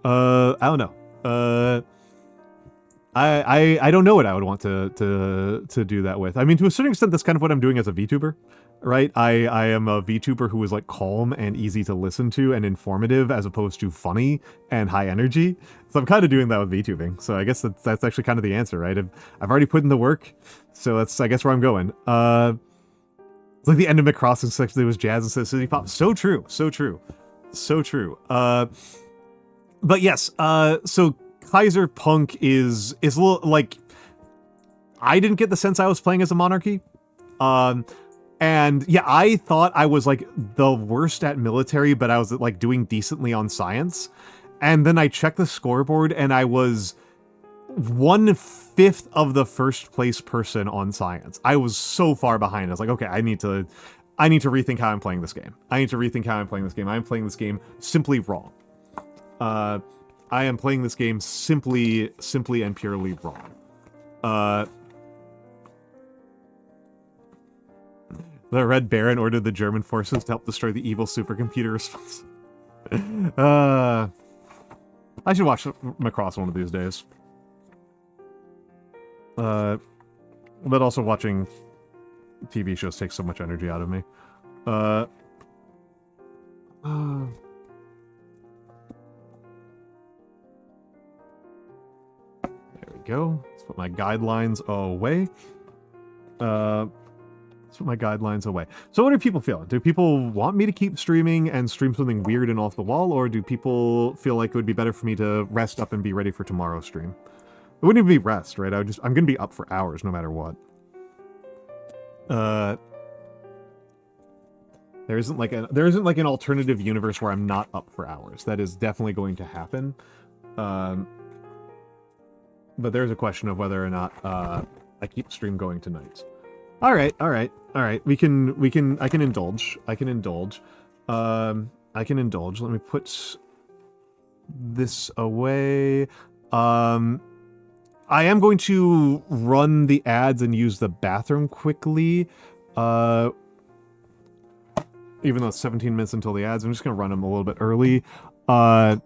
I don't know what I would want to do that with. I mean, to a certain extent, that's kind of what I'm doing as a VTuber, right? I am a VTuber who is like calm and easy to listen to and informative, as opposed to funny and high energy. So I'm kind of doing that with VTubing. So I guess that's actually kind of the answer, right? I've already put in the work, so that's, I guess, where I'm going. It's like the end of McCrossing section, it was jazz instead of city pop. So true. But yes, so Kaiserpunk is a little, like, I didn't get the sense I was playing as a monarchy. And yeah, I thought I was like the worst at military, but I was like doing decently on science. And then I checked the scoreboard and I was 1/5 of the first place person on science. I was so far behind. I was like, okay, I need to rethink how I'm playing this game. I'm playing this game simply wrong. I am playing this game simply and purely wrong. The Red Baron ordered the German forces to help destroy the evil supercomputer response. I should watch Macross one of these days. But also watching TV shows takes so much energy out of me. There we go. Let's put my guidelines away. So what are people feeling? Do people want me to keep streaming and stream something weird and off the wall, or do people feel like it would be better for me to rest up and be ready for tomorrow's stream? It wouldn't even be rest, right? I'm gonna be up for hours no matter what. There isn't like an alternative universe where I'm not up for hours. That is definitely going to happen. But there's a question of whether or not I keep stream going tonight. All right. I can indulge. Let me put this away. I am going to run the ads and use the bathroom quickly. Even though it's 17 minutes until the ads, I'm just going to run them a little bit early. And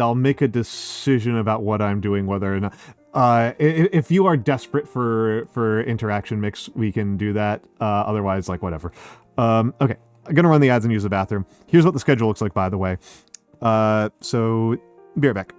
I'll make a decision about what I'm doing, whether or not... if you are desperate for interaction mix, we can do that. Otherwise, like, whatever. Okay, I'm gonna run the ads and use the bathroom. Here's what the schedule looks like, by the way. So, be right back.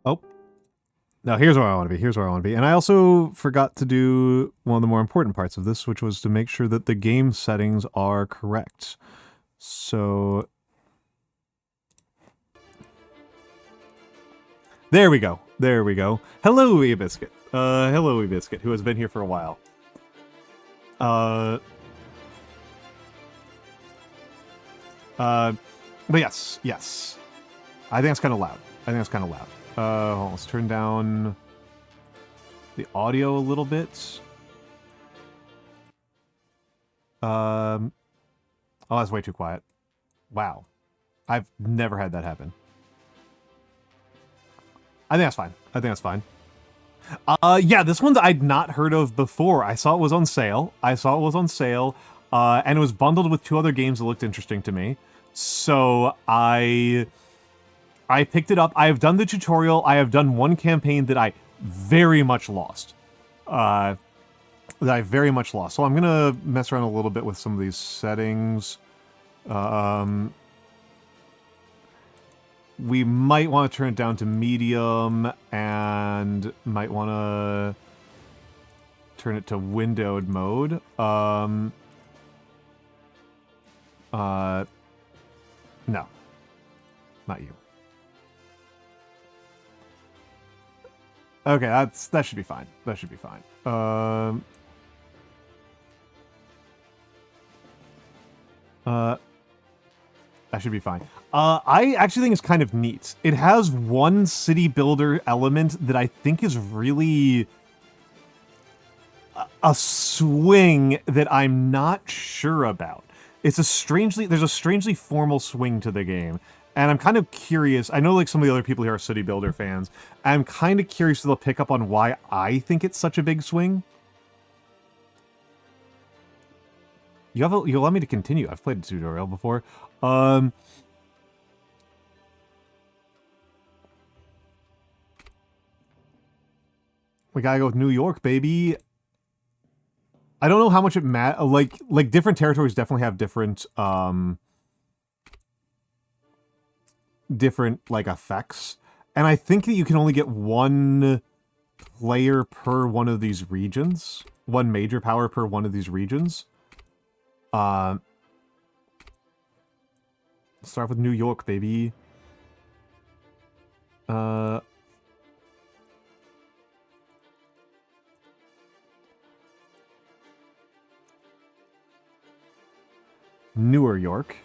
Oh. Now, here's where I want to be. Here's where I want to be. And I also forgot to do one of the more important parts of this, which was to make sure that the game settings are correct. So... there we go. There we go. Hello, eBiscuit. Hello, eBiscuit, who has been here for a while. But yes, yes. I think it's kind of loud. I think it's kind of loud. Hold on, let's turn down the audio a little bit. Oh, that's way too quiet. Wow. I've never had that happen. I think that's fine. I think that's fine. Yeah, this one I'd not heard of before. I saw it was on sale. And it was bundled with 2 other games that looked interesting to me. So I picked it up. I have done the tutorial. I have done one campaign that I very much lost. So I'm gonna mess around a little bit with some of these settings. We might want to turn it down to medium, and might want to turn it to windowed mode. No. Not you. Okay, that should be fine. That should be fine. That should be fine. I actually think it's kind of neat. It has one city builder element that I think is really a swing that I'm not sure about. There's a strangely formal swing to the game. And I'm kind of curious. I know like some of the other people here are city builder fans. I'm kind of curious if they'll pick up on why I think it's such a big swing. You'll allow me to continue. I've played the tutorial before. We gotta go with New York, baby. I don't know how much it like different territories definitely have different different like effects, and I think that you can only get one player per one of these regions, one major power per one of these regions. Start with New York, baby. Newer York.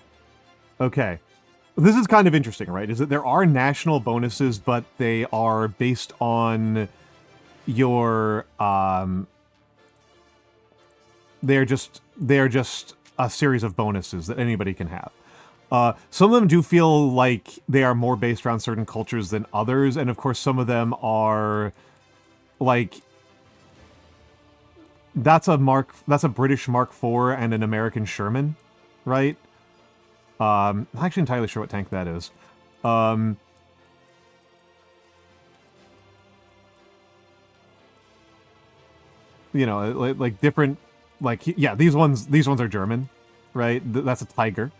Okay. This is kind of interesting, right? Is that there are national bonuses, but they are based on your they are just a series of bonuses that anybody can have. Some of them do feel like they are more based around certain cultures than others, and of course some of them are like that's a British Mark IV and an American Sherman, right? I'm actually entirely sure what tank that is. You know, like different, like, yeah, these ones are German, right? That's a Tiger.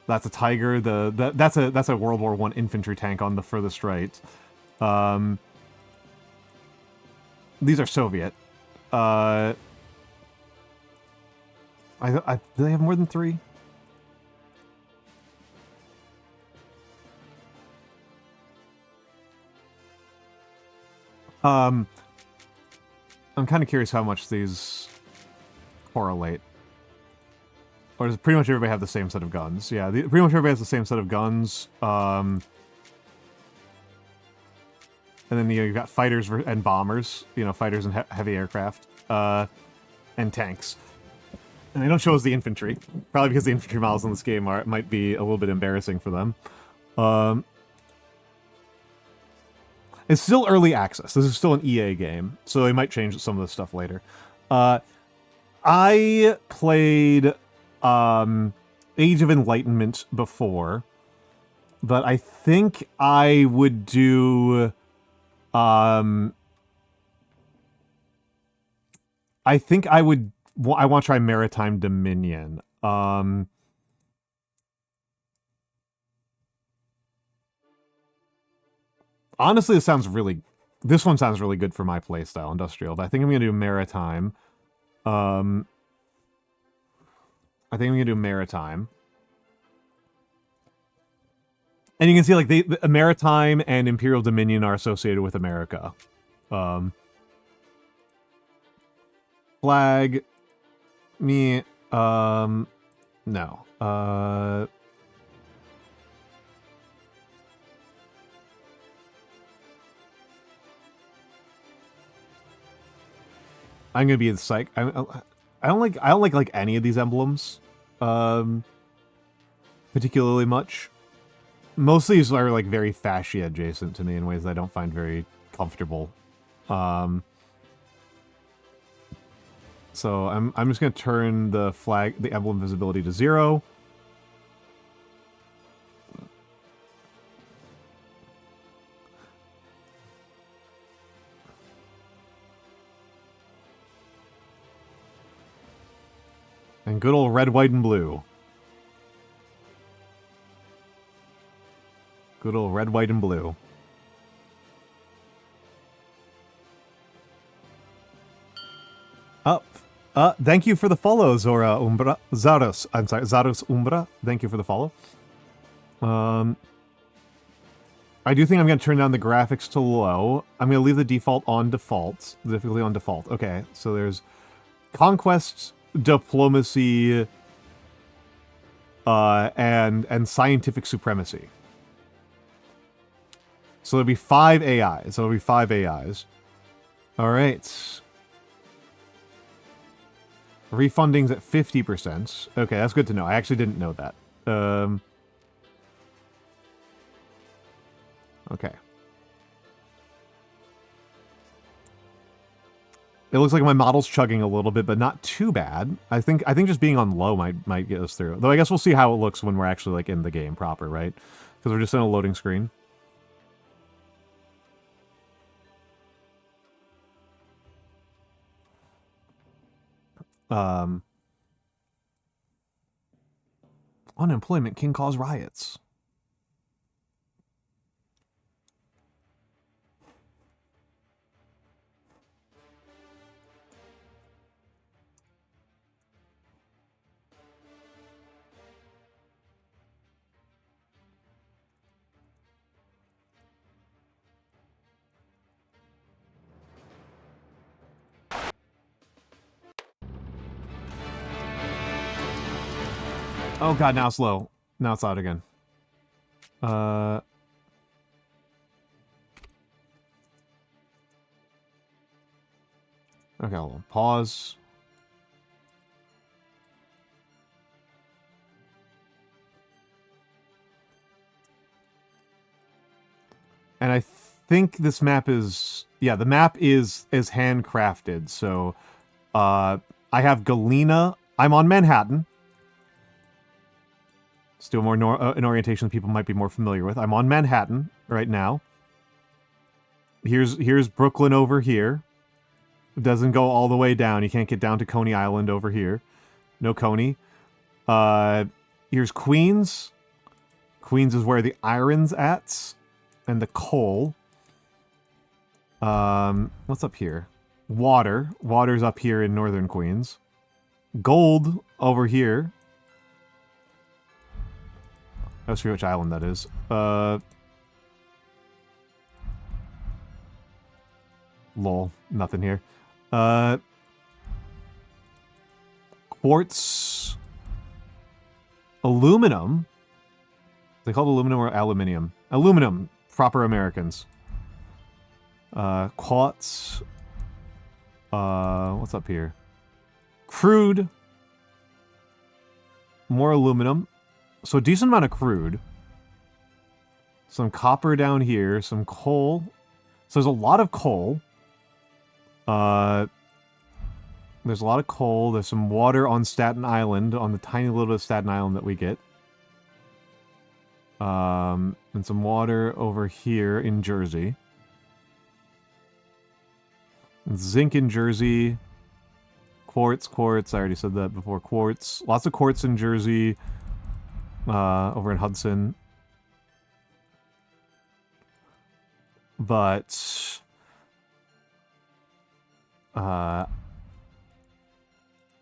That's a Tiger. That's a World War I infantry tank on the furthest right. These are Soviet. Do they have more than 3? I'm kind of curious how much these correlate. Or does pretty much everybody have the same set of guns? Yeah, pretty much everybody has the same set of guns. And then you've got fighters and bombers. You know, fighters and heavy aircraft. And tanks. And they don't show us the infantry. Probably because the infantry models in this game might be a little bit embarrassing for them. It's still early access. This is still an EA game, so they might change some of this stuff later. I played Age of Enlightenment before, but I think I would do... I think I want to try Maritime Dominion. Honestly, this one sounds really good for my playstyle, industrial, but I think I'm gonna do maritime. I think I'm gonna do maritime. And you can see, like, the maritime and Imperial Dominion are associated with America. Flag. Me. No. I'm gonna be the psych. I don't like any of these emblems, particularly much. Most of these are like very fasci adjacent to me in ways I don't find very comfortable. So I'm just gonna turn the emblem visibility to 0. And good old red, white, and blue. Good old red, white, and blue. Up. Thank you for the follow, Zora Umbra. Zaros. I'm sorry, Zaros Umbra. Thank you for the follow. I do think I'm going to turn down the graphics to low. I'm going to leave the default on default. The difficulty on default. Okay, so there's conquest, diplomacy, and scientific supremacy. So there'll be 5 AIs. All right. Refunding's at 50%. Okay, that's good to know. I actually didn't know that. Okay. It looks like my model's chugging a little bit, but not too bad. I think just being on low might get us through. Though I guess we'll see how it looks when we're actually like in the game proper, right? Because we're just in a loading screen. Unemployment can cause riots. Oh god, now it's low. Now it's out again. Okay, hold on. Pause. And I think this map is... Yeah, the map is handcrafted. So, I have Galena. I'm on Manhattan. Still more an orientation that people might be more familiar with. I'm on Manhattan right now. Here's Brooklyn over here. It doesn't go all the way down. You can't get down to Coney Island over here. No Coney. Here's Queens. Queens is where the iron's at. And the coal. What's up here? Water. Water's up here in northern Queens. Gold over here. I always forget which island that is. Lol. Nothing here. Quartz. Aluminum. They called aluminum or aluminium? Aluminum. Proper Americans. Quartz. What's up here? Crude. More aluminum. So a decent amount of crude. Some copper down here. Some coal. So there's a lot of coal. There's a lot of coal. There's some water on Staten Island. On the tiny little bit of Staten Island that we get. And some water over here in Jersey. Zinc in Jersey. Quartz. I already said that before. Quartz. Lots of quartz in Jersey. Over in Hudson. but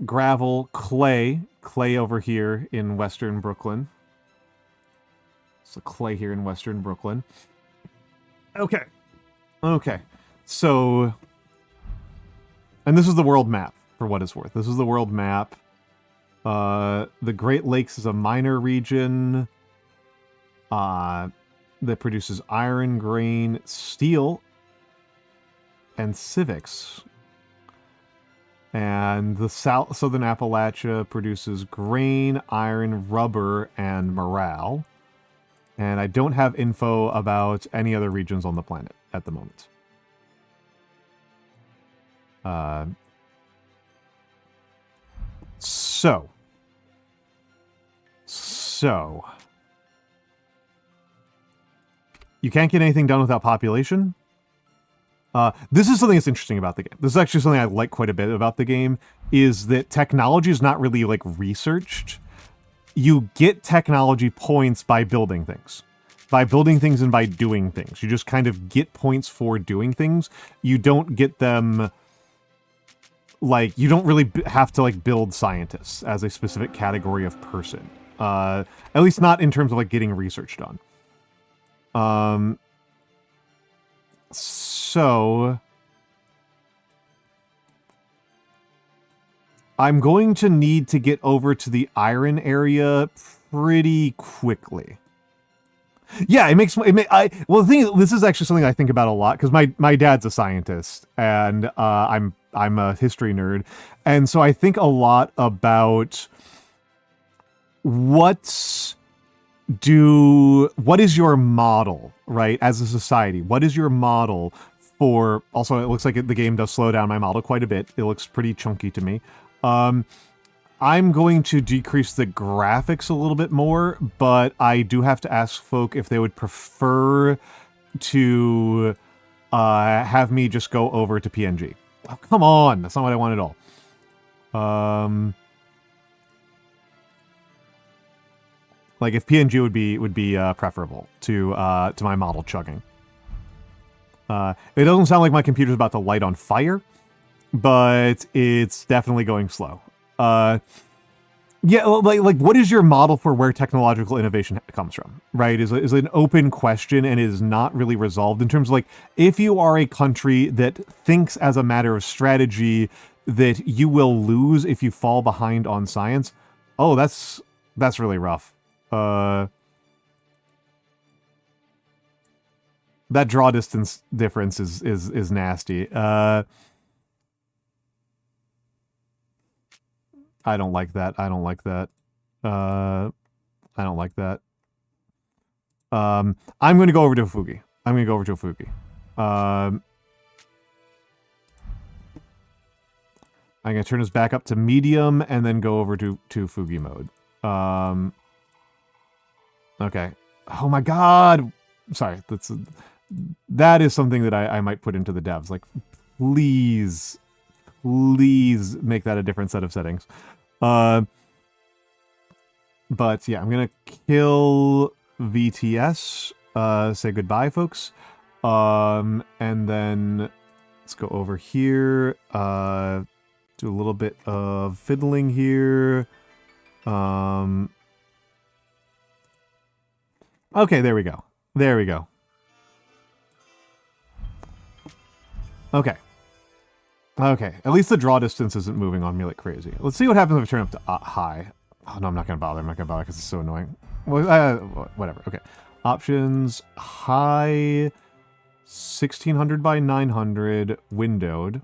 gravel, clay over here in Western Brooklyn. So clay here in Western Brooklyn. Okay. So, and this is the world map, for what it's worth. This is the world map. The Great Lakes is a minor region that produces iron, grain, steel, and civics. And the southern Appalachia produces grain, iron, rubber, and morale. And I don't have info about any other regions on the planet at the moment. So. You can't get anything done without population. This is something that's interesting about the game. This is actually something I like quite a bit about the game, is that technology is not really, like, researched. You get technology points by building things. By building things and by doing things. You just kind of get points for doing things. You don't get them... Like, you don't really have to, like, build scientists as a specific category of person. At least not in terms of, like, getting research done. So... I'm going to need to get over to the iron area pretty quickly. Yeah, well, the thing is, this is actually something I think about a lot, because my dad's a scientist, and I'm a history nerd, and so I think a lot about what is your model, right, as a society? What is your model for... Also, it looks like the game does slow down my model quite a bit. It looks pretty chunky to me. I'm going to decrease the graphics a little bit more, but I do have to ask folk if they would prefer to have me just go over to PNG. Oh, come on, that's not what I want at all. Like, if PNG would be preferable to my model chugging. It doesn't sound like my computer's about to light on fire, but it's definitely going slow. Yeah, like what is your model for where technological innovation comes from, right? Is an open question and is not really resolved in terms of, like, if you are a country that thinks as a matter of strategy that you will lose if you fall behind on science, oh, that's really rough. That draw distance difference is nasty. I don't like that. I don't like that. I don't like that. I'm going to go over to Fugi. I'm going to go over to Fugi. I'm going to turn this back up to medium and then go over to Fugi mode. Okay. Oh my god! Sorry, that is something that I might put into the devs. Like, please make that a different set of settings. But yeah, I'm gonna kill VTS. Say goodbye, folks. And then let's go over here. Do a little bit of fiddling here. Okay, there we go. There we go. Okay. Okay, at least the draw distance isn't moving on me like crazy. Let's see what happens if I turn up to high. Oh, no, I'm not going to bother. I'm not going to bother because it's so annoying. Well, whatever. Okay. Options. High. 1600 by 900. Windowed.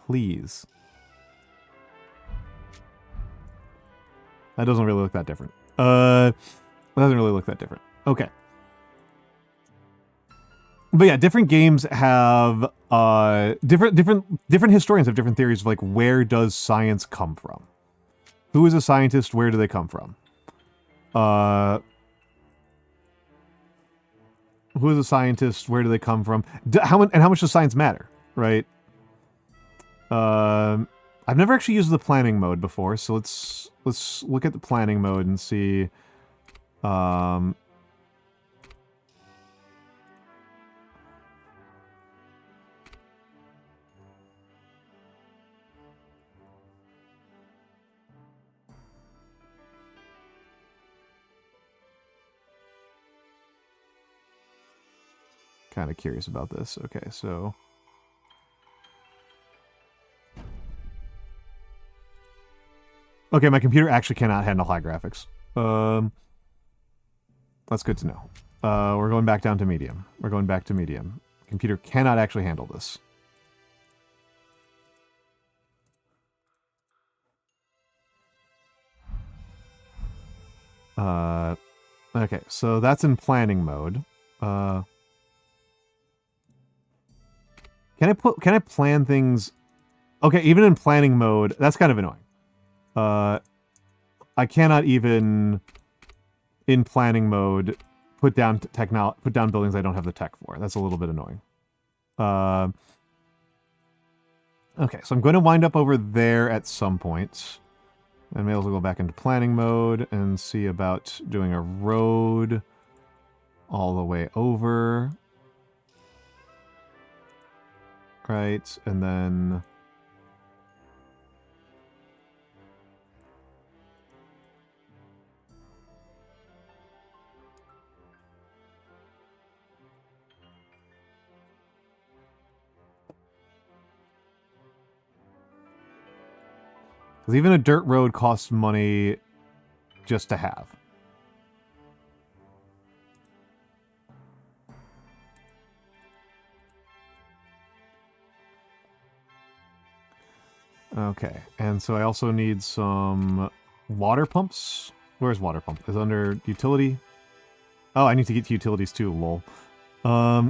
Please. That doesn't really look that different. That doesn't really look that different. Okay. But yeah, different games have different historians have different theories of, like, where does science come from? Who is a scientist? Where do they come from? Who is a scientist? Where do they come from? How much does science matter? Right. I've never actually used the planning mode before, so let's look at the planning mode and see. kind of curious about this. Okay, so... Okay, my computer actually cannot handle high graphics. That's good to know. We're going back down to medium. We're going back to medium. Computer cannot actually handle this. Okay, so that's in planning mode. Can I plan things? Okay, even in planning mode, that's kind of annoying. I cannot even in planning mode put down buildings I don't have the tech for. That's a little bit annoying. Okay, so I'm going to wind up over there at some point. And maybe I'll go back into planning mode and see about doing a road all the way over. Right, and then... Because even a dirt road costs money just to have. Okay, and so I also need some water pumps. Where's water pump? Is it under utility? Oh, I need to get to utilities too, lol. Yeah,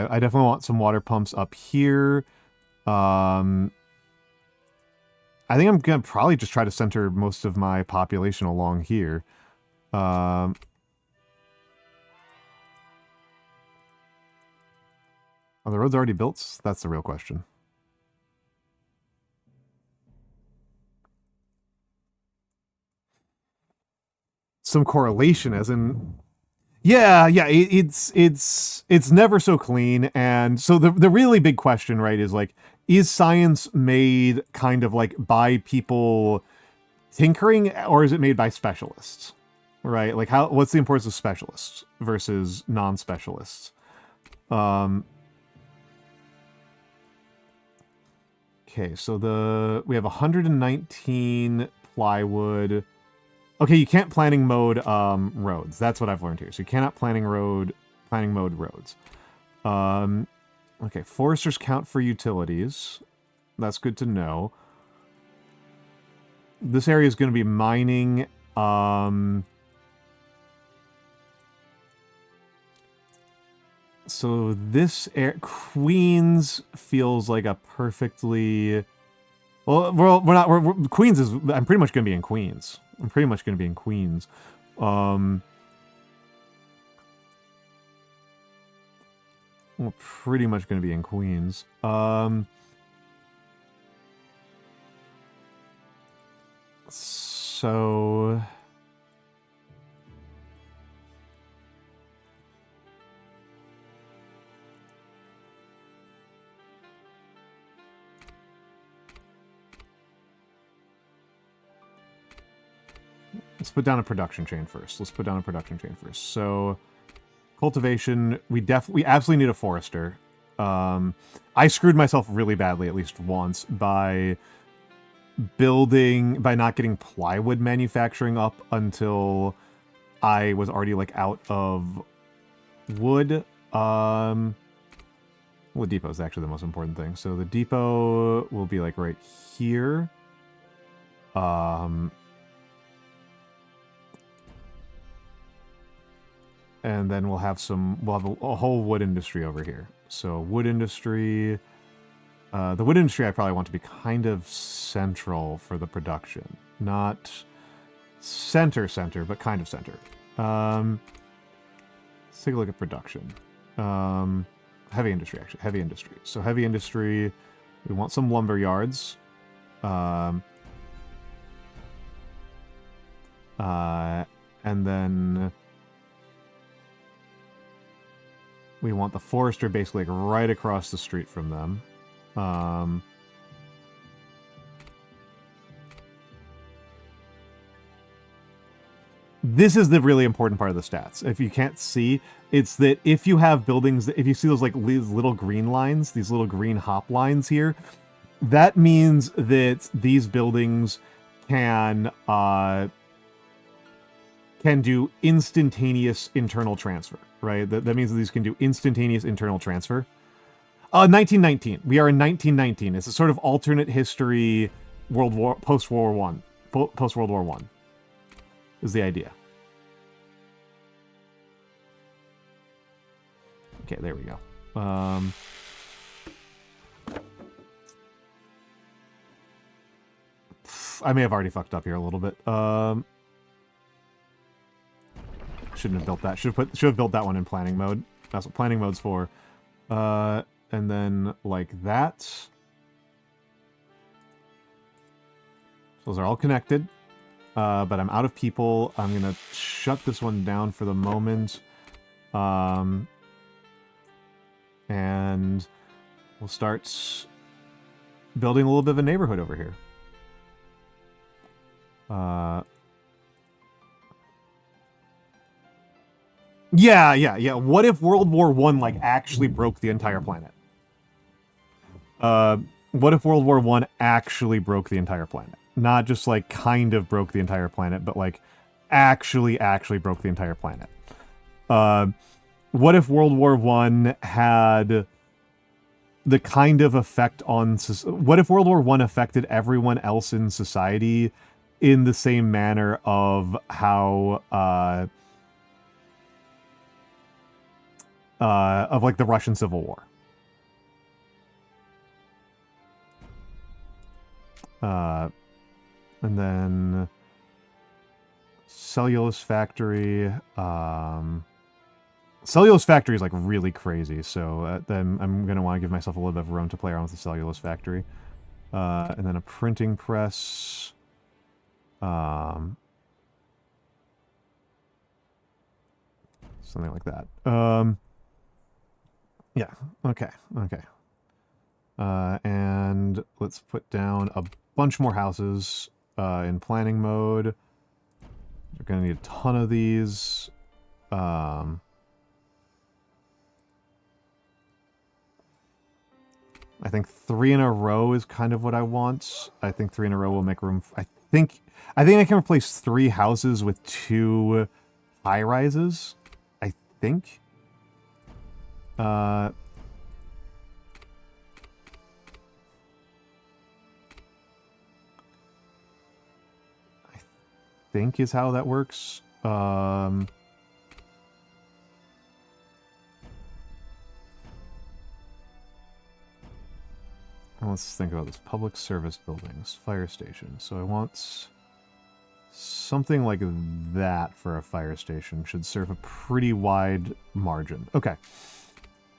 I definitely want some water pumps up here. I think I'm going to probably just try to center most of my population along here. Are the roads already built? That's the real question. Some correlation as in... Yeah, it's never so clean. And so the really big question, right, is like, is science made kind of like by people tinkering, or is it made by specialists? Right? Like what's the importance of specialists versus non-specialists? Okay, so we have 119 plywood. Okay, you can't planning mode roads. That's what I've learned here. So you cannot planning mode roads. Okay, foresters count for utilities. That's good to know. This area is going to be mining. So this Queens feels like a perfectly... Well, we're not... Queens is... I'm pretty much going to be in Queens. We're pretty much going to be in Queens. So let's put down a production chain first. So cultivation, we absolutely need a forester. I screwed myself really badly at least once by not getting plywood manufacturing up until I was already like out of wood. Well, the depot is actually the most important thing. So the depot will be like right here. And then we'll have a whole wood industry over here. So wood industry, the wood industry I probably want to be kind of central for the production. Not center, but kind of center. Let's take a look at production. Heavy industry, actually. Heavy industry. So heavy industry, we want some lumber yards. And then... we want the forester basically like right across the street from them. this is the really important part of the stats. If you can't see, it's that if you have buildings, if you see those like these little green lines, these little green hop lines here, that means that these buildings can do instantaneous internal transfer, right? That means that these can do instantaneous internal transfer. 1919. We are in 1919. It's a sort of alternate history, post-World War One, is the idea. Okay, there we go. I may have already fucked up here a little bit. Shouldn't have built that. Should have built that one in planning mode. That's what planning mode's for. And then like that. So those are all connected. But I'm out of people. I'm gonna shut this one down for the moment. And we'll start building a little bit of a neighborhood over here. Yeah. What if World War One like actually broke the entire planet? What if World War One actually broke the entire planet? Not just like kind of broke the entire planet, but like actually broke the entire planet. What if World War One had the kind of effect on... What if World War One affected everyone else in society in the same manner of how... of like the Russian Civil War. And then Cellulose Factory. Cellulose Factory is like really crazy, so then I'm going to want to give myself a little bit of room to play around with the Cellulose Factory. And then a printing press. Something like that. Yeah, okay. And let's put down a bunch more houses in planning mode. We're going to need a ton of these. I think 3 in a row is kind of what I want. I think 3 in a row will make room. I think I can replace 3 houses with 2 high-rises. I think. I think is how that works. Let's think about this. Public service buildings, fire station. So I want something like that for a fire station. Should serve a pretty wide margin. Okay.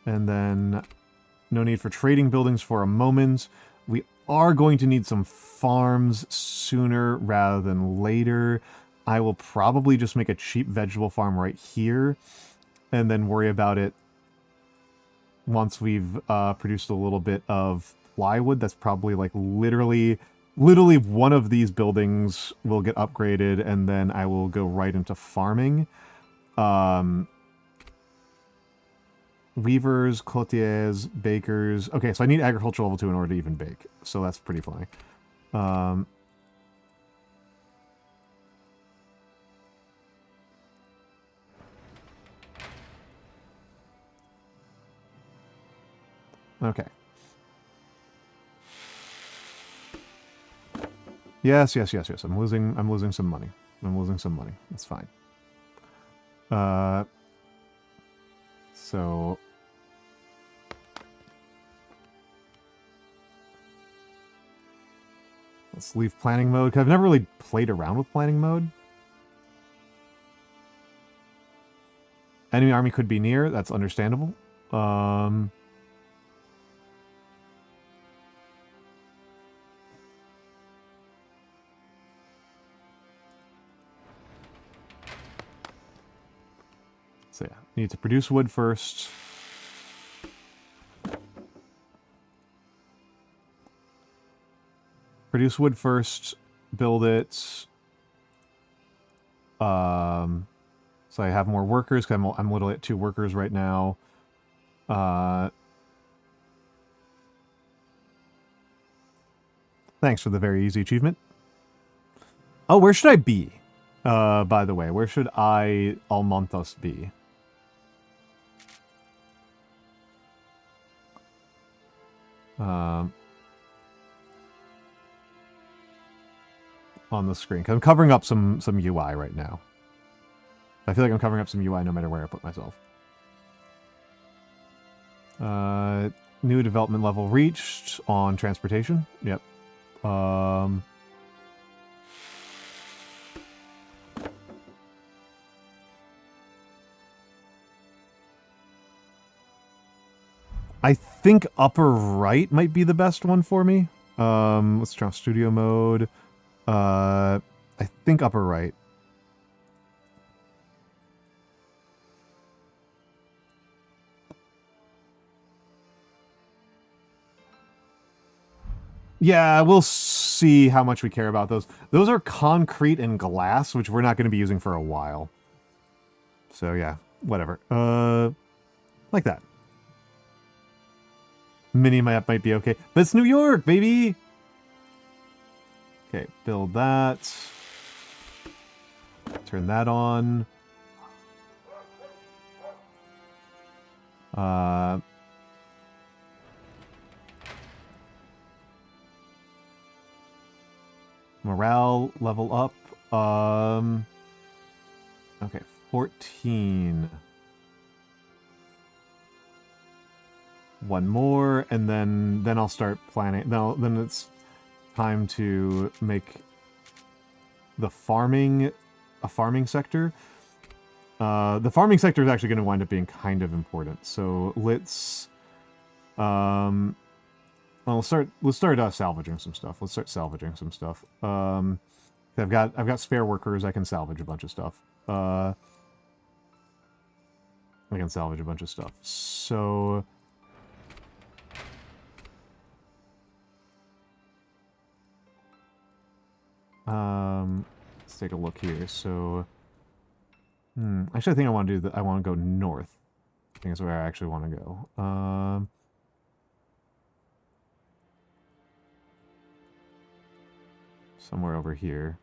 And then no need for trading buildings for a moment. We are going to need some farms sooner rather than later. I will probably just make a cheap vegetable farm right here and then worry about it once we've produced a little bit of plywood. That's probably like literally one of these buildings will get upgraded and then I will go right into farming. Weavers, cloutiers, bakers. Okay, so I need agricultural level 2 in order to even bake. So that's pretty funny. Okay. Yes. I'm losing some money. That's fine. So let's leave planning mode, because I've never really played around with planning mode. Enemy army could be near. That's understandable. So yeah, need to produce wood first. Build it. So I have more workers, 'cause I'm literally at 2 workers right now. Thanks for the very easy achievement. Oh, where should I be? By the way, where should Almantas be? On the screen. 'Cause I'm covering up some UI right now. I feel like I'm covering up some UI no matter where I put myself. New development level reached on transportation. Yep. I think upper right might be the best one for me. Let's try studio mode. I think upper right. Yeah, we'll see how much we care about those. Those are concrete and glass, which we're not going to be using for a while. So yeah, whatever. Like that. Mini map might be okay. That's New York, baby! Okay, build that. Turn that on. Morale level up. Okay, 14. One more, and then I'll start planning. Then it's time to make the farming a farming sector. The farming sector is actually going to wind up being kind of important. So let's well, let's start salvaging some stuff. Let's start salvaging some stuff. I've got spare workers. I can salvage a bunch of stuff. I can salvage a bunch of stuff. So let's take a look here. So actually I think I want to do I want to go north. I think that's where I actually want to go. Somewhere over here.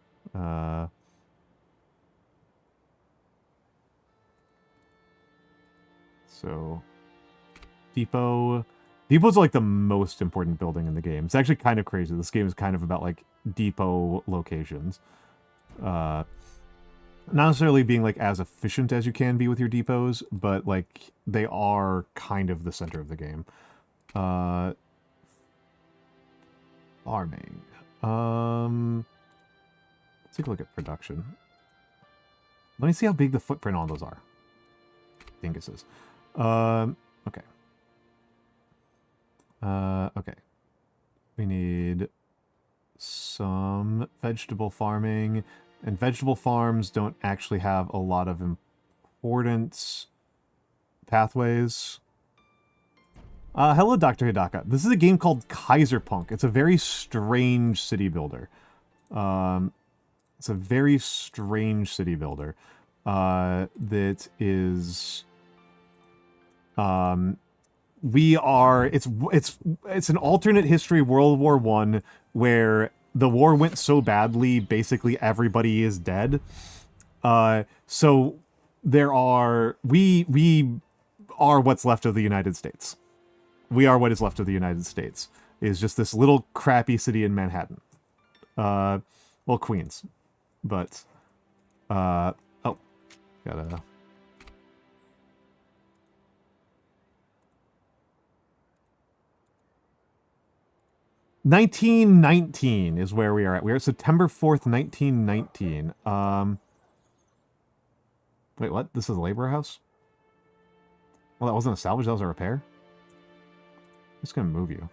So Depot. Depot's like the most important building in the game. It's actually kind of crazy. This game is kind of about like depot locations. Not necessarily being like as efficient as you can be with your depots, but like they are kind of the center of the game. Farming. Let's take a look at production. Let me see how big the footprint on those are. Dinguses. Okay. Okay. We need some vegetable farming, and vegetable farms don't actually have a lot of important pathways. Hello, Dr. Hidaka. This is a game called Kaiserpunk. It's a very strange city builder. It's a very strange city builder that is it's an alternate history World War I where the war went so badly basically everybody is dead. So there are we are what's left of the United States. We are what is left of the United States. Is just this little crappy city in Manhattan. Well, Queens. But, oh, gotta... $1919 is where we are at. We are at September 4th, 1919. Wait, what? This is a labor house? Well, that wasn't a salvage, that was a repair? I'm just gonna move you.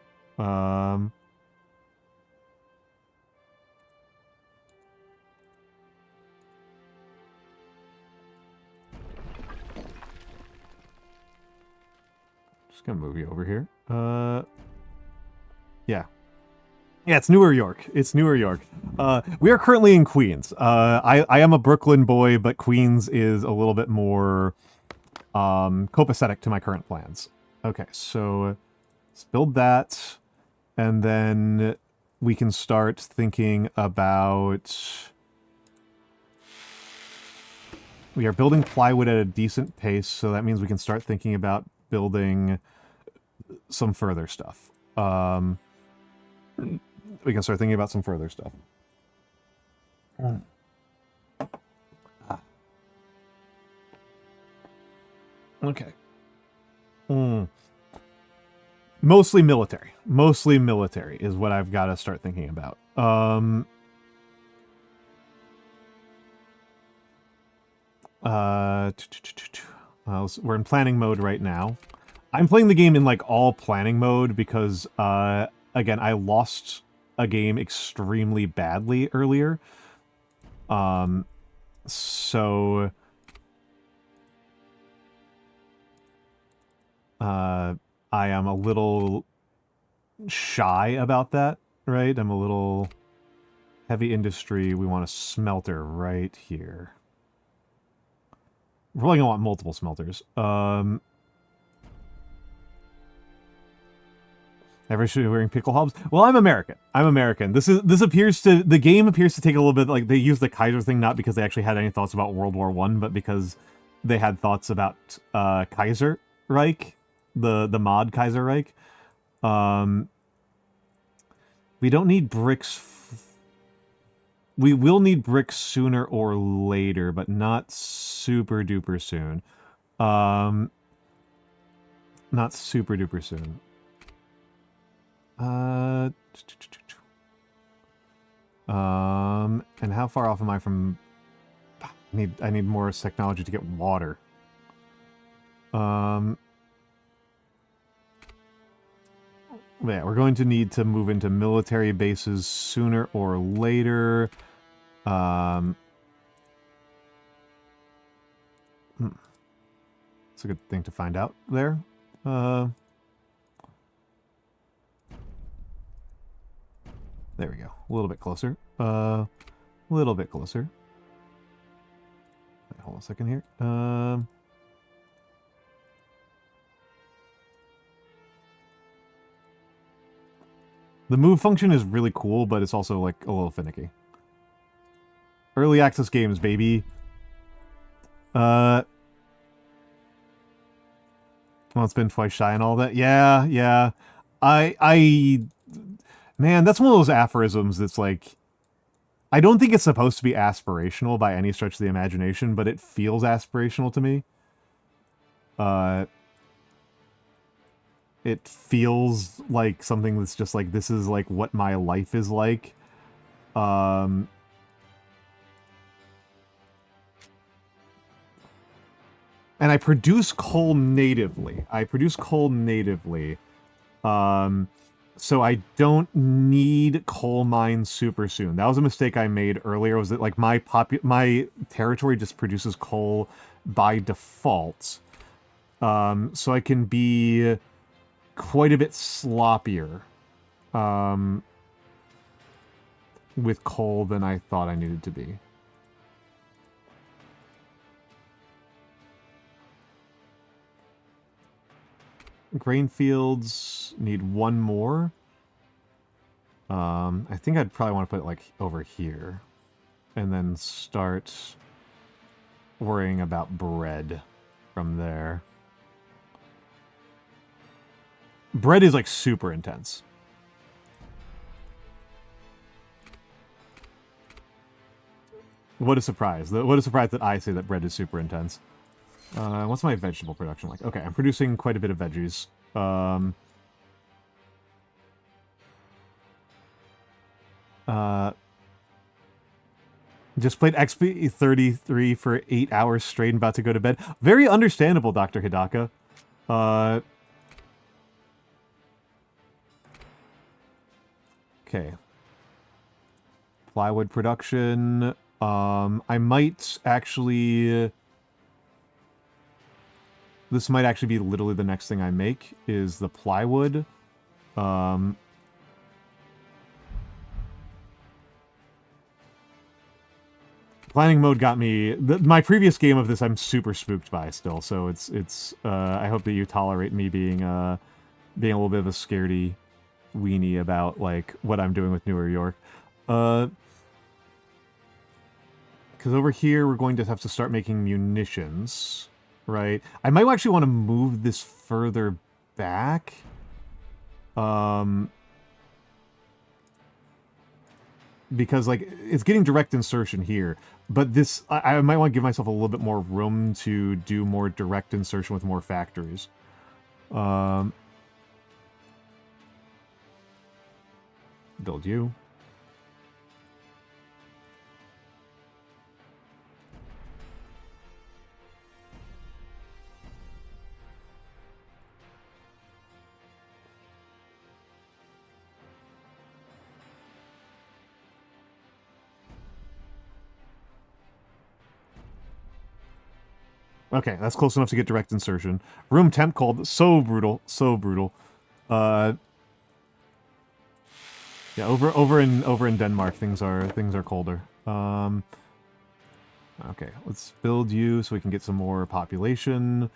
Just gonna move you over here. Yeah. Yeah, it's Newer York. It's Newer York. We are currently in Queens. I am a Brooklyn boy, but Queens is a little bit more copacetic to my current plans. Okay, so let's build that, and then we can start thinking about... We are building plywood at a decent pace, so that means we can start thinking about building some further stuff. We can start thinking about some further stuff. Okay. Mostly military. Mostly military is what I've got to start thinking about. We're in planning mode right now. I'm playing the game in like all planning mode because, again, I lost a game extremely badly earlier. So I am a little shy about that, right? I'm a little heavy industry. We want a smelter right here. We're probably gonna want multiple smelters. Ever wearing pickle hobs? Well, I'm American. I'm American. The game appears to take a little bit, like, they use the Kaiser thing not because they actually had any thoughts about World War I, but because they had thoughts about Kaiserreich, the mod Kaiserreich. We don't need bricks. We will need bricks sooner or later, but not super duper soon. Not super duper soon. And how far off am I from... I need more technology to get water. Yeah, we're going to need to move into military bases sooner or later. It's a good thing to find out there. There we go. A little bit closer. A little bit closer. Hold on a second here. The move function is really cool, but it's also, like, a little finicky. Early access games, baby. Well, it's been twice shy and all that. Yeah. Man, that's one of those aphorisms that's like... I don't think it's supposed to be aspirational by any stretch of the imagination, but it feels aspirational to me. It feels like something that's just like, this is like what my life is like. And I produce coal natively. So I don't need coal mines super soon. That was a mistake I made earlier, was that like my territory just produces coal by default. So I can be quite a bit sloppier with coal than I thought I needed to be. Grain fields need one more. I think I'd probably want to put it like over here. And then start worrying about bread from there. Bread is like super intense. What a surprise. What a surprise that I say that bread is super intense. What's my vegetable production like? Okay, I'm producing quite a bit of veggies. Just played XP33 for 8 hours straight and about to go to bed. Very understandable, Dr. Hidaka. Okay. Plywood production. I might actually... This might actually be literally the next thing I make, is the plywood. Planning mode got me. My previous game of this, I'm super spooked by still. So it's. I hope that you tolerate me being a little bit of a scaredy weenie about like what I'm doing with Newer York. Because over here we're going to have to start making munitions, right? I might actually want to move this further back. Because like it's getting direct insertion here, but this I might want to give myself a little bit more room to do more direct insertion with more factories. Build you. Okay, that's close enough to get direct insertion. Room temp cold. So brutal. So brutal. Yeah, over in Denmark things are colder. Okay, let's build you so we can get some more population.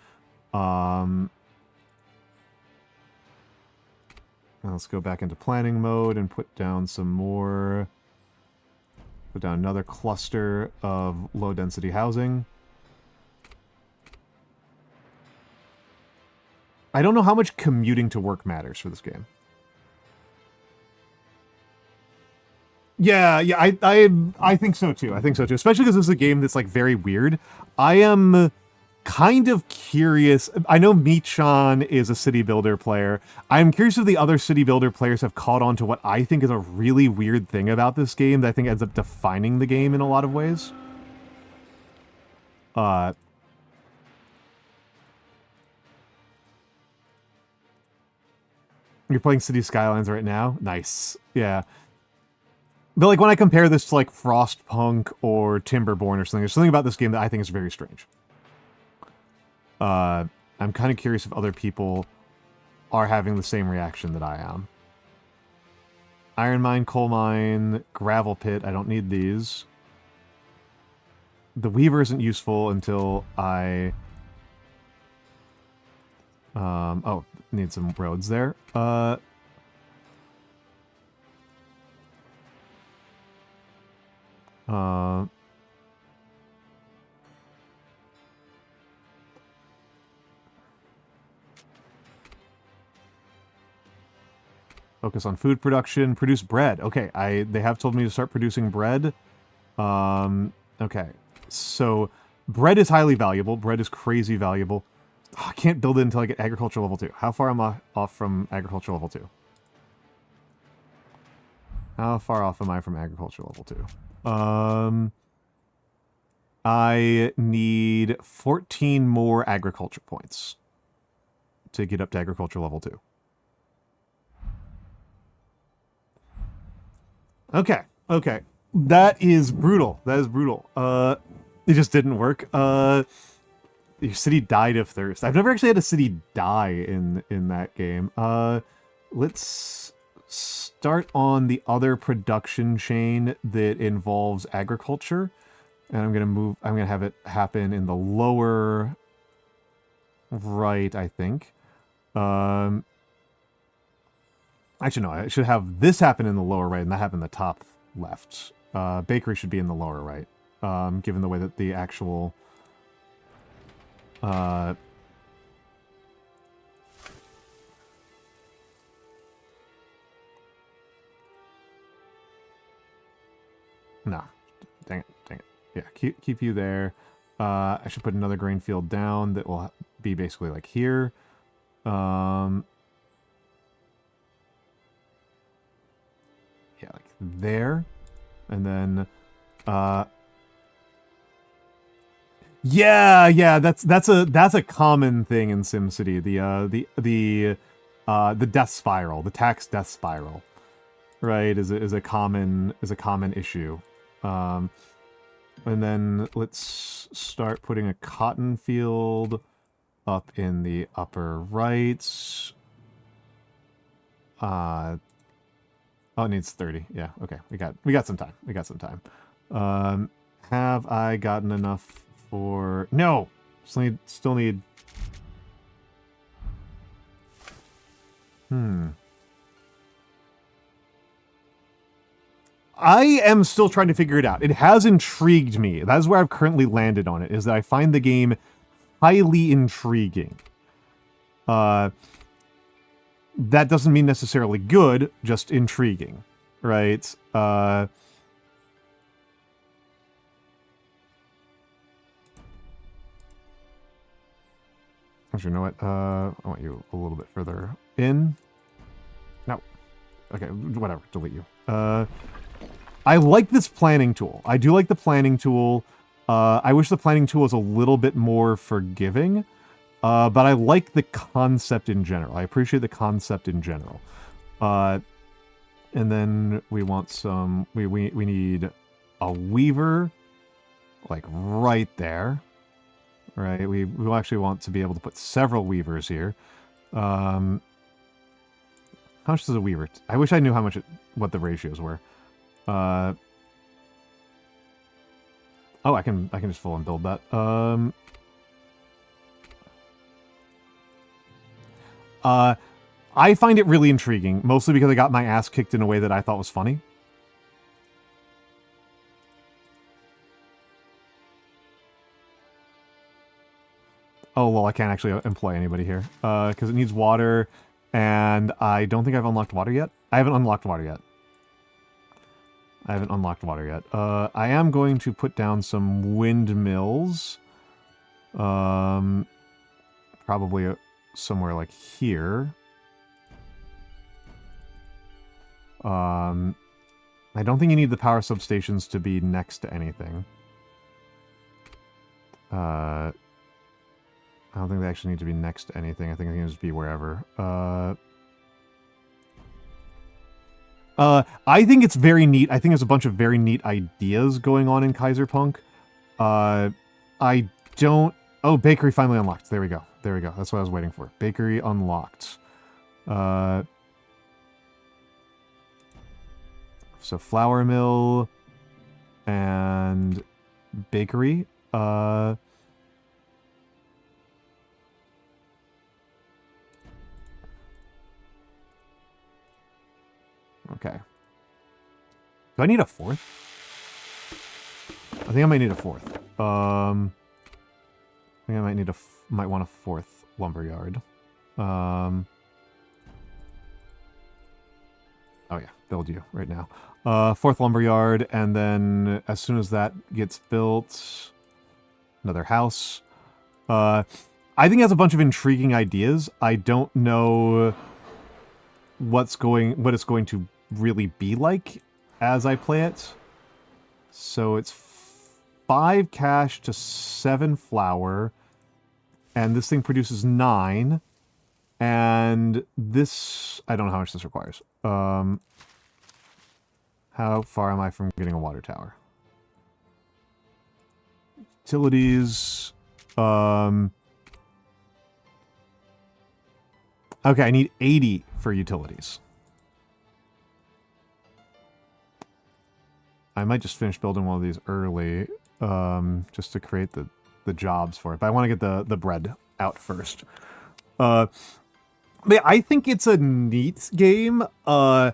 Let's go back into planning mode and put down some more. Put down another cluster of low density housing. I don't know how much commuting to work matters for this game. Yeah, I think so too. I think so too. Especially because this is a game that's like very weird. I am kind of curious. I know Michan is a city builder player. I'm curious if the other city builder players have caught on to what I think is a really weird thing about this game that I think ends up defining the game in a lot of ways. You're playing City Skylines right now? Nice. Yeah. But like when I compare this to like Frostpunk or Timberborn or something, there's something about this game that I think is very strange. I'm kind of curious if other people are having the same reaction that I am. Iron mine, coal mine, gravel pit. I don't need these. The Weaver isn't useful until I... oh, need some roads there. Focus on food production. Produce bread. Okay, they have told me to start producing bread. Okay, so bread is highly valuable. Bread is crazy valuable. Oh, I can't build it until I get agriculture level 2. How far am I off from agriculture level 2? How far off am I from agriculture level 2? I need 14 more agriculture points to get up to agriculture level 2. Okay, okay. That is brutal. That is brutal. It just didn't work. Your city died of thirst. I've never actually had a city die in that game. Let's start on the other production chain that involves agriculture. And I'm gonna have it happen in the lower right, I think. Actually, no, I should have this happen in the lower right and that happen in the top left. Bakery should be in the lower right, given the way that the actual... no. Dang it. Yeah, keep you there. I should put another grain field down that will be basically like here. Yeah, like there. And then yeah, that's a common thing in SimCity. The death spiral, the tax death spiral, right, is a common issue. And then let's start putting a cotton field up in the upper right. Oh, it needs 30. Yeah, okay. We got some time. Have I gotten enough for... No! Still need... I am still trying to figure it out. It has intrigued me. That is where I've currently landed on it, is that I find the game highly intriguing. That doesn't mean necessarily good, just intriguing, right? Actually, you know what? I want you a little bit further in. No. Okay, whatever. Delete you. I like this planning tool. I do like the planning tool. I wish the planning tool was a little bit more forgiving. But I like the concept in general. I appreciate the concept in general. And then we want some... We need a weaver, like right there. Right? We actually want to be able to put several weavers here. How much does a weaver... I wish I knew how much what the ratios were. Oh, I can just full and build that. I find it really intriguing, mostly because I got my ass kicked in a way that I thought was funny. Oh, well, I can't actually employ anybody here, because it needs water, and I don't think I've unlocked water yet. I haven't unlocked water yet. I am going to put down some windmills. Probably somewhere like here. I don't think you need the power substations to be next to anything. I don't think they actually need to be next to anything. I think they can just be wherever. I think it's very neat. I think there's a bunch of very neat ideas going on in Kaiserpunk. I don't... Oh, bakery finally unlocked. There we go. That's what I was waiting for. Bakery unlocked. So flour mill and bakery. Okay. Do I need a fourth? I think I might need a fourth. I think I might want a fourth lumberyard. Oh yeah, build you right now. Fourth lumberyard, and then as soon as that gets built, another house. I think it has a bunch of intriguing ideas. I don't know what it's going to really be like as I play it. So it's 5 cash to 7 flour, and this thing produces 9. And this, I don't know how much this requires. How far am I from getting a water tower? Utilities. Okay, I need 80 for utilities. I might just finish building one of these early, just to create the jobs for it. But I want to get the bread out first. But I think it's a neat game. I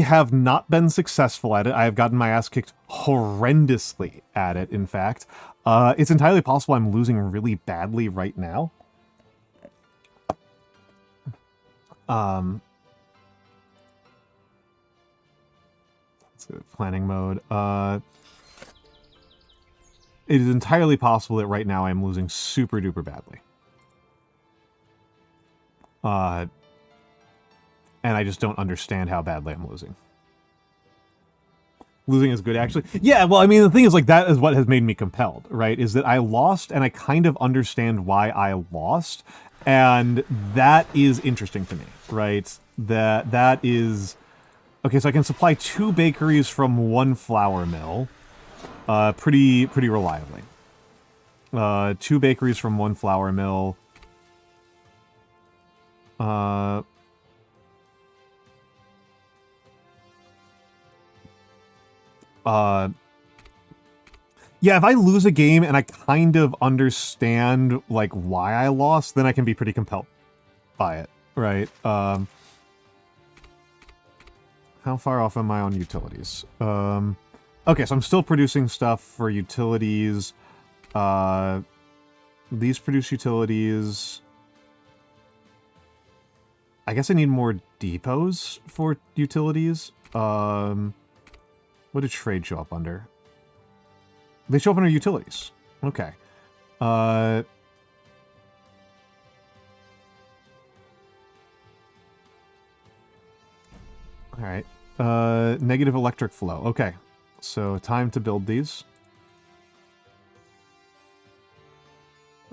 have not been successful at it. I have gotten my ass kicked horrendously at it, in fact. It's entirely possible I'm losing really badly right now. Planning mode. It is entirely possible that right now I'm losing super duper badly. And I just don't understand how badly I'm losing. Losing is good, actually. Yeah, well, I mean, the thing is, like, that is what has made me compelled, right? Is that I lost, and I kind of understand why I lost, and that is interesting to me, right? That is... Okay, so I can supply 2 bakeries from 1 flour mill, pretty reliably. 2 bakeries from 1 flour mill. Yeah, if I lose a game and I kind of understand like why I lost, then I can be pretty compelled by it, right? How far off am I on utilities? Okay, so I'm still producing stuff for utilities. These produce utilities. I guess I need more depots for utilities. What did trade show up under? They show up under utilities. Okay. Alright. Negative electric flow. Okay. So time to build these.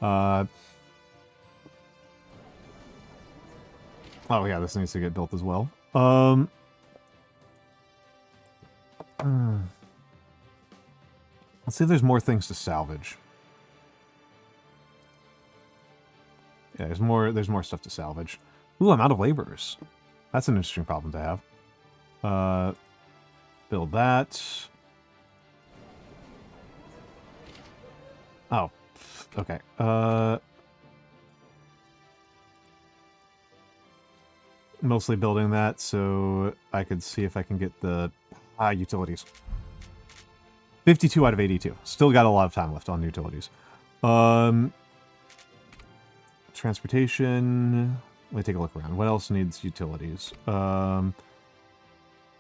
Oh yeah, this needs to get built as well. Let's see if there's more things to salvage. Yeah, there's more stuff to salvage. Ooh, I'm out of laborers. That's an interesting problem to have. Build that. Oh, okay. Mostly building that so I could see if I can get the utilities. 52 out of 82. Still got a lot of time left on utilities. Transportation. Let me take a look around. What else needs utilities? Power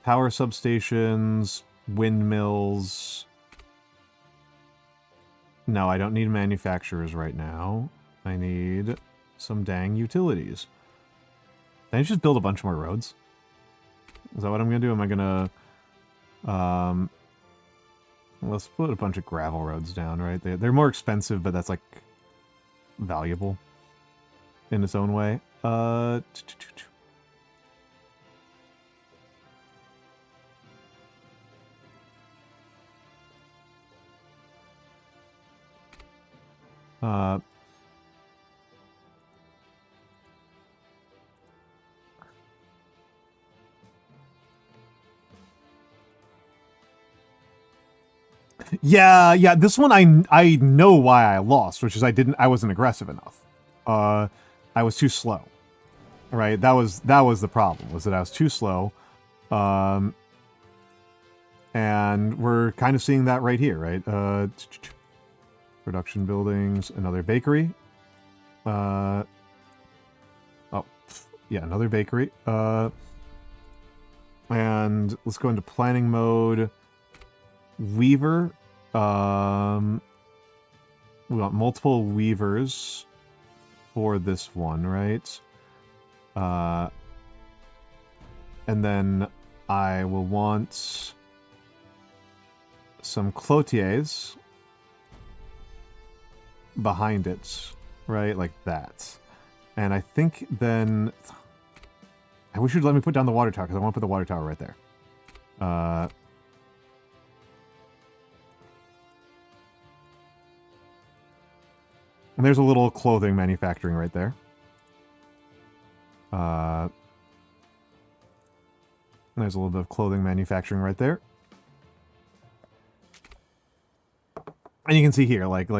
substations, windmills. No, I don't need manufacturers right now. I need some dang utilities. Can I just build a bunch more roads? Is that what I'm going to do? Am I going to... let's put a bunch of gravel roads down, right? They're more expensive, but that's, like, valuable in its own way. Yeah, this one I know why I lost, which is I wasn't aggressive enough. I was too slow. Right? That was the problem, was that I was too slow. And we're kind of seeing that right here, right? Production buildings, another bakery. Oh, yeah, another bakery. And let's go into planning mode. Weaver. We want multiple weavers for this one, right? And then I will want some cloutiers behind it, right? Like that. And I think then... I wish you'd let me put down the water tower, because I want to put the water tower right there. And there's a little clothing manufacturing right there. There's a little bit of clothing manufacturing right there. And you can see here, like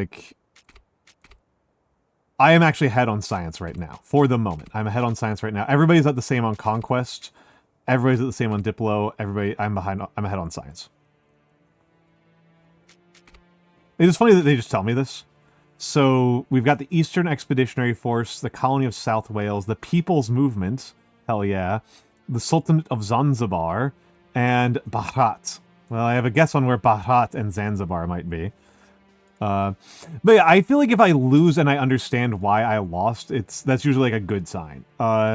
I am actually ahead on science right now, for the moment. I'm ahead on science right now. Everybody's at the same on conquest. Everybody's at the same on diplo. I'm ahead on science. It is funny that they just tell me this. So we've got the Eastern Expeditionary Force, the Colony of South Wales, the People's Movement, hell yeah, the Sultanate of Zanzibar, and Bharat. Well, I have a guess on where Bharat and Zanzibar might be. But yeah, I feel like if I lose and I understand why I lost, that's usually like a good sign. And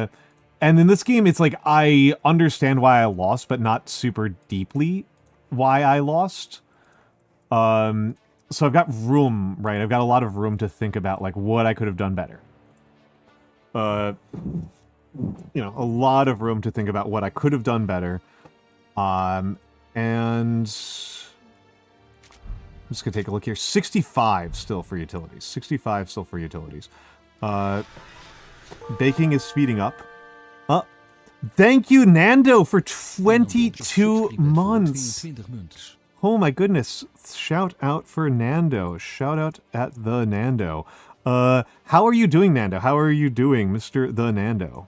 in this game, it's like I understand why I lost, but not super deeply why I lost. So I've got room, right? I've got a lot of room to think about, like, what I could have done better. You know, a lot of room to think about what I could have done better. And I'm just going to take a look here. 65 still for utilities. 65 still for utilities. Baking is speeding up. Thank you, Nando, for 22 months. Oh my goodness. Shout out for Nando. Shout out at the Nando. How are you doing, Nando? How are you doing, Mr. the Nando?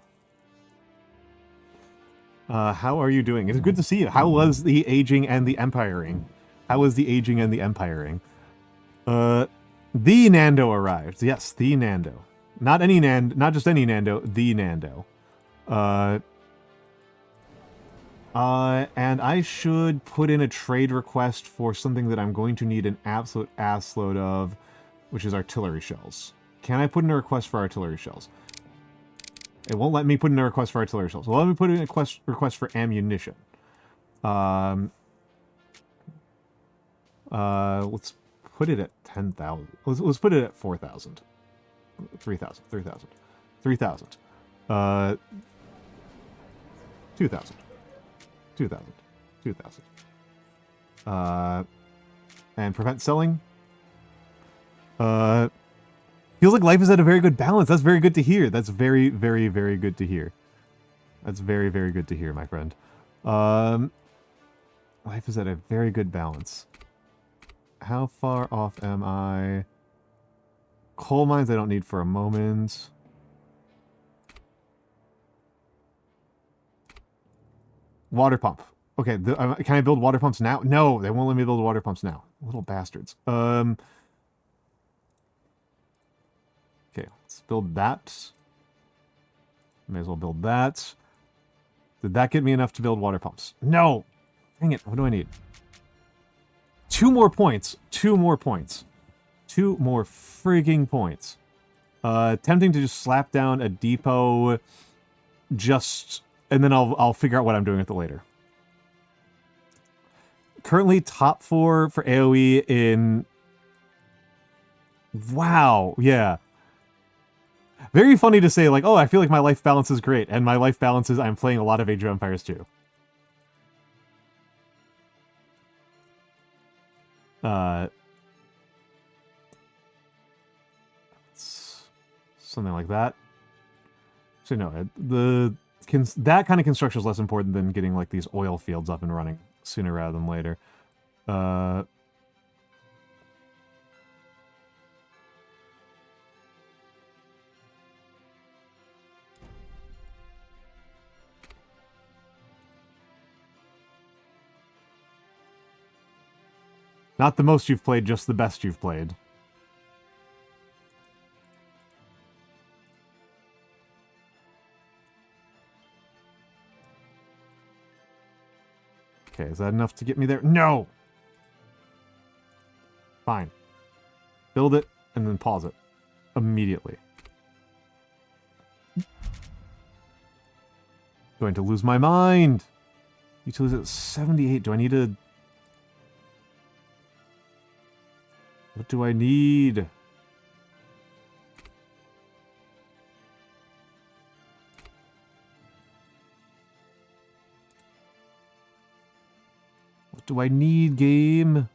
How are you doing? It's good to see you. How was the aging and the empiring? How was the aging and the empiring? The Nando arrived. Yes, the Nando. Not any not just any Nando, the Nando. And I should put in a trade request for something that I'm going to need an absolute assload of, which is artillery shells. Can I put in a request for artillery shells? It won't let me put in a request for artillery shells. Well, let me put in a request for ammunition. Let's put it at 10,000. Let's put it at 4,000. 3,000. 3,000. 3,000. 2,000. 2,000. 2,000. And prevent selling. Feels like life is at a very good balance. That's very good to hear. That's very, very, very good to hear. That's very, very good to hear, my friend. Life is at a very good balance. How far off am I? Coal mines I don't need for a moment. Water pump. Okay, can I build water pumps now? No, they won't let me build water pumps now. Little bastards. Okay, let's build that. May as well build that. Did that get me enough to build water pumps? No! Dang it, what do I need? 2 more points. 2 more points. 2 more frigging points. Tempting to just slap down a depot just... And then I'll figure out what I'm doing with it later. Currently top 4 for AoE in... Wow, yeah. Very funny to say, like, oh, I feel like my life balance is great. And my life balance is I'm playing a lot of Age of Empires 2. Something like that. So no, that kind of construction is less important than getting like these oil fields up and running sooner rather than later. Not the most you've played, just the best you've played. Okay, is that enough to get me there? No! Fine. Build it, and then pause it. Immediately. Going to lose my mind! Utilities at 78. Do I need a... What do I need? What do I need, game?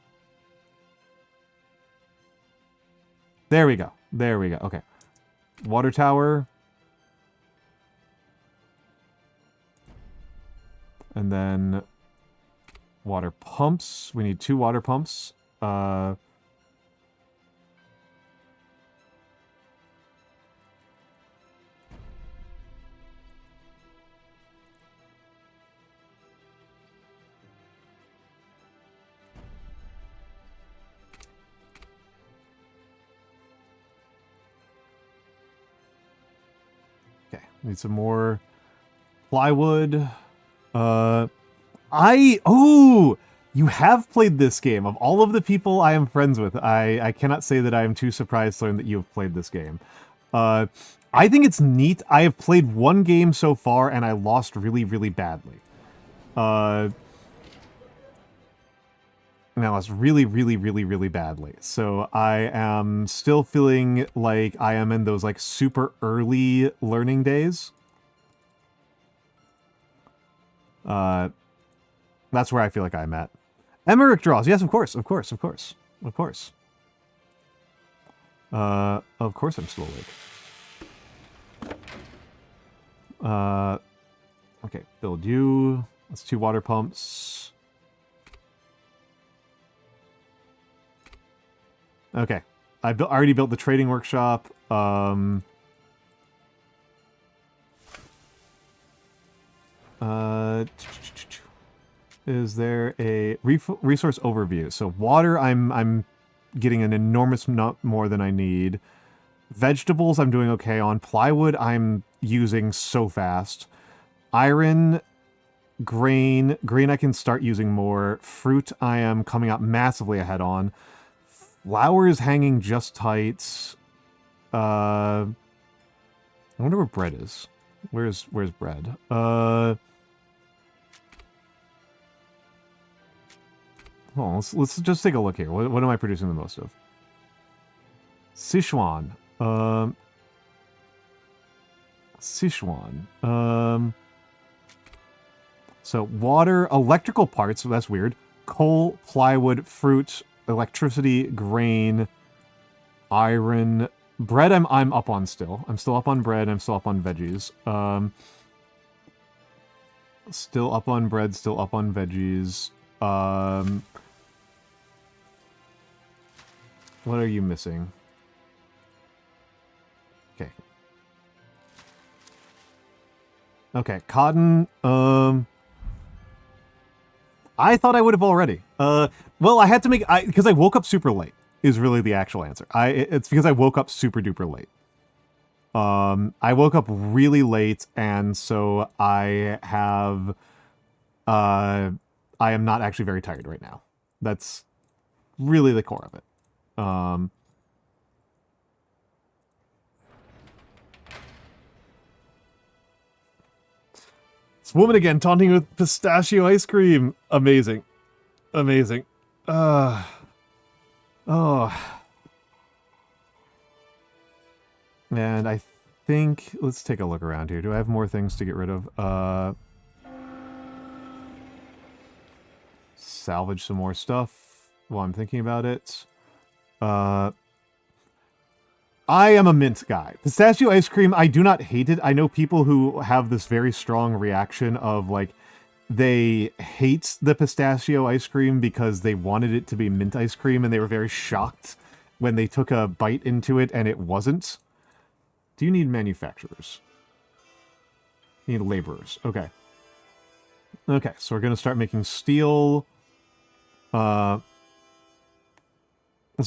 There we go. There we go. Okay. Water tower. And then water pumps. We need 2 water pumps. Need some more plywood. Oh, you have played this game. Of all of the people I am friends with, I cannot say that I am too surprised to learn that you have played this game. I think it's neat. I have played 1 game so far, and I lost really, really badly. And I lost really, really, really, really badly. So I am still feeling like I am in those like super early learning days. That's where I feel like I'm at. Emmerich draws. Yes, of course, of course, of course, of course. Of course I'm still awake. Okay, build you. That's 2 water pumps. Okay. I already built the trading workshop. Is there a resource overview? So water, I'm getting an enormous amount more than I need. Vegetables, I'm doing okay on. Plywood, I'm using so fast. Iron, grain I can start using more. Fruit, I am coming out massively ahead on. Flowers hanging just tight. I wonder where bread is. Where's bread? Hold on, let's just take a look here. What am I producing the most of? Sichuan. Sichuan. So water, electrical parts, so that's weird. Coal, plywood, fruit, electricity, grain, iron, bread I'm up on still. I'm still up on bread, I'm still up on veggies. Still up on bread, still up on veggies. What are you missing? Okay. Okay, cotton, I thought I would have already. Well, I had to make... because I woke up super late, is really the actual answer. It's because I woke up super duper late. I woke up really late, and so I have... I am not actually very tired right now. That's really the core of it. This woman again, taunting with pistachio ice cream. Amazing. Amazing. Oh. And I think... Let's take a look around here. Do I have more things to get rid of? Salvage some more stuff while I'm thinking about it. I am a mint guy. Pistachio ice cream, I do not hate it. I know people who have this very strong reaction of, like, they hate the pistachio ice cream because they wanted it to be mint ice cream, and they were very shocked when they took a bite into it and it wasn't. Do you need manufacturers? You need laborers. Okay. Okay, so we're going to start making steel. There's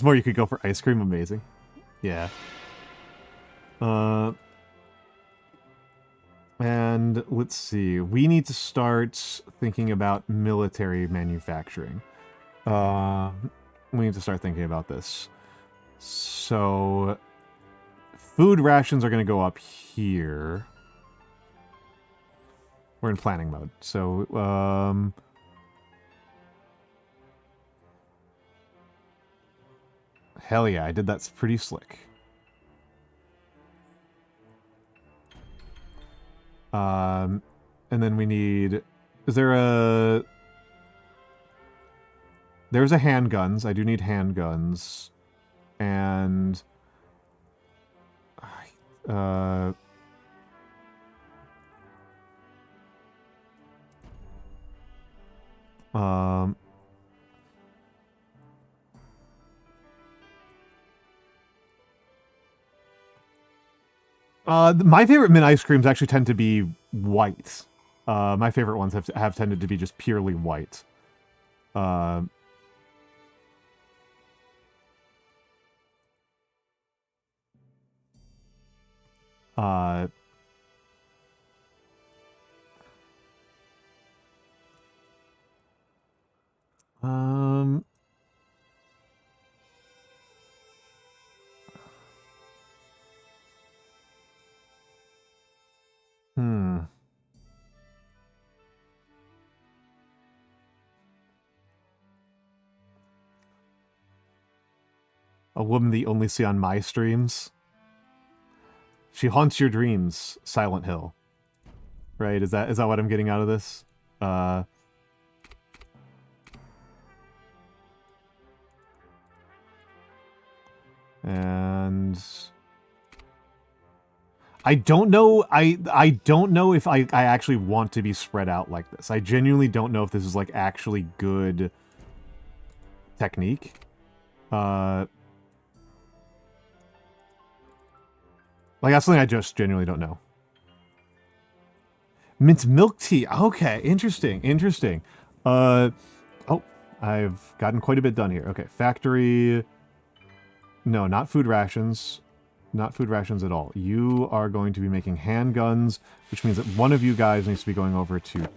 more you could go for ice cream. Amazing. Yeah. And let's see. We need to start thinking about military manufacturing. We need to start thinking about this. So, food rations are going to go up here. We're in planning mode. So, hell yeah, I did that pretty slick. And then we need... Is there a... There's a handguns. I do need handguns. And... my favorite mint ice creams actually tend to be white. My favorite ones have tended to be just purely white. A woman that you only see on my streams. She haunts your dreams, Silent Hill. Right? Is that what I'm getting out of this? And I don't know. I don't know if I actually want to be spread out like this. I genuinely don't know if this is like actually good technique. Like, that's something I just genuinely don't know. Mint milk tea. Okay, interesting, interesting. Oh, I've gotten quite a bit done here. Okay, factory. No, not food rations. Not food rations at all. You are going to be making handguns, which means that one of you guys needs to be going over to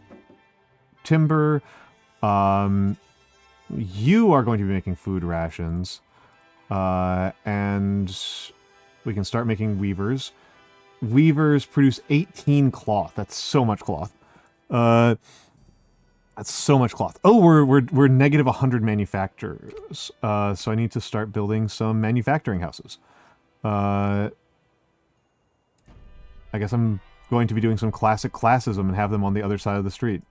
timber. You are going to be making food rations. And we can start making weavers. Weavers produce 18 cloth. That's so much cloth. That's so much cloth. Oh, we're negative 100 manufacturers. So I need to start building some manufacturing houses. I guess I'm going to be doing some classic classism and have them on the other side of the street.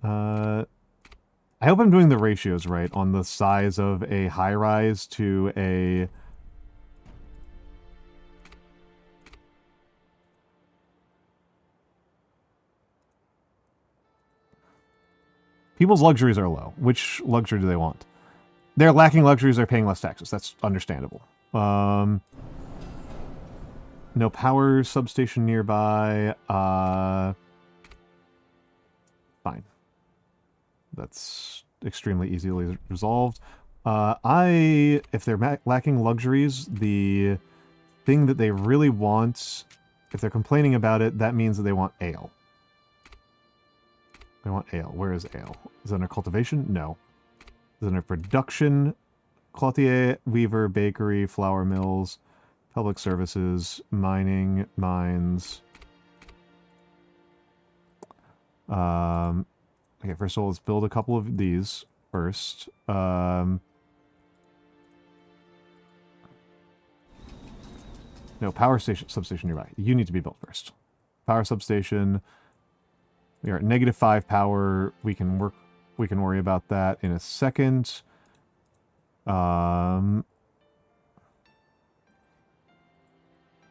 I hope I'm doing the ratios right on the size of a high-rise to a... People's luxuries are low. Which luxury do they want? They're lacking luxuries, they're paying less taxes. That's understandable. No power substation nearby. Fine. That's extremely easily resolved. If they're lacking luxuries, the thing that they really want, if they're complaining about it, that means that they want ale. They want ale. Where is ale? Is it under cultivation? No. Is it under production? Clothier, weaver, bakery, flour mills, public services, mining, mines. Okay, first of all, let's build a couple of these first. No, power substation nearby. You need to be built first. Power substation. We are at -5 power. We can worry about that in a second.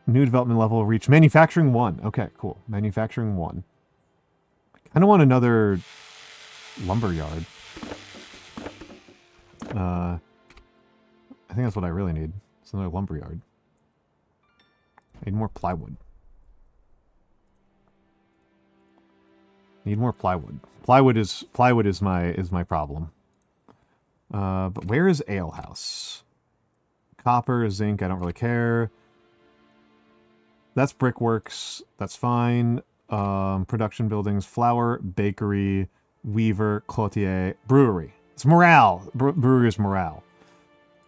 New development level reach. Manufacturing 1. Okay, cool. Manufacturing 1. I don't want another lumber yard. I think that's what I really need. It's another lumber yard. I need more plywood. Need more plywood. Plywood is my problem. But where is Ale House? Copper, zinc, I don't really care. That's brickworks. That's fine. Production buildings, flour, bakery, weaver, clothier, brewery. It's morale. Brewery is morale.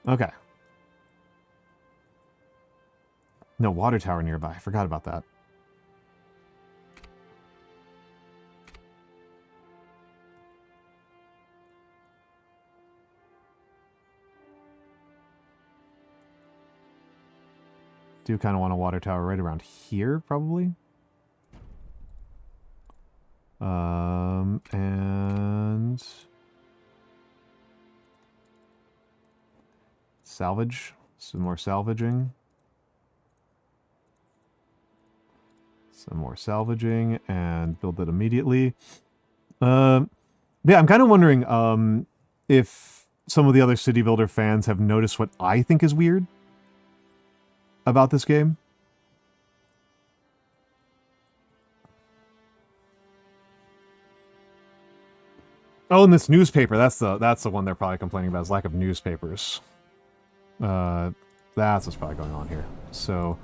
Okay. No, water tower nearby. I forgot about that. Do kind of want a water tower right around here, probably. And salvage. Some more salvaging. Some more salvaging and build it immediately. Yeah, I'm kind of wondering if some of the other City Builder fans have noticed what I think is weird about this game. Oh, and this newspaper, that's the one they're probably complaining about, is lack of newspapers. That's what's probably going on here. So,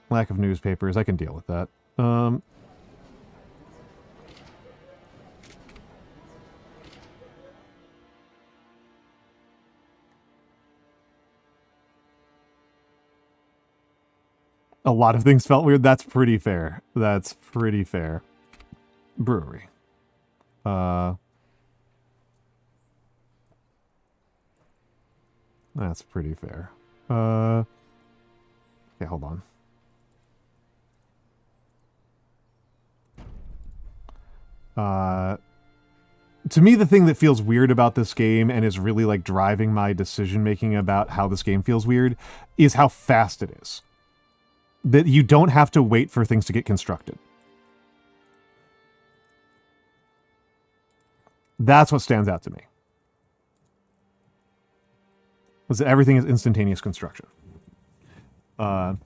lack of newspapers, I can deal with that. A lot of things felt weird. That's pretty fair. That's pretty fair. Brewery. That's pretty fair. Okay, hold on. To me, the thing that feels weird about this game and is really like driving my decision making about how this game feels weird is how fast it is. That you don't have to wait for things to get constructed. That's what stands out to me. is that everything is instantaneous construction. I'm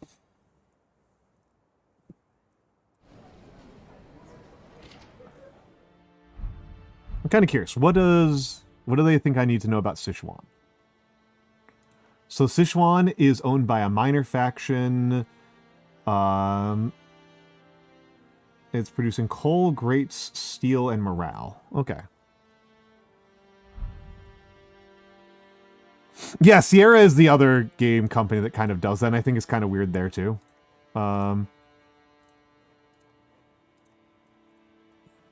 kind of curious. What do they think I need to know about Sichuan? So Sichuan is owned by a minor faction. It's producing coal, grapes, steel, and morale. Okay. Yeah, Sierra is the other game company that kind of does that, and I think it's kind of weird there too.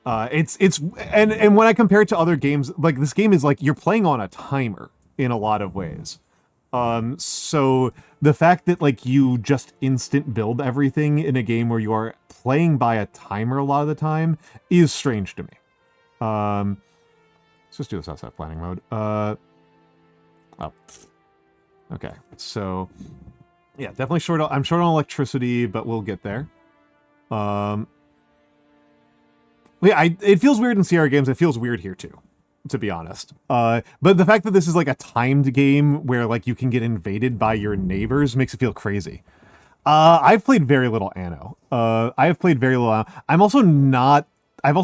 It's and when I compare it to other games, like this game is like you're playing on a timer in a lot of ways. So the fact that like you just instant build everything in a game where you are playing by a timer a lot of the time is strange to me. Let's just do this outside planning mode. Okay, so yeah, definitely short. I'm short on electricity, but we'll get there. Yeah, it feels weird in Sierra games. It feels weird here too, to be honest. But the fact that this is like a timed game where like you can get invaded by your neighbors makes it feel crazy. I've played very little Anno. I have played very little Anno. I've also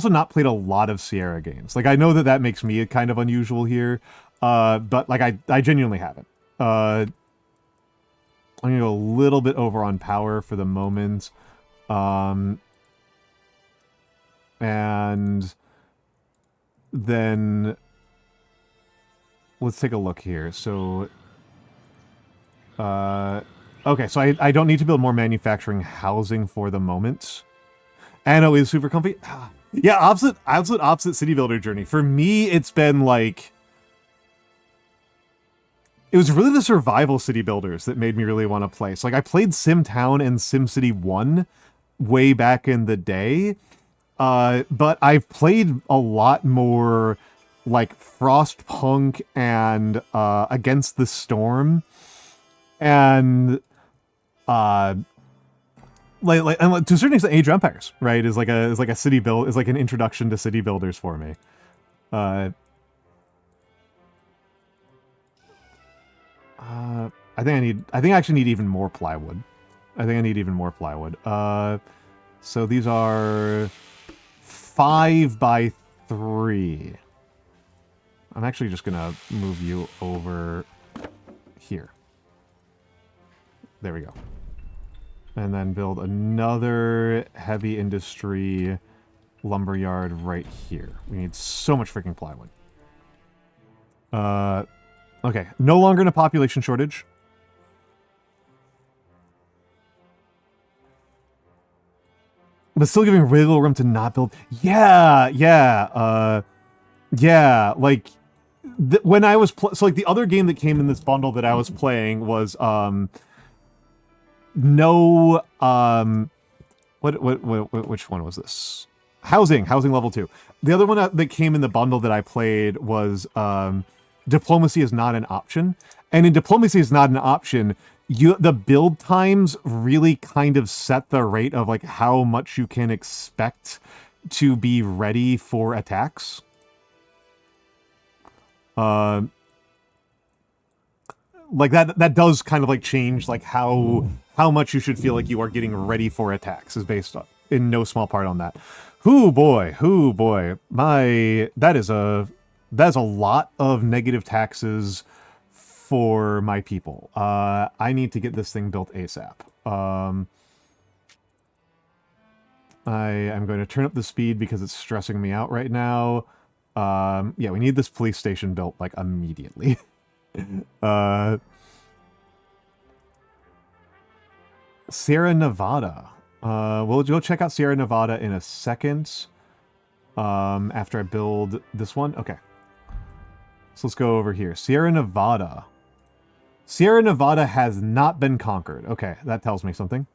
not played a lot of Sierra games. Like I know that makes me kind of unusual here. But like I genuinely haven't. I'm gonna go a little bit over on power for the moment. And then let's take a look here. So, okay, so I don't need to build more manufacturing housing for the moment. Anno is super comfy. Yeah, absolute opposite city builder journey. For me, it's been like, it was really the survival city builders that made me really want to play. So like I played SimTown and SimCity 1 way back in the day. But I've played a lot more like Frostpunk and Against the Storm, and and to a certain extent, Age of Empires, right? Is like a city build, is like an introduction to city builders for me. I think I actually need even more plywood. So these are 5 by 3. I'm actually just gonna move you over here. There we go. And then build another heavy industry lumberyard right here. We need so much freaking plywood. Okay, no longer in a population shortage. But still giving wiggle room to not build. Yeah, like when I was so like the other game that came in this bundle that I was playing was which one was this? Housing level 2. The other one that came in the bundle that I played was diplomacy is not an option, and in diplomacy is not an option. The build times really kind of set the rate of like how much you can expect to be ready for attacks. Like that does kind of like change like how much you should feel like you are getting ready for attacks is based on, in no small part on that. Hoo boy. That is a lot of negative taxes for my people. I need to get this thing built ASAP. I am going to turn up the speed because it's stressing me out right now. Yeah, we need this police station built like immediately. Sierra Nevada. We'll go check out Sierra Nevada in a second. After I build this one. Okay. So let's go over here. Sierra Nevada. Sierra Nevada has not been conquered. Okay, that tells me something.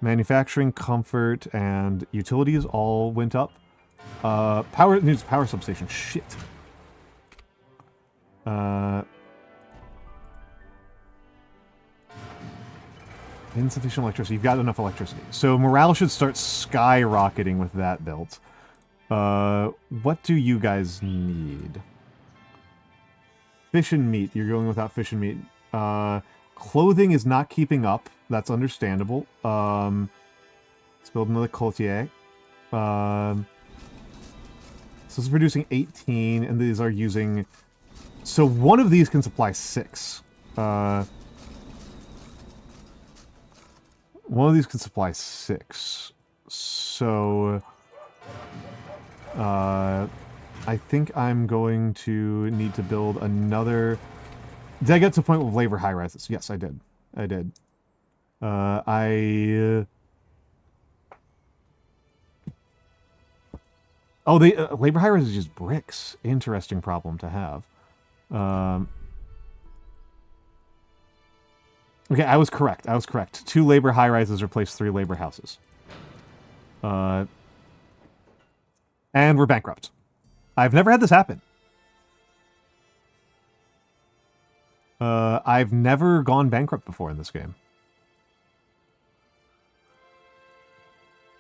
Manufacturing, comfort, and utilities all went up. Power needs power substation. Shit. Insufficient electricity. You've got enough electricity. So morale should start skyrocketing with that built. What do you guys need? fish and meat. You're going without fish and meat. Clothing is not keeping up. That's understandable. Let's build another courtier. So this is producing 18, and these are using... So one of these can supply 6. One of these can supply 6. So... I think I'm going to need to build another... Did I get to a point with labor high rises? Yes, I did. I did. Oh, the labor high rises is just bricks. Interesting problem to have. Okay, I was correct. 2 labor high rises replace 3 labor houses. And we're bankrupt. I've never had this happen. I've never gone bankrupt before in this game.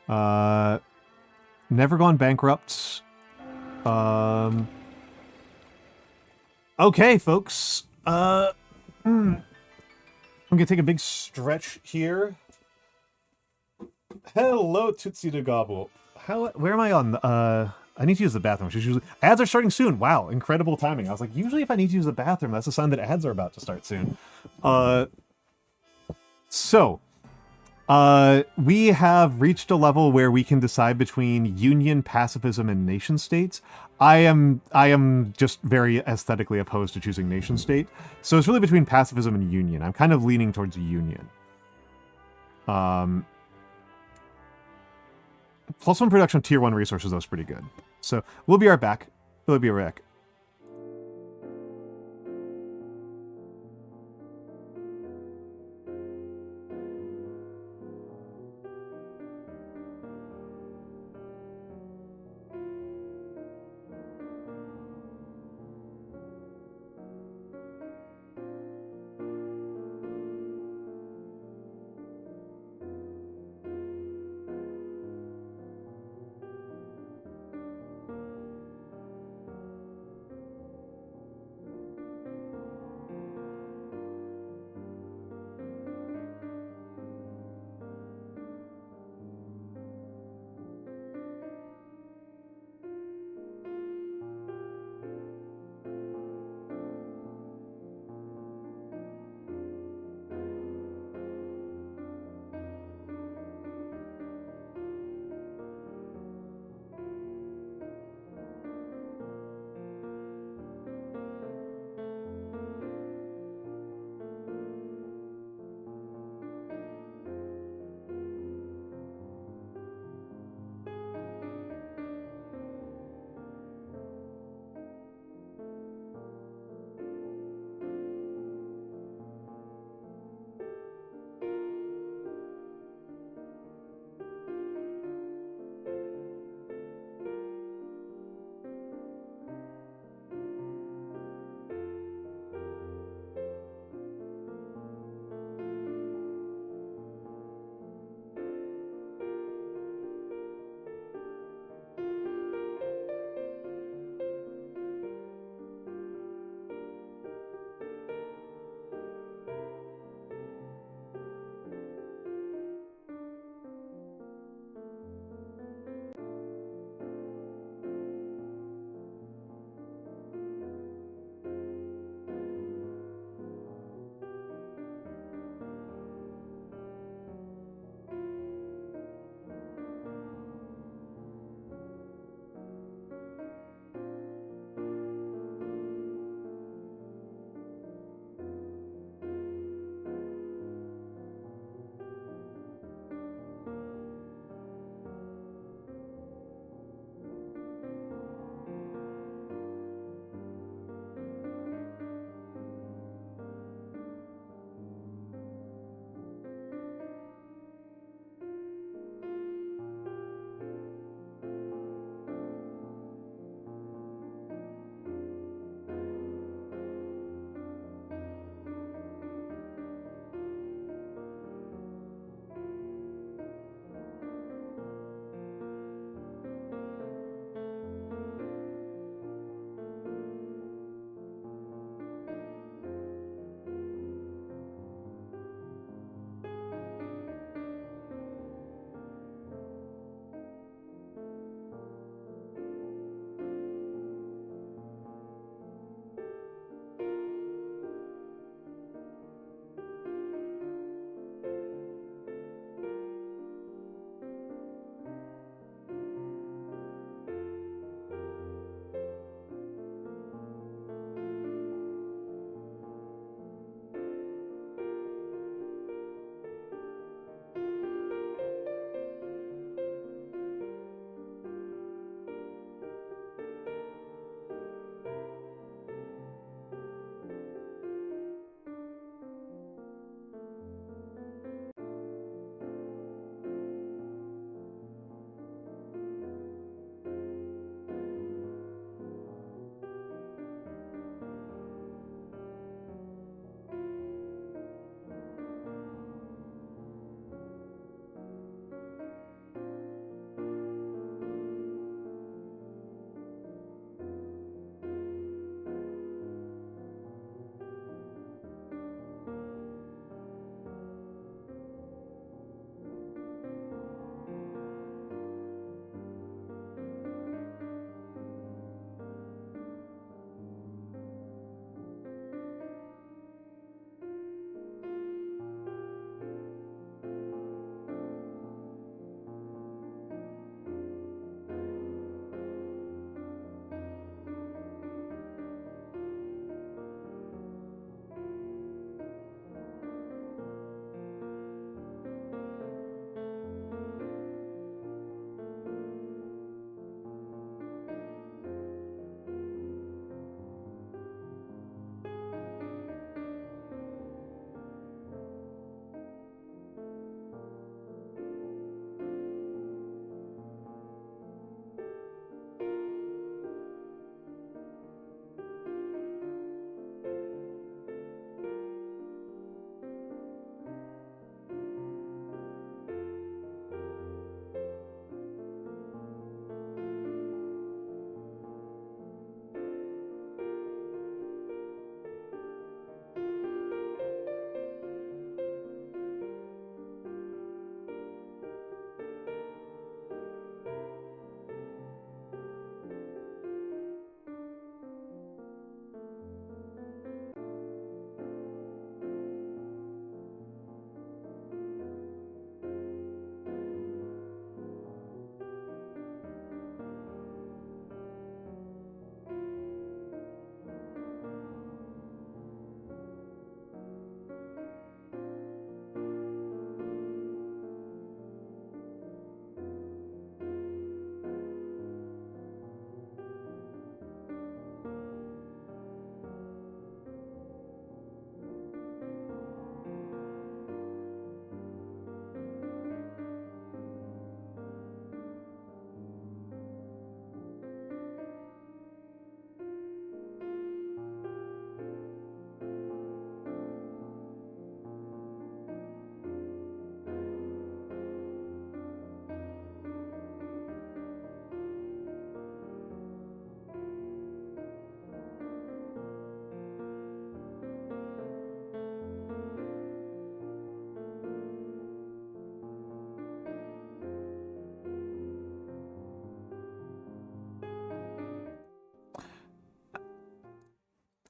Never gone bankrupt. Okay, folks. I'm gonna take a big stretch here. Hello, Tootsie de Gobble. Where am I on? I need to use the bathroom. Which is usually ads are starting soon. Wow, incredible timing. I was like, usually if I need to use the bathroom, that's a sign that ads are about to start soon. We have reached a level where we can decide between union, pacifism, and nation states. I am just very aesthetically opposed to choosing nation state. So it's really between pacifism and union. I'm kind of leaning towards union. +1 production tier 1 resources, though, is pretty good. So we'll be right back. We'll be right back.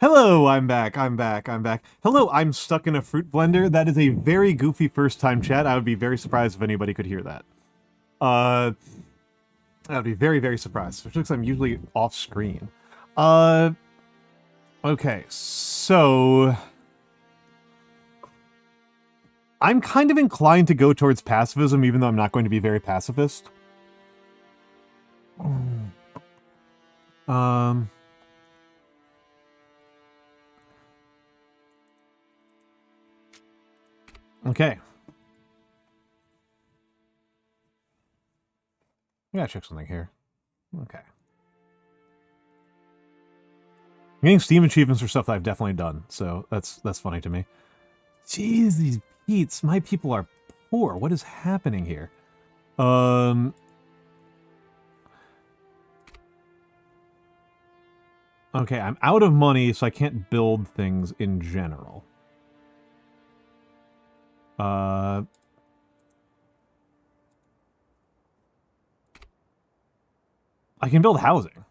Hello, I'm back. Hello, I'm stuck in a fruit blender. That is a very goofy first time chat. I would be very surprised if anybody could hear that. I would be very, very surprised. Which looks like I'm usually off screen. Okay, so I'm kind of inclined to go towards pacifism, even though I'm not going to be very pacifist. Okay. I gotta check something here. Okay. I'm getting Steam achievements for stuff that I've definitely done, so that's funny to me. Jeez, these beats. My people are poor. What is happening here? Okay, I'm out of money, so I can't build things in general. I can build housing.